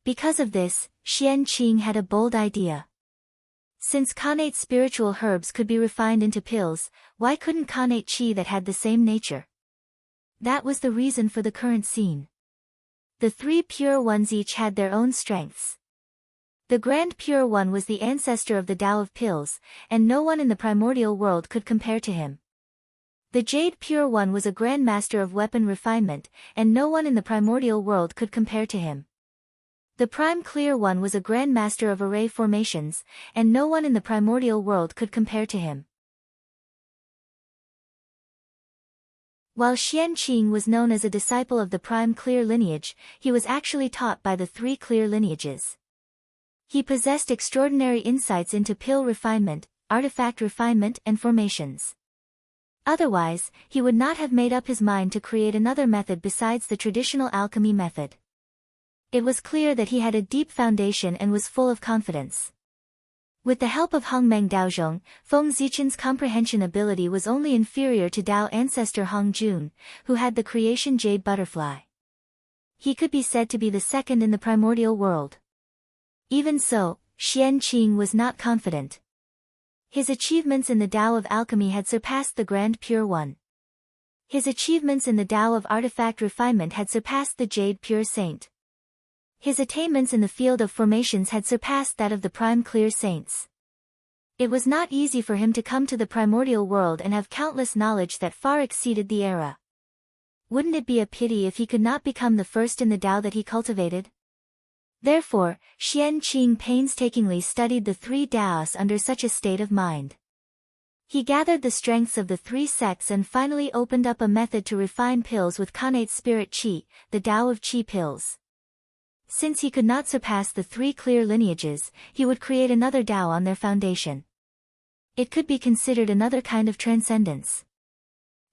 Speaker 1: Because of this, Xianqing had a bold idea. Since Khanate spiritual herbs could be refined into pills, why couldn't Khanate qi that had the same nature? That was the reason for the current scene. The three pure ones each had their own strengths. The Grand Pure One was the ancestor of the Tao of Pills, and no one in the primordial world could compare to him. The Jade Pure One was a Grand Master of weapon refinement, and no one in the primordial world could compare to him. The Prime Clear One was a Grand Master of array formations, and no one in the primordial world could compare to him. While Xian Qing was known as a disciple of the Prime Clear lineage, he was actually taught by the three clear lineages. He possessed extraordinary insights into pill refinement, artifact refinement and formations. Otherwise, he would not have made up his mind to create another method besides the traditional alchemy method. It was clear that he had a deep foundation and was full of confidence. With the help of Hongmeng Daozhong, Feng Zichen's comprehension ability was only inferior to Dao ancestor Hong Jun, who had the creation Jade Butterfly. He could be said to be the second in the primordial world. Even so, Xian Qing was not confident. His achievements in the Tao of alchemy had surpassed the Grand Pure One. His achievements in the Tao of artifact refinement had surpassed the Jade Pure Saint. His attainments in the field of formations had surpassed that of the Prime Clear Saints. It was not easy for him to come to the primordial world and have countless knowledge that far exceeded the era. Wouldn't it be a pity if he could not become the first in the Tao that he cultivated? Therefore, Xian Qing painstakingly studied the three Taos under such a state of mind. He gathered the strengths of the three sects and finally opened up a method to refine pills with connate spirit qi, the Tao of qi pills. Since he could not surpass the three clear lineages, he would create another Tao on their foundation. It could be considered another kind of transcendence.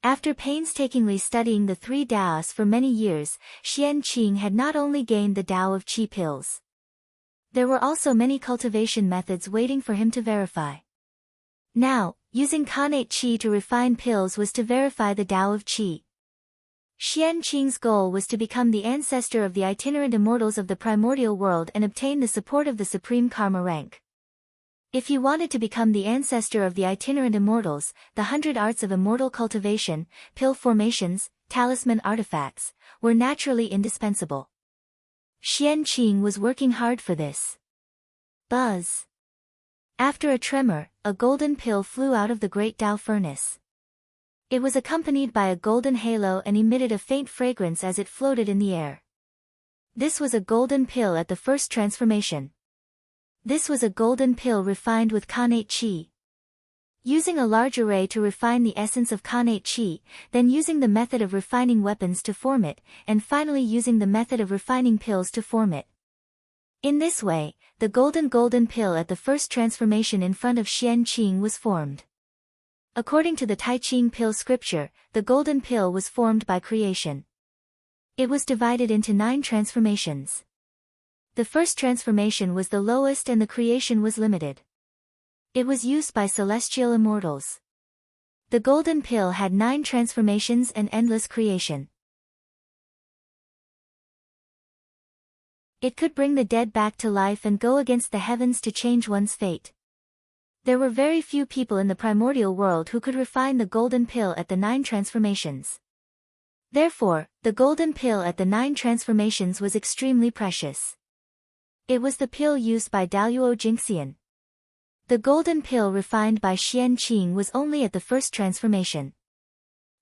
Speaker 1: After painstakingly studying the three Taos for many years, Xian Qing had not only gained the Tao of qi pills. There were also many cultivation methods waiting for him to verify. Now, using connate qi to refine pills was to verify the Tao of qi. Xian Qing's goal was to become the ancestor of the itinerant immortals of the primordial world and obtain the support of the supreme karma rank. If he wanted to become the ancestor of the itinerant immortals, the 100 arts of immortal cultivation, pill formations, talisman artifacts, were naturally indispensable. Xian Qing was working hard for this. Buzz. After a tremor, a golden pill flew out of the great Tao furnace. It was accompanied by a golden halo and emitted a faint fragrance as it floated in the air. This was a golden pill at the first transformation. This was a golden pill refined with connate qi. Using a large array to refine the essence of connate qi, then using the method of refining weapons to form it, and finally using the method of refining pills to form it. In this way, the golden pill at the first transformation in front of Xian Qing was formed. According to the Tai Ching pill scripture, the golden pill was formed by creation. It was divided into 9 transformations. The first transformation was the lowest and the creation was limited. It was used by celestial immortals. The golden pill had 9 transformations and endless creation. It could bring the dead back to life and go against the heavens to change one's fate. There were very few people in the primordial world who could refine the golden pill at the 9 transformations. Therefore, the golden pill at the 9 transformations was extremely precious. It was the pill used by Daluo Jingxian. The golden pill refined by Xian Qing was only at the first transformation.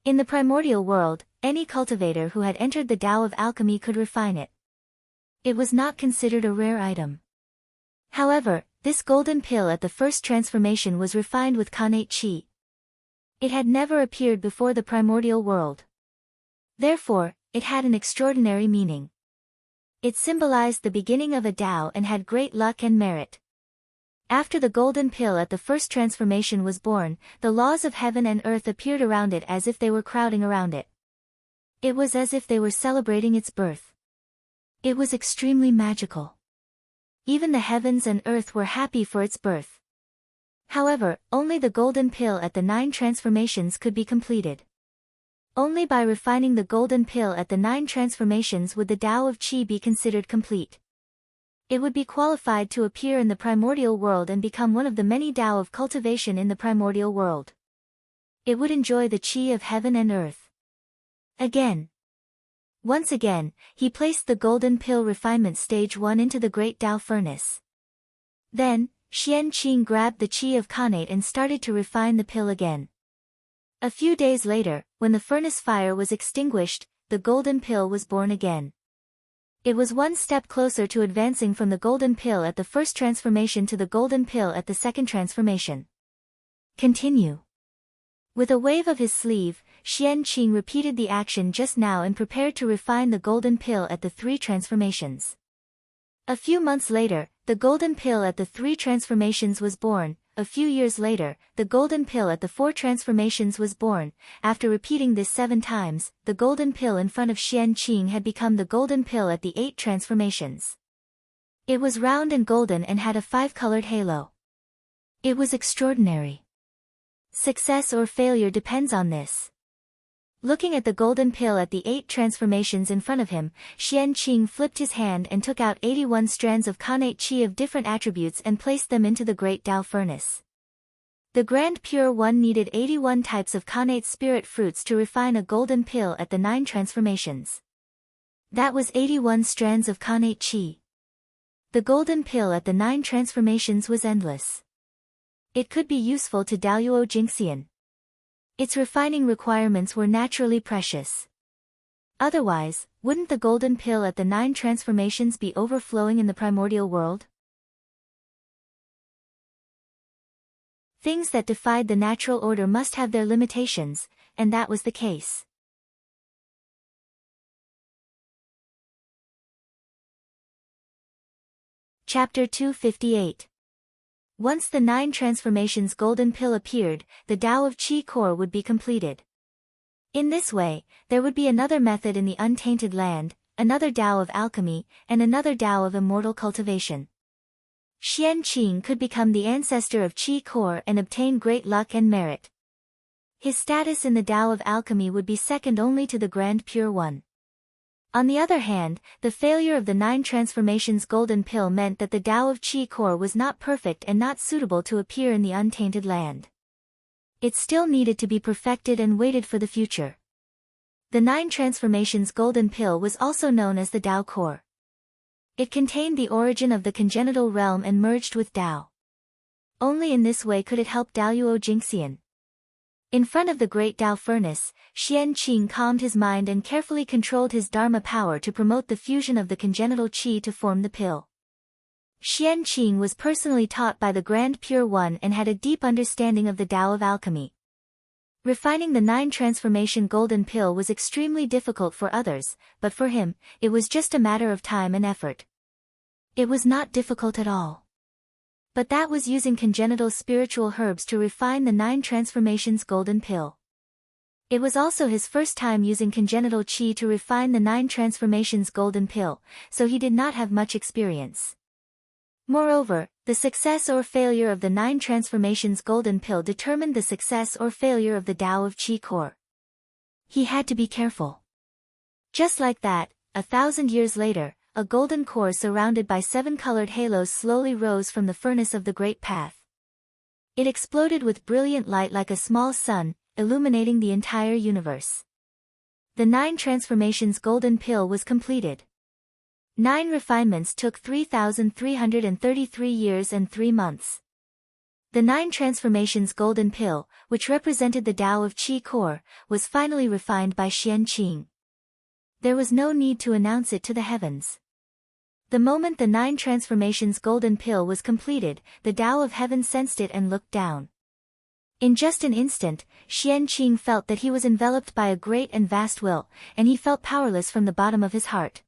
Speaker 1: In the primordial world, any cultivator who had entered the Tao of alchemy could refine it. It was not considered a rare item. However, this golden pill at the first transformation was refined with connate qi. It had never appeared before the primordial world. Therefore, it had an extraordinary meaning. It symbolized the beginning of a Tao and had great luck and merit. After the golden pill at the first transformation was born, the laws of heaven and earth appeared around it as if they were crowding around it. It was as if they were celebrating its birth. It was extremely magical. Even the heavens and earth were happy for its birth. However, only the golden pill at the 9 transformations could be completed. Only by refining the golden pill at the 9 transformations would the Tao of Qi be considered complete. It would be qualified to appear in the primordial world and become one of the many Tao of cultivation in the primordial world. It would enjoy the Qi of heaven and earth. Again. Once again, he placed the golden pill refinement stage 1 into the great Tao furnace. Then, Xian Qing grabbed the chi of Khanate and started to refine the pill again. A few days later, when the furnace fire was extinguished, the golden pill was born again. It was one step closer to advancing from the golden pill at the first transformation to the golden pill at the second transformation. Continue. With a wave of his sleeve, Xian Qing repeated the action just now and prepared to refine the golden pill at the 3 transformations. A few months later, the golden pill at the 3 transformations was born. A few years later, the golden pill at the 4 transformations was born. After repeating this 7 times, the golden pill in front of Xian Qing had become the golden pill at the 8 transformations. It was round and golden and had a 5-colored halo. It was extraordinary. Success or failure depends on this. Looking at the golden pill at the 8 transformations in front of him, Xian Qing flipped his hand and took out 81 strands of Khanate Qi of different attributes and placed them into the great Tao furnace. The Grand Pure One needed 81 types of Khanate spirit fruits to refine a golden pill at the 9 transformations. That was 81 strands of Khanate Qi. The golden pill at the 9 transformations was endless. It could be useful to Daoyuo Jingxian. Its refining requirements were naturally precious. Otherwise, wouldn't the golden pill at the 9 transformations be overflowing in the primordial world? Things that defied the natural order must have their limitations, and that was the case. Chapter 258. Once the 9 transformations golden pill appeared, the Tao of Qi core would be completed. In this way, there would be another method in the untainted land, another Tao of alchemy, and another Tao of immortal cultivation. Xian Qing could become the ancestor of Qi core and obtain great luck and merit. His status in the Tao of alchemy would be second only to the Grand Pure One. On the other hand, the failure of the 9 transformations golden pill meant that the Tao of Qi core was not perfect and not suitable to appear in the untainted land. It still needed to be perfected and waited for the future. The 9 transformations golden pill was also known as the Tao core. It contained the origin of the congenital realm and merged with Tao. Only in this way could it help Daoyuo Jingxian. In front of the great Tao furnace, Xian Qing calmed his mind and carefully controlled his Dharma power to promote the fusion of the congenital qi to form the pill. Xian Qing was personally taught by the Grand Pure One and had a deep understanding of the Tao of alchemy. Refining the 9 transformation golden pill was extremely difficult for others, but for him, it was just a matter of time and effort. It was not difficult at all. But that was using congenital spiritual herbs to refine the 9 transformations golden pill. It was also his first time using congenital qi to refine the 9 transformations golden pill, so he did not have much experience. Moreover, the success or failure of the 9 transformations golden pill determined the success or failure of the Tao of Qi core. He had to be careful. Just like that, 1,000 years later, a golden core surrounded by 7 colored halos slowly rose from the furnace of the Great Path. It exploded with brilliant light like a small sun, illuminating the entire universe. The 9 transformations golden pill was completed. 9 refinements took 3,333 years and 3 months. The 9 transformations golden pill, which represented the Tao of Qi core, was finally refined by Xian Qing. There was no need to announce it to the heavens. The moment the 9 transformations golden pill was completed, the Tao of heaven sensed it and looked down. In just an instant, Xian Qing felt that he was enveloped by a great and vast will, and he felt powerless from the bottom of his heart.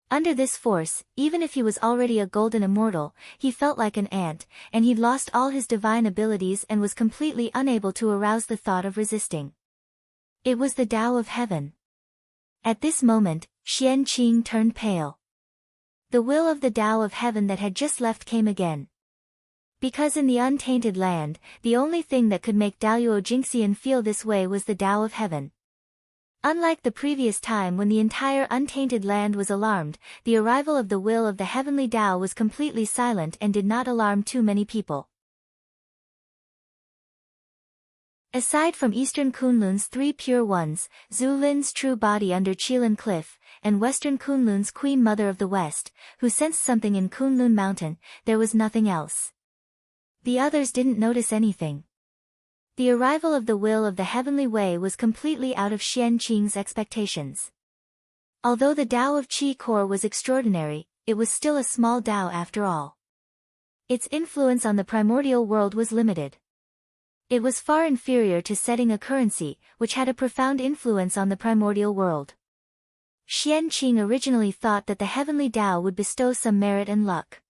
Speaker 1: Under this force, even if he was already a golden immortal, he felt like an ant, and he'd lost all his divine abilities and was completely unable to arouse the thought of resisting. It was the Tao of heaven. At this moment, Xian Qing turned pale. The will of the Tao of heaven that had just left came again. Because in the untainted land, the only thing that could make Daoyuo Jingxian feel this way was the Tao of heaven. Unlike the previous time when the entire untainted land was alarmed, the arrival of the will of the heavenly Tao was completely silent and did not alarm too many people. Aside from Eastern Kunlun's three pure ones, Zhu Lin's true body under Qilin Cliff, and Western Kunlun's Queen Mother of the West, who sensed something in Kunlun Mountain, there was nothing else. The others didn't notice anything. The arrival of the will of the heavenly way was completely out of Xian Qing's expectations. Although the Tao of Qi core was extraordinary, it was still a small Tao after all. Its influence on the primordial world was limited. It was far inferior to setting a currency, which had a profound influence on the primordial world. Xian Qing originally thought that the heavenly Tao would bestow some merit and luck.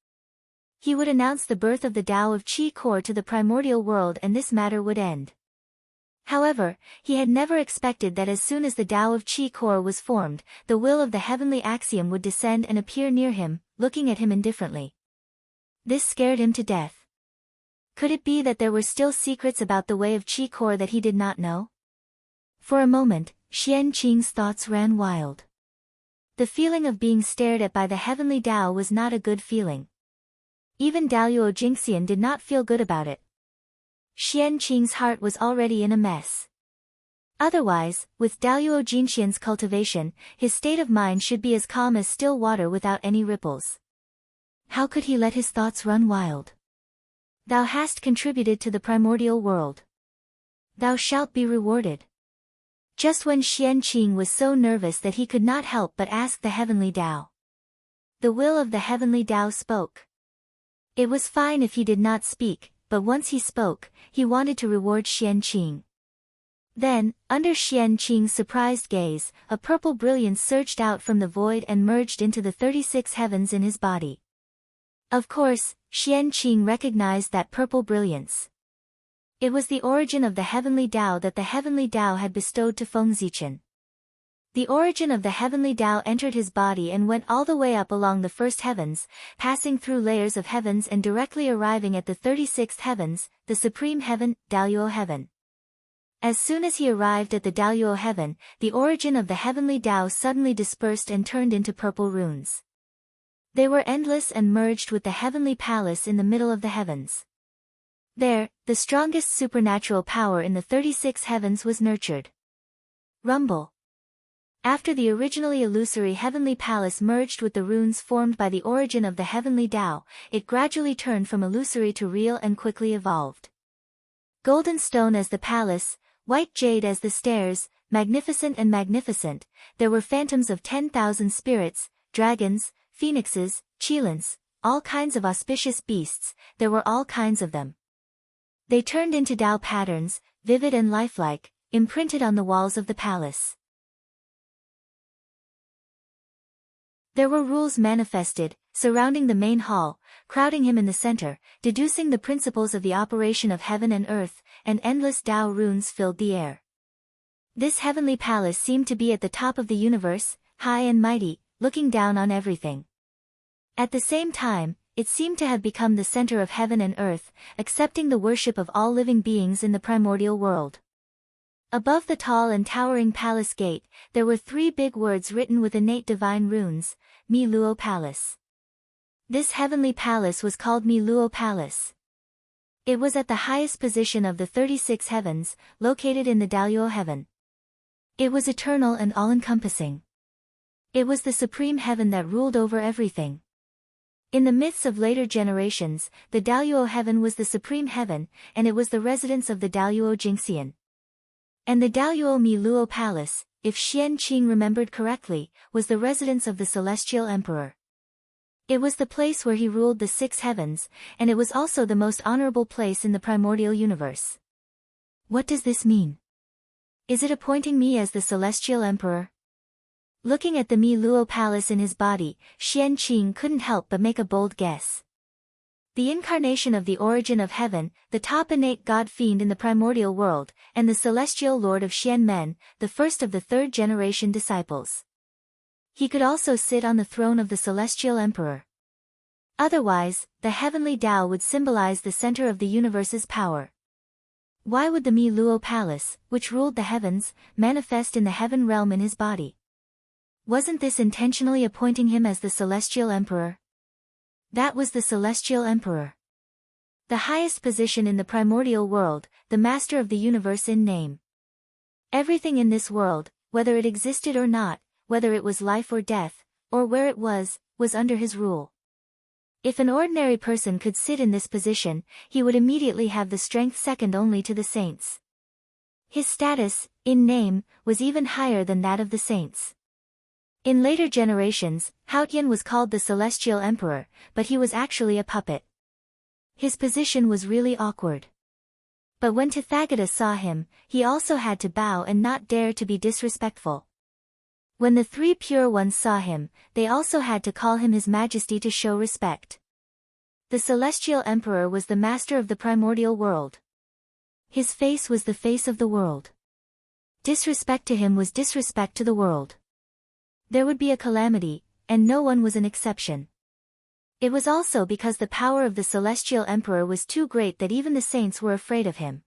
Speaker 1: He would announce the birth of the Tao of Qi core to the primordial world and this matter would end. However, he had never expected that as soon as the Tao of Qi core was formed, the will of the heavenly axiom would descend and appear near him, looking at him indifferently. This scared him to death. Could it be that there were still secrets about the way of Qi core that he did not know? For a moment, Xian Qing's thoughts ran wild. The feeling of being stared at by the heavenly Tao was not a good feeling. Even Daluo Jingxian did not feel good about it. Xian Qing's heart was already in a mess. Otherwise, with Daluo Jingxian's cultivation, his state of mind should be as calm as still water without any ripples. How could he let his thoughts run wild? Thou hast contributed to the primordial world. Thou shalt be rewarded. Just when Xian Qing was so nervous that he could not help but ask the heavenly Tao. The will of the heavenly Tao spoke. It was fine if he did not speak, but once he spoke, he wanted to reward Xian Qing. Then, under Xian Qing's surprised gaze, a purple brilliance surged out from the void and merged into the 36 heavens in his body. Of course, Xian Qing recognized that purple brilliance. It was the origin of the heavenly Tao that the heavenly Tao had bestowed to Feng Zichen. The origin of the heavenly Tao entered his body and went all the way up along the first heavens, passing through layers of heavens and directly arriving at the 36th heavens, the supreme heaven, Daluo heaven. As soon as he arrived at the Daluo heaven, the origin of the heavenly Tao suddenly dispersed and turned into purple runes. They were endless and merged with the heavenly palace in the middle of the heavens. There, the strongest supernatural power in the 36 heavens was nurtured. Rumble. After the originally illusory heavenly palace merged with the runes formed by the origin of the heavenly Tao, it gradually turned from illusory to real and quickly evolved. Golden stone as the palace, white jade as the stairs, magnificent and magnificent, there were phantoms of 10,000 spirits, dragons, phoenixes, qilins, all kinds of auspicious beasts, there were all kinds of them. They turned into Tao patterns, vivid and lifelike, imprinted on the walls of the palace. There were rules manifested, surrounding the main hall, crowding him in the center, deducing the principles of the operation of heaven and earth, and endless Tao runes filled the air. This heavenly palace seemed to be at the top of the universe, high and mighty, looking down on everything. At the same time, it seemed to have become the center of heaven and earth, accepting the worship of all living beings in the primordial world. Above the tall and towering palace gate, there were 3 big words written with innate divine runes, Mi Luo Palace. This heavenly palace was called Mi Luo Palace. It was at the highest position of the 36 heavens, located in the Daluo heaven. It was eternal and all-encompassing. It was the supreme heaven that ruled over everything. In the myths of later generations, the Daluo heaven was the supreme heaven, and it was the residence of the Daluo Jingxian. And the Daluo Mi Luo Palace, if Xian Qing remembered correctly, was the residence of the celestial emperor. It was the place where he ruled the 6 heavens, and it was also the most honorable place in the primordial universe. What does this mean? Is it appointing me as the celestial emperor? Looking at the Mi Luo Palace in his body, Xian Qing couldn't help but make a bold guess. The incarnation of the origin of heaven, the top innate god-fiend in the primordial world, and the celestial lord of Xian Men, the first of the 3rd generation disciples. He could also sit on the throne of the celestial emperor. Otherwise, the heavenly Tao would symbolize the center of the universe's power. Why would the Mi Luo Palace, which ruled the heavens, manifest in the heaven realm in his body? Wasn't this intentionally appointing him as the celestial emperor? That was the celestial emperor. The highest position in the primordial world, the master of the universe in name. Everything in this world, whether it existed or not, whether it was life or death, or where it was under his rule. If an ordinary person could sit in this position, he would immediately have the strength second only to the saints. His status, in name, was even higher than that of the saints. In later generations, Haotian was called the Celestial Emperor, but he was actually a puppet. His position was really awkward. But when Tathagata saw him, he also had to bow and not dare to be disrespectful. When the three pure ones saw him, they also had to call him His Majesty to show respect. The Celestial Emperor was the master of the primordial world. His face was the face of the world. Disrespect to him was disrespect to the world. There would be a calamity, and no one was an exception. It was also because the power of the Celestial Emperor was too great that even the saints were afraid of him.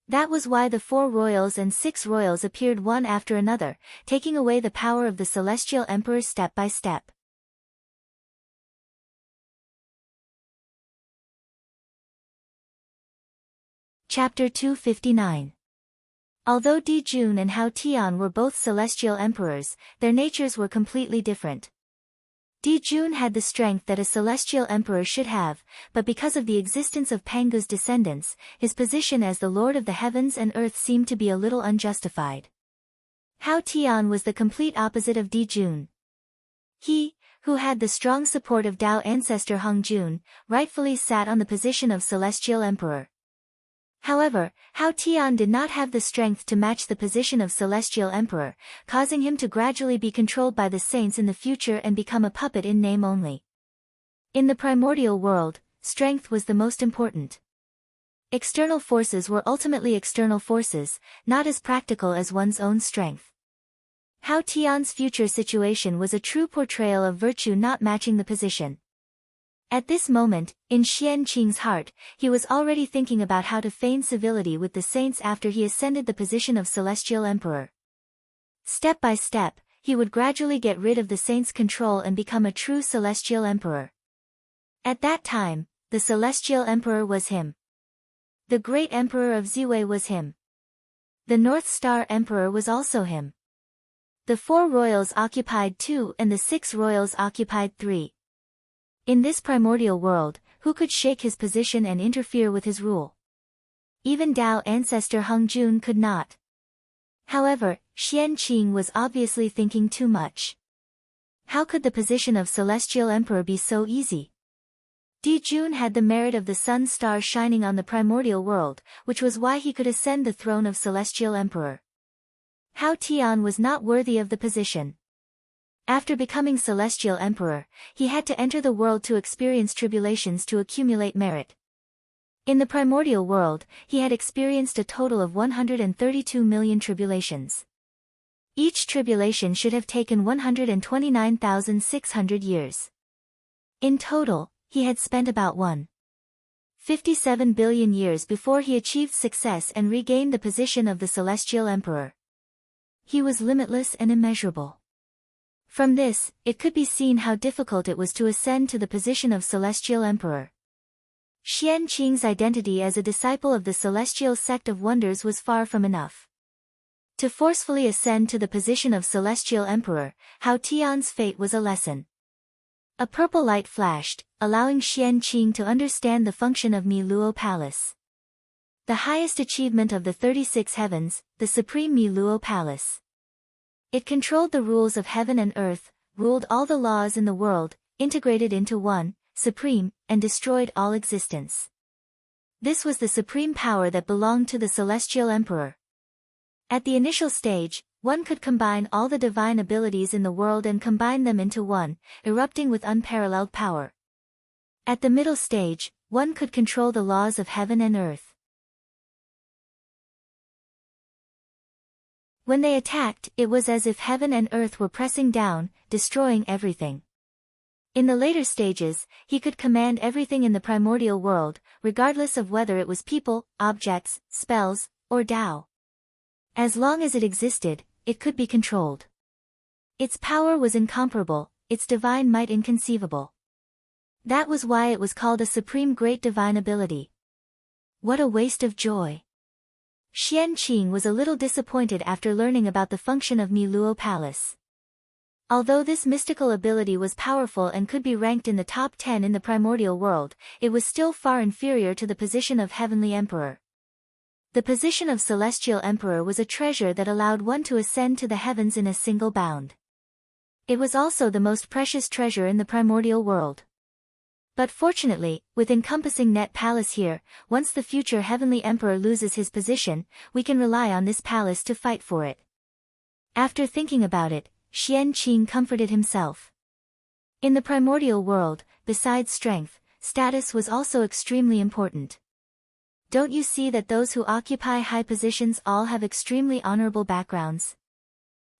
Speaker 1: That was why the 4 royals and 6 royals appeared one after another, taking away the power of the Celestial Emperor step by step. Chapter 259. Although Di Jun and Hao Tian were both celestial emperors, their natures were completely different. Di Jun had the strength that a celestial emperor should have, but because of the existence of Pangu's descendants, his position as the lord of the heavens and earth seemed to be a little unjustified. Hao Tian was the complete opposite of Di Jun. He, who had the strong support of Tao ancestor Hung Jun, rightfully sat on the position of celestial emperor. However, Hao Tian did not have the strength to match the position of Celestial Emperor, causing him to gradually be controlled by the saints in the future and become a puppet in name only. In the primordial world, strength was the most important. External forces were ultimately external forces, not as practical as one's own strength. Hao Tian's future situation was a true portrayal of virtue not matching the position. At this moment, in Xian Qing's heart, he was already thinking about how to feign civility with the saints after he ascended the position of Celestial Emperor. Step by step, he would gradually get rid of the saints' control and become a true Celestial Emperor. At that time, the Celestial Emperor was him. The Great Emperor of Ziwei was him. The North Star Emperor was also him. The 4 royals occupied 2 and the 6 royals occupied 3. In this primordial world, who could shake his position and interfere with his rule? Even Tao ancestor Hung Jun could not. However, Xian Qing was obviously thinking too much. How could the position of Celestial Emperor be so easy? Di Jun had the merit of the sun star shining on the primordial world, which was why he could ascend the throne of Celestial Emperor. Hao Tian was not worthy of the position. After becoming Celestial Emperor, he had to enter the world to experience tribulations to accumulate merit. In the primordial world, he had experienced a total of 132 million tribulations. Each tribulation should have taken 129,600 years. In total, he had spent about 157 billion years before he achieved success and regained the position of the Celestial Emperor. He was limitless and immeasurable. From this, it could be seen how difficult it was to ascend to the position of Celestial Emperor. Xian Qing's identity as a disciple of the Celestial Sect of Wonders was far from enough. To forcefully ascend to the position of Celestial Emperor, Hao Tian's fate was a lesson. A purple light flashed, allowing Xian Qing to understand the function of Mi Luo Palace. The highest achievement of the 36 heavens, the Supreme Mi Luo Palace. It controlled the rules of heaven and earth, ruled all the laws in the world, integrated into one, supreme, and destroyed all existence. This was the supreme power that belonged to the Celestial Emperor. At the initial stage, one could combine all the divine abilities in the world and combine them into one, erupting with unparalleled power. At the middle stage, one could control the laws of heaven and earth. When they attacked, it was as if heaven and earth were pressing down, destroying everything. In the later stages, he could command everything in the primordial world, regardless of whether it was people, objects, spells, or Tao. As long as it existed, it could be controlled. Its power was incomparable, its divine might inconceivable. That was why it was called a supreme great divine ability. What a waste of joy. Xian Qing was a little disappointed after learning about the function of Mi Luo Palace. Although this mystical ability was powerful and could be ranked in the top 10 in the primordial world, it was still far inferior to the position of Heavenly Emperor. The position of Celestial Emperor was a treasure that allowed one to ascend to the heavens in a single bound. It was also the most precious treasure in the primordial world. But fortunately, with encompassing Net Palace here, once the future Heavenly Emperor loses his position, we can rely on this palace to fight for it. After thinking about it, Xian Qing comforted himself. In the primordial world, besides strength, status was also extremely important. Don't you see that those who occupy high positions all have extremely honorable backgrounds?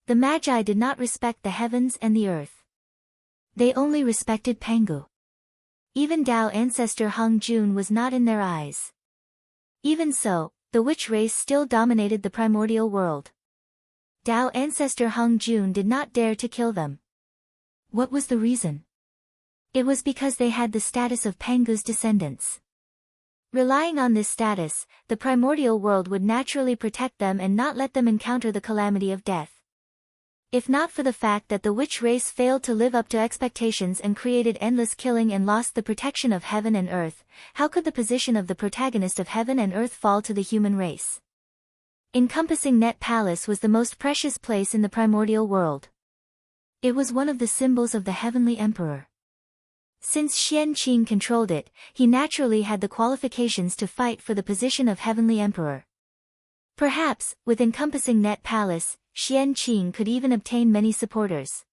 Speaker 1: The Magi did not respect the heavens and the earth. They only respected Pangu. Even Dao ancestor Hung Jun was not in their eyes. Even so, the witch race still dominated the primordial world. Dao ancestor Hung Jun did not dare to kill them. What was the reason? It was because they had the status of Pangu's descendants. Relying on this status, the primordial world would naturally protect them and not let them encounter the calamity of death. If not for the fact that the witch race failed to live up to expectations and created endless killing and lost the protection of heaven and earth, how could the position of the protagonist of heaven and earth fall to the human race? Encompassing Net Palace was the most precious place in the primordial world. It was one of the symbols of the Heavenly Emperor. Since Xian Qing controlled it, he naturally had the qualifications to fight for the position of Heavenly Emperor. Perhaps, with encompassing Net Palace, Xian Qing could even obtain many supporters.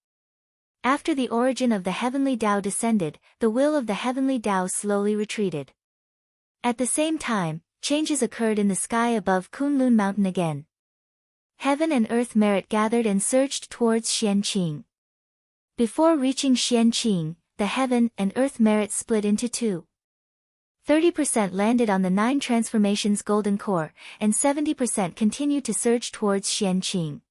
Speaker 1: After the origin of the Heavenly Tao descended, the will of the Heavenly Tao slowly retreated. At the same time, changes occurred in the sky above Kunlun Mountain again. Heaven and earth merit gathered and surged towards Xian Qing. Before reaching Xian Qing, the heaven and earth merit split into two. 30% landed on the 9 transformations golden core, and 70% continued to surge towards Xian Qing.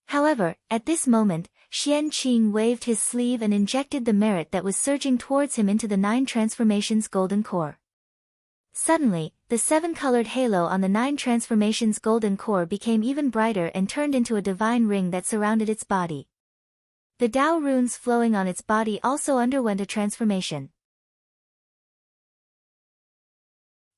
Speaker 1: However, at this moment, Xian Qing waved his sleeve and injected the merit that was surging towards him into the 9 transformations golden core. Suddenly, the 7-colored halo on the 9 transformations golden core became even brighter and turned into a divine ring that surrounded its body. The Tao runes flowing on its body also underwent a transformation.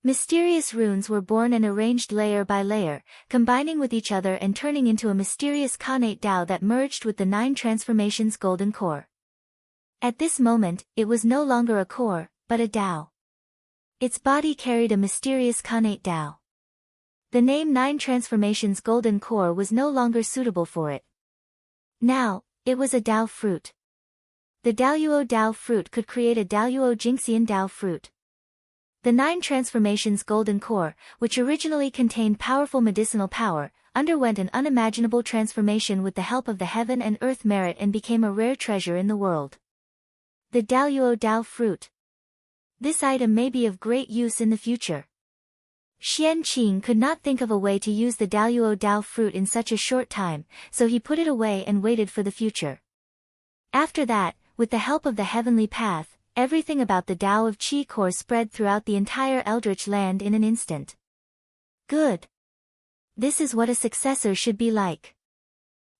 Speaker 1: Mysterious runes were born and arranged layer by layer, combining with each other and turning into a mysterious Khanate Tao that merged with the 9 transformations golden core. At this moment, it was no longer a core, but a Tao. Its body carried a mysterious Khanate Tao. The name 9 transformations golden core was no longer suitable for it. Now, it was a Tao fruit. The Daoyuo Tao fruit could create a Daoyuo Jingxian Tao fruit. The 9 transformations golden core, which originally contained powerful medicinal power, underwent an unimaginable transformation with the help of the heaven and earth merit and became a rare treasure in the world. The Daoyuo Tao fruit. This item may be of great use in the future. Xian Qing could not think of a way to use the Daoyuo Tao fruit in such a short time, so he put it away and waited for the future. After that, with the help of the heavenly path, everything about the Tao of Qi core spread throughout the entire Eldritch land in an instant. Good. This is what a successor should be like.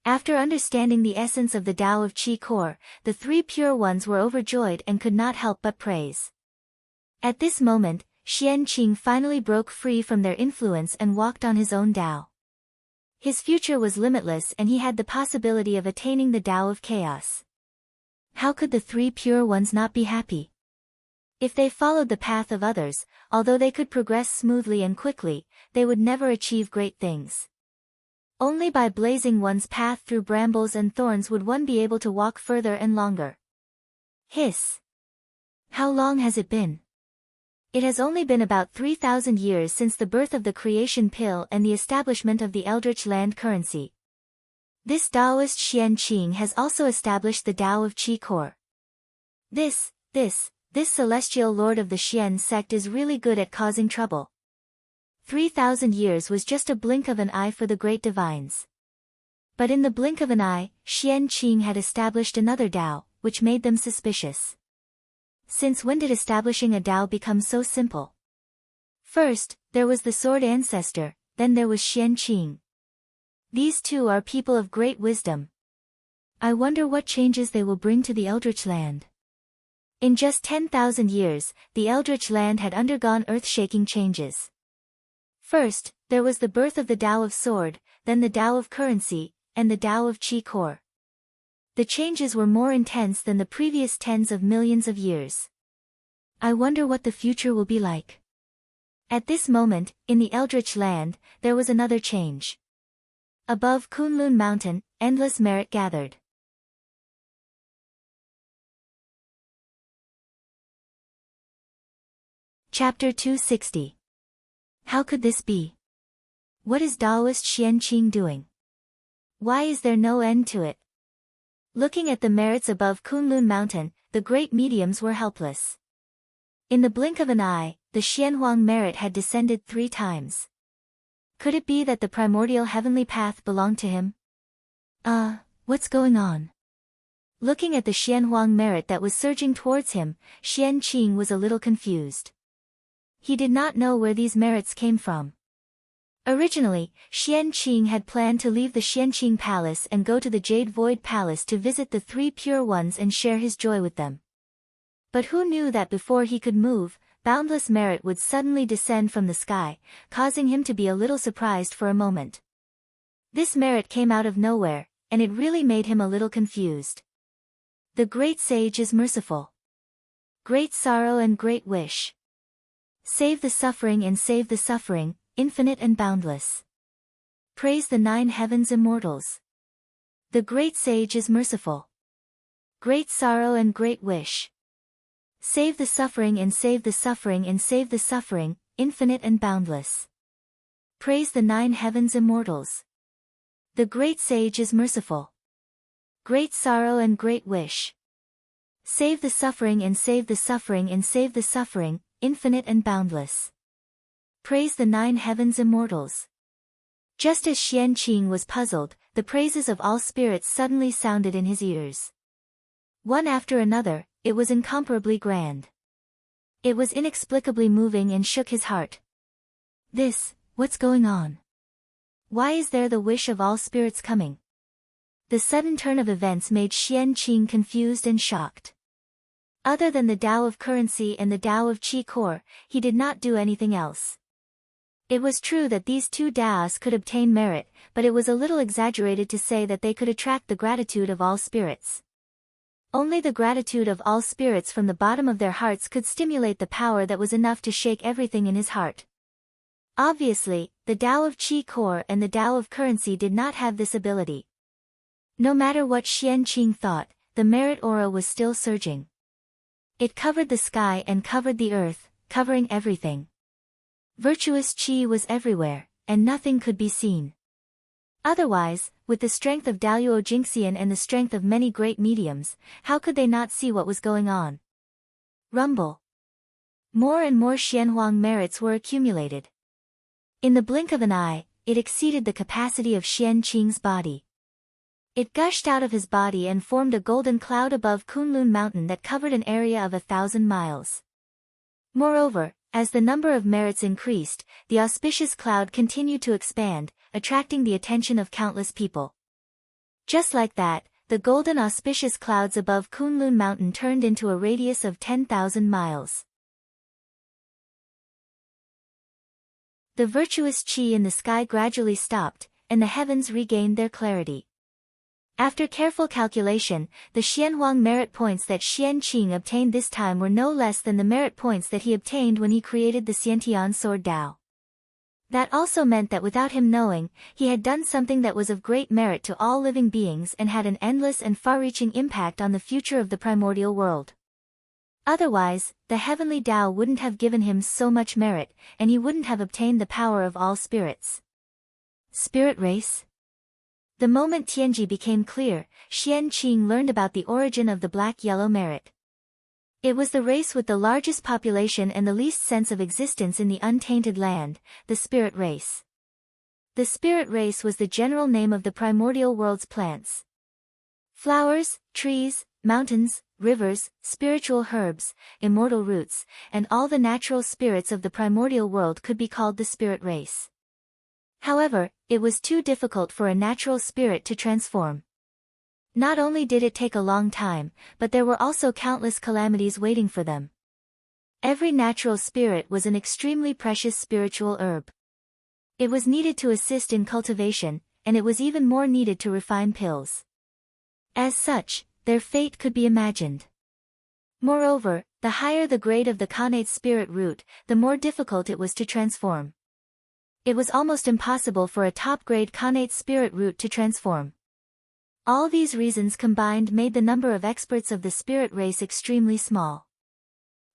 Speaker 1: After understanding the essence of the Tao of Qi core, the 3 pure ones were overjoyed and could not help but praise. At this moment, Xian Qing finally broke free from their influence and walked on his own Tao. His future was limitless and he had the possibility of attaining the Tao of chaos. How could the 3 pure ones not be happy? If they followed the path of others, although they could progress smoothly and quickly, they would never achieve great things. Only by blazing one's path through brambles and thorns would one be able to walk further and longer. Hiss. How long has it been? It has only been about 3,000 years since the birth of the creation pill and the establishment of the Eldritch land currency. This Taoist Xian Qing has also established the Tao of Qi core. This celestial lord of the Xian sect is really good at causing trouble. 3,000 years was just a blink of an eye for the great divines. But in the blink of an eye, Xian Qing had established another Tao, which made them suspicious. Since when did establishing a Tao become so simple? First, there was the sword ancestor, then there was Xianqing. These two are people of great wisdom. I wonder what changes they will bring to the Eldritch Land. In just 10,000 years, the Eldritch Land had undergone earth-shaking changes. First, there was the birth of the Tao of Sword, then the Tao of Currency, and the Tao of Qi Core. The changes were more intense than the previous tens of millions of years. I wonder what the future will be like. At this moment, in the Eldritch Land, there was another change. Above Kunlun Mountain, endless merit gathered. Chapter 260. How could this be? What is Taoist Xianqing doing? Why is there no end to it? Looking at the merits above Kunlun Mountain, the great mediums were helpless. In the blink of an eye, the Xianhuang merit had descended 3 times. Could it be that the primordial heavenly path belonged to him? What's going on? Looking at the Xianhuang merit that was surging towards him, Xianqing was a little confused. He did not know where these merits came from. Originally, Xianqing had planned to leave the Xianqing Palace and go to the Jade Void Palace to visit the 3 pure ones and share his joy with them. But who knew that before he could move, boundless merit would suddenly descend from the sky, causing him to be a little surprised for a moment. This merit came out of nowhere, and it really made him a little confused. The great sage is merciful. Great sorrow and great wish. Save the suffering and save the suffering, infinite and boundless. Praise the 9 heavens immortals. The great sage is merciful. Great sorrow and great wish. Save the suffering and save the suffering and save the suffering, infinite and boundless. Praise the 9 heavens immortals. The great sage is merciful. Great sorrow and great wish. Save the suffering and save the suffering and save the suffering, infinite and boundless. Praise the 9 heavens immortals. Just as Xianqing was puzzled, the praises of all spirits suddenly sounded in his ears. One after another, it was incomparably grand. It was inexplicably moving and shook his heart. What's going on? Why is there the wish of all spirits coming? The sudden turn of events made Xianqing confused and shocked. Other than the Tao of Currency and the Tao of Qi Core, he did not do anything else. It was true that these 2 Taos could obtain merit, but it was a little exaggerated to say that they could attract the gratitude of all spirits. Only the gratitude of all spirits from the bottom of their hearts could stimulate the power that was enough to shake everything in his heart. Obviously, the Tao of Qi Core and the Tao of Currency did not have this ability. No matter what Xianqing thought, the merit aura was still surging. It covered the sky and covered the earth, covering everything. Virtuous qi was everywhere, and nothing could be seen. Otherwise, with the strength of Daluo Jingxian and the strength of many great mediums, how could they not see what was going on? Rumble. More and more Xianhuang merits were accumulated. In the blink of an eye, it exceeded the capacity of Xianqing's body. It gushed out of his body and formed a golden cloud above Kunlun Mountain that covered an area of 1,000 miles. Moreover, as the number of merits increased, the auspicious cloud continued to expand, attracting the attention of countless people. Just like that, the golden auspicious clouds above Kunlun Mountain turned into a radius of 10,000 miles. The virtuous qi in the sky gradually stopped, and the heavens regained their clarity. After careful calculation, the Xianhuang merit points that Xianqing obtained this time were no less than the merit points that he obtained when he created the Xiantian Sword Tao. That also meant that without him knowing, he had done something that was of great merit to all living beings and had an endless and far-reaching impact on the future of the primordial world. Otherwise, the heavenly Tao wouldn't have given him so much merit, and he wouldn't have obtained the power of all spirits. Spirit race? The moment Tianji became clear, Xianqing learned about the origin of the black-yellow merit. It was the race with the largest population and the least sense of existence in the untainted land, the spirit race. The spirit race was the general name of the primordial world's plants. Flowers, trees, mountains, rivers, spiritual herbs, immortal roots, and all the natural spirits of the primordial world could be called the spirit race. However, it was too difficult for a natural spirit to transform. Not only did it take a long time, but there were also countless calamities waiting for them. Every natural spirit was an extremely precious spiritual herb. It was needed to assist in cultivation, and it was even more needed to refine pills. As such, their fate could be imagined. Moreover, the higher the grade of the connate spirit root, the more difficult it was to transform. It was almost impossible for a top-grade connate spirit root to transform. All these reasons combined made the number of experts of the spirit race extremely small.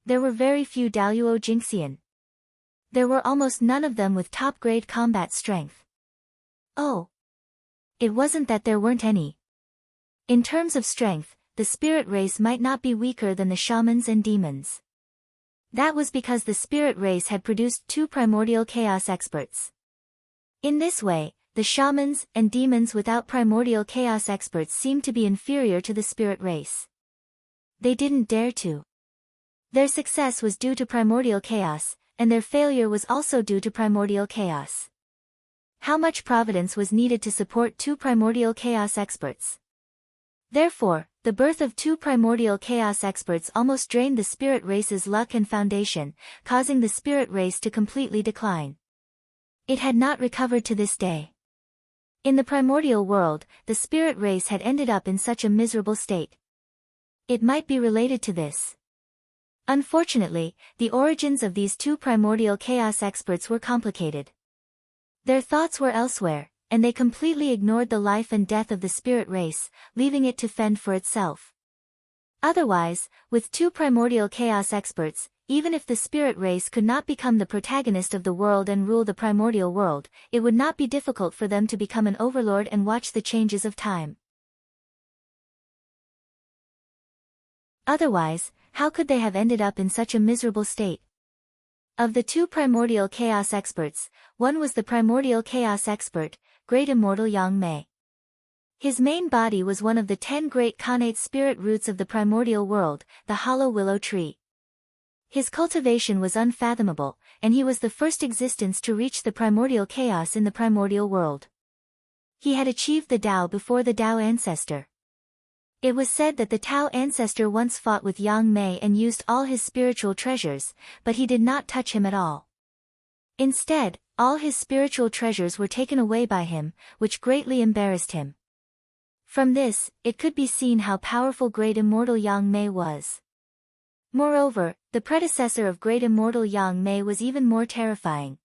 Speaker 1: There were very few Daluo Jinxian. There were almost none of them with top-grade combat strength. Oh! It wasn't that there weren't any. In terms of strength, the spirit race might not be weaker than the shamans and demons. That was because the spirit race had produced 2 primordial chaos experts. In this way, the shamans and demons without primordial chaos experts seemed to be inferior to the spirit race. They didn't dare to. Their success was due to primordial chaos, and their failure was also due to primordial chaos. How much providence was needed to support 2 primordial chaos experts? Therefore, the birth of 2 primordial chaos experts almost drained the spirit race's luck and foundation, causing the spirit race to completely decline. It had not recovered to this day. In the primordial world, the spirit race had ended up in such a miserable state. It might be related to this. Unfortunately, the origins of these 2 primordial chaos experts were complicated. Their thoughts were elsewhere, and they completely ignored the life and death of the spirit race, leaving it to fend for itself. Otherwise, with 2 primordial chaos experts, even if the spirit race could not become the protagonist of the world and rule the primordial world, it would not be difficult for them to become an overlord and watch the changes of time. Otherwise, how could they have ended up in such a miserable state? Of the 2 primordial chaos experts, one was the primordial chaos expert, Great Immortal Yang Mei. His main body was one of the 10 great connate spirit roots of the primordial world, the hollow willow tree. His cultivation was unfathomable, and he was the first existence to reach the primordial chaos in the primordial world. He had achieved the Tao before the Tao ancestor. It was said that the Tao ancestor once fought with Yang Mei and used all his spiritual treasures, but he did not touch him at all. Instead, all his spiritual treasures were taken away by him, which greatly embarrassed him. From this, it could be seen how powerful Great Immortal Yang Mei was. Moreover, the predecessor of Great Immortal Yang Mei was even more terrifying.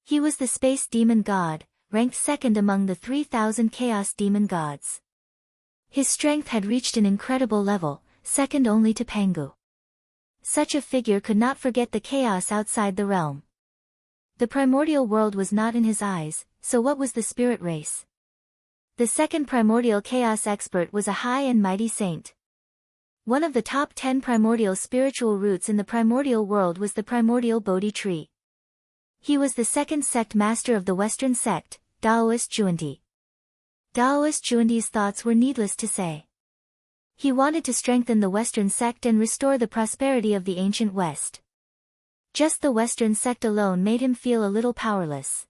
Speaker 1: He was the space demon god, ranked second among the 3,000 chaos demon gods. His strength had reached an incredible level, second only to Pangu. Such a figure could not forget the chaos outside the realm. The primordial world was not in his eyes, so what was the spirit race? The second primordial chaos expert was a high and mighty saint. One of the top 10 primordial spiritual roots in the primordial world was the primordial Bodhi tree. He was the second sect master of the Western sect, Daoist Juanti. Daoist Juanti's thoughts were needless to say. He wanted to strengthen the Western sect and restore the prosperity of the ancient West. Just the Western sect alone made him feel a little powerless.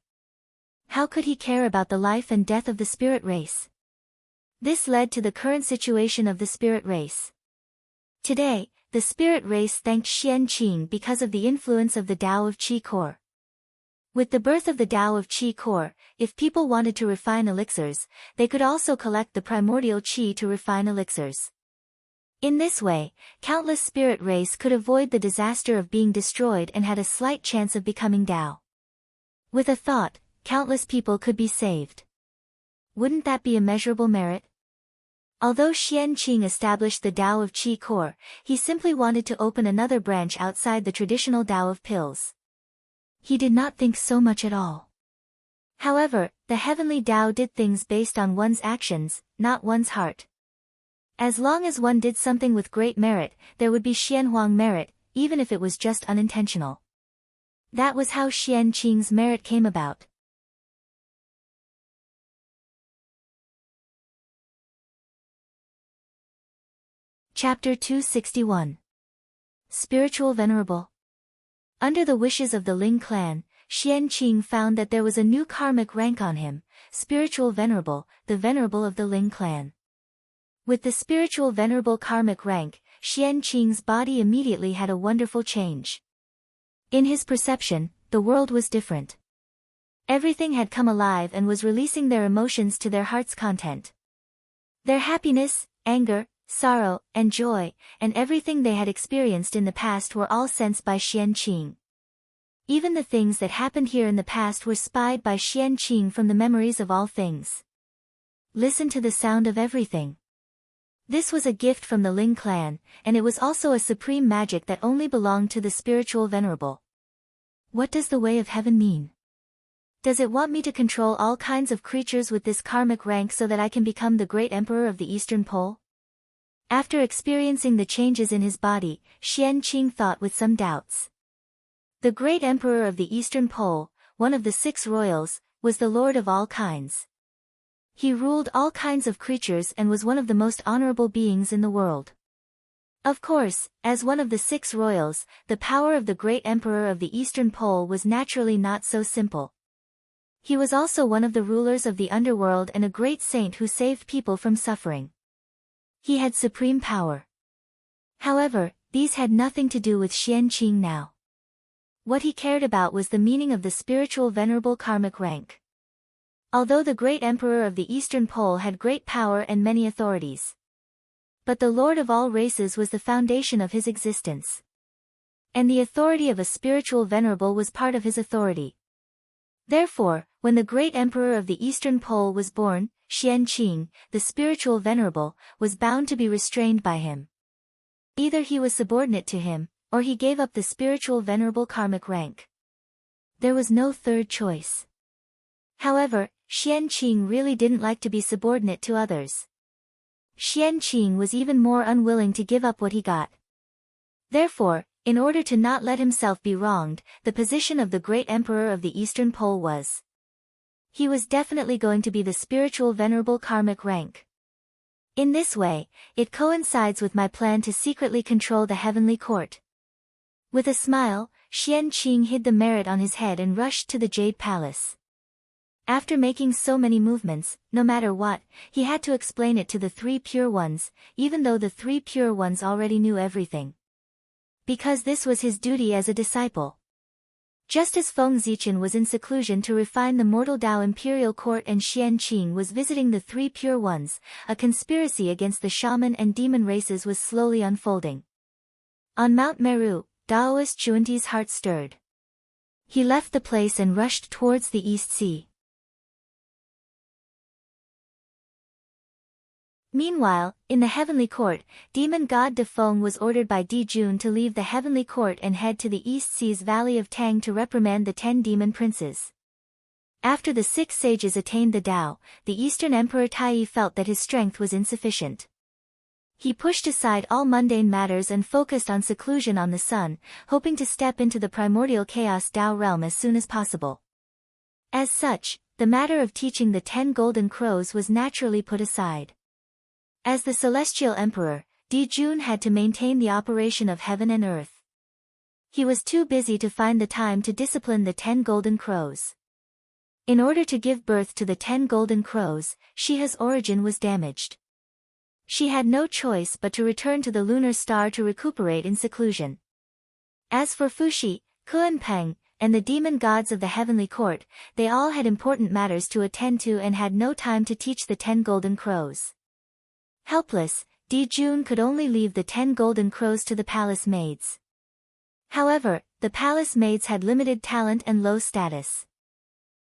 Speaker 1: How could he care about the life and death of the spirit race? This led to the current situation of the spirit race. Today, the spirit race thanked Xian Qing because of the influence of the Tao of Qi core. With the birth of the Tao of Qi core, if people wanted to refine elixirs, they could also collect the primordial Qi to refine elixirs. In this way, countless spirit race could avoid the disaster of being destroyed and had a slight chance of becoming Tao. With a thought, countless people could be saved. Wouldn't that be immeasurable merit? Although Xian Qing established the Tao of Qi core, he simply wanted to open another branch outside the traditional Tao of pills. He did not think so much at all. However, the heavenly Tao did things based on one's actions, not one's heart. As long as one did something with great merit, there would be Xianhuang merit, even if it was just unintentional. That was how Xian Qing's merit came about. Chapter 261. Spiritual Venerable. Under the wishes of the Ling clan, Xianqing found that there was a new karmic rank on him, Spiritual Venerable, the Venerable of the Ling clan. With the Spiritual Venerable karmic rank, Xianqing's body immediately had a wonderful change. In his perception, the world was different. Everything had come alive and was releasing their emotions to their heart's content. Their happiness, anger, sorrow, and joy, and everything they had experienced in the past were all sensed by Xianqing. Even the things that happened here in the past were spied by Xianqing from the memories of all things. Listen to the sound of everything. This was a gift from the Ling clan, and it was also a supreme magic that only belonged to the Spiritual Venerable. What does the way of heaven mean? Does it want me to control all kinds of creatures with this karmic rank so that I can become the great emperor of the Eastern Pole? After experiencing the changes in his body, Xianqing thought with some doubts. The great emperor of the Eastern Pole, one of the 6 royals, was the lord of all kinds. He ruled all kinds of creatures and was one of the most honorable beings in the world. Of course, as one of the 6 royals, the power of the great emperor of the Eastern Pole was naturally not so simple. He was also one of the rulers of the underworld and a great saint who saved people from suffering. He had supreme power. However, these had nothing to do with Xianqing now. What he cared about was the meaning of the Spiritual Venerable karmic rank. Although the great emperor of the Eastern Pole had great power and many authorities, but the Lord of all races was the foundation of his existence. And the authority of a Spiritual Venerable was part of his authority. Therefore, when the great emperor of the Eastern Pole was born, Xianqing, the Spiritual Venerable, was bound to be restrained by him. Either he was subordinate to him, or he gave up the Spiritual Venerable karmic rank. There was no third choice. However, Xianqing really didn't like to be subordinate to others. Xianqing was even more unwilling to give up what he got. Therefore, in order to not let himself be wronged, the position of the great emperor of the Eastern Pole was. He was definitely going to be the Spiritual Venerable karmic rank. In this way, it coincides with my plan to secretly control the heavenly court. With a smile, Xianqing hid the merit on his head and rushed to the Jade Palace. After making so many movements, no matter what, he had to explain it to the 3 Pure Ones, even though the 3 Pure Ones already knew everything. Because this was his duty as a disciple. Just as Feng Zichen was in seclusion to refine the mortal Dao imperial court and Xianqing was visiting the 3 Pure Ones, a conspiracy against the shaman and demon races was slowly unfolding. On Mount Meru, Daoist Chuanti's heart stirred. He left the place and rushed towards the East Sea. Meanwhile, in the heavenly court, demon god De Feng was ordered by Di Jun to leave the heavenly court and head to the East Sea's Valley of Tang to reprimand the 10 demon princes. After the 6 sages attained the Tao, the Eastern Emperor Tai felt that his strength was insufficient. He pushed aside all mundane matters and focused on seclusion on the sun, hoping to step into the primordial chaos Tao realm as soon as possible. As such, the matter of teaching the 10 golden crows was naturally put aside. As the celestial emperor, Di Jun had to maintain the operation of heaven and earth. He was too busy to find the time to discipline the 10 golden crows. In order to give birth to the 10 golden crows, Shiha's origin was damaged. She had no choice but to return to the lunar star to recuperate in seclusion. As for Fuxi, Kuanpeng, and the demon gods of the heavenly court, they all had important matters to attend to and had no time to teach the 10 golden crows. Helpless, Di Jun could only leave the 10 golden crows to the palace maids. However, the palace maids had limited talent and low status.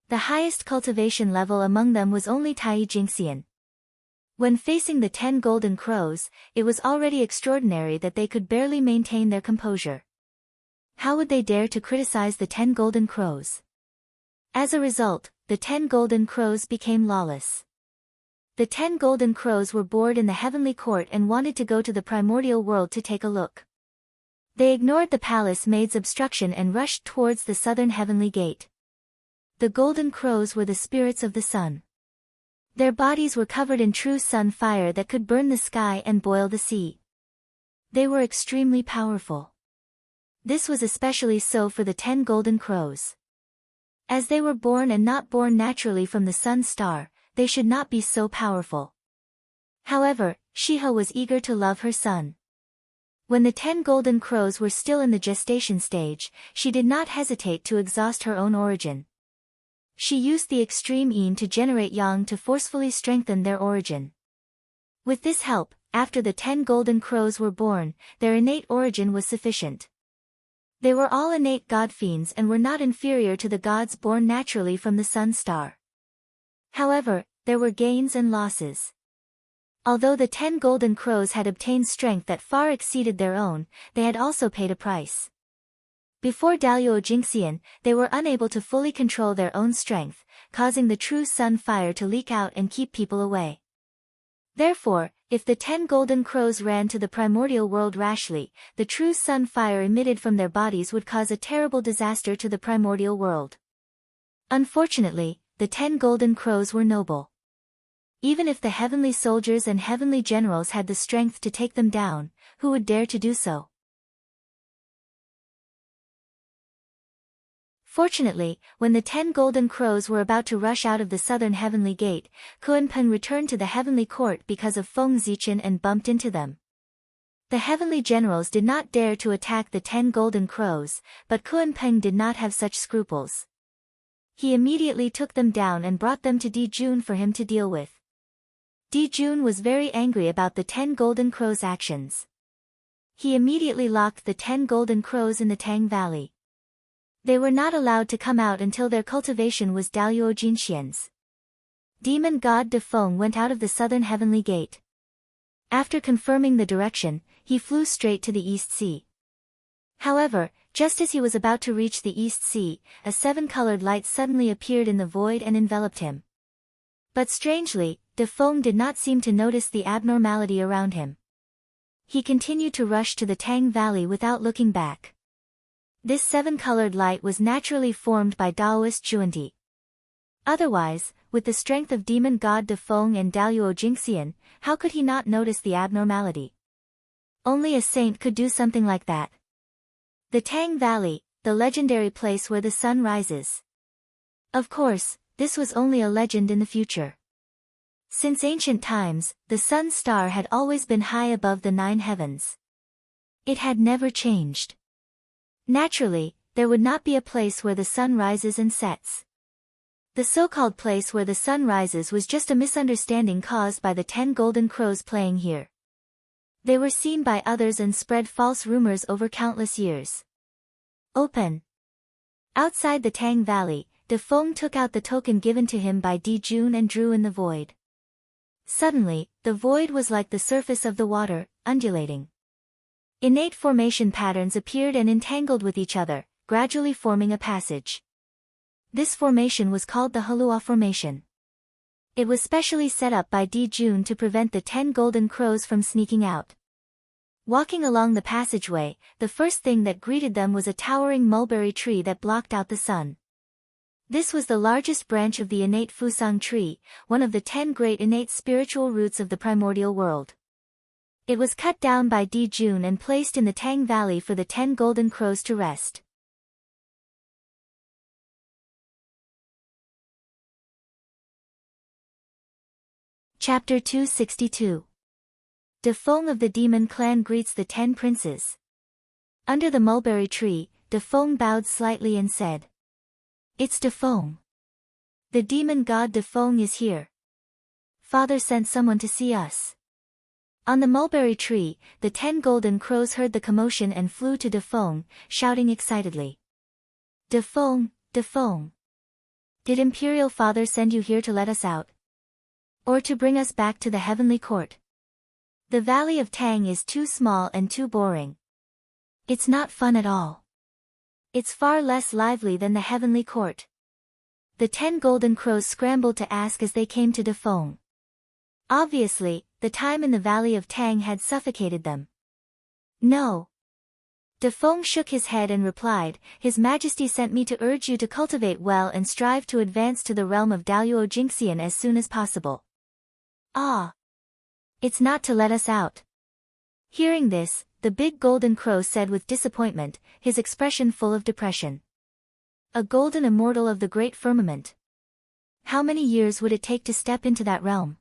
Speaker 1: The highest cultivation level among them was only Tai Jingxian. When facing the 10 golden crows, it was already extraordinary that they could barely maintain their composure. How would they dare to criticize the 10 golden crows? As a result, the 10 golden crows became lawless. The 10 golden crows were bored in the heavenly court and wanted to go to the primordial world to take a look. They ignored the palace maid's obstruction and rushed towards the southern heavenly gate. The golden crows were the spirits of the sun. Their bodies were covered in true sun fire that could burn the sky and boil the sea. They were extremely powerful. This was especially so for the 10 golden crows. As they were born and not born naturally from the sun star, they should not be so powerful. However, Shiho was eager to love her son. When the 10 golden crows were still in the gestation stage, she did not hesitate to exhaust her own origin. She used the extreme yin to generate yang to forcefully strengthen their origin. With this help, after the 10 golden crows were born, their innate origin was sufficient. They were all innate god fiends and were not inferior to the gods born naturally from the sun star. However, there were gains and losses. Although the 10 golden crows had obtained strength that far exceeded their own, they had also paid a price. Before Daluo Jingxian, they were unable to fully control their own strength, causing the true sun fire to leak out and keep people away. Therefore, if the 10 golden crows ran to the primordial world rashly, the true sun fire emitted from their bodies would cause a terrible disaster to the primordial world. Unfortunately, the 10 golden crows were noble. Even if the heavenly soldiers and heavenly generals had the strength to take them down, who would dare to do so? Fortunately, when the 10 golden crows were about to rush out of the southern heavenly gate, Kuan-Peng returned to the heavenly court because of Feng Zichen and bumped into them. The heavenly generals did not dare to attack the 10 golden crows, but Kuan-Peng did not have such scruples. He immediately took them down and brought them to Di Jun for him to deal with. Di Jun was very angry about the 10 golden crows' actions. He immediately locked the 10 golden crows in the Tang Valley. They were not allowed to come out until their cultivation was Daluo Jinxian's. Demon god De Feng went out of the southern heavenly gate. After confirming the direction, he flew straight to the East Sea. However, just as he was about to reach the East Sea, a 7-colored light suddenly appeared in the void and enveloped him. But strangely, De Feng did not seem to notice the abnormality around him. He continued to rush to the Tang Valley without looking back. This 7-colored light was naturally formed by Daoist Juanti. Otherwise, with the strength of demon god De Feng and Daluo Jingxian, how could he not notice the abnormality? Only a saint could do something like that. The Tang Valley, the legendary place where the sun rises. Of course, this was only a legend in the future. Since ancient times, the sun star had always been high above the 9 heavens. It had never changed. Naturally, there would not be a place where the sun rises and sets. The so-called place where the sun rises was just a misunderstanding caused by the 10 golden crows playing here. They were seen by others and spread false rumors over countless years. Open. Outside the Tang Valley, De Feng took out the token given to him by Di Jun and drew in the void. Suddenly, the void was like the surface of the water, undulating. Innate formation patterns appeared and entangled with each other, gradually forming a passage. This formation was called the Halua Formation. It was specially set up by Di Jun to prevent the 10 golden crows from sneaking out. Walking along the passageway, the first thing that greeted them was a towering mulberry tree that blocked out the sun. This was the largest branch of the innate Fusang tree, one of the 10 great innate spiritual roots of the primordial world. It was cut down by Di Jun and placed in the Tang Valley for the 10 golden crows to rest. Chapter 262. De Feng of the Demon Clan greets the 10 princes. Under the mulberry tree, De Feng bowed slightly and said, "It's De Feng. The demon god De Feng is here. Father sent someone to see us." On the mulberry tree, the 10 golden crows heard the commotion and flew to De Feng, shouting excitedly. "De Feng, De Feng. Did Imperial Father send you here to let us out? Or to bring us back to the heavenly court? The Valley of Tang is too small and too boring. It's not fun at all. It's far less lively than the heavenly court." The 10 golden crows scrambled to ask as they came to De Feng. Obviously, the time in the Valley of Tang had suffocated them. "No." De Feng shook his head and replied, "His Majesty sent me to urge you to cultivate well and strive to advance to the realm of Daluo Jingxian as soon as possible." "Ah. It's not to let us out." Hearing this, the big golden crow said with disappointment, his expression full of depression. A golden immortal of the great firmament. How many years would it take to step into that realm?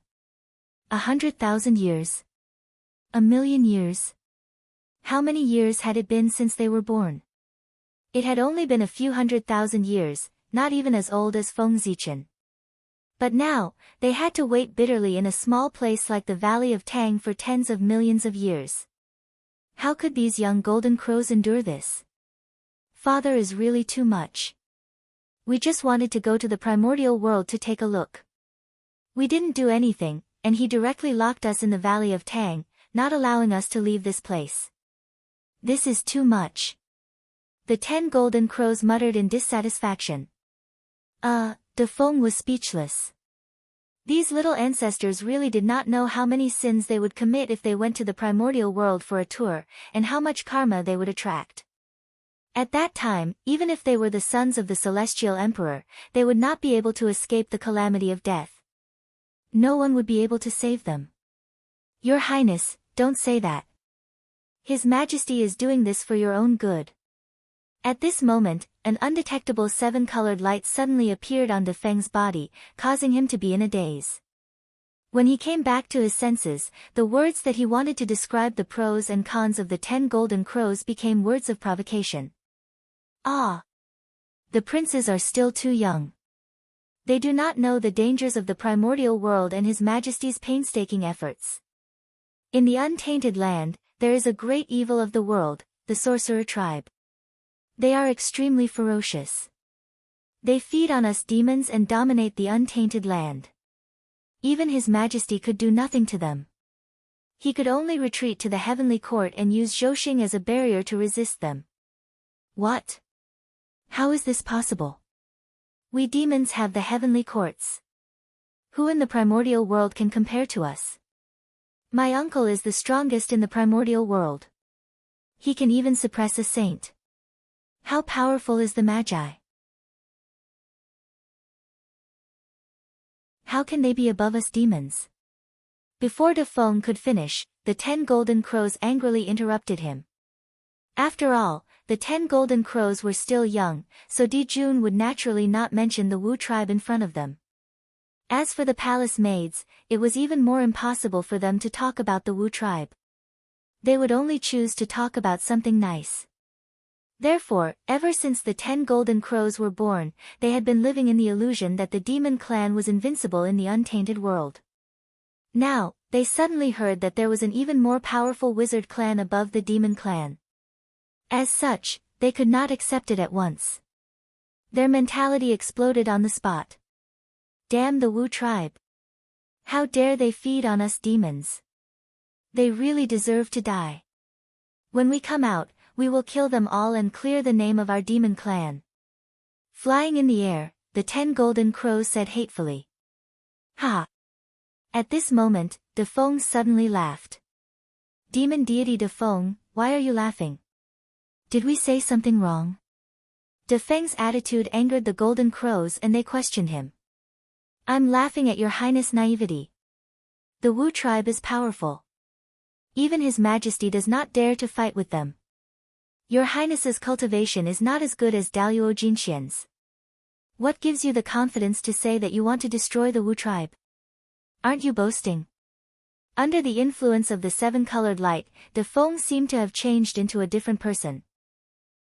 Speaker 1: 100,000 years? 1,000,000 years? How many years had it been since they were born? It had only been a few 100,000 years, not even as old as Feng Zichen. But now, they had to wait bitterly in a small place like the Valley of Tang for tens of millions of years. How could these young golden crows endure this? Father is really too much. We just wanted to go to the primordial world to take a look. We didn't do anything, and he directly locked us in the Valley of Tang, not allowing us to leave this place. This is too much. The 10 golden crows muttered in dissatisfaction. De Feng was speechless. These little ancestors really did not know how many sins they would commit if they went to the primordial world for a tour, and how much karma they would attract. At that time, even if they were the sons of the celestial emperor, they would not be able to escape the calamity of death. No one would be able to save them. Your Highness, don't say that. His Majesty is doing this for your own good. At this moment, an undetectable 7-colored light suddenly appeared on De Feng's body, causing him to be in a daze. When he came back to his senses, the words that he wanted to describe the pros and cons of the 10 golden crows became words of provocation. Ah! The princes are still too young. They do not know the dangers of the primordial world and His Majesty's painstaking efforts. In the untainted land, there is a great evil of the world, the sorcerer tribe. They are extremely ferocious. They feed on us demons and dominate the untainted land. Even His Majesty could do nothing to them. He could only retreat to the heavenly court and use Zhouxing as a barrier to resist them. What? How is this possible? We demons have the heavenly courts. Who in the primordial world can compare to us? My uncle is the strongest in the primordial world. He can even suppress a saint. How powerful is the Magi? How can they be above us demons? Before De Feng could finish, the 10 golden crows angrily interrupted him. After all, the 10 golden crows were still young, so Di Jun would naturally not mention the Wu tribe in front of them. As for the palace maids, it was even more impossible for them to talk about the Wu tribe. They would only choose to talk about something nice. Therefore, ever since the 10 golden crows were born, they had been living in the illusion that the demon clan was invincible in the untainted world. Now, they suddenly heard that there was an even more powerful wizard clan above the demon clan. As such, they could not accept it at once. Their mentality exploded on the spot. Damn the Wu tribe. How dare they feed on us demons? They really deserve to die. When we come out, we will kill them all and clear the name of our demon clan. Flying in the air, the 10 golden crows said hatefully. Ha! At this moment, De Feng suddenly laughed. Demon deity De Feng, why are you laughing? Did we say something wrong? De Feng's attitude angered the golden crows and they questioned him. I'm laughing at your highness' naivety. The Wu tribe is powerful. Even His Majesty does not dare to fight with them. Your highness's cultivation is not as good as Daluo Jinxian's. What gives you the confidence to say that you want to destroy the Wu tribe? Aren't you boasting? Under the influence of the 7-colored light, De Feng seemed to have changed into a different person.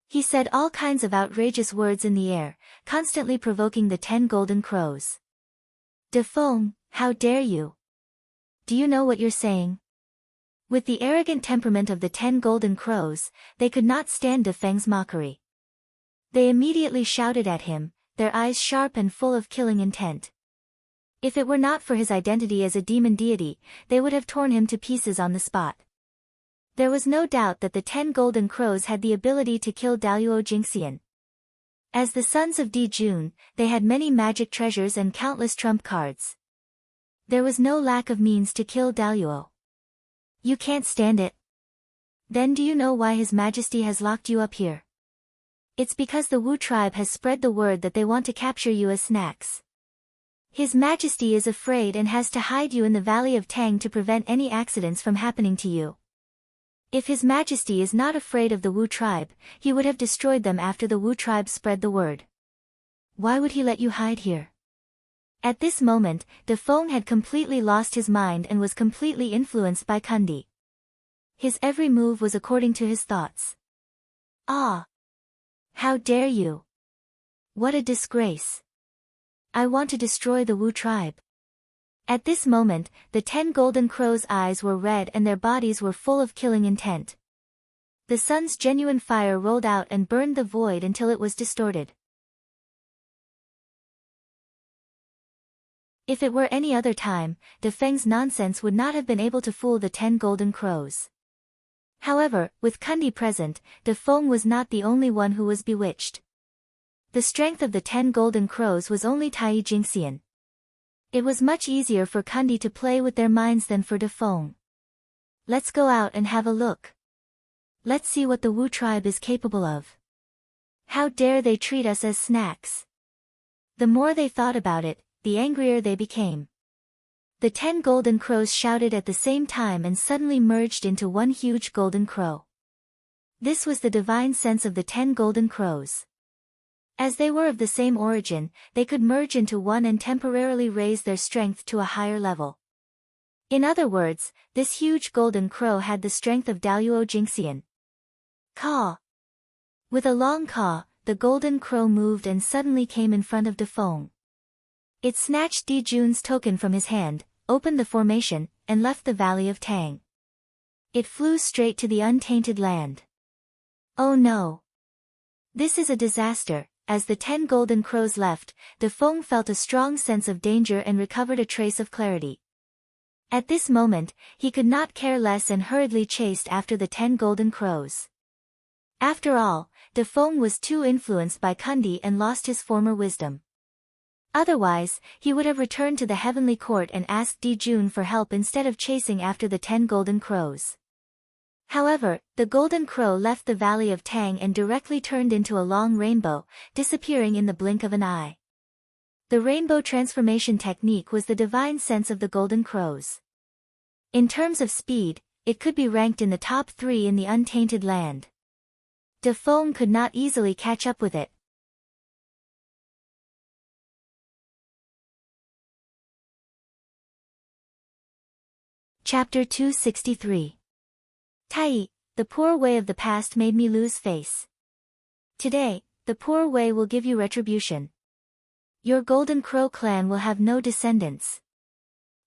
Speaker 1: He said all kinds of outrageous words in the air, constantly provoking the 10 golden crows. De Feng, how dare you? Do you know what you're saying? With the arrogant temperament of the 10 golden crows, they could not stand De Feng's mockery. They immediately shouted at him, their eyes sharp and full of killing intent. If it were not for his identity as a demon deity, they would have torn him to pieces on the spot. There was no doubt that the 10 golden crows had the ability to kill Daluo Jingxian. As the sons of Di Jun, they had many magic treasures and countless trump cards. There was no lack of means to kill Daluo. You can't stand it? Then do you know why His Majesty has locked you up here? It's because the Wu tribe has spread the word that they want to capture you as snacks. His Majesty is afraid and has to hide you in the Valley of Tang to prevent any accidents from happening to you. If His Majesty is not afraid of the Wu tribe, he would have destroyed them after the Wu tribe spread the word. Why would he let you hide here? At this moment, De Feng had completely lost his mind and was completely influenced by Kundi. His every move was according to his thoughts. Ah! How dare you! What a disgrace! I want to destroy the Wu tribe. At this moment, the 10 golden crows' eyes were red and their bodies were full of killing intent. The sun's genuine fire rolled out and burned the void until it was distorted. If it were any other time, De Feng's nonsense would not have been able to fool the 10 golden crows. However, with Kundi present, De Feng was not the only one who was bewitched. The strength of the 10 golden crows was only Tai Jingxian. It was much easier for Kundi to play with their minds than for De Feng. Let's go out and have a look. Let's see what the Wu tribe is capable of. How dare they treat us as snacks? The more they thought about it, the angrier they became. The 10 golden crows shouted at the same time and suddenly merged into one huge golden crow. This was the divine sense of the 10 golden crows. As they were of the same origin, they could merge into one and temporarily raise their strength to a higher level. In other words, this huge golden crow had the strength of Daoyuo Jingxian. Caw! With a long caw, the golden crow moved and suddenly came in front of De Feng. It snatched Di Jun's token from his hand, opened the formation, and left the valley of Tang. It flew straight to the untainted land. Oh no! This is a disaster. As the 10 golden crows left, De Feng felt a strong sense of danger and recovered a trace of clarity. At this moment, he could not care less and hurriedly chased after the 10 golden crows. After all, De Feng was too influenced by Kundi and lost his former wisdom. Otherwise, he would have returned to the heavenly court and asked Di Jun for help instead of chasing after the 10 golden crows. However, the golden crow left the valley of Tang and directly turned into a long rainbow, disappearing in the blink of an eye. The rainbow transformation technique was the divine sense of the golden crows. In terms of speed, it could be ranked in the top 3 in the untainted land. De Feng could not easily catch up with it. Chapter 263. Tai, the poor way of the past made me lose face. Today, the poor way will give you retribution. Your Golden Crow clan will have no descendants.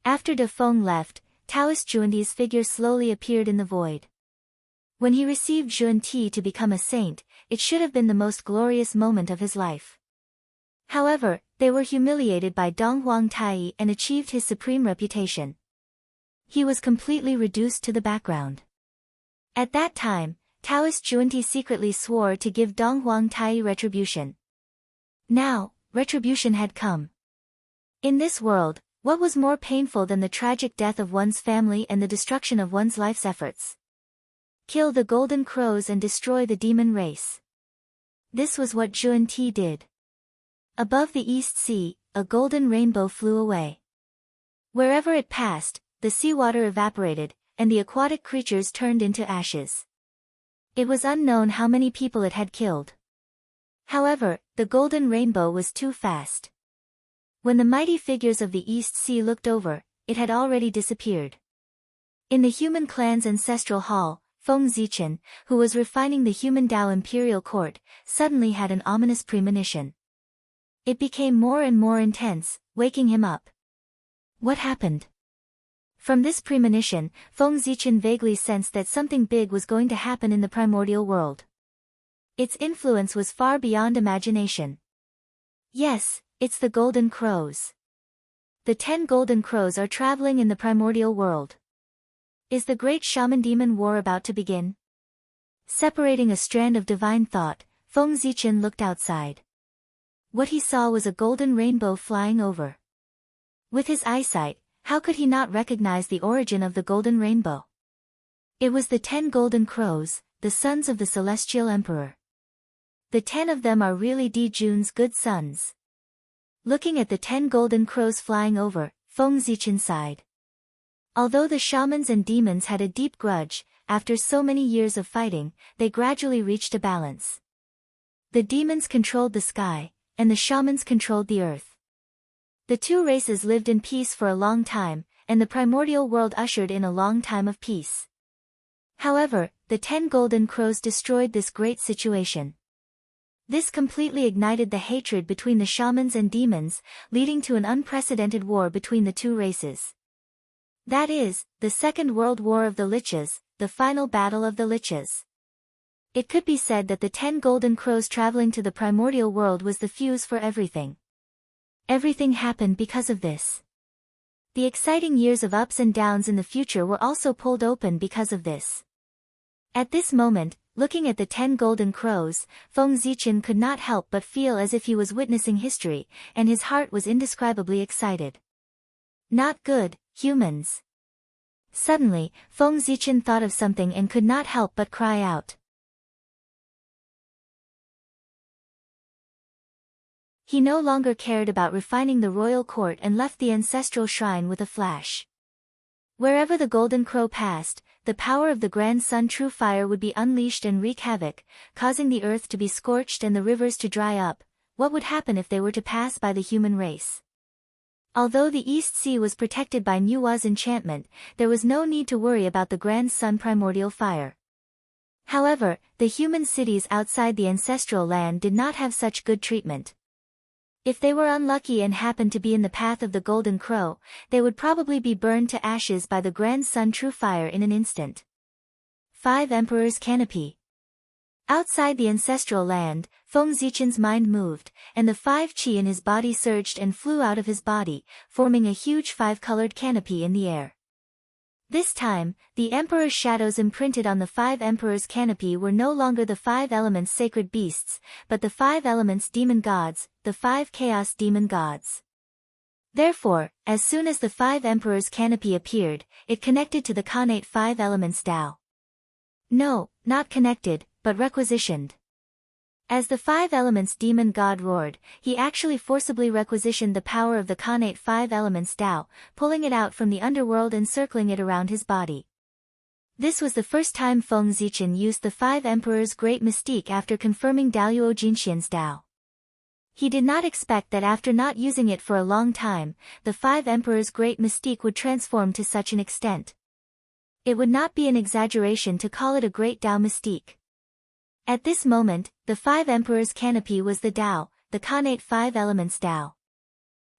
Speaker 1: After De Feng left, Taoist Zhuanti's figure slowly appeared in the void. When he received Zhuanti to become a saint, it should have been the most glorious moment of his life. However, they were humiliated by Donghuang Tai and achieved his supreme reputation. He was completely reduced to the background. At that time, Taoist Zhuanti secretly swore to give Donghuang Tai retribution. Now, retribution had come. In this world, what was more painful than the tragic death of one's family and the destruction of one's life's efforts? Kill the golden crows and destroy the demon race. This was what Zhuanti did. Above the East Sea, a golden rainbow flew away. Wherever it passed, the seawater evaporated, and the aquatic creatures turned into ashes. It was unknown how many people it had killed. However, the golden rainbow was too fast. When the mighty figures of the East Sea looked over, it had already disappeared. In the human clan's ancestral hall, Feng Zichen, who was refining the human Dao imperial court, suddenly had an ominous premonition. It became more and more intense, waking him up. What happened? From this premonition, Feng Zichen vaguely sensed that something big was going to happen in the primordial world. Its influence was far beyond imagination. Yes, it's the Golden Crows. The 10 Golden Crows are traveling in the primordial world. Is the great shaman-demon war about to begin? Separating a strand of divine thought, Feng Zichen looked outside. What he saw was a golden rainbow flying over. With his eyesight, how could he not recognize the origin of the golden rainbow? It was the 10 golden crows, the sons of the celestial emperor. The 10 of them are really Di Jun's good sons. Looking at the 10 golden crows flying over, Feng Zichen sighed. Although the shamans and demons had a deep grudge, after so many years of fighting, they gradually reached a balance. The demons controlled the sky, and the shamans controlled the earth. The two races lived in peace for a long time, and the primordial world ushered in a long time of peace. However, the 10 golden crows destroyed this great situation. This completely ignited the hatred between the shamans and demons, leading to an unprecedented war between the two races. That is, the Second World War of the Liches, the final battle of the Liches. It could be said that the 10 golden crows traveling to the primordial world was the fuse for everything. Everything happened because of this. The exciting years of ups and downs in the future were also pulled open because of this. At this moment, looking at the 10 golden crows, Feng Zichen could not help but feel as if he was witnessing history, and his heart was indescribably excited. Not good, humans. Suddenly, Feng Zichen thought of something and could not help but cry out. He no longer cared about refining the royal court and left the ancestral shrine with a flash. Wherever the golden crow passed, the power of the grand sun true fire would be unleashed and wreak havoc, causing the earth to be scorched and the rivers to dry up. What would happen if they were to pass by the human race? Although the East Sea was protected by Nuwa's enchantment, there was no need to worry about the grand sun primordial fire. However, the human cities outside the ancestral land did not have such good treatment. If they were unlucky and happened to be in the path of the golden crow, they would probably be burned to ashes by the grand sun true fire in an instant. 5 Emperor's Canopy. Outside the ancestral land, Feng Zichen's mind moved, and the 5 chi in his body surged and flew out of his body, forming a huge 5-colored canopy in the air. This time, the Emperor's shadows imprinted on the 5 Emperor's canopy were no longer the 5 elements sacred beasts, but the 5 elements demon gods, the 5 chaos demon gods. Therefore, as soon as the 5 Emperor's canopy appeared, it connected to the connate 5 elements Tao. No, not connected, but requisitioned. As the 5 elements demon god roared, he actually forcibly requisitioned the power of the connate 5 elements Tao, pulling it out from the underworld and circling it around his body. This was the first time Feng Zichen used the 5 Emperor's great mystique after confirming Daoyuo Jinxian's Tao. He did not expect that after not using it for a long time, the 5 Emperor's great mystique would transform to such an extent. It would not be an exaggeration to call it a great Tao mystique. At this moment, the 5 Emperor's canopy was the Tao, the connate 5 elements Tao.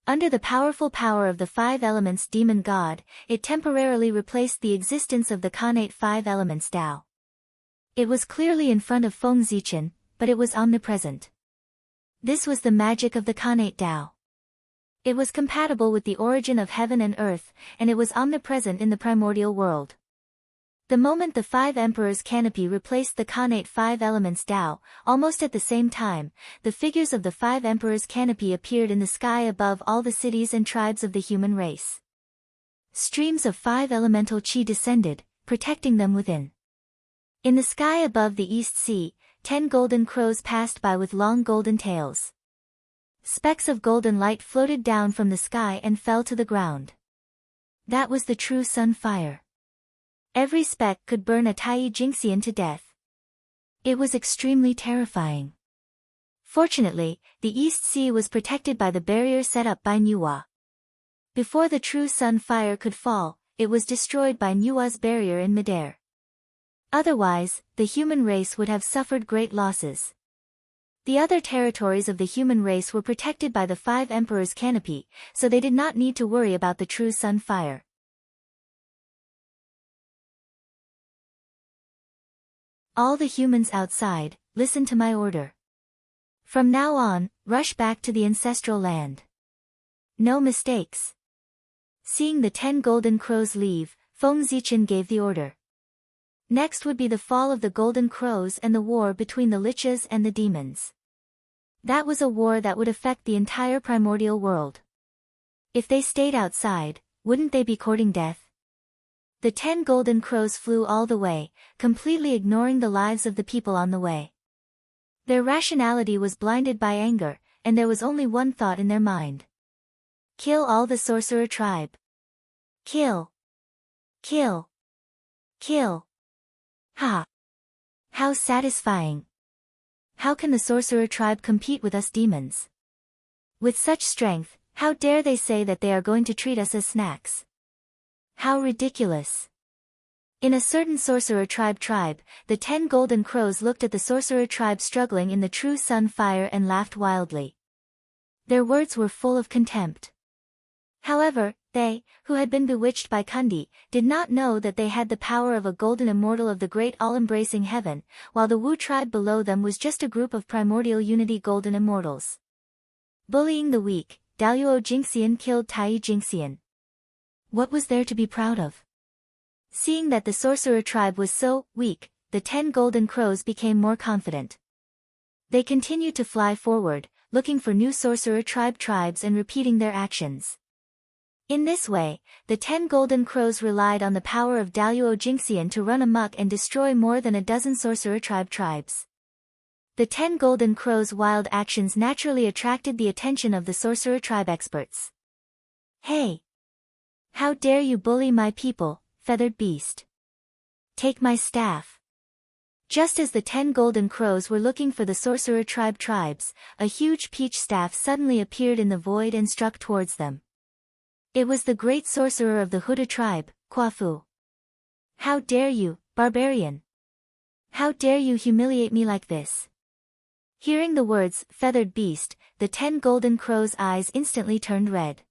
Speaker 1: Under the powerful power of the 5 elements demon god, it temporarily replaced the existence of the connate 5 elements Tao. It was clearly in front of Feng Zichen, but it was omnipresent. This was the magic of the connate Tao. It was compatible with the origin of heaven and earth, and it was omnipresent in the primordial world. The moment the 5 Emperor's canopy replaced the connate 5 elements Tao, almost at the same time, the figures of the 5 Emperor's canopy appeared in the sky above all the cities and tribes of the human race. Streams of 5 elemental chi descended, protecting them within. In the sky above the East Sea, 10 golden crows passed by with long golden tails. Specks of golden light floated down from the sky and fell to the ground. That was the true sun fire. Every speck could burn a Tai Jingxian to death. It was extremely terrifying. Fortunately, the East Sea was protected by the barrier set up by Nuwa. Before the true sun fire could fall, it was destroyed by Nuwa's barrier in midair. Otherwise, the human race would have suffered great losses. The other territories of the human race were protected by the 5 Emperor's canopy, so they did not need to worry about the true sun fire. All the humans outside, listen to my order. From now on, rush back to the ancestral land. No mistakes. Seeing the 10 golden crows leave, Feng Zichen gave the order. Next would be the fall of the golden crows and the war between the liches and the demons. That was a war that would affect the entire primordial world. If they stayed outside, wouldn't they be courting death? The 10 golden crows flew all the way, completely ignoring the lives of the people on the way. Their rationality was blinded by anger, and there was only one thought in their mind. Kill all the sorcerer tribe. Kill. Kill. Kill. Ha! How satisfying! How can the sorcerer tribe compete with us demons? With such strength, how dare they say that they are going to treat us as snacks? How ridiculous! In a certain sorcerer tribe, the 10 golden crows looked at the sorcerer tribe struggling in the true sun fire and laughed wildly. Their words were full of contempt. However, they, who had been bewitched by Kundi, did not know that they had the power of a golden immortal of the great all-embracing heaven, while the Wu tribe below them was just a group of primordial unity golden immortals. Bullying the weak, Daluo Jingxian killed Tai Jingxian. What was there to be proud of? Seeing that the sorcerer tribe was so weak, the 10 golden crows became more confident. They continued to fly forward, looking for new sorcerer tribes and repeating their actions. In this way, the 10 golden crows relied on the power of Daluo Jingxian to run amok and destroy more than a dozen sorcerer tribes. The 10 golden crows' wild actions naturally attracted the attention of the sorcerer tribe experts. Hey! How dare you bully my people, feathered beast! Take my staff! Just as the 10 golden crows were looking for the sorcerer tribes, a huge peach staff suddenly appeared in the void and struck towards them. It was the great sorcerer of the Huda tribe, Quafu. How dare you, barbarian! How dare you humiliate me like this? Hearing the words, feathered beast, the 10 golden crows' eyes instantly turned red.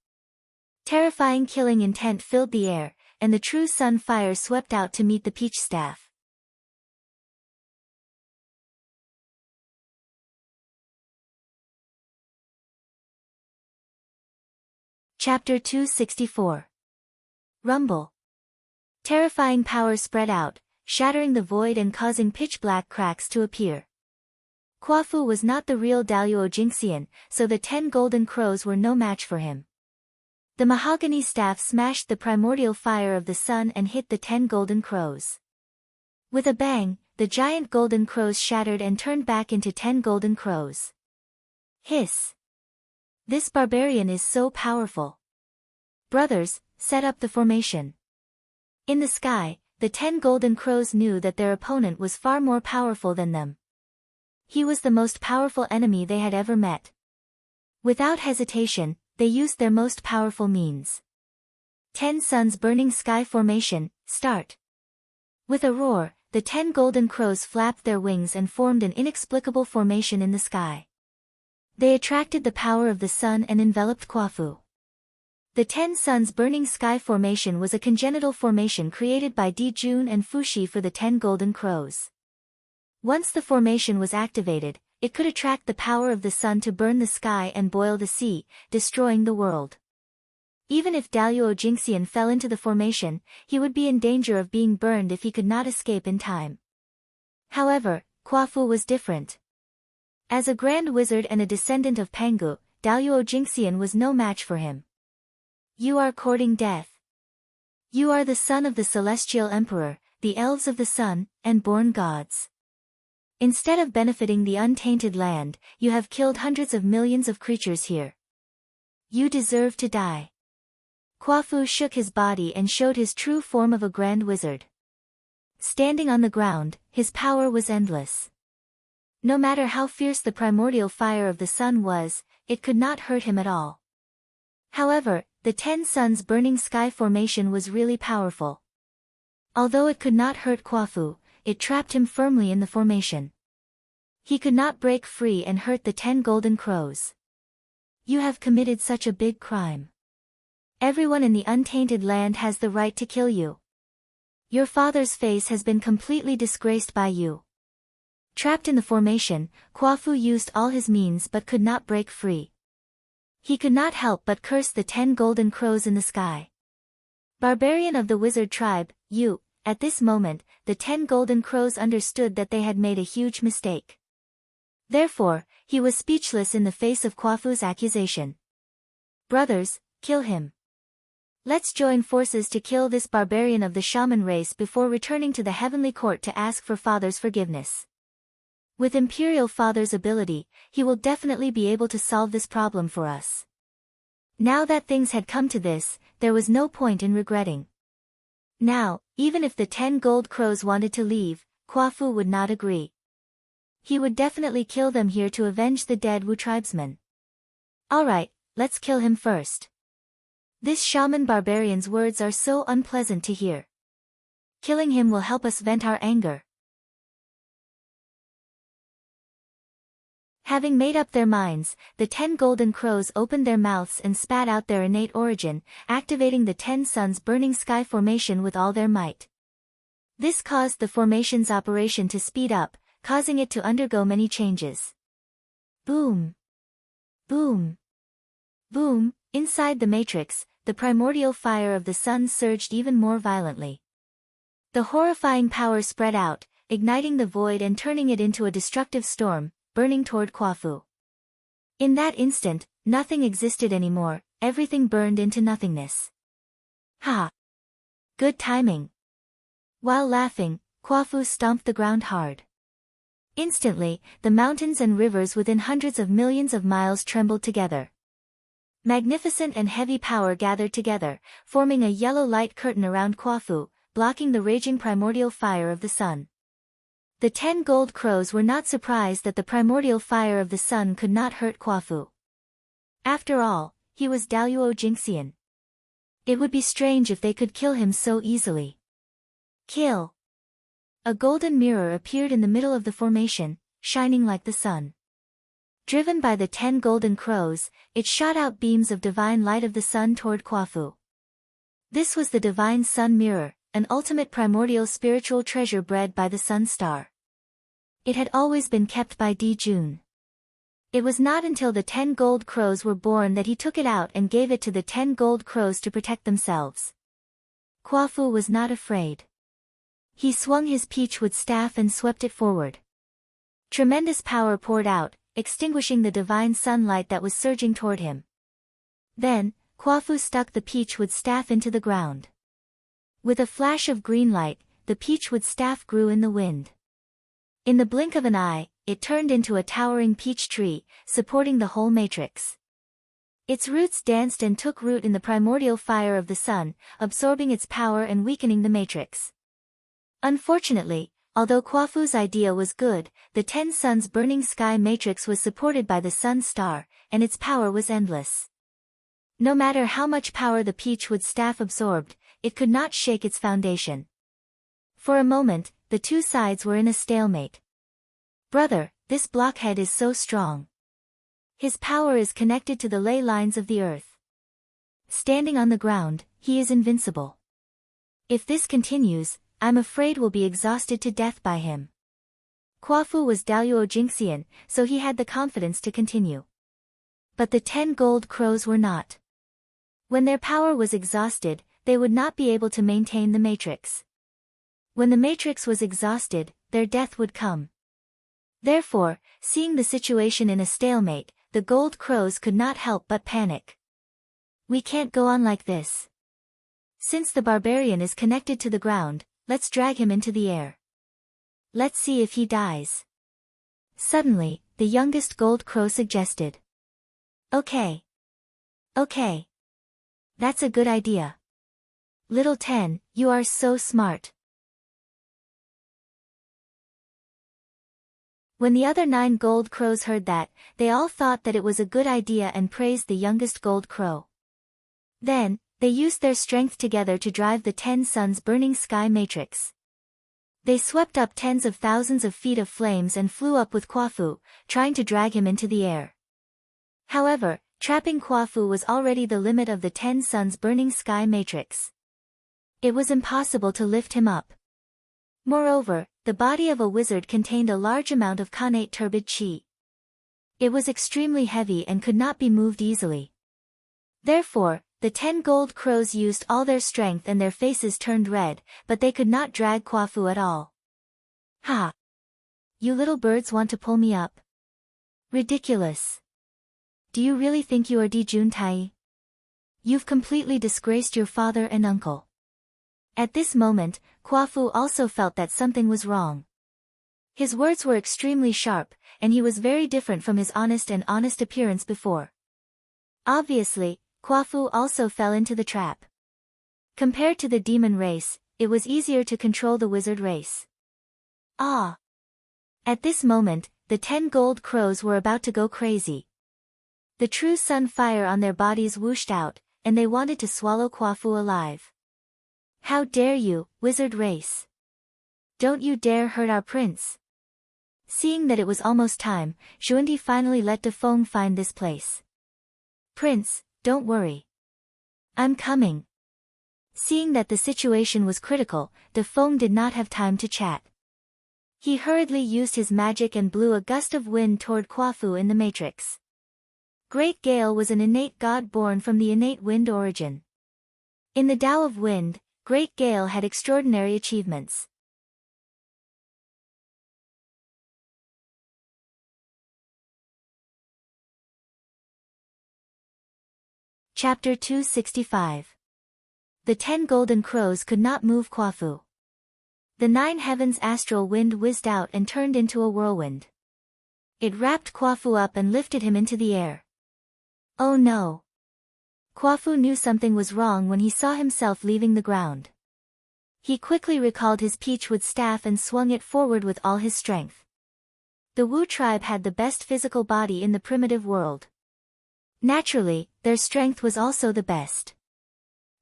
Speaker 1: Terrifying killing intent filled the air, and the true sun fire swept out to meet the peach staff. Chapter 264. Rumble. Terrifying power spread out, shattering the void and causing pitch-black cracks to appear. Quafu was not the real Daluo Jingxian, so the 10 golden crows were no match for him. The mahogany staff smashed the primordial fire of the sun and hit the 10 golden crows. With a bang, the giant golden crows shattered and turned back into 10 golden crows. Hiss! This barbarian is so powerful. Brothers, set up the formation. In the sky, the 10 golden crows knew that their opponent was far more powerful than them. He was the most powerful enemy they had ever met. Without hesitation, they used their most powerful means. 10 suns burning sky formation, start. With a roar, the 10 golden crows flapped their wings and formed an inexplicable formation in the sky. They attracted the power of the sun and enveloped Quafu. The 10 suns burning sky formation was a congenital formation created by Di Jun and Fushi for the 10 golden crows. Once the formation was activated, it could attract the power of the sun to burn the sky and boil the sea, destroying the world. Even if Daluo Jingxian fell into the formation, he would be in danger of being burned if he could not escape in time. However, Quafu was different. As a grand wizard and a descendant of Pangu, Daluo Jingxian was no match for him. You are courting death. You are the son of the celestial emperor, the elves of the sun, and born gods. Instead of benefiting the untainted land, you have killed hundreds of millions of creatures here. You deserve to die. Quafu shook his body and showed his true form of a grand wizard. Standing on the ground, his power was endless. No matter how fierce the primordial fire of the sun was, it could not hurt him at all. However, the 10 suns burning sky formation was really powerful. Although it could not hurt Quafu, it trapped him firmly in the formation. He could not break free and hurt the 10 golden crows. You have committed such a big crime. Everyone in the untainted land has the right to kill you. Your father's face has been completely disgraced by you. Trapped in the formation, Quafu used all his means but could not break free. He could not help but curse the 10 golden crows in the sky. Barbarian of the wizard tribe, you. At this moment, the 10 golden crows understood that they had made a huge mistake. Therefore, he was speechless in the face of Quafu's accusation. Brothers, kill him. Let's join forces to kill this barbarian of the shaman race before returning to the heavenly court to ask for Father's forgiveness. With Imperial Father's ability, he will definitely be able to solve this problem for us. Now that things had come to this, there was no point in regretting. Now, even if the 10 gold crows wanted to leave, Kwafu would not agree. He would definitely kill them here to avenge the dead Wu tribesmen. Alright, let's kill him first. This shaman barbarian's words are so unpleasant to hear. Killing him will help us vent our anger. Having made up their minds, the 10 golden crows opened their mouths and spat out their innate origin, activating the 10 suns burning sky formation with all their might. This caused the formation's operation to speed up, causing it to undergo many changes. Boom! Boom! Boom! Inside the matrix, the primordial fire of the sun surged even more violently. The horrifying power spread out, igniting the void and turning it into a destructive storm, burning toward Kwafu. In that instant, nothing existed anymore, everything burned into nothingness. Ha! Good timing. While laughing, Kwafu stomped the ground hard. Instantly, the mountains and rivers within hundreds of millions of miles trembled together. Magnificent and heavy power gathered together, forming a yellow light curtain around Kwafu, blocking the raging primordial fire of the sun. The 10 gold crows were not surprised that the primordial fire of the sun could not hurt Kwafu. After all, he was Daluo Jinxian. It would be strange if they could kill him so easily. Kill! A golden mirror appeared in the middle of the formation, shining like the sun. Driven by the 10 golden crows, it shot out beams of divine light of the sun toward Kwafu. This was the divine sun mirror, an ultimate primordial spiritual treasure bred by the sun star. It had always been kept by Di Jun. It was not until the 10 gold crows were born that he took it out and gave it to the 10 gold crows to protect themselves. Kwafu was not afraid. He swung his peachwood staff and swept it forward. Tremendous power poured out, extinguishing the divine sunlight that was surging toward him. Then, Kwafu stuck the peachwood staff into the ground. With a flash of green light, the peachwood staff grew in the wind. In the blink of an eye, it turned into a towering peach tree, supporting the whole matrix. Its roots danced and took root in the primordial fire of the sun, absorbing its power and weakening the matrix. Unfortunately, although Kwafu's idea was good, the 10 suns burning sky matrix was supported by the sun star, and its power was endless. No matter how much power the peachwood staff absorbed, it could not shake its foundation. For a moment, the two sides were in a stalemate. Brother, this blockhead is so strong. His power is connected to the ley lines of the earth. Standing on the ground, he is invincible. If this continues, I'm afraid we'll be exhausted to death by him. Kwafu was Daluo Jinxian, so he had the confidence to continue. But the 10 gold crows were not. When their power was exhausted, they would not be able to maintain the matrix. When the matrix was exhausted, their death would come. Therefore, seeing the situation in a stalemate, the gold crows could not help but panic. We can't go on like this. Since the barbarian is connected to the ground, let's drag him into the air. Let's see if he dies. Suddenly, the youngest gold crow suggested. Okay. Okay. That's a good idea. Little 10, you are so smart. When the other 9 gold crows heard that, they all thought that it was a good idea and praised the youngest gold crow. Then, they used their strength together to drive the 10 suns burning sky matrix. They swept up tens of thousands of feet of flames and flew up with Kwafu, trying to drag him into the air. However, trapping Kwafu was already the limit of the 10 suns burning sky matrix. It was impossible to lift him up. Moreover, the body of a wizard contained a large amount of connate turbid chi. It was extremely heavy and could not be moved easily. Therefore, the 10 gold crows used all their strength and their faces turned red, but they could not drag Kwafu at all. Ha! You little birds want to pull me up? Ridiculous. Do you really think you are Di Jun Tai? You've completely disgraced your father and uncle. At this moment, Kwafu also felt that something was wrong. His words were extremely sharp, and he was very different from his honest appearance before. Obviously, Kwafu also fell into the trap. Compared to the demon race, it was easier to control the wizard race. Ah! At this moment, the 10 gold crows were about to go crazy. The true sun fire on their bodies whooshed out, and they wanted to swallow Kwafu alive. How dare you, wizard race! Don't you dare hurt our prince! Seeing that it was almost time, Xuandi finally let Defeng find this place. Prince, don't worry. I'm coming. Seeing that the situation was critical, Defeng did not have time to chat. He hurriedly used his magic and blew a gust of wind toward Kwafu in the matrix. Great Gale was an innate god born from the innate wind origin. In the Tao of Wind, Great Gale had extraordinary achievements. Chapter 265. The 10 golden crows could not move Kwafu. The 9 heavens astral wind whizzed out and turned into a whirlwind. It wrapped Kwafu up and lifted him into the air. Oh no! Kwafu knew something was wrong when he saw himself leaving the ground. He quickly recalled his peachwood staff and swung it forward with all his strength. The Wu tribe had the best physical body in the primitive world. Naturally, their strength was also the best.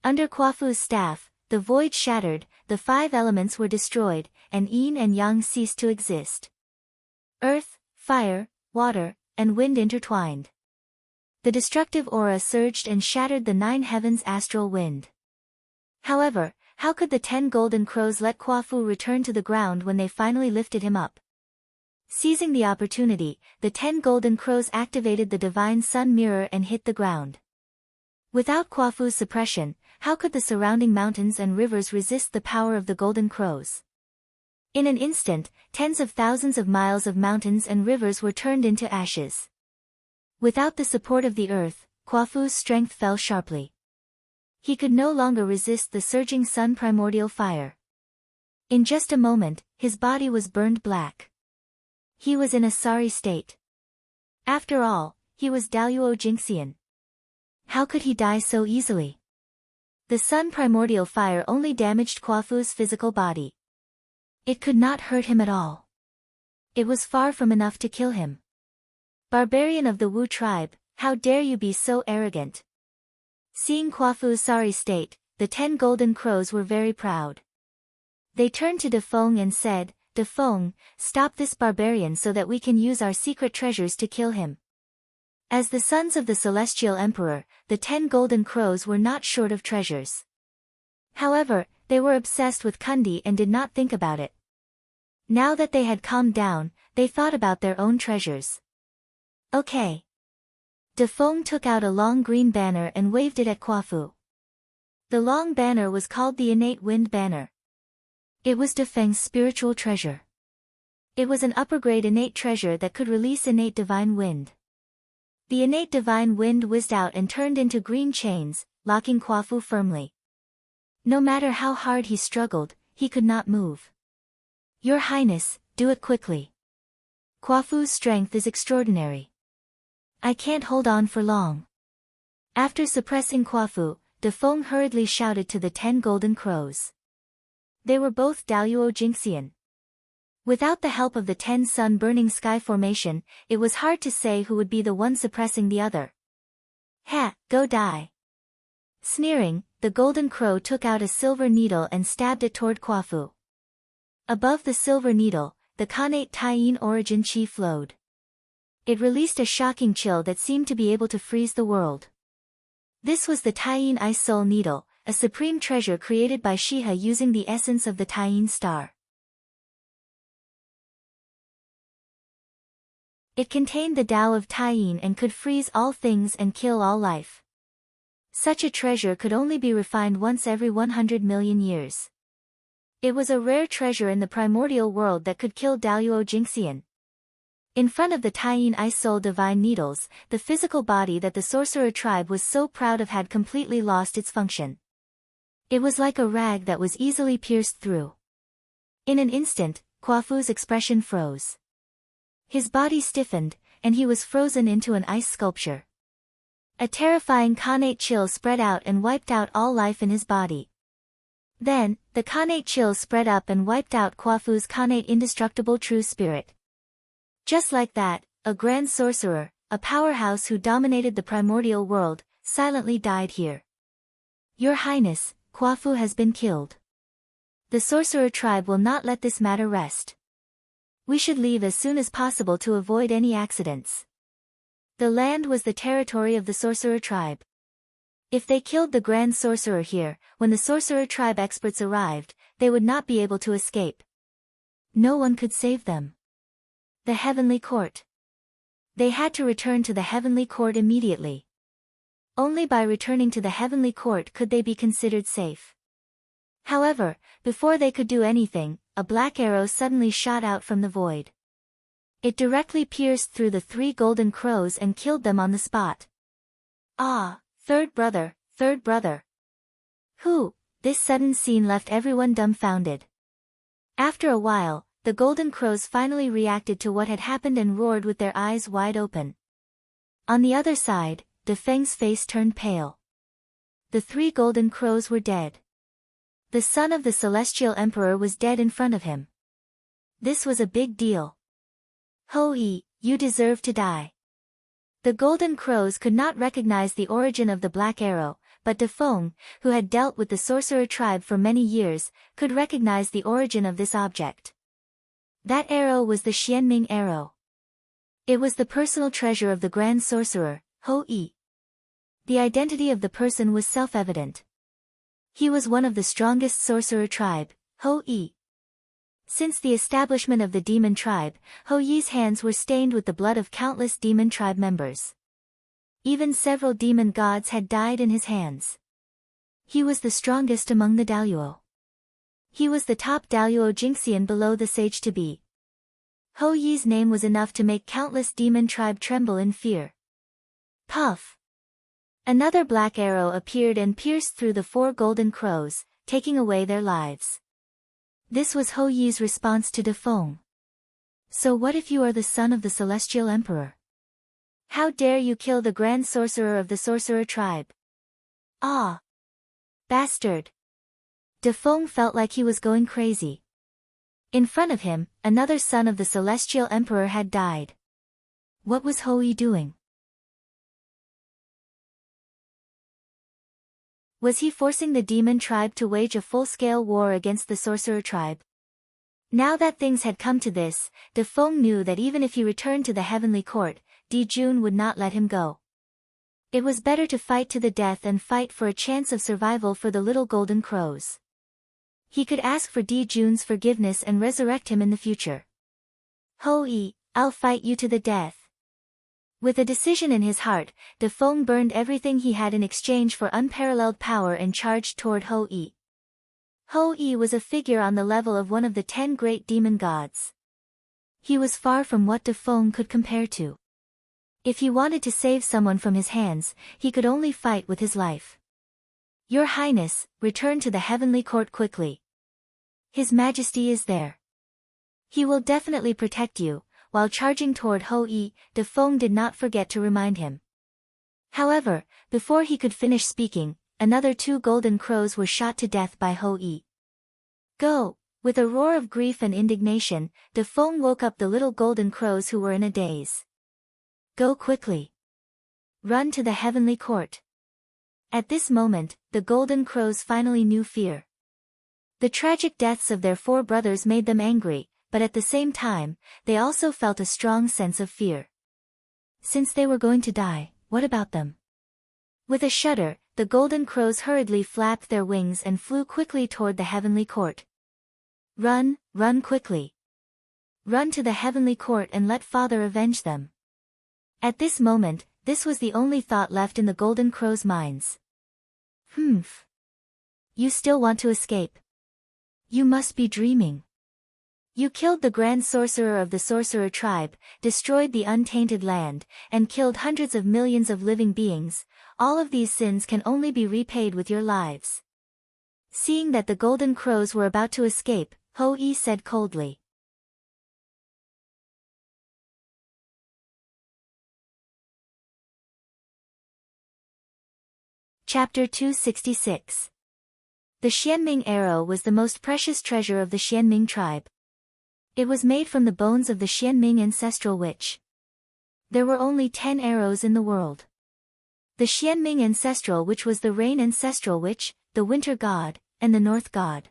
Speaker 1: Under Kwafu's staff, the void shattered, the 5 elements were destroyed, and yin and yang ceased to exist. Earth, fire, water, and wind intertwined. The destructive aura surged and shattered the 9 heavens astral wind. However, how could the 10 golden crows let Kwafu return to the ground when they finally lifted him up? Seizing the opportunity, the 10 golden crows activated the divine sun mirror and hit the ground. Without Kwafu's suppression, how could the surrounding mountains and rivers resist the power of the golden crows? In an instant, tens of thousands of miles of mountains and rivers were turned into ashes. Without the support of the earth, Kwafu's strength fell sharply. He could no longer resist the surging sun primordial fire. In just a moment, his body was burned black. He was in a sorry state. After all, he was Daluo Jinxian. How could he die so easily? The sun primordial fire only damaged Kwafu's physical body. It could not hurt him at all. It was far from enough to kill him. Barbarian of the Wu tribe, how dare you be so arrogant? Seeing Kwafu's sorry state, the 10 golden crows were very proud. They turned to Defeng and said, Defeng, stop this barbarian so that we can use our secret treasures to kill him. As the sons of the celestial emperor, the 10 golden crows were not short of treasures. However, they were obsessed with Kundi and did not think about it. Now that they had calmed down, they thought about their own treasures. Okay. Defeng took out a long green banner and waved it at Kwafu. The long banner was called the Innate Wind Banner. It was Defeng's spiritual treasure. It was an upper-grade innate treasure that could release innate divine wind. The innate divine wind whizzed out and turned into green chains, locking Kwafu firmly. No matter how hard he struggled, he could not move. Your Highness, do it quickly. Kwafu's strength is extraordinary. I can't hold on for long. After suppressing Kwafu, Defeng hurriedly shouted to the 10 golden crows. They were both Daluo Jinxian. Without the help of the 10 sun-burning sky formation, it was hard to say who would be the one suppressing the other. Ha, go die. Sneering, the golden crow took out a silver needle and stabbed it toward Kwafu. Above the silver needle, the Khanate Taiyin origin chi flowed. It released a shocking chill that seemed to be able to freeze the world. This was the Taiyin Ice Soul Needle, a supreme treasure created by Shiha using the essence of the Taiyin star. It contained the Tao of Taiyin and could freeze all things and kill all life. Such a treasure could only be refined once every 100 million years. It was a rare treasure in the primordial world that could kill Daluo Jinxian. In front of the Taiyin Ice Soul Divine Needles, the physical body that the sorcerer tribe was so proud of had completely lost its function. It was like a rag that was easily pierced through. In an instant, Kwafu's expression froze. His body stiffened, and he was frozen into an ice sculpture. A terrifying Khanate chill spread out and wiped out all life in his body. Then, the Khanate chill spread up and wiped out Kwafu's Khanate indestructible true spirit. Just like that, a grand sorcerer, a powerhouse who dominated the primordial world, silently died here. Your Highness, Kwafu has been killed. The sorcerer tribe will not let this matter rest. We should leave as soon as possible to avoid any accidents. The land was the territory of the sorcerer tribe. If they killed the grand sorcerer here, when the sorcerer tribe experts arrived, they would not be able to escape. No one could save them. The Heavenly Court. They had to return to the Heavenly Court immediately. Only by returning to the Heavenly Court could they be considered safe. However, before they could do anything, a black arrow suddenly shot out from the void. It directly pierced through the 3 golden crows and killed them on the spot. Ah, third brother, third brother. Who? This sudden scene left everyone dumbfounded. After a while, the golden crows finally reacted to what had happened and roared with their eyes wide open. On the other side, De Feng's face turned pale. The 3 golden crows were dead. The son of the Celestial Emperor was dead in front of him. This was a big deal. Hou-yi, you deserve to die. The golden crows could not recognize the origin of the black arrow, but De Feng, who had dealt with the sorcerer tribe for many years, could recognize the origin of this object. That arrow was the Xianming arrow. It was the personal treasure of the grand sorcerer, Hou-yi. The identity of the person was self-evident. He was one of the strongest sorcerer tribe, Hou-yi. Since the establishment of the demon tribe, Hou-yi's hands were stained with the blood of countless demon tribe members. Even several demon gods had died in his hands. He was the strongest among the Daluo. He was the top Daluo Jinxian below the sage-to-be. Hou-yi's name was enough to make countless demon tribe tremble in fear. Puff! Another black arrow appeared and pierced through the 4 golden crows, taking away their lives. This was Hou-yi's response to De Feng. So what if you are the son of the Celestial Emperor? How dare you kill the grand sorcerer of the sorcerer tribe? Ah! Bastard! De Feng felt like he was going crazy. In front of him, another son of the Celestial Emperor had died. What was Hou-yi doing? Was he forcing the demon tribe to wage a full-scale war against the sorcerer tribe? Now that things had come to this, De Feng knew that even if he returned to the Heavenly Court, Di Jun would not let him go. It was better to fight to the death and fight for a chance of survival for the little golden crows. He could ask for Di Jun's forgiveness and resurrect him in the future. Hou-yi, I'll fight you to the death. With a decision in his heart, De Feng burned everything he had in exchange for unparalleled power and charged toward Hou-yi. Hou-yi was a figure on the level of one of the 10 great demon gods. He was far from what De Feng could compare to. If he wanted to save someone from his hands, he could only fight with his life. Your Highness, return to the Heavenly Court quickly. His Majesty is there. He will definitely protect you. While charging toward Hou-yi, De Feng did not forget to remind him. However, before he could finish speaking, another 2 golden crows were shot to death by Hou-yi. Go! With a roar of grief and indignation, De Feng woke up the little golden crows who were in a daze. Go quickly. Run to the Heavenly Court. At this moment, the golden crows finally knew fear. The tragic deaths of their 4 brothers made them angry, but at the same time, they also felt a strong sense of fear. Since they were going to die, what about them? With a shudder, the golden crows hurriedly flapped their wings and flew quickly toward the Heavenly Court. Run, run quickly. Run to the Heavenly Court and let Father avenge them. At this moment, this was the only thought left in the golden crows' minds. Humph. You still want to escape? You must be dreaming. You killed the grand sorcerer of the sorcerer tribe, destroyed the untainted land, and killed hundreds of millions of living beings. All of these sins can only be repaid with your lives. Seeing that the golden crows were about to escape, Hou-yi said coldly. Chapter 266. The Xianming arrow was the most precious treasure of the Xianming tribe. It was made from the bones of the Xianming ancestral witch. There were only 10 arrows in the world. The Xianming ancestral witch was the rain ancestral witch, the winter god, and the north god.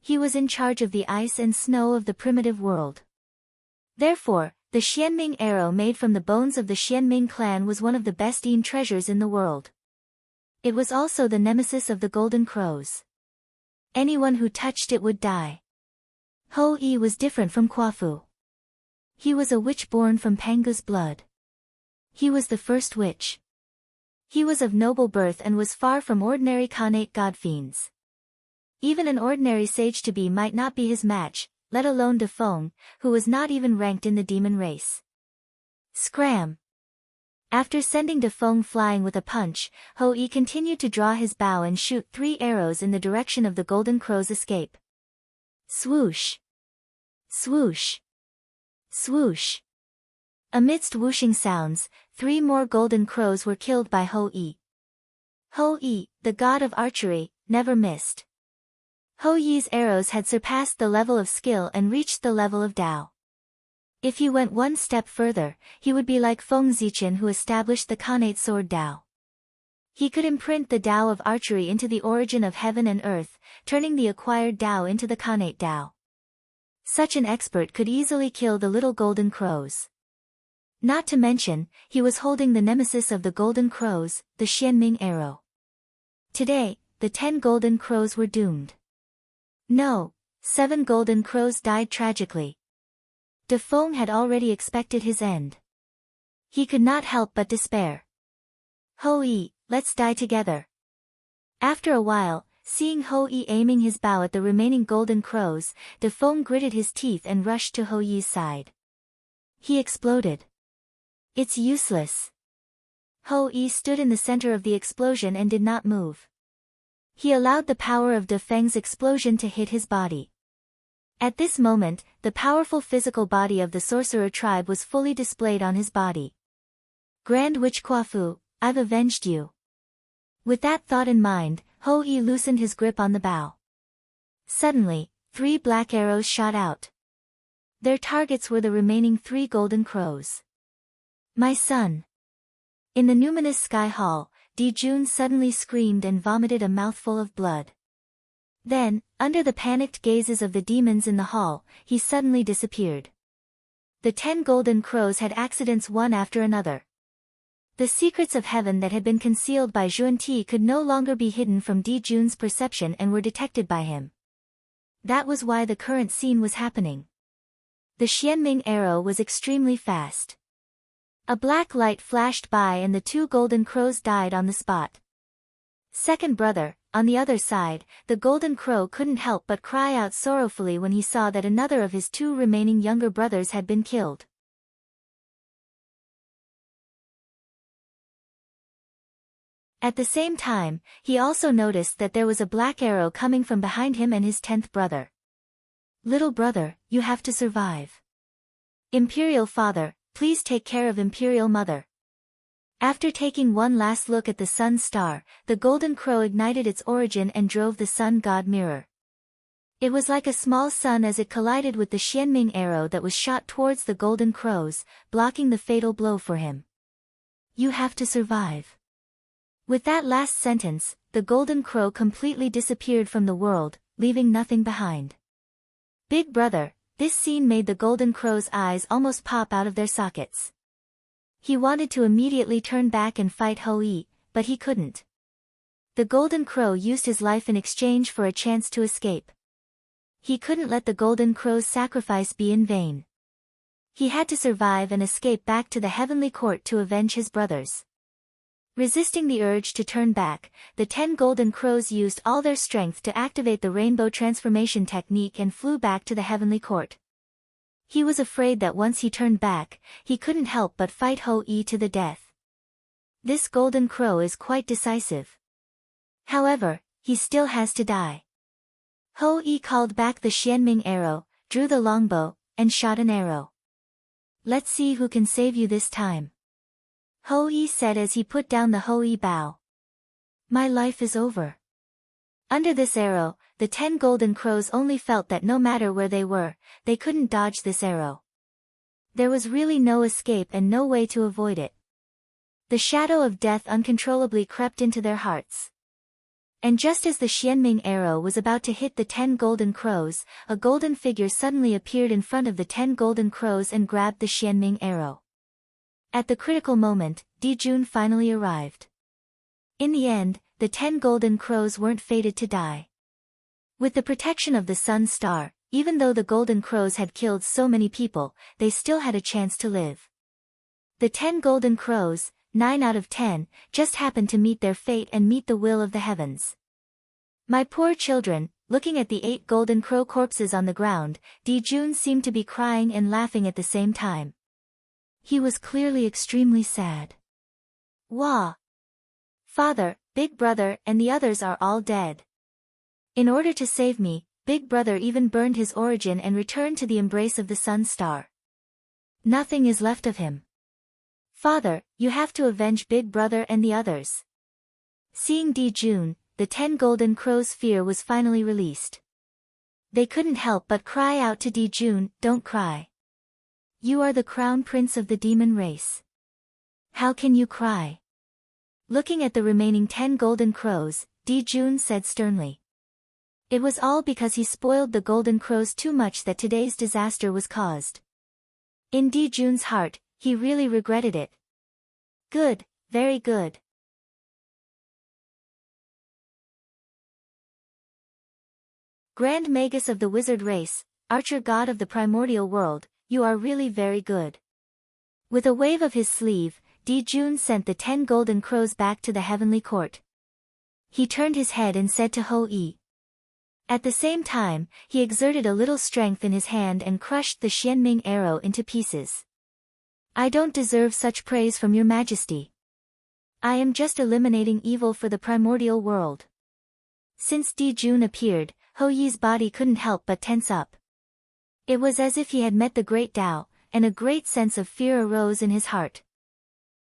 Speaker 1: He was in charge of the ice and snow of the primitive world. Therefore, the Xianming arrow made from the bones of the Xianming clan was one of the best-earned treasures in the world. It was also the nemesis of the golden crows. Anyone who touched it would die. Hou-yi was different from Quafu. He was a witch born from Pangu's blood. He was the first witch. He was of noble birth and was far from ordinary Khanate god-fiends. Even an ordinary sage-to-be might not be his match, let alone De Feng, who was not even ranked in the demon race. Scram! After sending De Feng flying with a punch, Hou-yi continued to draw his bow and shoot 3 arrows in the direction of the golden crow's escape. Swoosh! Swoosh! Swoosh! Amidst whooshing sounds, 3 more golden crows were killed by Hou-yi. Hou-yi, the god of archery, never missed. Hou-yi's arrows had surpassed the level of skill and reached the level of Dao. If he went one step further, he would be like Feng Zichen, who established the Khanate sword Dao. He could imprint the Dao of archery into the origin of heaven and earth, turning the acquired Dao into the Khanate Dao. Such an expert could easily kill the little golden crows. Not to mention, he was holding the nemesis of the golden crows, the Xianming arrow. Today, the 10 golden crows were doomed. No, 7 golden crows died tragically. De Feng had already expected his end. He could not help but despair. Hou-yi, let's die together. After a while, seeing Hou-yi aiming his bow at the remaining golden crows, De Feng gritted his teeth and rushed to Hou-yi's side. He exploded. It's useless. Hou-yi stood in the center of the explosion and did not move. He allowed the power of De Feng's explosion to hit his body. At this moment, the powerful physical body of the sorcerer tribe was fully displayed on his body. Grand Witch Quafu, I've avenged you. With that thought in mind, Hou-yi loosened his grip on the bow. Suddenly, 3 black arrows shot out. Their targets were the remaining 3 golden crows. My son! In the numinous sky hall, Dijun suddenly screamed and vomited a mouthful of blood. Then, under the panicked gazes of the demons in the hall, he suddenly disappeared. The 10 golden crows had accidents one after another. The secrets of heaven that had been concealed by Xuanti could no longer be hidden from Dijun's perception and were detected by him. That was why the current scene was happening. The Xianming arrow was extremely fast. A black light flashed by and the 2 golden crows died on the spot. Second brother, on the other side, the golden crow couldn't help but cry out sorrowfully when he saw that another of his 2 remaining younger brothers had been killed. At the same time, he also noticed that there was a black arrow coming from behind him and his 10th brother. Little brother, you have to survive. Imperial father, please take care of Imperial mother. After taking one last look at the sun star, the golden crow ignited its origin and drove the sun god mirror. It was like a small sun as it collided with the Xianming arrow that was shot towards the golden crows, blocking the fatal blow for him. You have to survive. With that last sentence, the golden crow completely disappeared from the world, leaving nothing behind. Big brother, this scene made the golden crow's eyes almost pop out of their sockets. He wanted to immediately turn back and fight Hou-yi, but he couldn't. The golden crow used his life in exchange for a chance to escape. He couldn't let the golden crow's sacrifice be in vain. He had to survive and escape back to the heavenly court to avenge his brothers. Resisting the urge to turn back, the 10 golden crows used all their strength to activate the rainbow transformation technique and flew back to the heavenly court. He was afraid that once he turned back, he couldn't help but fight Hou-yi to the death. This golden crow is quite decisive. However, he still has to die. Hou-yi called back the Xianming arrow, drew the longbow, and shot an arrow. Let's see who can save you this time. Hou-yi said as he put down the Hou-yi bow. My life is over. Under this arrow, the 10 golden crows only felt that no matter where they were, they couldn't dodge this arrow. There was really no escape and no way to avoid it. The shadow of death uncontrollably crept into their hearts. And just as the Xianming arrow was about to hit the 10 golden crows, a golden figure suddenly appeared in front of the 10 golden crows and grabbed the Xianming arrow. At the critical moment, Dijun finally arrived. In the end, the 10 golden crows weren't fated to die. With the protection of the sun star, even though the golden crows had killed so many people, they still had a chance to live. The 10 golden crows, 9 out of 10, just happened to meet their fate and meet the will of the heavens. My poor children, looking at the 8 golden crow corpses on the ground, Dijun seemed to be crying and laughing at the same time. He was clearly extremely sad. Wah! Father, Big Brother and the others are all dead. In order to save me, Big Brother even burned his origin and returned to the embrace of the sun star. Nothing is left of him. Father, you have to avenge Big Brother and the others. Seeing Dijun, the 10 golden crows' fear was finally released. They couldn't help but cry out to Dijun, "Don't cry. You are the crown prince of the demon race. How can you cry?" Looking at the remaining 10 golden crows, Dijun said sternly. It was all because he spoiled the golden crows too much that today's disaster was caused. In Dijun's heart, he really regretted it. Good, very good. Grand Magus of the wizard race, archer god of the primordial world, you are really very good. With a wave of his sleeve, Dijun sent the 10 golden crows back to the heavenly court. He turned his head and said to Hou-Yi. At the same time, he exerted a little strength in his hand and crushed the Xianming arrow into pieces. I don't deserve such praise from your majesty. I am just eliminating evil for the primordial world. Since Dijun appeared, Hou-Yi's body couldn't help but tense up. It was as if he had met the great Tao, and a great sense of fear arose in his heart.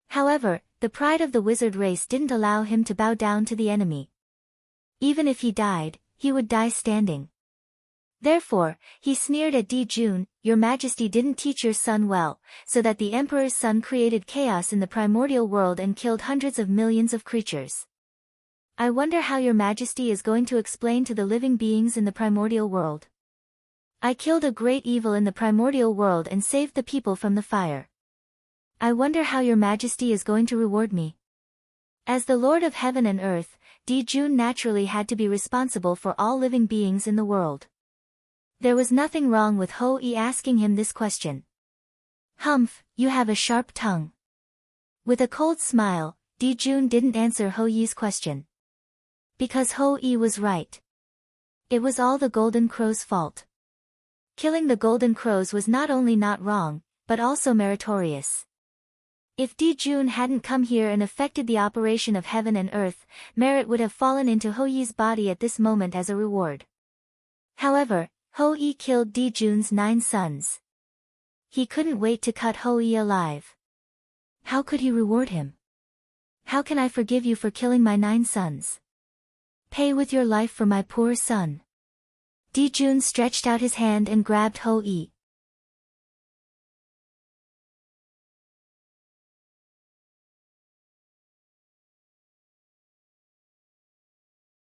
Speaker 1: However, the pride of the wizard race didn't allow him to bow down to the enemy. Even if he died, he would die standing. Therefore, he sneered at Dijun, "Your majesty didn't teach your son well, so that the emperor's son created chaos in the primordial world and killed hundreds of millions of creatures. I wonder how your majesty is going to explain to the living beings in the primordial world. I killed a great evil in the primordial world and saved the people from the fire. I wonder how your majesty is going to reward me." As the Lord of Heaven and Earth, Dijun naturally had to be responsible for all living beings in the world. There was nothing wrong with Hou-Yi asking him this question. "Humph, you have a sharp tongue." With a cold smile, Dijun didn't answer Hou-Yi's question. Because Hou-Yi was right. It was all the golden crow's fault. Killing the golden crows was not only not wrong, but also meritorious. If Dijun hadn't come here and affected the operation of heaven and earth, merit would have fallen into Hou-Yi's body at this moment as a reward. However, Hou-Yi killed Dijun's 9 sons. He couldn't wait to cut Hou-Yi alive. How could he reward him? How can I forgive you for killing my 9 sons? Pay with your life for my poor son. Dijun stretched out his hand and grabbed Hou-Yi.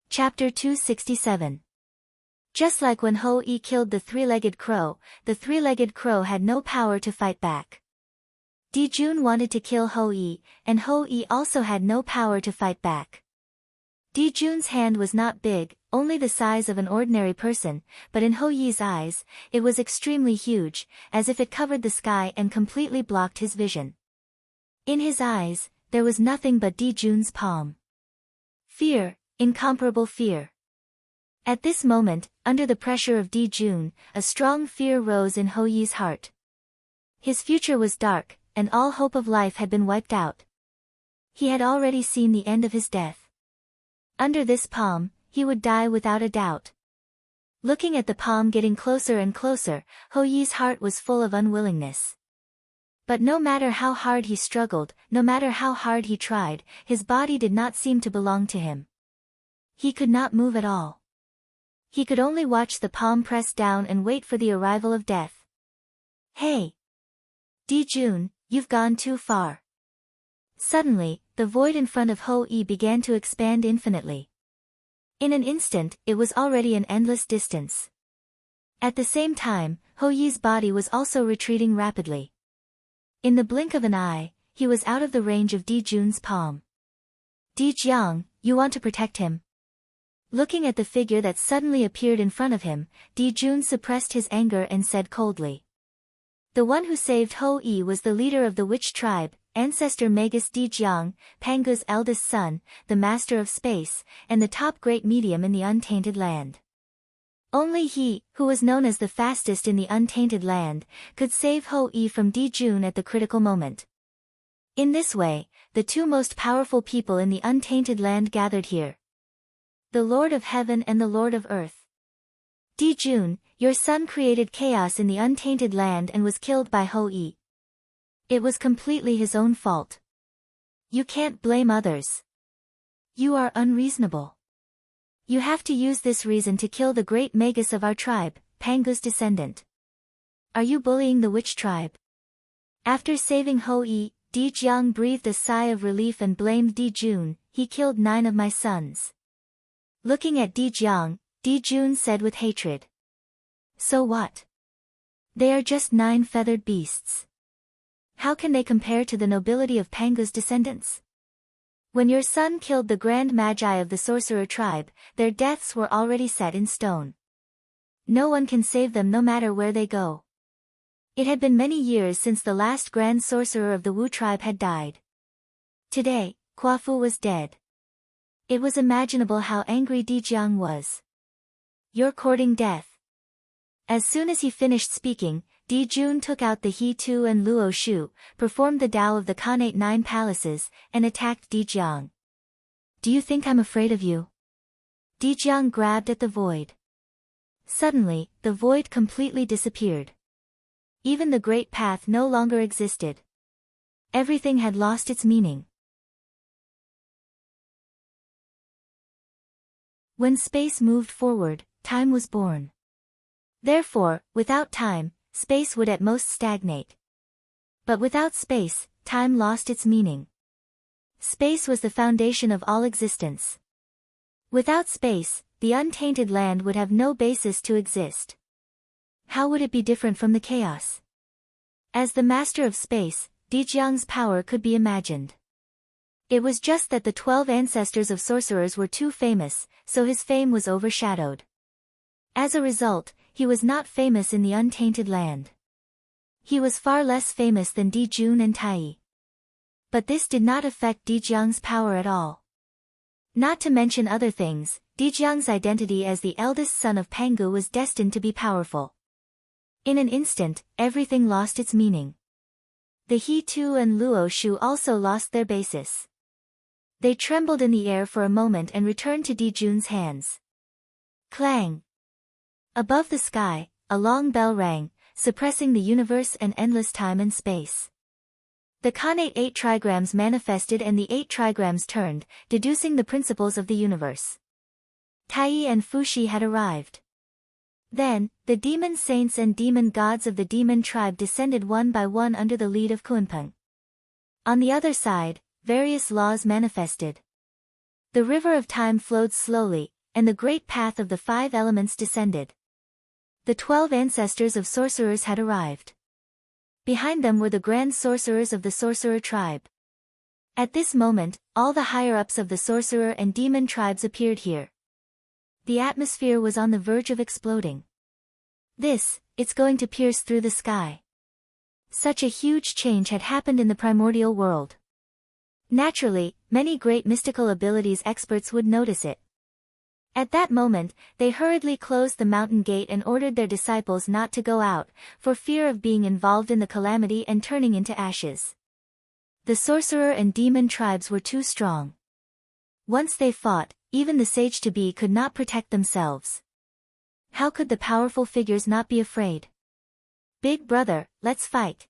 Speaker 1: Chapter 267. Just like when Hou-Yi killed the 3-legged crow, the 3-legged crow had no power to fight back. Dijun wanted to kill Hou-Yi, and Hou-Yi also had no power to fight back. Dijun's hand was not big, only the size of an ordinary person, but in Hou-Yi's eyes, it was extremely huge, as if it covered the sky and completely blocked his vision. In his eyes, there was nothing but Dijun's palm. Fear, incomparable fear. At this moment, under the pressure of Dijun, a strong fear rose in Hou-Yi's heart. His future was dark, and all hope of life had been wiped out. He had already seen the end of his death. Under this palm, he would die without a doubt. Looking at the palm getting closer and closer, Hou-Yi's heart was full of unwillingness. But no matter how hard he struggled, no matter how hard he tried, his body did not seem to belong to him. He could not move at all. He could only watch the palm press down and wait for the arrival of death. Hey! Dijun, you've gone too far. Suddenly, the void in front of Ho-Yi began to expand infinitely. In an instant, it was already an endless distance. At the same time, Ho-Yi's body was also retreating rapidly. In the blink of an eye, he was out of the range of Dijun's palm. Dijiang, you want to protect him? Looking at the figure that suddenly appeared in front of him, Dijun suppressed his anger and said coldly. The one who saved Ho-Yi was the leader of the witch tribe, ancestor Magus Dijiang, Pangu's eldest son, the master of space, and the top great medium in the untainted land. Only he, who was known as the fastest in the untainted land, could save Ho-Yi from Dijun at the critical moment. In this way, the two most powerful people in the untainted land gathered here. The Lord of Heaven and the Lord of Earth. Dijun, your son created chaos in the untainted land and was killed by Ho-Yi. It was completely his own fault. You can't blame others. You are unreasonable. You have to use this reason to kill the great Magus of our tribe, Pangu's descendant. Are you bullying the witch tribe? After saving Ho-Yi, Dijiang breathed a sigh of relief and blamed Dijun. He killed 9 of my sons. Looking at Dijiang, Dijun said with hatred. So what? They are just 9 feathered beasts. How can they compare to the nobility of Pangu's descendants? When your son killed the grand magi of the sorcerer tribe, their deaths were already set in stone. No one can save them no matter where they go. It had been many years since the last grand sorcerer of the Wu tribe had died. Today, Kuafu was dead. It was imaginable how angry Dijiang was. You're courting death. As soon as he finished speaking, Dijun took out the He Tu and Luo Shu, performed the Tao of the Khanate 9 palaces, and attacked Dijiang. Do you think I'm afraid of you? Dijiang grabbed at the void. Suddenly, the void completely disappeared. Even the great path no longer existed. Everything had lost its meaning. When space moved forward, time was born. Therefore, without time, space would at most stagnate. But without space, time lost its meaning. Space was the foundation of all existence. Without space, the untainted land would have no basis to exist. How would it be different from the chaos? As the master of space, Dijiang's power could be imagined. It was just that the 12 ancestors of sorcerers were too famous, so his fame was overshadowed. As a result, he was not famous in the untainted land. He was far less famous than Dijun and Tai. But this did not affect Dijiang's power at all. Not to mention other things, Dijiang's identity as the eldest son of Pangu was destined to be powerful. In an instant, everything lost its meaning. The He Tu and Luo Shu also lost their basis. They trembled in the air for a moment and returned to Dijun's hands. Clang! Above the sky, a long bell rang, suppressing the universe and endless time and space. The Khanate 8 trigrams manifested and the 8 trigrams turned, deducing the principles of the universe. Tai and Fushi had arrived. Then, the demon saints and demon gods of the demon tribe descended one by one under the lead of Kunpeng. On the other side, various laws manifested. The river of time flowed slowly, and the great path of the 5 elements descended. The 12 ancestors of sorcerers had arrived. Behind them were the grand sorcerers of the sorcerer tribe. At this moment, all the higher-ups of the sorcerer and demon tribes appeared here. The atmosphere was on the verge of exploding. It's going to pierce through the sky. Such a huge change had happened in the primordial world. Naturally, many great mystical abilities experts would notice it. At that moment, they hurriedly closed the mountain gate and ordered their disciples not to go out, for fear of being involved in the calamity and turning into ashes. The sorcerer and demon tribes were too strong. Once they fought, even the sage-to-be could not protect themselves. How could the powerful figures not be afraid? Big brother, let's fight.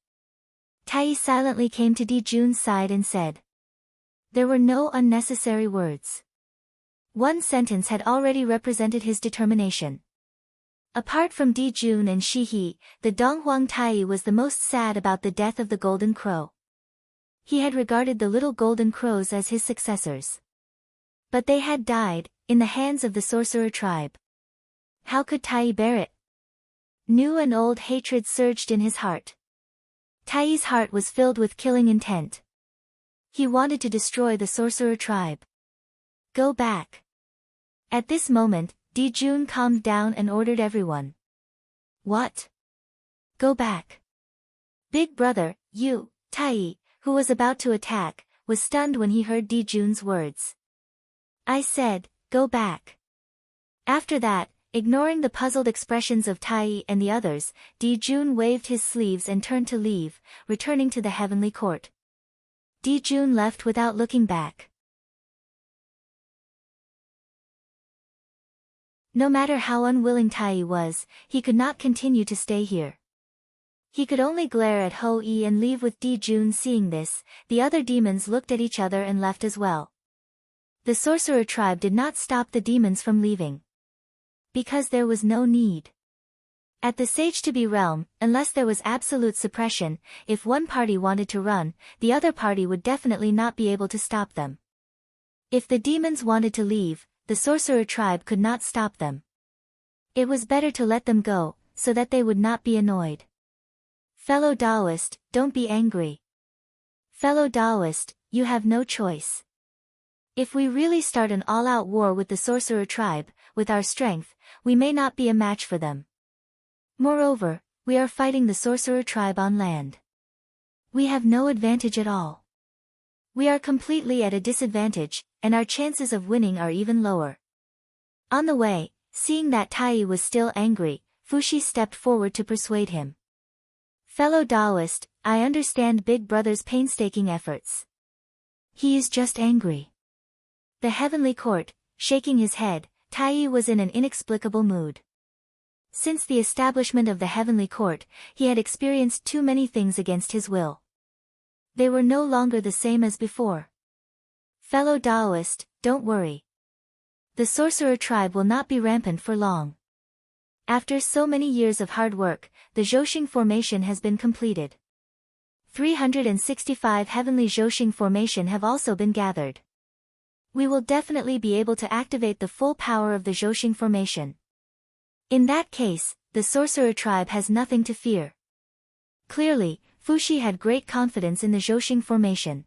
Speaker 1: Tai silently came to Dijun's side and said. There were no unnecessary words. One sentence had already represented his determination. Apart from Di Jun and Shi He, the Donghuang Tai was the most sad about the death of the Golden Crow. He had regarded the little Golden Crows as his successors. But they had died, in the hands of the sorcerer tribe. How could Tai bear it? New and old hatred surged in his heart. Tai's heart was filled with killing intent. He wanted to destroy the sorcerer tribe. Go back. At this moment, Di Jun calmed down and ordered everyone. What? Go back. Big brother, you, Tai, who was about to attack, was stunned when he heard Di Jun's words. I said, go back. After that, ignoring the puzzled expressions of Tai and the others, Di Jun waved his sleeves and turned to leave, returning to the heavenly court. Di Jun left without looking back. No matter how unwilling Tai was, he could not continue to stay here. He could only glare at Ho Yi and leave with Di Jun. Seeing this, the other demons looked at each other and left as well. The sorcerer tribe did not stop the demons from leaving. Because there was no need. At the Sage-to-be realm, unless there was absolute suppression, if one party wanted to run, the other party would definitely not be able to stop them. If the demons wanted to leave, the sorcerer tribe could not stop them. It was better to let them go, so that they would not be annoyed. Fellow Taoist, don't be angry. Fellow Taoist, you have no choice. If we really start an all-out war with the sorcerer tribe, with our strength, we may not be a match for them. Moreover, we are fighting the sorcerer tribe on land. We have no advantage at all. We are completely at a disadvantage, and our chances of winning are even lower. On the way, seeing that Tai was still angry, Fushi stepped forward to persuade him. Fellow Taoist, I understand Big Brother's painstaking efforts. He is just angry. The heavenly court, shaking his head, Tai was in an inexplicable mood. Since the establishment of the heavenly court, he had experienced too many things against his will. They were no longer the same as before. Fellow Taoist, don't worry. The sorcerer tribe will not be rampant for long. After so many years of hard work, the Zhouxing formation has been completed. 365 heavenly Zhouxing formation have also been gathered. We will definitely be able to activate the full power of the Zhouxing formation. In that case, the sorcerer tribe has nothing to fear. Clearly, Fushi had great confidence in the Zhouxing formation.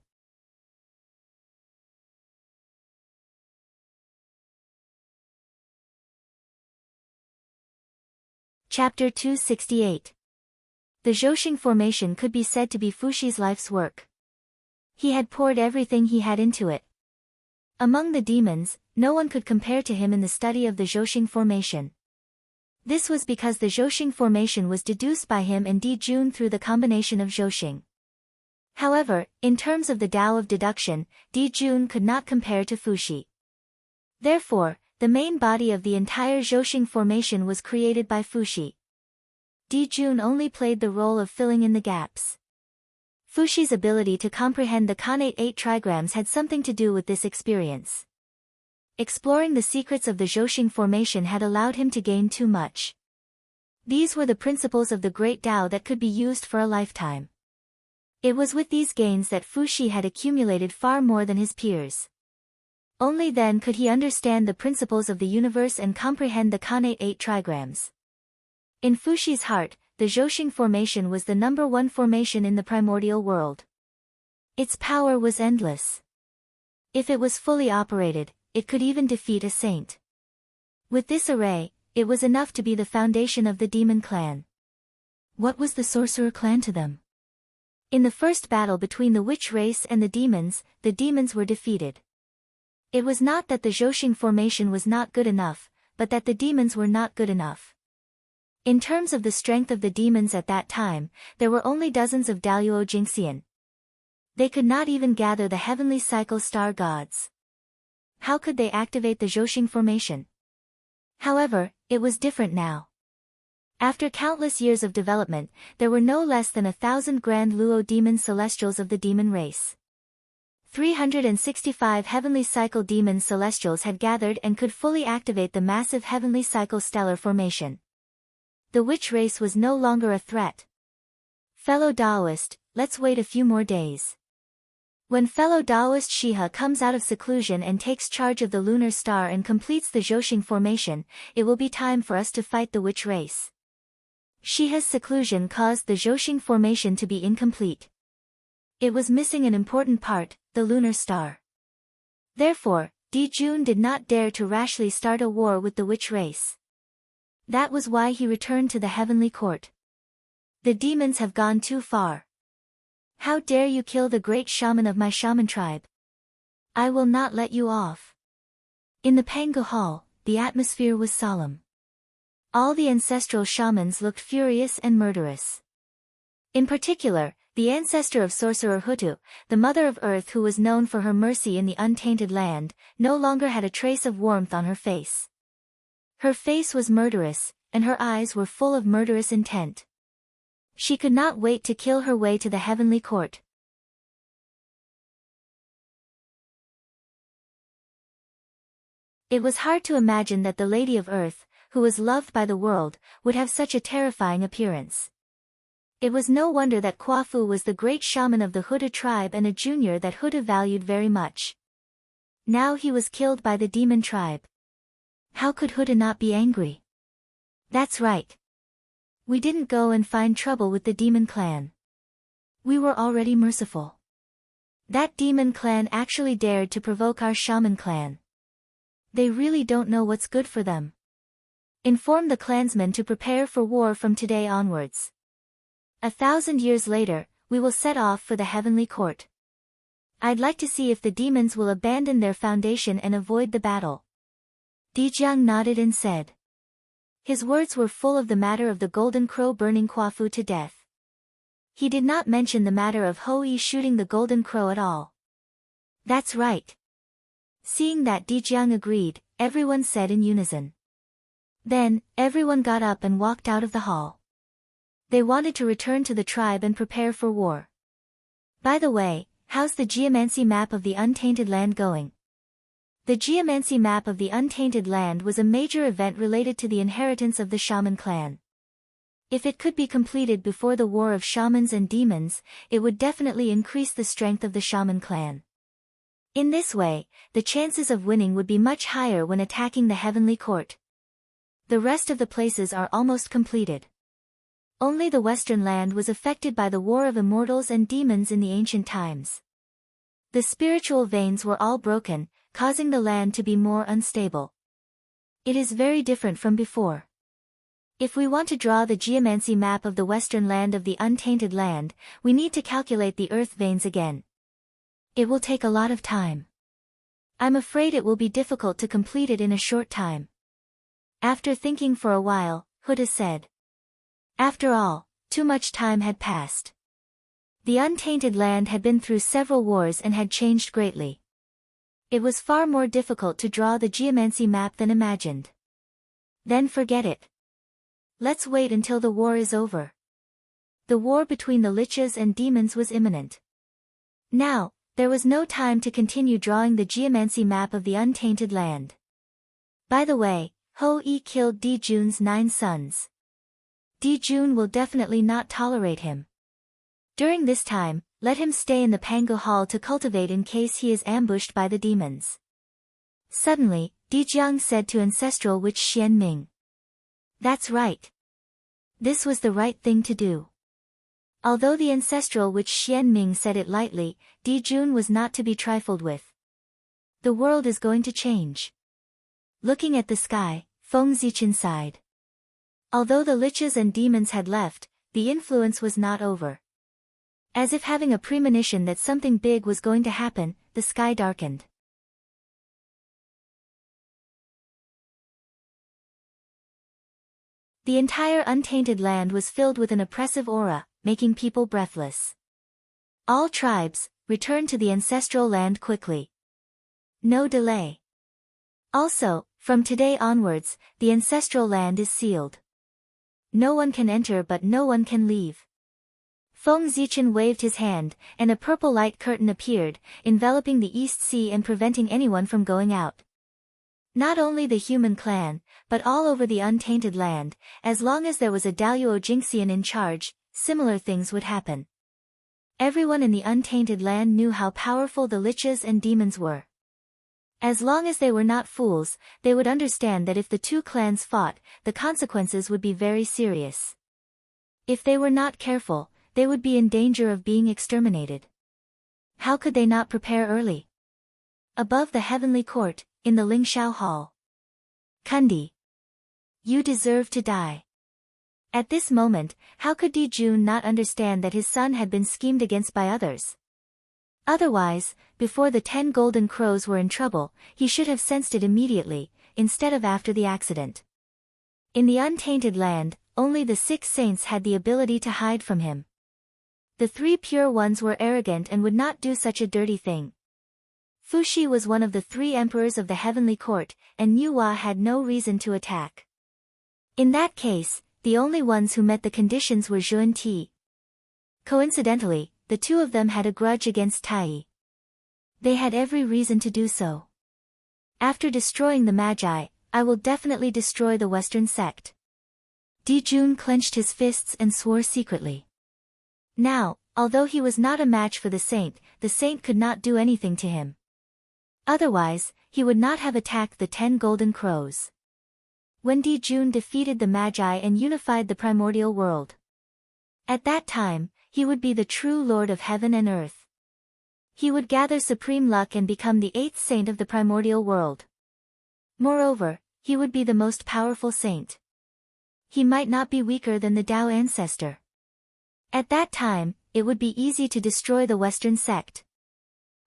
Speaker 1: Chapter 268. The Zhouxing formation could be said to be Fushi's life's work. He had poured everything he had into it. Among the demons, no one could compare to him in the study of the Zhouxing formation. This was because the Zhouxing formation was deduced by him and Di Jun through the combination of Zhouxing. However, in terms of the Tao of deduction, Di Jun could not compare to Fushi. Therefore, the main body of the entire Zhouxing formation was created by Fushi. Di Jun only played the role of filling in the gaps. Fushi's ability to comprehend the connate 8 trigrams had something to do with this experience. Exploring the secrets of the Zhouxing formation had allowed him to gain too much. These were the principles of the great Tao that could be used for a lifetime. It was with these gains that Fushi had accumulated far more than his peers. Only then could he understand the principles of the universe and comprehend the connate 8 trigrams. In Fushi's heart, the Zhouxing formation was the number one formation in the primordial world. Its power was endless. If it was fully operated, it could even defeat a saint. With this array, it was enough to be the foundation of the demon clan. What was the sorcerer clan to them? In the first battle between the witch race and the demons were defeated. It was not that the Zhouxing formation was not good enough, but that the demons were not good enough. In terms of the strength of the demons at that time, there were only dozens of Daluo Jingxian. They could not even gather the heavenly cycle star gods. How could they activate the Zhouxing formation? However, it was different now. After countless years of development, there were no less than 1,000 grand Luo demon celestials of the demon race. 365 heavenly cycle demons celestials had gathered and could fully activate the massive heavenly cycle stellar formation. The witch race was no longer a threat. Fellow Taoist, let's wait a few more days. When fellow Taoist Shiha comes out of seclusion and takes charge of the lunar star and completes the Zhousing formation, it will be time for us to fight the witch race. Shiha's seclusion caused the Zhousing formation to be incomplete. It was missing an important part, the lunar star. Therefore, Dijun did not dare to rashly start a war with the witch race. That was why he returned to the heavenly court. The demons have gone too far. How dare you kill the great shaman of my shaman tribe? I will not let you off. In the Pangu Hall, the atmosphere was solemn. All the ancestral shamans looked furious and murderous. In particular, the ancestor of sorcerer Hutu, the mother of earth who was known for her mercy in the untainted land, no longer had a trace of warmth on her face. Her face was murderous, and her eyes were full of murderous intent. She could not wait to kill her way to the heavenly court. It was hard to imagine that the Lady of Earth, who was loved by the world, would have such a terrifying appearance. It was no wonder that Kwafu was the great shaman of the Hutu tribe and a junior that Hutu valued very much. Now he was killed by the demon tribe. How could Hutu not be angry? That's right. We didn't go and find trouble with the demon clan. We were already merciful. That demon clan actually dared to provoke our shaman clan. They really don't know what's good for them. Inform the clansmen to prepare for war from today onwards. 1,000 years later, we will set off for the heavenly court. I'd like to see if the demons will abandon their foundation and avoid the battle. Dijiang nodded and said. His words were full of the matter of the golden crow burning Kwafu to death. He did not mention the matter of Hou-Yi shooting the golden crow at all. That's right. Seeing that Dijiang agreed, everyone said in unison. Then, everyone got up and walked out of the hall. They wanted to return to the tribe and prepare for war. By the way, how's the geomancy map of the untainted land going? The geomancy map of the untainted land was a major event related to the inheritance of the shaman clan. If it could be completed before the war of shamans and demons, it would definitely increase the strength of the shaman clan. In this way, the chances of winning would be much higher when attacking the heavenly court. The rest of the places are almost completed. Only the western land was affected by the war of immortals and demons in the ancient times. The spiritual veins were all broken, causing the land to be more unstable. It is very different from before. If we want to draw the geomancy map of the western land of the untainted land, we need to calculate the earth veins again. It will take a lot of time. I'm afraid it will be difficult to complete it in a short time. After thinking for a while, Huda said. After all, too much time had passed. The untainted land had been through several wars and had changed greatly. It was far more difficult to draw the geomancy map than imagined. Then forget it. Let's wait until the war is over. The war between the lichas and demons was imminent. Now, there was no time to continue drawing the geomancy map of the untainted land. By the way, Hou-Yi killed Dijun's 9 sons. Dijun will definitely not tolerate him. During this time, let him stay in the Pangu Hall to cultivate in case he is ambushed by the demons. Suddenly, Dijiang said to ancestral witch Xianming. That's right. This was the right thing to do. Although the ancestral witch Xianming said it lightly, Dijun was not to be trifled with. The world is going to change. Looking at the sky, Feng Zichen sighed. Although the lichas and demons had left, the influence was not over. As if having a premonition that something big was going to happen, the sky darkened. The entire untainted land was filled with an oppressive aura, making people breathless. All tribes, return to the ancestral land quickly. No delay. Also, from today onwards, the ancestral land is sealed. No one can enter but no one can leave. Feng Zichen waved his hand, and a purple light curtain appeared, enveloping the East Sea and preventing anyone from going out. Not only the human clan, but all over the untainted land, as long as there was a Daluo Jingxian in charge, similar things would happen. Everyone in the untainted land knew how powerful the liches and demons were. As long as they were not fools, they would understand that if the two clans fought, the consequences would be very serious. If they were not careful, they would be in danger of being exterminated. How could they not prepare early? Above the heavenly court, in the Lingxiao Hall. Kundi. You deserve to die. At this moment, how could Di Jun not understand that his son had been schemed against by others? Otherwise, before the 10 golden crows were in trouble, he should have sensed it immediately, instead of after the accident. In the untainted land, only the 6 saints had the ability to hide from him. The 3 pure ones were arrogant and would not do such a dirty thing. Fuxi was one of the 3 emperors of the heavenly court, and Nuwa had no reason to attack. In that case, the only ones who met the conditions were Zhu and Ti. Coincidentally, the 2 of them had a grudge against Tai. They had every reason to do so. After destroying the Magi, I will definitely destroy the Western sect. Di Jun clenched his fists and swore secretly. Now, although he was not a match for the saint could not do anything to him. Otherwise, he would not have attacked the 10 golden crows. When Di Jun defeated the Magi and unified the primordial world. At that time, he would be the true Lord of heaven and earth. He would gather supreme luck and become the 8th saint of the primordial world. Moreover, he would be the most powerful saint. He might not be weaker than the Tao ancestor. At that time, it would be easy to destroy the Western sect.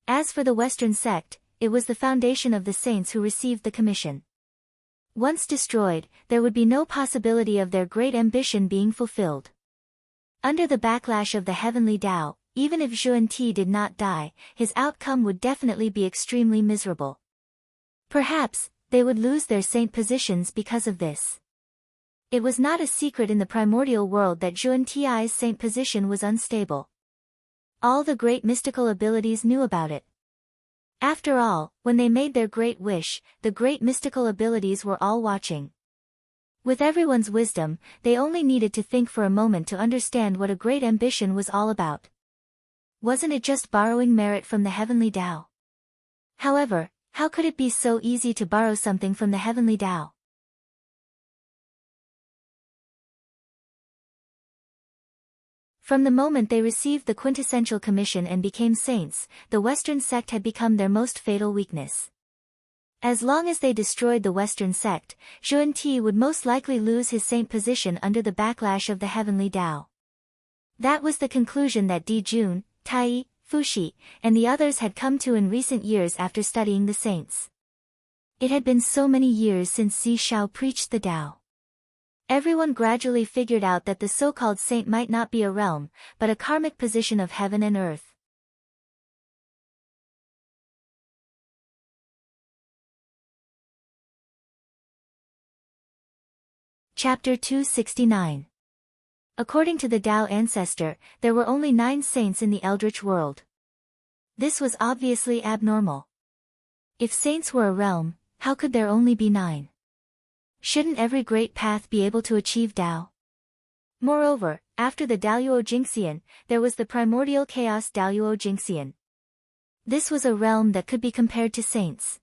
Speaker 1: As for the Western sect, it was the foundation of the saints who received the commission. Once destroyed, there would be no possibility of their great ambition being fulfilled. Under the backlash of the heavenly Tao, even if Zhu and Ti did not die, his outcome would definitely be extremely miserable. Perhaps, they would lose their saint positions because of this. It was not a secret in the primordial world that Zhu and Ti's saint position was unstable. All the great mystical abilities knew about it. After all, when they made their great wish, the great mystical abilities were all watching. With everyone's wisdom, they only needed to think for a moment to understand what a great ambition was all about. Wasn't it just borrowing merit from the heavenly Tao? However, how could it be so easy to borrow something from the heavenly Tao? From the moment they received the quintessential commission and became saints, the Western sect had become their most fatal weakness. As long as they destroyed the Western sect, Zhu and Ti would most likely lose his saint position under the backlash of the heavenly Tao. That was the conclusion that Di Jun, Tai, Fuxi, and the others had come to in recent years after studying the saints. It had been so many years since Zi Shao preached the Tao. Everyone gradually figured out that the so-called saint might not be a realm, but a karmic position of heaven and earth. Chapter 269. According to the Tao ancestor, there were only 9 saints in the Eldritch world. This was obviously abnormal. If saints were a realm, how could there only be 9? Shouldn't every great path be able to achieve Tao? Moreover, after the Daluo Jingxian, there was the primordial chaos Daluo Jingxian. This was a realm that could be compared to saints.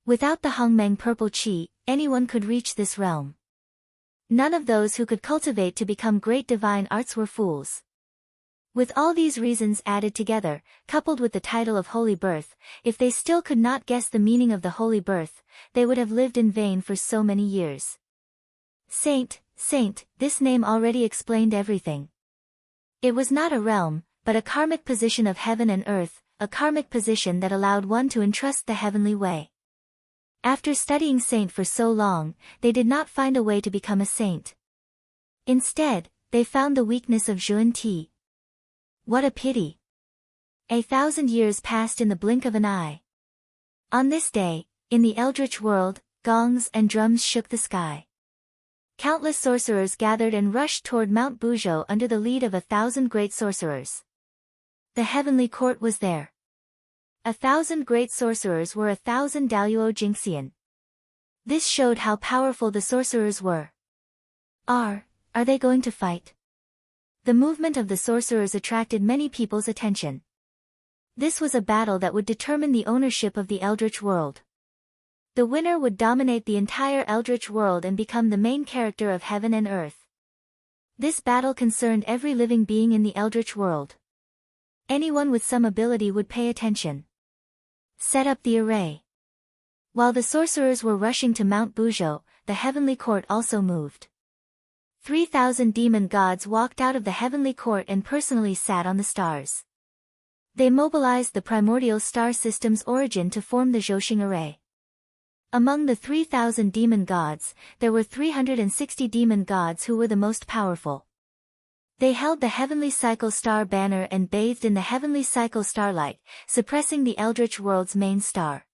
Speaker 1: Without the Hongmeng purple qi, anyone could reach this realm. None of those who could cultivate to become great divine arts were fools. With all these reasons added together, coupled with the title of Holy Birth, if they still could not guess the meaning of the Holy Birth, they would have lived in vain for so many years. Saint, this name already explained everything. It was not a realm, but a karmic position of heaven and earth, a karmic position that allowed one to entrust the heavenly way. After studying saint for so long, they did not find a way to become a saint. Instead, they found the weakness of Zhu and Ti. What a pity! 1,000 years passed in the blink of an eye. On this day, in the Eldritch world, gongs and drums shook the sky. Countless sorcerers gathered and rushed toward Mount Buzhou under the lead of 1,000 great sorcerers. The heavenly court was there. 1,000 great sorcerers were 1,000 Daluo Jingxian. This showed how powerful the sorcerers were. Are they going to fight? The movement of the sorcerers attracted many people's attention. This was a battle that would determine the ownership of the Eldritch world. The winner would dominate the entire Eldritch world and become the main character of heaven and earth. This battle concerned every living being in the Eldritch world. Anyone with some ability would pay attention. Set up the array. While the sorcerers were rushing to Mount Buzhou, the heavenly court also moved. 3,000 demon gods walked out of the heavenly court and personally sat on the stars. They mobilized the primordial star system's origin to form the Zhouxing array. Among the 3,000 demon gods, there were 360 demon gods who were the most powerful. They held the heavenly cycle star banner and bathed in the heavenly cycle starlight, suppressing the Eldritch world's main star.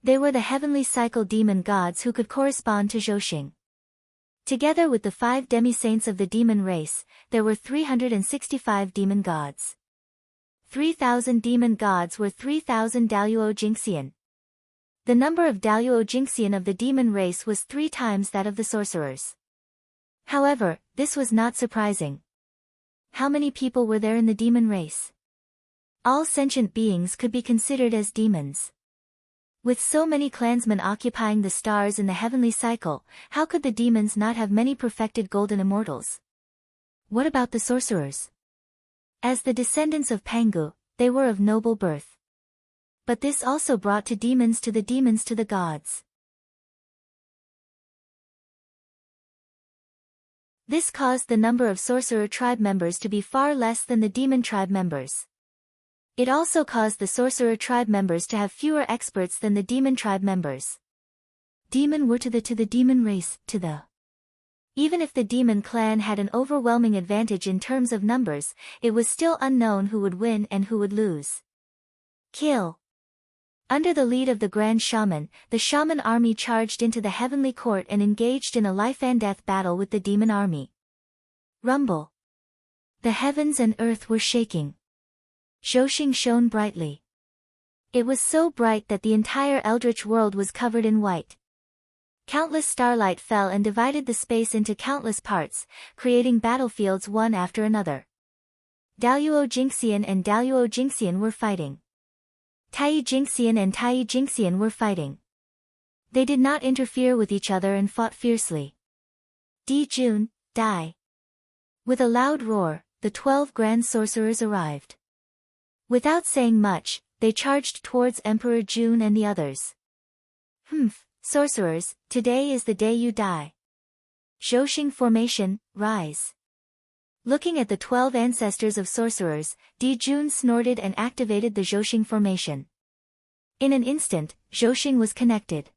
Speaker 1: They were the heavenly cycle demon gods who could correspond to Zhouxing. Together with the 5 demi-saints of the demon race, there were 365 demon gods. 3,000 demon gods were 3,000 Daluo Jingxian. The number of Daluo Jingxian of the demon race was 3 times that of the sorcerers. However, this was not surprising. How many people were there in the demon race? All sentient beings could be considered as demons. With so many clansmen occupying the stars in the heavenly cycle, how could the demons not have many perfected golden immortals? What about the sorcerers? As the descendants of Pangu, they were of noble birth. But this also brought to the demons to the gods. This caused the number of sorcerer tribe members to be far less than the demon tribe members. It also caused the sorcerer tribe members to have fewer experts than the demon tribe members. Demon were to the demon race, Even if the demon clan had an overwhelming advantage in terms of numbers, it was still unknown who would win and who would lose. Kill. Under the lead of the Grand Shaman, the Shaman army charged into the heavenly court and engaged in a life-and-death battle with the demon army. Rumble. The heavens and earth were shaking. Zhouxing shone brightly. It was so bright that the entire Eldritch world was covered in white. Countless starlight fell and divided the space into countless parts, creating battlefields one after another. Daluo Jingxian and Daluo Jingxian were fighting. Tai Jingxian and Tai Jingxian were fighting. They did not interfere with each other and fought fiercely. Di Jun, die. With a loud roar, the 12 grand sorcerers arrived. Without saying much, they charged towards Emperor Jun and the others. Sorcerers, today is the day you die. Zhouxing formation, rise. Looking at the 12 ancestors of sorcerers, Di Jun snorted and activated the Zhouxing formation. In an instant, Zhouxing was connected.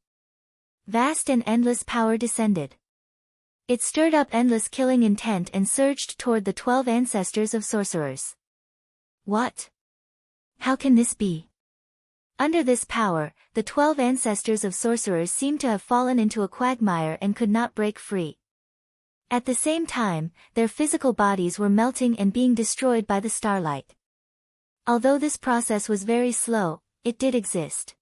Speaker 1: Vast and endless power descended. It stirred up endless killing intent and surged toward the 12 ancestors of sorcerers. What? How can this be? Under this power, the 12 ancestors of sorcerers seemed to have fallen into a quagmire and could not break free. At the same time, their physical bodies were melting and being destroyed by the starlight. Although this process was very slow, it did exist.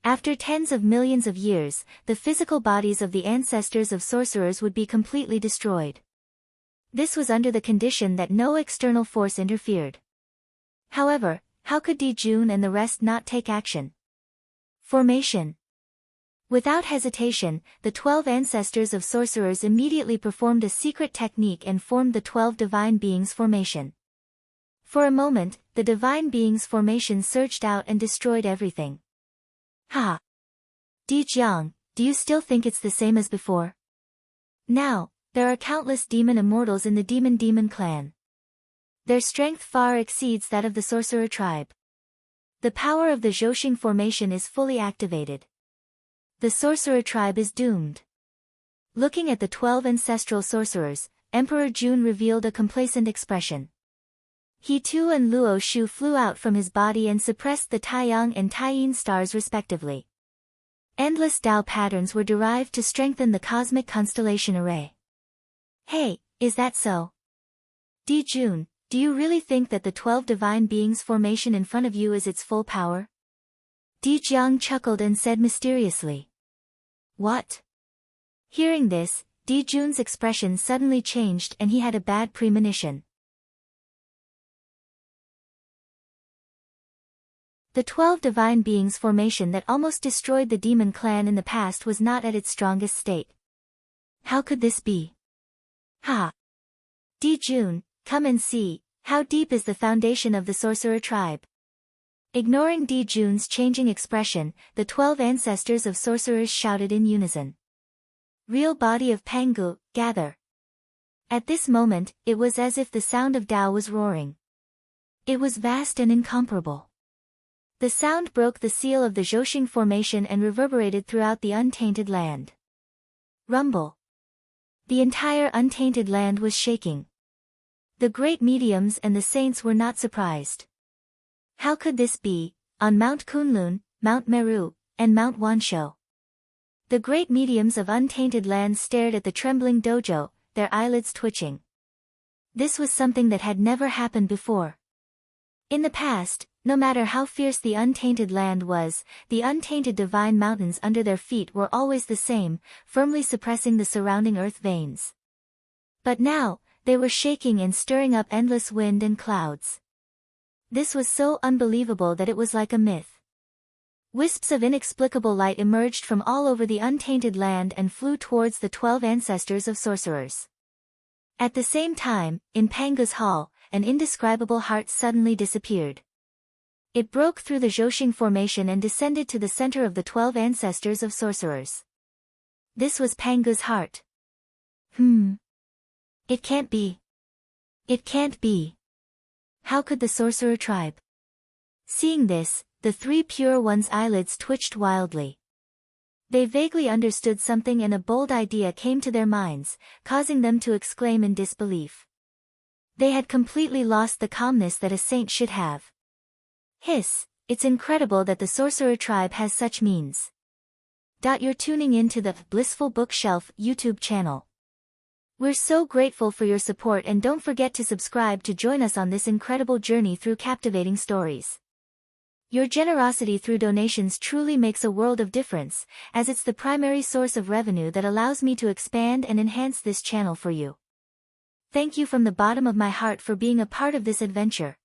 Speaker 1: After tens of millions of years, the physical bodies of the ancestors of sorcerers would be completely destroyed. This was under the condition that no external force interfered. However, how could Di Jun and the rest not take action? Formation. Without hesitation, the 12 ancestors of sorcerers immediately performed a secret technique and formed the 12 divine beings formation. For a moment, the divine beings formation surged out and destroyed everything. Ha! Di Jiang, do you still think it's the same as before? Now, there are countless demon immortals in the demon clan. Their strength far exceeds that of the sorcerer tribe. The power of the Zhouxing formation is fully activated. The sorcerer tribe is doomed. Looking at the 12 ancestral sorcerers, Emperor Jun revealed a complacent expression. He too and Luo Shu flew out from his body and suppressed the Taiyang and Taiyin stars respectively. Endless Tao patterns were derived to strengthen the cosmic constellation array. Hey, is that so? Di Jun, do you really think that the 12 divine beings formation in front of you is its full power? Di Jiang chuckled and said mysteriously. What? Hearing this, Di Jun's expression suddenly changed and he had a bad premonition. The 12 divine beings formation that almost destroyed the demon clan in the past was not at its strongest state. How could this be? Ha! Di Jun, come and see, how deep is the foundation of the sorcerer tribe? Ignoring Di Jun's changing expression, the 12 ancestors of sorcerers shouted in unison. Real body of Pangu, gather. At this moment, it was as if the sound of Tao was roaring. It was vast and incomparable. The sound broke the seal of the Zhoxing formation and reverberated throughout the untainted land. Rumble. The entire untainted land was shaking. The great mediums and the saints were not surprised. How could this be, on Mount Kunlun, Mount Meru, and Mount Wanshou? The great mediums of untainted land stared at the trembling dojo, their eyelids twitching. This was something that had never happened before. In the past, no matter how fierce the untainted land was, the untainted divine mountains under their feet were always the same, firmly suppressing the surrounding earth veins. But now, they were shaking and stirring up endless wind and clouds. This was so unbelievable that it was like a myth. Wisps of inexplicable light emerged from all over the untainted land and flew towards the 12 ancestors of sorcerers. At the same time, in Pangu's hall, an indescribable heart suddenly disappeared. It broke through the Zhoxing formation and descended to the center of the 12 ancestors of sorcerers. This was Pangu's heart. It can't be. It can't be. How could the sorcerer tribe? Seeing this, the 3 pure ones' eyelids twitched wildly. They vaguely understood something and a bold idea came to their minds, causing them to exclaim in disbelief. They had completely lost the calmness that a saint should have. Hiss, it's incredible that the sorcerer tribe has such means. You're tuning in to the Blissful Bookshelf YouTube channel. We're so grateful for your support and don't forget to subscribe to join us on this incredible journey through captivating stories. Your generosity through donations truly makes a world of difference, as it's the primary source of revenue that allows me to expand and enhance this channel for you. Thank you from the bottom of my heart for being a part of this adventure.